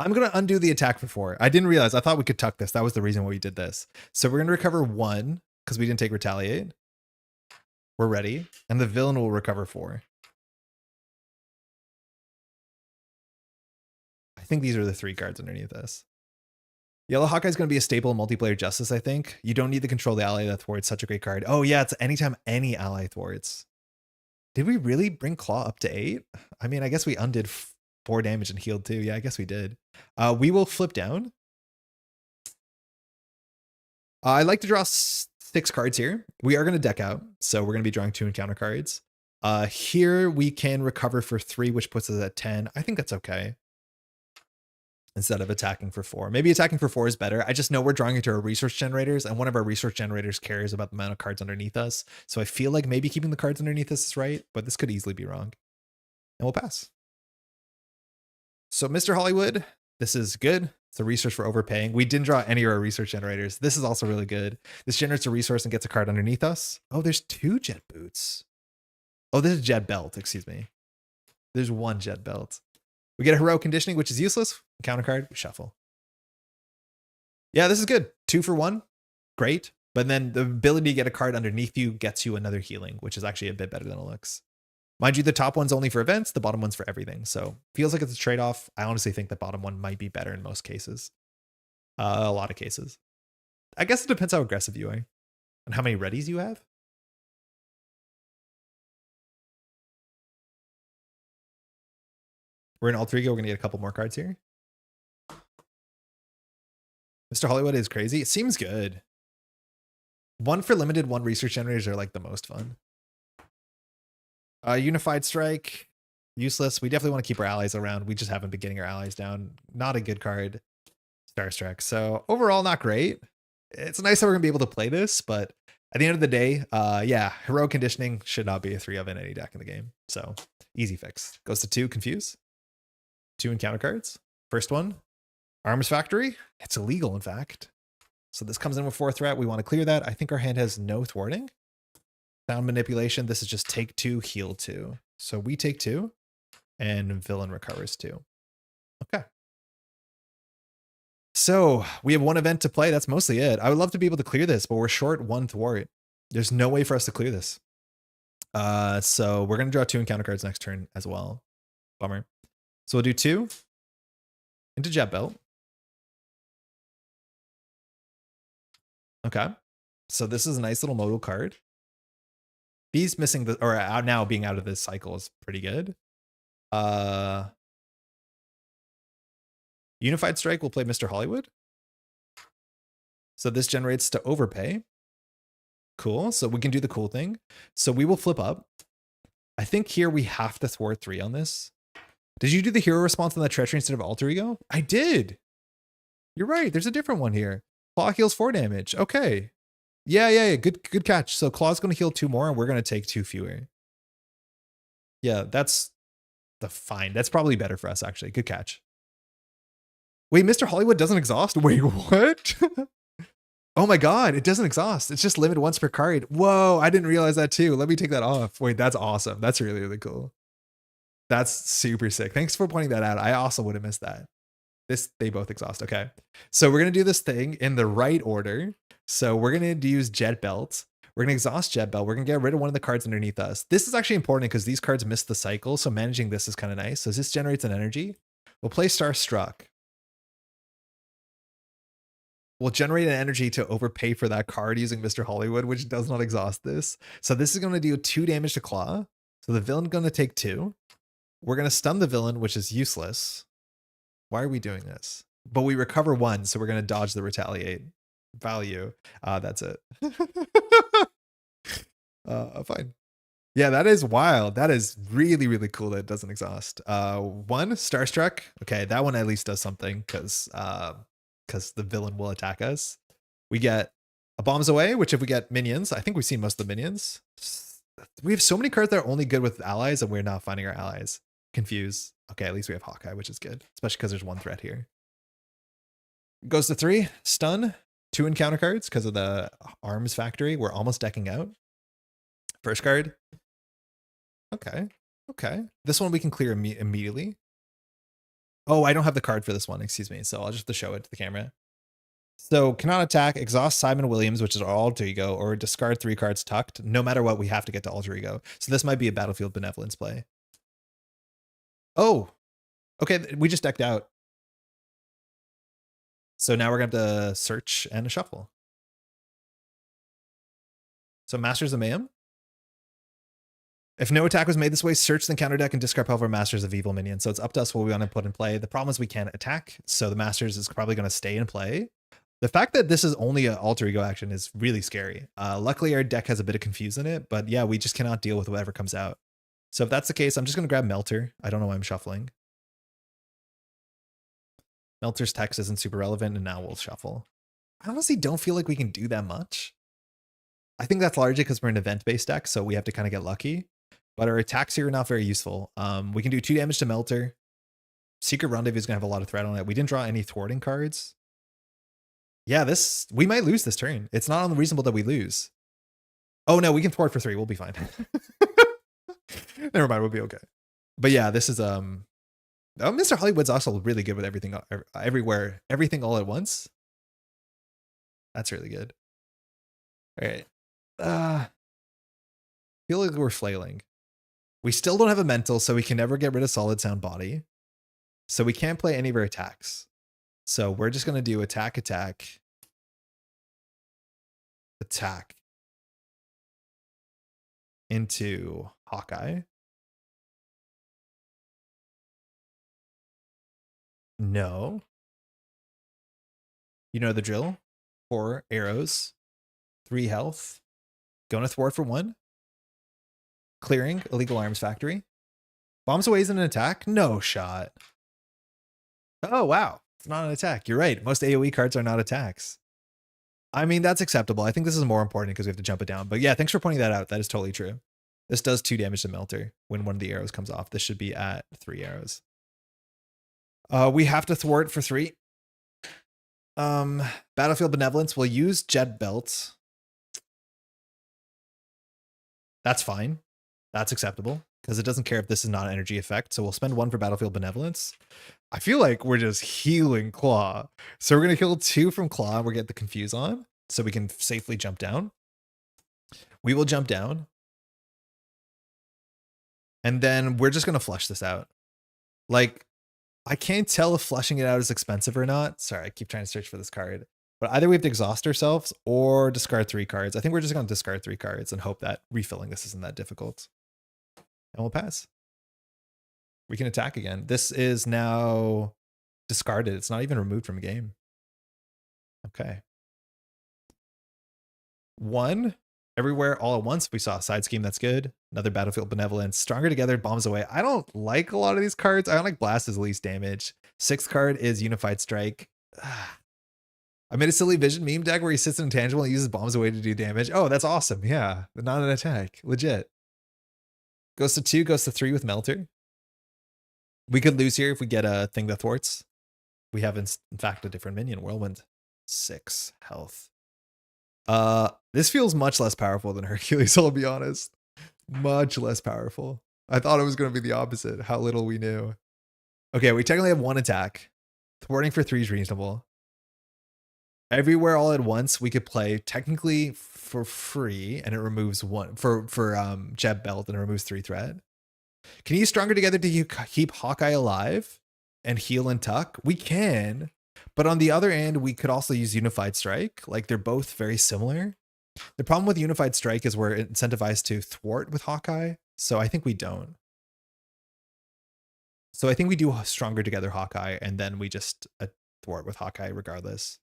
Speaker 1: I'm going to undo the attack for 4. I didn't realize. I thought we could tuck this. That was the reason why we did this. So we're going to recover 1 because we didn't take retaliate. We're ready. And the villain will recover 4. I think these are the 3 cards underneath this. Yellow Hawkeye is going to be a staple in multiplayer justice, I think. You don't need to control the ally that thwarts. Such a great card. Oh yeah, it's anytime any ally thwarts. Did we really bring Klaw up to 8? I mean, I guess we undid 4 damage and healed 2. Yeah, I guess we did. We will flip down. I like to draw 6 cards here. We are going to deck out, so we're going to be drawing 2 encounter cards. Here we can recover for 3, which puts us at 10. I think that's okay. Instead of attacking for 4. Maybe attacking for 4 is better. I just know we're drawing into our resource generators, and one of our resource generators cares about the amount of cards underneath us. So I feel like maybe keeping the cards underneath us is right, but this could easily be wrong. And we'll pass. So Mr. Hollywood, this is good. It's a resource for overpaying. We didn't draw any of our resource generators. This is also really good. This generates a resource and gets a card underneath us. Oh, there's 2 jet boots. Oh, this is jet belt, excuse me. There's 1 jet belt. We get a heroic conditioning, which is useless. Counter card, shuffle. Yeah, this is good. 2 for 1. Great. But then the ability to get a card underneath you gets you another healing, which is actually a bit better than it looks. Mind you, the top one's only for events, the bottom one's for everything. So feels like it's a trade-off. I honestly think the bottom one might be better in most cases. A lot of cases. I guess it depends how aggressive you are and how many readies you have. We're in Alter Ego. We're going to get a couple more cards here. Mr. Hollywood is crazy. It seems good. 1 for limited, 1 research generators are like the most fun. Unified Strike, useless. We definitely want to keep our allies around. We just haven't been getting our allies down. Not a good card. Starstruck. So overall, not great. It's nice that we're going to be able to play this, but at the end of the day, yeah, heroic conditioning should not be a 3 of in any deck in the game. So easy fix. Goes to 2, confuse. 2 encounter cards. First one, Arms Factory. It's illegal, in fact. So this comes in with 4 threat. We want to clear that. I think our hand has no thwarting. Sound manipulation. This is just take 2, heal 2. So we take 2 and villain recovers 2. Okay. So we have 1 event to play. That's mostly it. I would love to be able to clear this, but we're short 1 thwart. There's no way for us to clear this. So we're going to draw 2 encounter cards next turn as well. Bummer. So we'll do 2 into Jet Belt. Okay. So this is a nice little modal card. These missing the, or now being out of this cycle is pretty good. Unified Strike will play Mr. Hollywood. So this generates to overpay. Cool. So we can do the cool thing. So we will flip up. I think here we have to thwart 3 on this. Did you do the hero response on the treachery instead of alter ego? I did. You're right. There's a different one here. Claw heals 4 damage. Okay. Yeah. Good catch. So Claw's going to heal 2 more and we're going to take 2 fewer. Yeah, that's the fine. That's probably better for us, actually. Good catch. Wait, Mr. Hollywood doesn't exhaust? Wait, what? Oh my god, it doesn't exhaust. It's just limited once per card. Whoa, I didn't realize that too. Let me take that off. Wait, that's awesome. That's really, really cool. That's super sick. Thanks for pointing that out. I also would have missed that. They both exhaust. Okay. So we're going to do this thing in the right order. So we're going to use Jet Belt. We're going to exhaust Jet Belt. We're going to get rid of one of the cards underneath us. This is actually important because these cards miss the cycle. So managing this is kind of nice. So this generates an energy. We'll play Starstruck. We'll generate an energy to overpay for that card using Mr. Hollywood, which does not exhaust this. So this is going to do 2 damage to Klaw. So the villain's going to take 2. We're going to stun the villain, which is useless. Why are we doing this? But we recover 1, so we're going to dodge the retaliate value. That's it. Fine. Yeah, that is wild. That is really, really cool that it doesn't exhaust. 1, Starstruck. Okay, that one at least does something because the villain will attack us. We get a bombs away, which if we get minions, I think we've seen most of the minions. We have so many cards that are only good with allies and we're not finding our allies. Confuse. Okay, at least we have Hawkeye, which is good, especially because there's 1 threat here. Goes to 3, stun, 2 encounter cards because of the arms factory. We're almost decking out. First card. Okay. This one we can clear immediately. Oh, I don't have the card for this one, excuse me. So I'll just have to show it to the camera. So cannot attack, exhaust Simon Williams, which is our alter ego, or discard 3 cards tucked. No matter what, we have to get to alter ego. So this might be a Battlefield Benevolence play. Oh, okay, we just decked out. So now we're going to have to search and a shuffle. So Masters of Mayhem. If no attack was made this way, search the counter deck and discard Pelver Masters of Evil Minions. So it's up to us what we want to put in play. The problem is we can't attack, so the Masters is probably going to stay in play. The fact that this is only an alter ego action is really scary. Luckily, our deck has a bit of confuse in it, but yeah, we just cannot deal with whatever comes out. So if that's the case, I'm just going to grab Melter. I don't know why I'm shuffling. Melter's text isn't super relevant, and now we'll shuffle. I honestly don't feel like we can do that much. I think that's largely because we're an event-based deck, so we have to kind of get lucky. But our attacks here are not very useful. We can do 2 damage to Melter. Secret Rendezvous is going to have a lot of threat on it. We didn't draw any thwarting cards. Yeah, we might lose this turn. It's not unreasonable that we lose. Oh no, we can thwart for 3. We'll be fine. Never mind, we'll be okay. But yeah, this is Mr. Hollywood's also really good with everything everywhere, everything all at once. That's really good. All right. Feel like we're flailing. We still don't have a mental, so we can never get rid of Solid Sound Body. So we can't play any of our attacks. So we're just going to do attack into Hawkeye. No. You know the drill. 4 arrows, 3 health. Going to thwart for 1. Clearing illegal arms factory. Bombs away is an attack? No shot. Oh, wow. It's not an attack. You're right. Most AoE cards are not attacks. I mean, that's acceptable. I think this is more important because we have to jump it down. But yeah, thanks for pointing that out. That is totally true. This does 2 damage to Melter when one of the arrows comes off. This should be at 3 arrows. We have to thwart for 3. Battlefield Benevolence. We'll use Jet Belt. That's fine. That's acceptable because it doesn't care if this is not an energy effect. So we'll spend 1 for Battlefield Benevolence. I feel like we're just healing Klaw. So we're going to heal 2 from Klaw. We'll get the Confuse on so we can safely jump down. We will jump down. And then we're just going to flush this out. Like, I can't tell if flushing it out is expensive or not. Sorry, I keep trying to search for this card. But either we have to exhaust ourselves or discard 3 cards. I think we're just going to discard 3 cards and hope that refilling this isn't that difficult. And we'll pass. We can attack again. This is now discarded. It's not even removed from a game. Okay. 1. Everywhere all at once. We saw a side scheme. That's good. Another Battlefield Benevolence. Stronger Together. Bombs away. I don't like a lot of these cards. I don't like Blast as least damage. 6th card is Unified Strike. I made a silly vision meme deck where he sits intangible and uses bombs away to do damage. Oh, that's awesome. Yeah, not an attack. Legit. Goes to 2, goes to 3 with Melter. We could lose here if we get a thing that thwarts. We have, in fact, a different minion. Whirlwind. 6 health. This feels much less powerful than Hercules, I'll be honest. Much less powerful. I thought it was going to be the opposite. How little we knew. Okay, we technically have 1 attack. Thwarting for 3 is reasonable. Everywhere all at once, we could play technically for free, and it removes 1 for Jeb Belt, and it removes 3 threat. Can you use Stronger Together to keep Hawkeye alive and heal and tuck? We can, but on the other end, we could also use Unified Strike. Like, they're both very similar. The problem with Unified Strike is we're incentivized to thwart with Hawkeye, so I think we don't. So I think we do Stronger Together Hawkeye, and then we just thwart with Hawkeye regardless.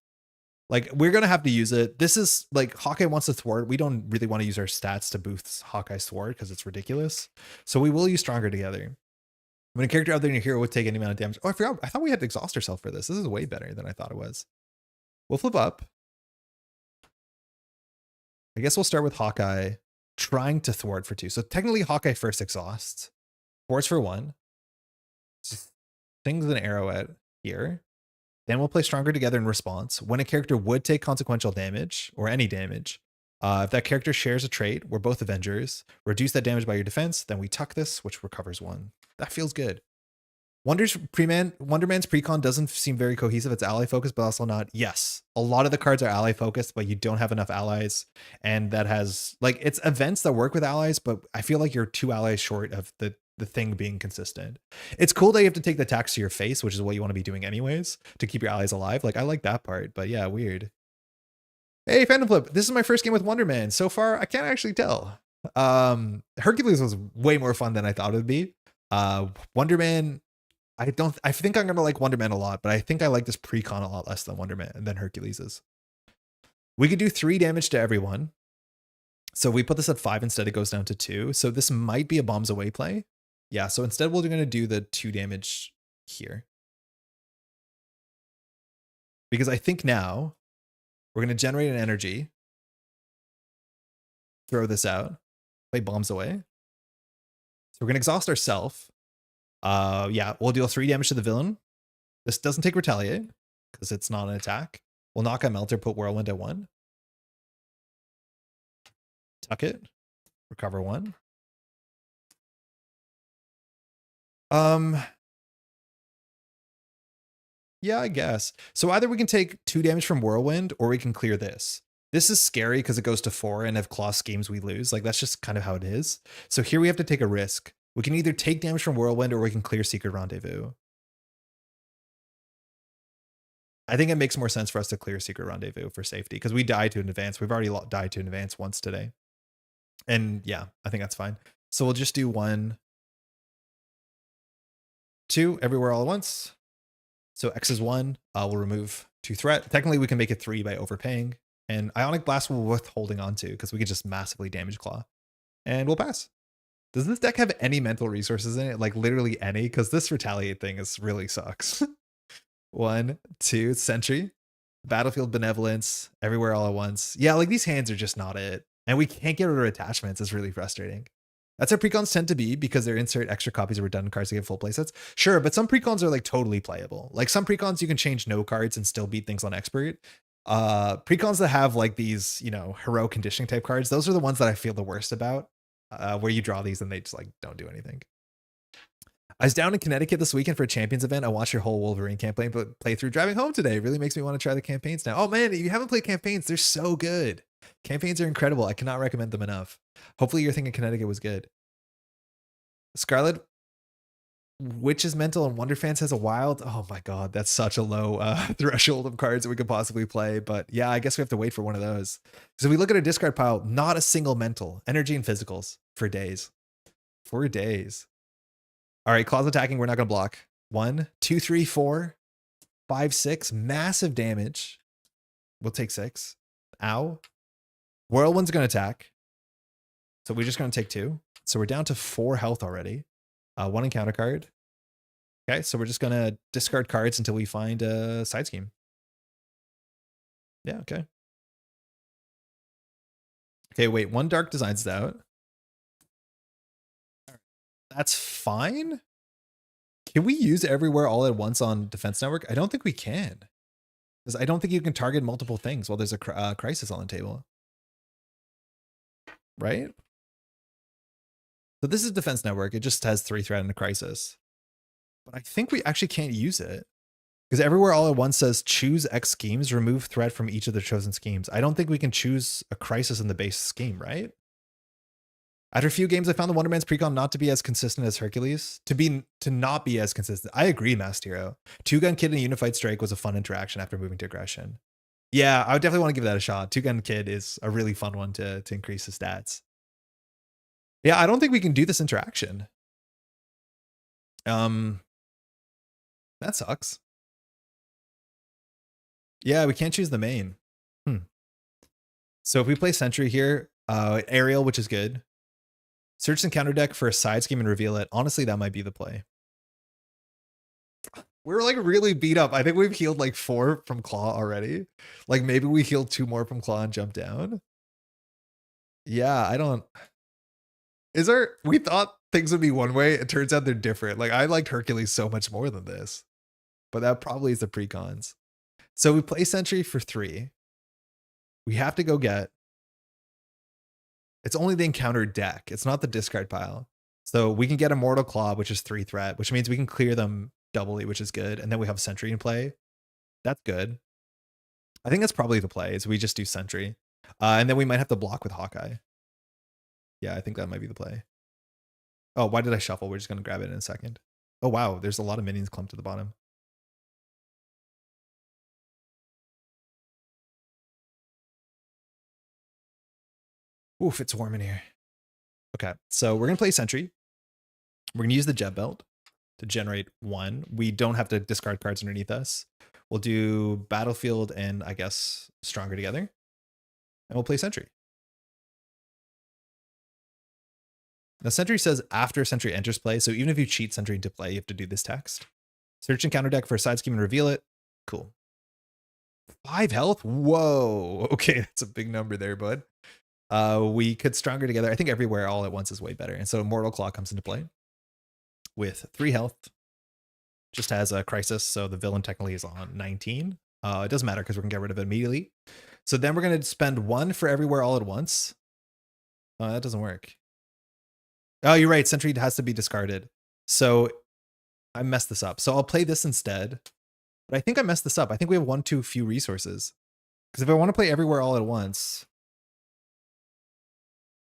Speaker 1: Like, we're going to have to use it. This is like Hawkeye wants to thwart. We don't really want to use our stats to boost Hawkeye's thwart because it's ridiculous. So we will use Stronger Together. When a character other than your hero would take any amount of damage. Oh, I forgot. I thought we had to exhaust ourselves for this. This is way better than I thought it was. We'll flip up. I guess we'll start with Hawkeye trying to thwart for 2. So technically Hawkeye first exhausts. Thwarts for 1. Just things an arrow at here. Then we'll play Stronger Together in response. When a character would take consequential damage, or any damage, if that character shares a trait, we're both Avengers, reduce that damage by your defense, then we tuck this, which recovers 1. That feels good. Wonder Man's Precon doesn't seem very cohesive. It's ally focused, but also not. Yes, a lot of the cards are ally focused, but you don't have enough allies. And that has, like, it's events that work with allies, but I feel like you're 2 allies short of the thing being consistent. It's cool that you have to take the attacks to your face, which is what you want to be doing anyways, to keep your allies alive. Like, I like that part, but yeah, weird. Hey, Phantom Flip, this is my first game with Wonder Man. So far, I can't actually tell. Hercules was way more fun than I thought it would be. Wonder Man, I think I'm gonna like Wonder Man a lot, but I think I like this Precon a lot less than Wonder Man than Hercules is. We could do 3 damage to everyone. So we put this at 5 instead, it goes down to 2. So this might be a bombs away play. Yeah, so instead we're going to do the 2 damage here. Because I think now we're going to generate an energy. Throw this out. Play bombs away. So we're going to exhaust ourselves. Yeah, we'll deal 3 damage to the villain. This doesn't take retaliate because it's not an attack. We'll knock out Melter, put Whirlwind at 1. Tuck it. Recover 1. Yeah, I guess. So either we can take 2 damage from Whirlwind or we can clear this. This is scary because it goes to 4 and if Klaw schemes we lose. Like, that's just kind of how it is. So here we have to take a risk. We can either take damage from Whirlwind or we can clear Secret Rendezvous. I think it makes more sense for us to clear Secret Rendezvous for safety because we died to an advance. We've already died to an advance once today. And yeah, I think that's fine. So we'll just do 1, 2 everywhere all at once. So X is 1. We'll remove 2 threat. Technically, we can make it 3 by overpaying. And Ionic Blast will worth holding on to because we could just massively damage Klaw. And we'll pass. Does this deck have any mental resources in it? Like literally any? Because this retaliate thing is really sucks. 1, 2, Sentry. Battlefield Benevolence. Everywhere all at once. Yeah, like these hands are just not it. And we can't get rid of attachments. It's really frustrating. That's how precons tend to be because they insert extra copies of redundant cards to get full playsets. Sure, but some precons are like totally playable. Like some precons you can change no cards and still beat things on expert. Precons that have like these, you know, heroic conditioning type cards, those are the ones that I feel the worst about. Where you draw these and they just like don't do anything. I was down in Connecticut this weekend for a Champions event. I watched your whole Wolverine campaign play through driving home today. It really makes me want to try the campaigns now. Oh man, if you haven't played campaigns, they're so good. Campaigns are incredible. I cannot recommend them enough. Hopefully your thing in Connecticut was good. Scarlet Witch is mental and Wonder Fans has a wild. Oh my god, that's such a low threshold of cards that we could possibly play. But yeah, I guess we have to wait for one of those. So we look at a discard pile, not a single mental. Energy and physicals for days. For days. All right, Claws attacking. We're not going to block. 1, 2, 3, 4, 5, 6. Massive damage. We'll take 6. Ow. Whirlwind's going to attack. So we're just going to take 2. So we're down to 4 health already. 1 encounter card. Okay, so we're just going to discard cards until we find a side scheme. Yeah, okay. Okay, wait, one dark design's out. That's fine. Can we use everywhere all at once on defense network? I don't think we can. Because I don't think you can target multiple things while there's a crisis on the table. Right? So this is defense network. It just has 3 threat and a crisis. But I think we actually can't use it. Because everywhere all at once says choose X schemes, remove threat from each of the chosen schemes. I don't think we can choose a crisis in the base scheme, right? After a few games, I found the Wonder Man's precon not to be as consistent as Hercules. To not be as consistent. I agree, Master Hero. Two-Gun Kid and Unified Strike was a fun interaction after moving to aggression. Yeah, I would definitely want to give that a shot. Two-Gun Kid is a really fun one to increase his stats. Yeah, I don't think we can do this interaction. That sucks. Yeah, we can't choose the main. So if we play Sentry here, Aerial, which is good. Search and counter deck for a side scheme and reveal it. Honestly, that might be the play. We're like really beat up. I think we've healed like 4 from Klaw already. Like maybe we healed 2 more from Klaw and jump down. Yeah, I don't. Is there? We thought things would be one way. It turns out they're different. Like I liked Hercules so much more than this. But that probably is the precons. So we play Sentry for 3. We have to go get. It's only the encounter deck. It's not the discard pile. So we can get a Mortal Claw, which is 3 threat, which means we can clear them doubly, which is good. And then we have Sentry in play. That's good. I think that's probably the play, is we just do Sentry. And then we might have to block with Hawkeye. Yeah, I think that might be the play. Oh, why did I shuffle? We're just going to grab it in a second. Oh, wow. There's a lot of minions clumped to the bottom. Oof, it's warm in here. Okay, so we're going to play Sentry. We're going to use the Jet Belt to generate 1. We don't have to discard cards underneath us. We'll do Battlefield and, I guess, Stronger together. And we'll play Sentry. Now, Sentry says after Sentry enters play, so even if you cheat Sentry into play, you have to do this text. Search and counter deck for a side scheme and reveal it. Cool. 5 health? Whoa. Okay, that's a big number there, bud. We could Stronger together. I think everywhere all at once is way better. And so Mortal Claw comes into play with 3 health. Just has a crisis, so the villain technically is on 19. It doesn't matter because we're going to get rid of it immediately. So then we're going to spend 1 for everywhere all at once. That doesn't work. Oh, you're right. Sentry has to be discarded. So I messed this up. So I'll play this instead. But I think I messed this up. I think we have 1 too few resources. Because if I want to play everywhere all at once,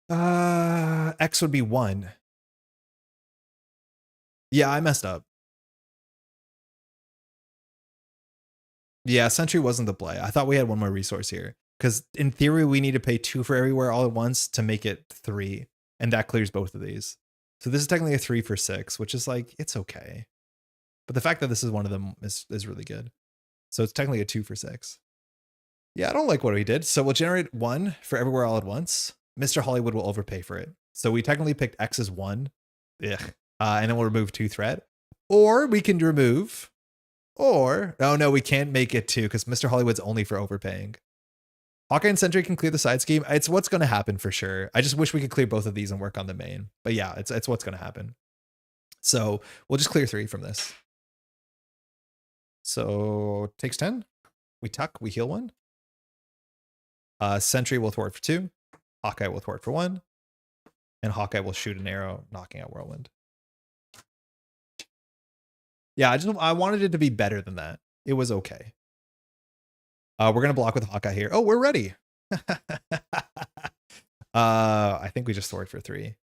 Speaker 1: X would be 1. Yeah, I messed up. Yeah, Sentry wasn't the play. I thought we had 1 more resource here. Because in theory, we need to pay 2 for everywhere all at once to make it 3. And that clears both of these. So this is technically a 3 for 6, which is like, it's okay. But the fact that this is one of them is really good. So it's technically a 2 for 6. Yeah, I don't like what we did. So we'll generate 1 for everywhere all at once. Mr. Hollywood will overpay for it. So we technically picked X as 1. Ugh. And then we'll remove 2 threat. Or we can remove, or, oh no, we can't make it 2 because Mr. Hollywood's only for overpaying. Hawkeye and Sentry can clear the side scheme. It's what's going to happen for sure. I just wish we could clear both of these and work on the main. But yeah, it's what's going to happen. So we'll just clear 3 from this. So takes 10. We tuck, we heal 1. Sentry will thwart for 2. Hawkeye will thwart for 1. And Hawkeye will shoot an arrow, knocking out Whirlwind. Yeah, I wanted it to be better than that. It was okay. We're going to block with Hawkeye here. Oh, we're ready. I think we just thwart for 3.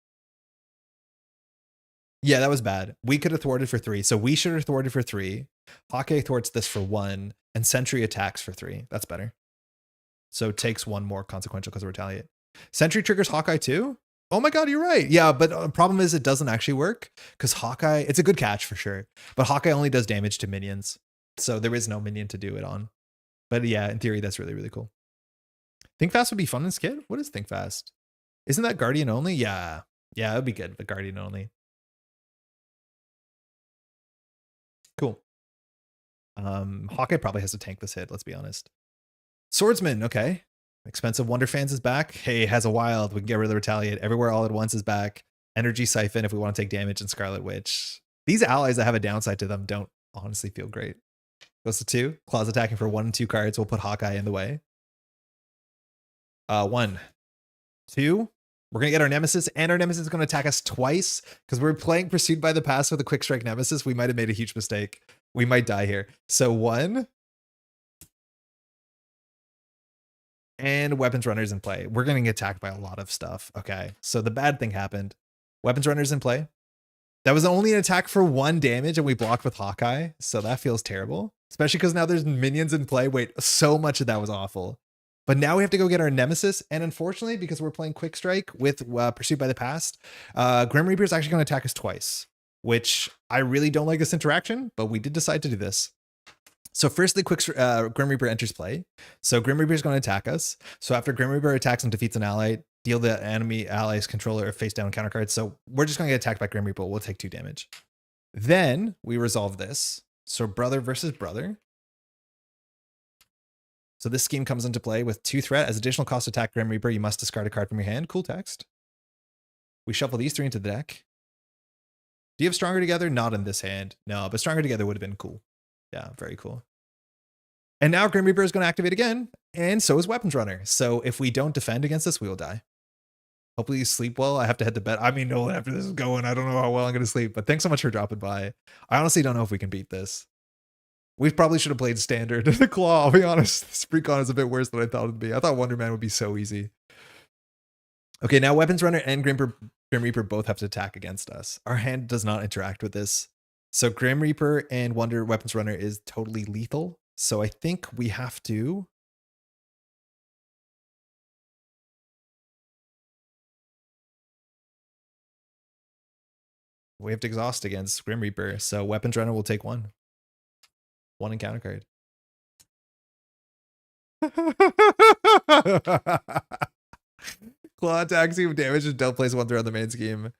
Speaker 1: Yeah, that was bad. We could have thwarted for 3. So we should have thwarted for 3. Hawkeye thwarts this for 1. And Sentry attacks for 3. That's better. So it takes 1 more consequential because of retaliate. Sentry triggers Hawkeye too? Oh my god, you're right. Yeah, but the problem is it doesn't actually work because Hawkeye, it's a good catch for sure. But Hawkeye only does damage to minions. So there is no minion to do it on. But yeah, in theory, that's really, really cool. Think Fast would be fun in Skid? What is Think Fast? Isn't that Guardian only? Yeah. Yeah, it would be good, but Guardian only. Cool. Hawkeye probably has to tank this hit, let's be honest. Swordsman, okay. Expensive Wonder Fans is back. Hey, has a wild. We can get rid of the Retaliate. Everywhere All at Once is back. Energy Siphon if we want to take damage, and Scarlet Witch. These allies that have a downside to them don't honestly feel great. Goes to 2. Claw's attacking for 1 and 2 cards. We'll put Hawkeye in the way. 1, 2. We're going to get our Nemesis, and our Nemesis is going to attack us twice because we're playing Pursued by the Past with a Quick Strike Nemesis. We might have made a huge mistake. We might die here. So 1. And Weapons Runner's in play. We're going to get attacked by a lot of stuff. Okay, so the bad thing happened. Weapons Runner's in play. That was only an attack for 1 damage, and we blocked with Hawkeye. So that feels terrible. Especially because now there's minions in play. Wait, so much of that was awful. But now we have to go get our Nemesis. And unfortunately, because we're playing Quick Strike with Pursued by the Past, Grim Reaper is actually going to attack us twice. Which I really don't like this interaction, but we did decide to do this. So firstly, Grim Reaper enters play. So Grim Reaper is going to attack us. So after Grim Reaper attacks and defeats an ally, deal the enemy ally's controller a face down counter card. So we're just going to get attacked by Grim Reaper. We'll take 2 damage. Then we resolve this. So brother versus brother. So this scheme comes into play with 2 threat. As additional cost to attack Grim Reaper, you must discard a card from your hand. Cool text. We shuffle these 3 into the deck. Do you have Stronger Together? Not in this hand. No, but Stronger Together would have been cool. Yeah, very cool. And now Grim Reaper is going to activate again, and so is Weapons Runner. So if we don't defend against this, we will die. Hopefully you sleep well. I have to head to bed. I mean, no, after this is going, I don't know how well I'm going to sleep, but thanks so much for dropping by. I honestly don't know if we can beat this. We probably should have played Standard. The Klaw, I'll be honest. This Precon is a bit worse than I thought it would be. I thought Wonder Man would be so easy. Okay, now Weapons Runner and Grim Reaper both have to attack against us. Our hand does not interact with this. So Grim Reaper and Weapons Runner is totally lethal. So I think we have to... We have to exhaust against Grim Reaper. So Weapons Runner will take 1. 1 encounter card. Claw attacks you with damage and don't place 1 throughout the main scheme.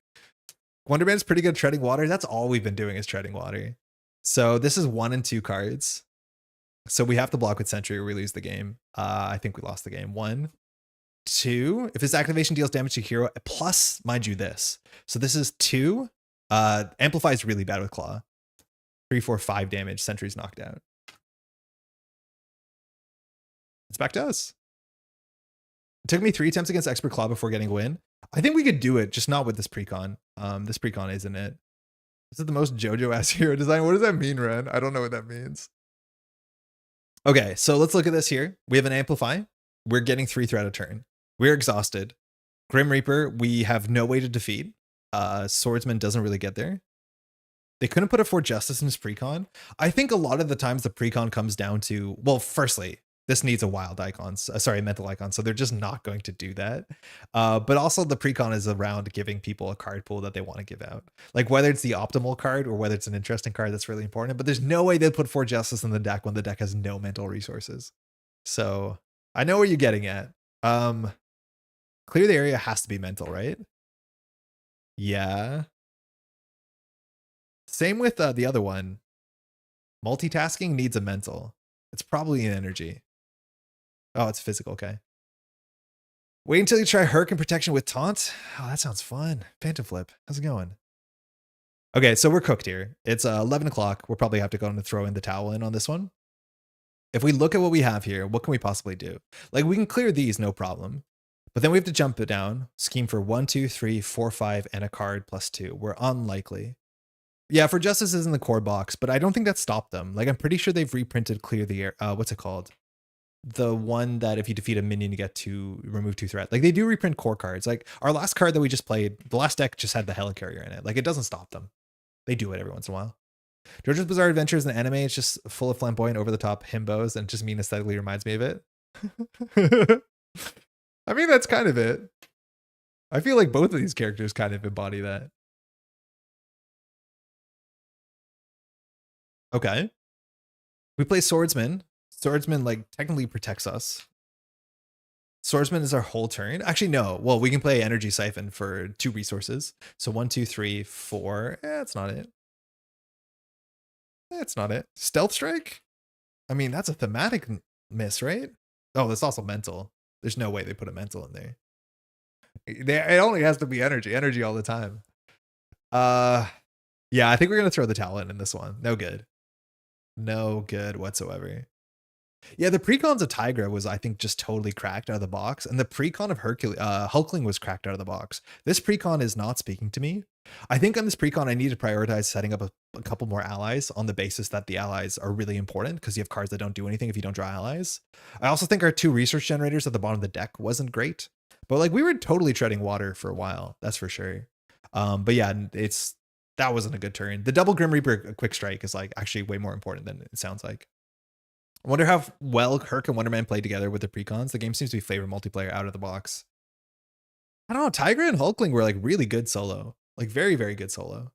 Speaker 1: Wonder Man's pretty good treading water. That's all we've been doing is treading water. So this is 1 and 2 cards. So we have to block with Sentry or we lose the game. I think we lost the game. 1, 2. If his activation deals damage to hero, plus, mind you, this. So this is 2. Amplify is really bad with Klaw. 3, 4, 5 damage. Sentry's knocked out. It's back to us. It took me 3 attempts against Expert Klaw before getting a win. I think we could do it, just not with this Precon. This Precon isn't it. This is the most JoJo-ass hero design. What does that mean, Ren? I don't know what that means. Okay, so let's look at this here. We have an Amplify. We're getting 3 threat a turn. We're exhausted. Grim Reaper, we have no way to defeat. Swordsman doesn't really get there. They couldn't put a 4 Justice in this Precon. I think a lot of the times the Precon comes down to, well, firstly, this needs a wild icon, sorry, mental icon, so they're just not going to do that. But also the Precon is around giving people a card pool that they want to give out. Like whether it's the optimal card or whether it's an interesting card, that's really important. But there's no way they'd put 4 Justice in the deck when the deck has no mental resources. So I know where you're getting at. Clear the area has to be mental, right? Yeah. Same with the other one. Multitasking needs a mental. It's probably an energy. Oh, it's physical. Okay. Wait until you try Herc and Protection with Taunt. Oh, that sounds fun. Phantom Flip. How's it going? Okay, so we're cooked here. It's 11 o'clock. We'll probably have to go and throw in the towel in on this one. If we look at what we have here, what can we possibly do? Like, we can clear these, no problem. But then we have to jump it down. Scheme for 1, 2, 3, 4, 5, and a card plus 2. We're unlikely. Yeah, for Justice is in the core box, but I don't think that stopped them. Like, I'm pretty sure they've reprinted Clear the Air. What's it called? The one that if you defeat a minion, you get to remove 2 threat. Like, they do reprint core cards. Like, our last card that we just played, the last deck just had the Helicarrier in it. Like, it doesn't stop them. They do it every once in a while. JoJo's Bizarre Adventure is an anime. It's just full of flamboyant, over-the-top himbos, and just mean aesthetically reminds me of it. I mean, that's kind of it. I feel like both of these characters kind of embody that. Okay. We play Swordsman. Swordsman, like, technically protects us. Swordsman is our whole turn. Actually, no. Well, we can play Energy Siphon for 2 resources. So 1, 2, 3, 4. That's not it. That's not it. Stealth Strike? I mean, that's a thematic miss, right? Oh, that's also mental. There's no way they put a mental in there. It only has to be energy, energy all the time. Yeah, I think we're gonna throw the talent in this one. No good. No good whatsoever. Yeah, the precons of Tigra was, I think, just totally cracked out of the box, and the precon of Hercules, Hulkling was cracked out of the box. This precon is not speaking to me. I think on this precon, I need to prioritize setting up a couple more allies on the basis that the allies are really important because you have cards that don't do anything if you don't draw allies. I also think our 2 research generators at the bottom of the deck wasn't great, but like we were totally treading water for a while, that's for sure. But yeah, that wasn't a good turn. The double Grim Reaper quick strike is like actually way more important than it sounds like. I wonder how well Herc and Wonder Man played together with the precons. The game seems to be flavor multiplayer out of the box. I don't know. Tigra and Hulkling were like really good solo, like very, very good solo.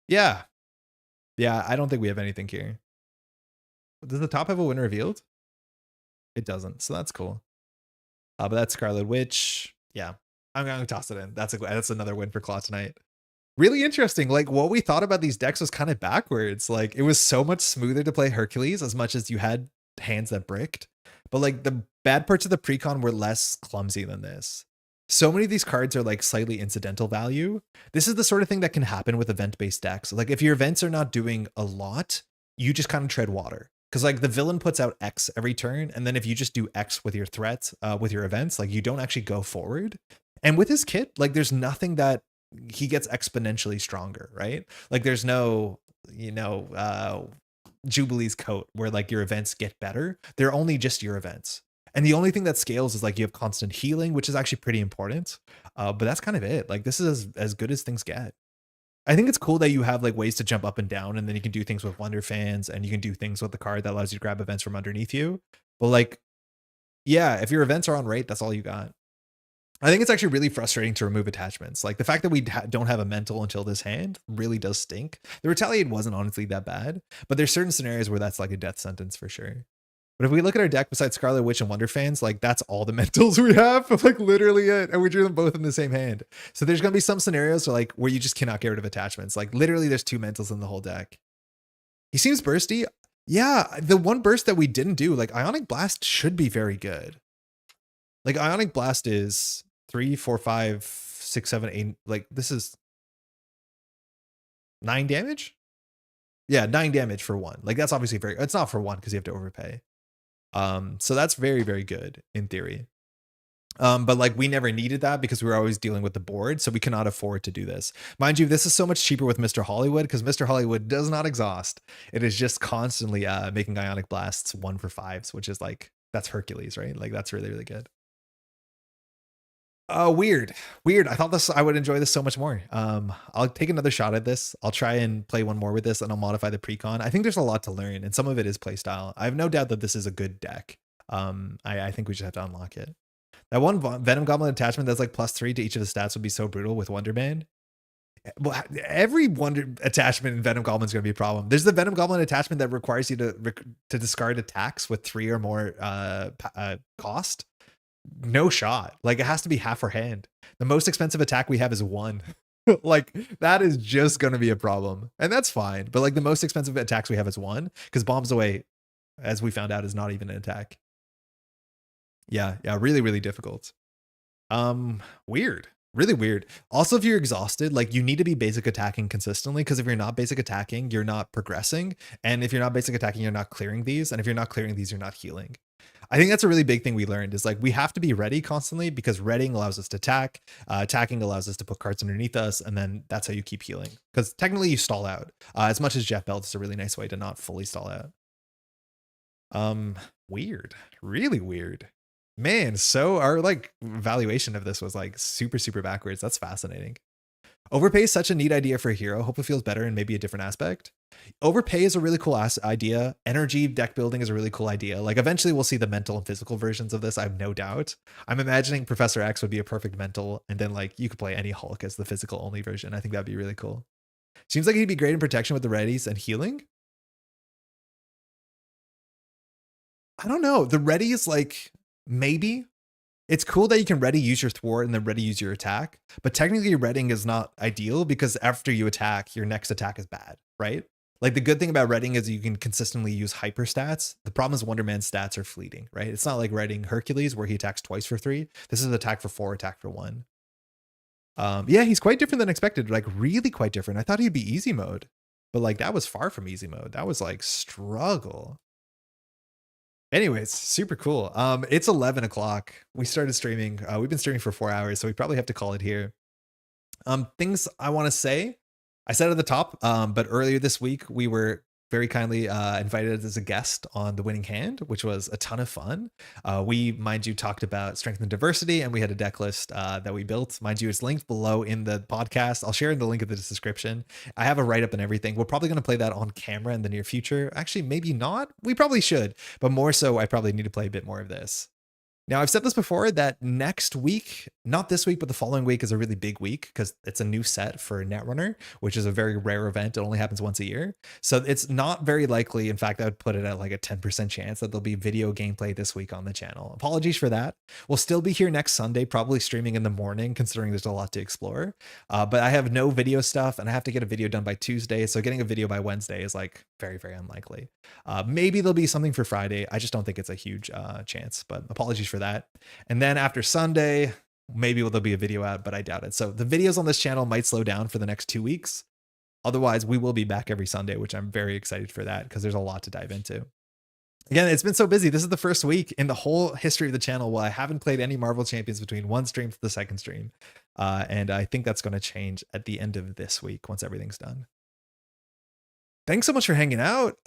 Speaker 1: Yeah. Yeah, I don't think we have anything here. Does the top have a win revealed? It doesn't, so that's cool. But that's Scarlet Witch. Yeah, I'm gonna toss it in. That's another win for Klaw tonight. Really interesting. Like what we thought about these decks was kind of backwards. Like it was so much smoother to play Hercules as much as you had hands that bricked. But like the bad parts of the precon were less clumsy than this. So many of these cards are like slightly incidental value. This is the sort of thing that can happen with event-based decks. Like if your events are not doing a lot, you just kind of tread water. Because like the villain puts out X every turn, and then if you just do X with your threats, with your events, like you don't actually go forward. And with his kit, like there's nothing that he gets exponentially stronger, right? Like there's no, Jubilee's coat where like your events get better. They're only just your events. And the only thing that scales is like you have constant healing, which is actually pretty important. But that's kind of it. Like this is as good as things get. I think it's cool that you have like ways to jump up and down, and then you can do things with Wonder Fans, and you can do things with the card that allows you to grab events from underneath you. But like, yeah, if your events are on rate, that's all you got. I think it's actually really frustrating to remove attachments. Like the fact that we don't have a mental until this hand really does stink. The Retaliate wasn't honestly that bad, but there's certain scenarios where that's like a death sentence for sure. But if we look at our deck besides Scarlet Witch and Wonder Fans, like that's all the mentals we have, like literally it. And we drew them both in the same hand. So there's going to be some scenarios where you just cannot get rid of attachments. Like literally there's 2 mentals in the whole deck. He seems bursty. Yeah, the one burst that we didn't do, like Ionic Blast should be very good. Like Ionic Blast is 3, 4, 5, 6, 7, 8. Like this is 9 damage. Yeah, 9 damage for 1. Like that's obviously it's not for 1 because you have to overpay. So that's very, very good in theory. But like we never needed that because we were always dealing with the board, so we cannot afford to do this. Mind you, this is so much cheaper with Mr. Hollywood because Mr. Hollywood does not exhaust. It is just constantly making Ionic Blasts 1 for 5s, which is like that's Hercules, right? Like that's really, really good. Weird. I thought I would enjoy this so much more. I'll take another shot at this. I'll try and play one more with this, and I'll modify the precon. I think there's a lot to learn, and some of it is playstyle. I have no doubt that this is a good deck. I think we just have to unlock it. That one Venom Goblin attachment that's like +3 to each of the stats would be so brutal with Wonder Man. Well, every Wonder attachment in Venom Goblin is going to be a problem. There's the Venom Goblin attachment that requires you to discard attacks with 3 or more cost. No shot. Like it has to be half our hand. The most expensive attack we have is 1. Like that is just going to be a problem, and that's fine. But like the most expensive attacks we have is 1 because Bombs Away, as we found out, is not even an attack. Yeah, really, really difficult. Weird. Really weird. Also, if you're exhausted, like you need to be basic attacking consistently, because if you're not basic attacking, you're not progressing. And if you're not basic attacking, you're not clearing these. And if you're not clearing these, you're not healing. I think that's a really big thing we learned is like we have to be ready constantly because readying allows us to attack. Attacking allows us to put cards underneath us. And then that's how you keep healing, because technically you stall out. As much as Jeff Belt is a really nice way to not fully stall out. Weird. Really weird. Man, so our like valuation of this was like super, super backwards. That's fascinating. Overpay is such a neat idea for a hero. Hope it feels better in maybe a different aspect. Overpay is a really cool idea. Energy deck building is a really cool idea. Like eventually we'll see the mental and physical versions of this. I have no doubt. I'm imagining Professor X would be a perfect mental, and then like you could play any Hulk as the physical only version. I think that'd be really cool. Seems like he'd be great in protection with the readies and healing. I don't know. The ready is like, maybe. It's cool that you can ready use your thwart and then ready use your attack, but technically readying is not ideal because after you attack, your next attack is bad, right? Like the good thing about Redding is you can consistently use hyper stats. The problem is Wonder Man's stats are fleeting, right? It's not like Redding Hercules where he attacks twice for 3. This is attack for 4, attack for 1. Yeah, he's quite different than expected, like really quite different. I thought he'd be easy mode, but like that was far from easy mode. That was like struggle. Anyways, super cool. It's 11 o'clock. We started streaming. We've been streaming for 4 hours, so we probably have to call it here. Things I want to say, I said at the top, but earlier this week, we were very kindly invited as a guest on The Winning Hand, which was a ton of fun. We, mind you, talked about strength and diversity, and we had a deck list that we built. Mind you, it's linked below in the podcast. I'll share the link in the description. I have a write-up and everything. We're probably going to play that on camera in the near future. Actually, maybe not. We probably should, but more so, I probably need to play a bit more of this. Now, I've said this before that next week, not this week, but the following week is a really big week because it's a new set for Netrunner, which is a very rare event. It only happens once a year. So it's not very likely. In fact, I would put it at like a 10% chance that there'll be video gameplay this week on the channel. Apologies for that. We'll still be here next Sunday, probably streaming in the morning, considering there's a lot to explore. But I have no video stuff and I have to get a video done by Tuesday. So getting a video by Wednesday is like very, very unlikely. Maybe there'll be something for Friday. I just don't think it's a huge chance, but apologies for that. And then after Sunday, maybe there'll be a video out, but I doubt it. So the videos on this channel might slow down for the next 2 weeks. Otherwise, we will be back every Sunday, which I'm very excited for that because there's a lot to dive into. Again, it's been so busy. This is the first week in the whole history of the channel where I haven't played any Marvel Champions between one stream to the second stream. And I think that's going to change at the end of this week once everything's done. Thanks so much for hanging out.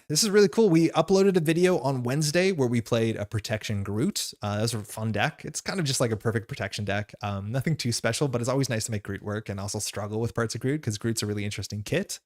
Speaker 1: This is really cool. We uploaded a video on Wednesday where we played a protection Groot. That was a fun deck. It's kind of just like a perfect protection deck. Nothing too special, but it's always nice to make Groot work and also struggle with parts of Groot because Groot's a really interesting kit.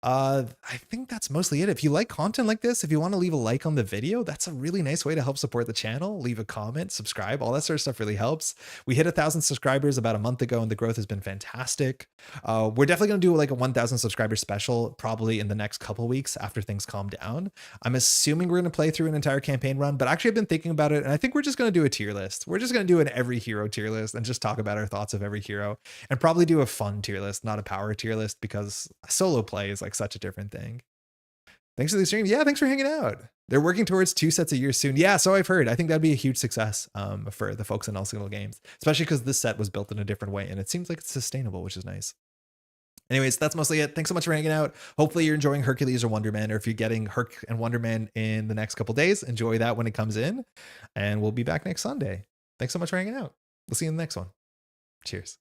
Speaker 1: I think that's mostly it. If you like content like this, if you want to leave a like on the video, that's a really nice way to help support the channel. Leave a comment, subscribe, all that sort of stuff really helps. We hit 1,000 subscribers about a month ago and the growth has been fantastic. We're definitely going to do like a 1,000 subscriber special probably in the next couple weeks after things calm down. I'm assuming we're going to play through an entire campaign run, but actually I've been thinking about it and I think we're just going to do a tier list. We're just going to do an every hero tier list and just talk about our thoughts of every hero and probably do a fun tier list, not a power tier list, because solo play is like such a different thing. Thanks for the stream. Yeah, thanks for hanging out. They're working towards 2 sets a year soon. Yeah, so I've heard. I think that'd be a huge success for the folks in All Single Games, especially because this set was built in a different way and it seems like it's sustainable, which is nice. Anyways, that's mostly it. Thanks so much for hanging out. Hopefully you're enjoying Hercules or Wonder Man, or if you're getting Herc and Wonder Man in the next couple days, enjoy that when it comes in, and we'll be back next Sunday. Thanks so much for hanging out. We'll see you in the next one. Cheers.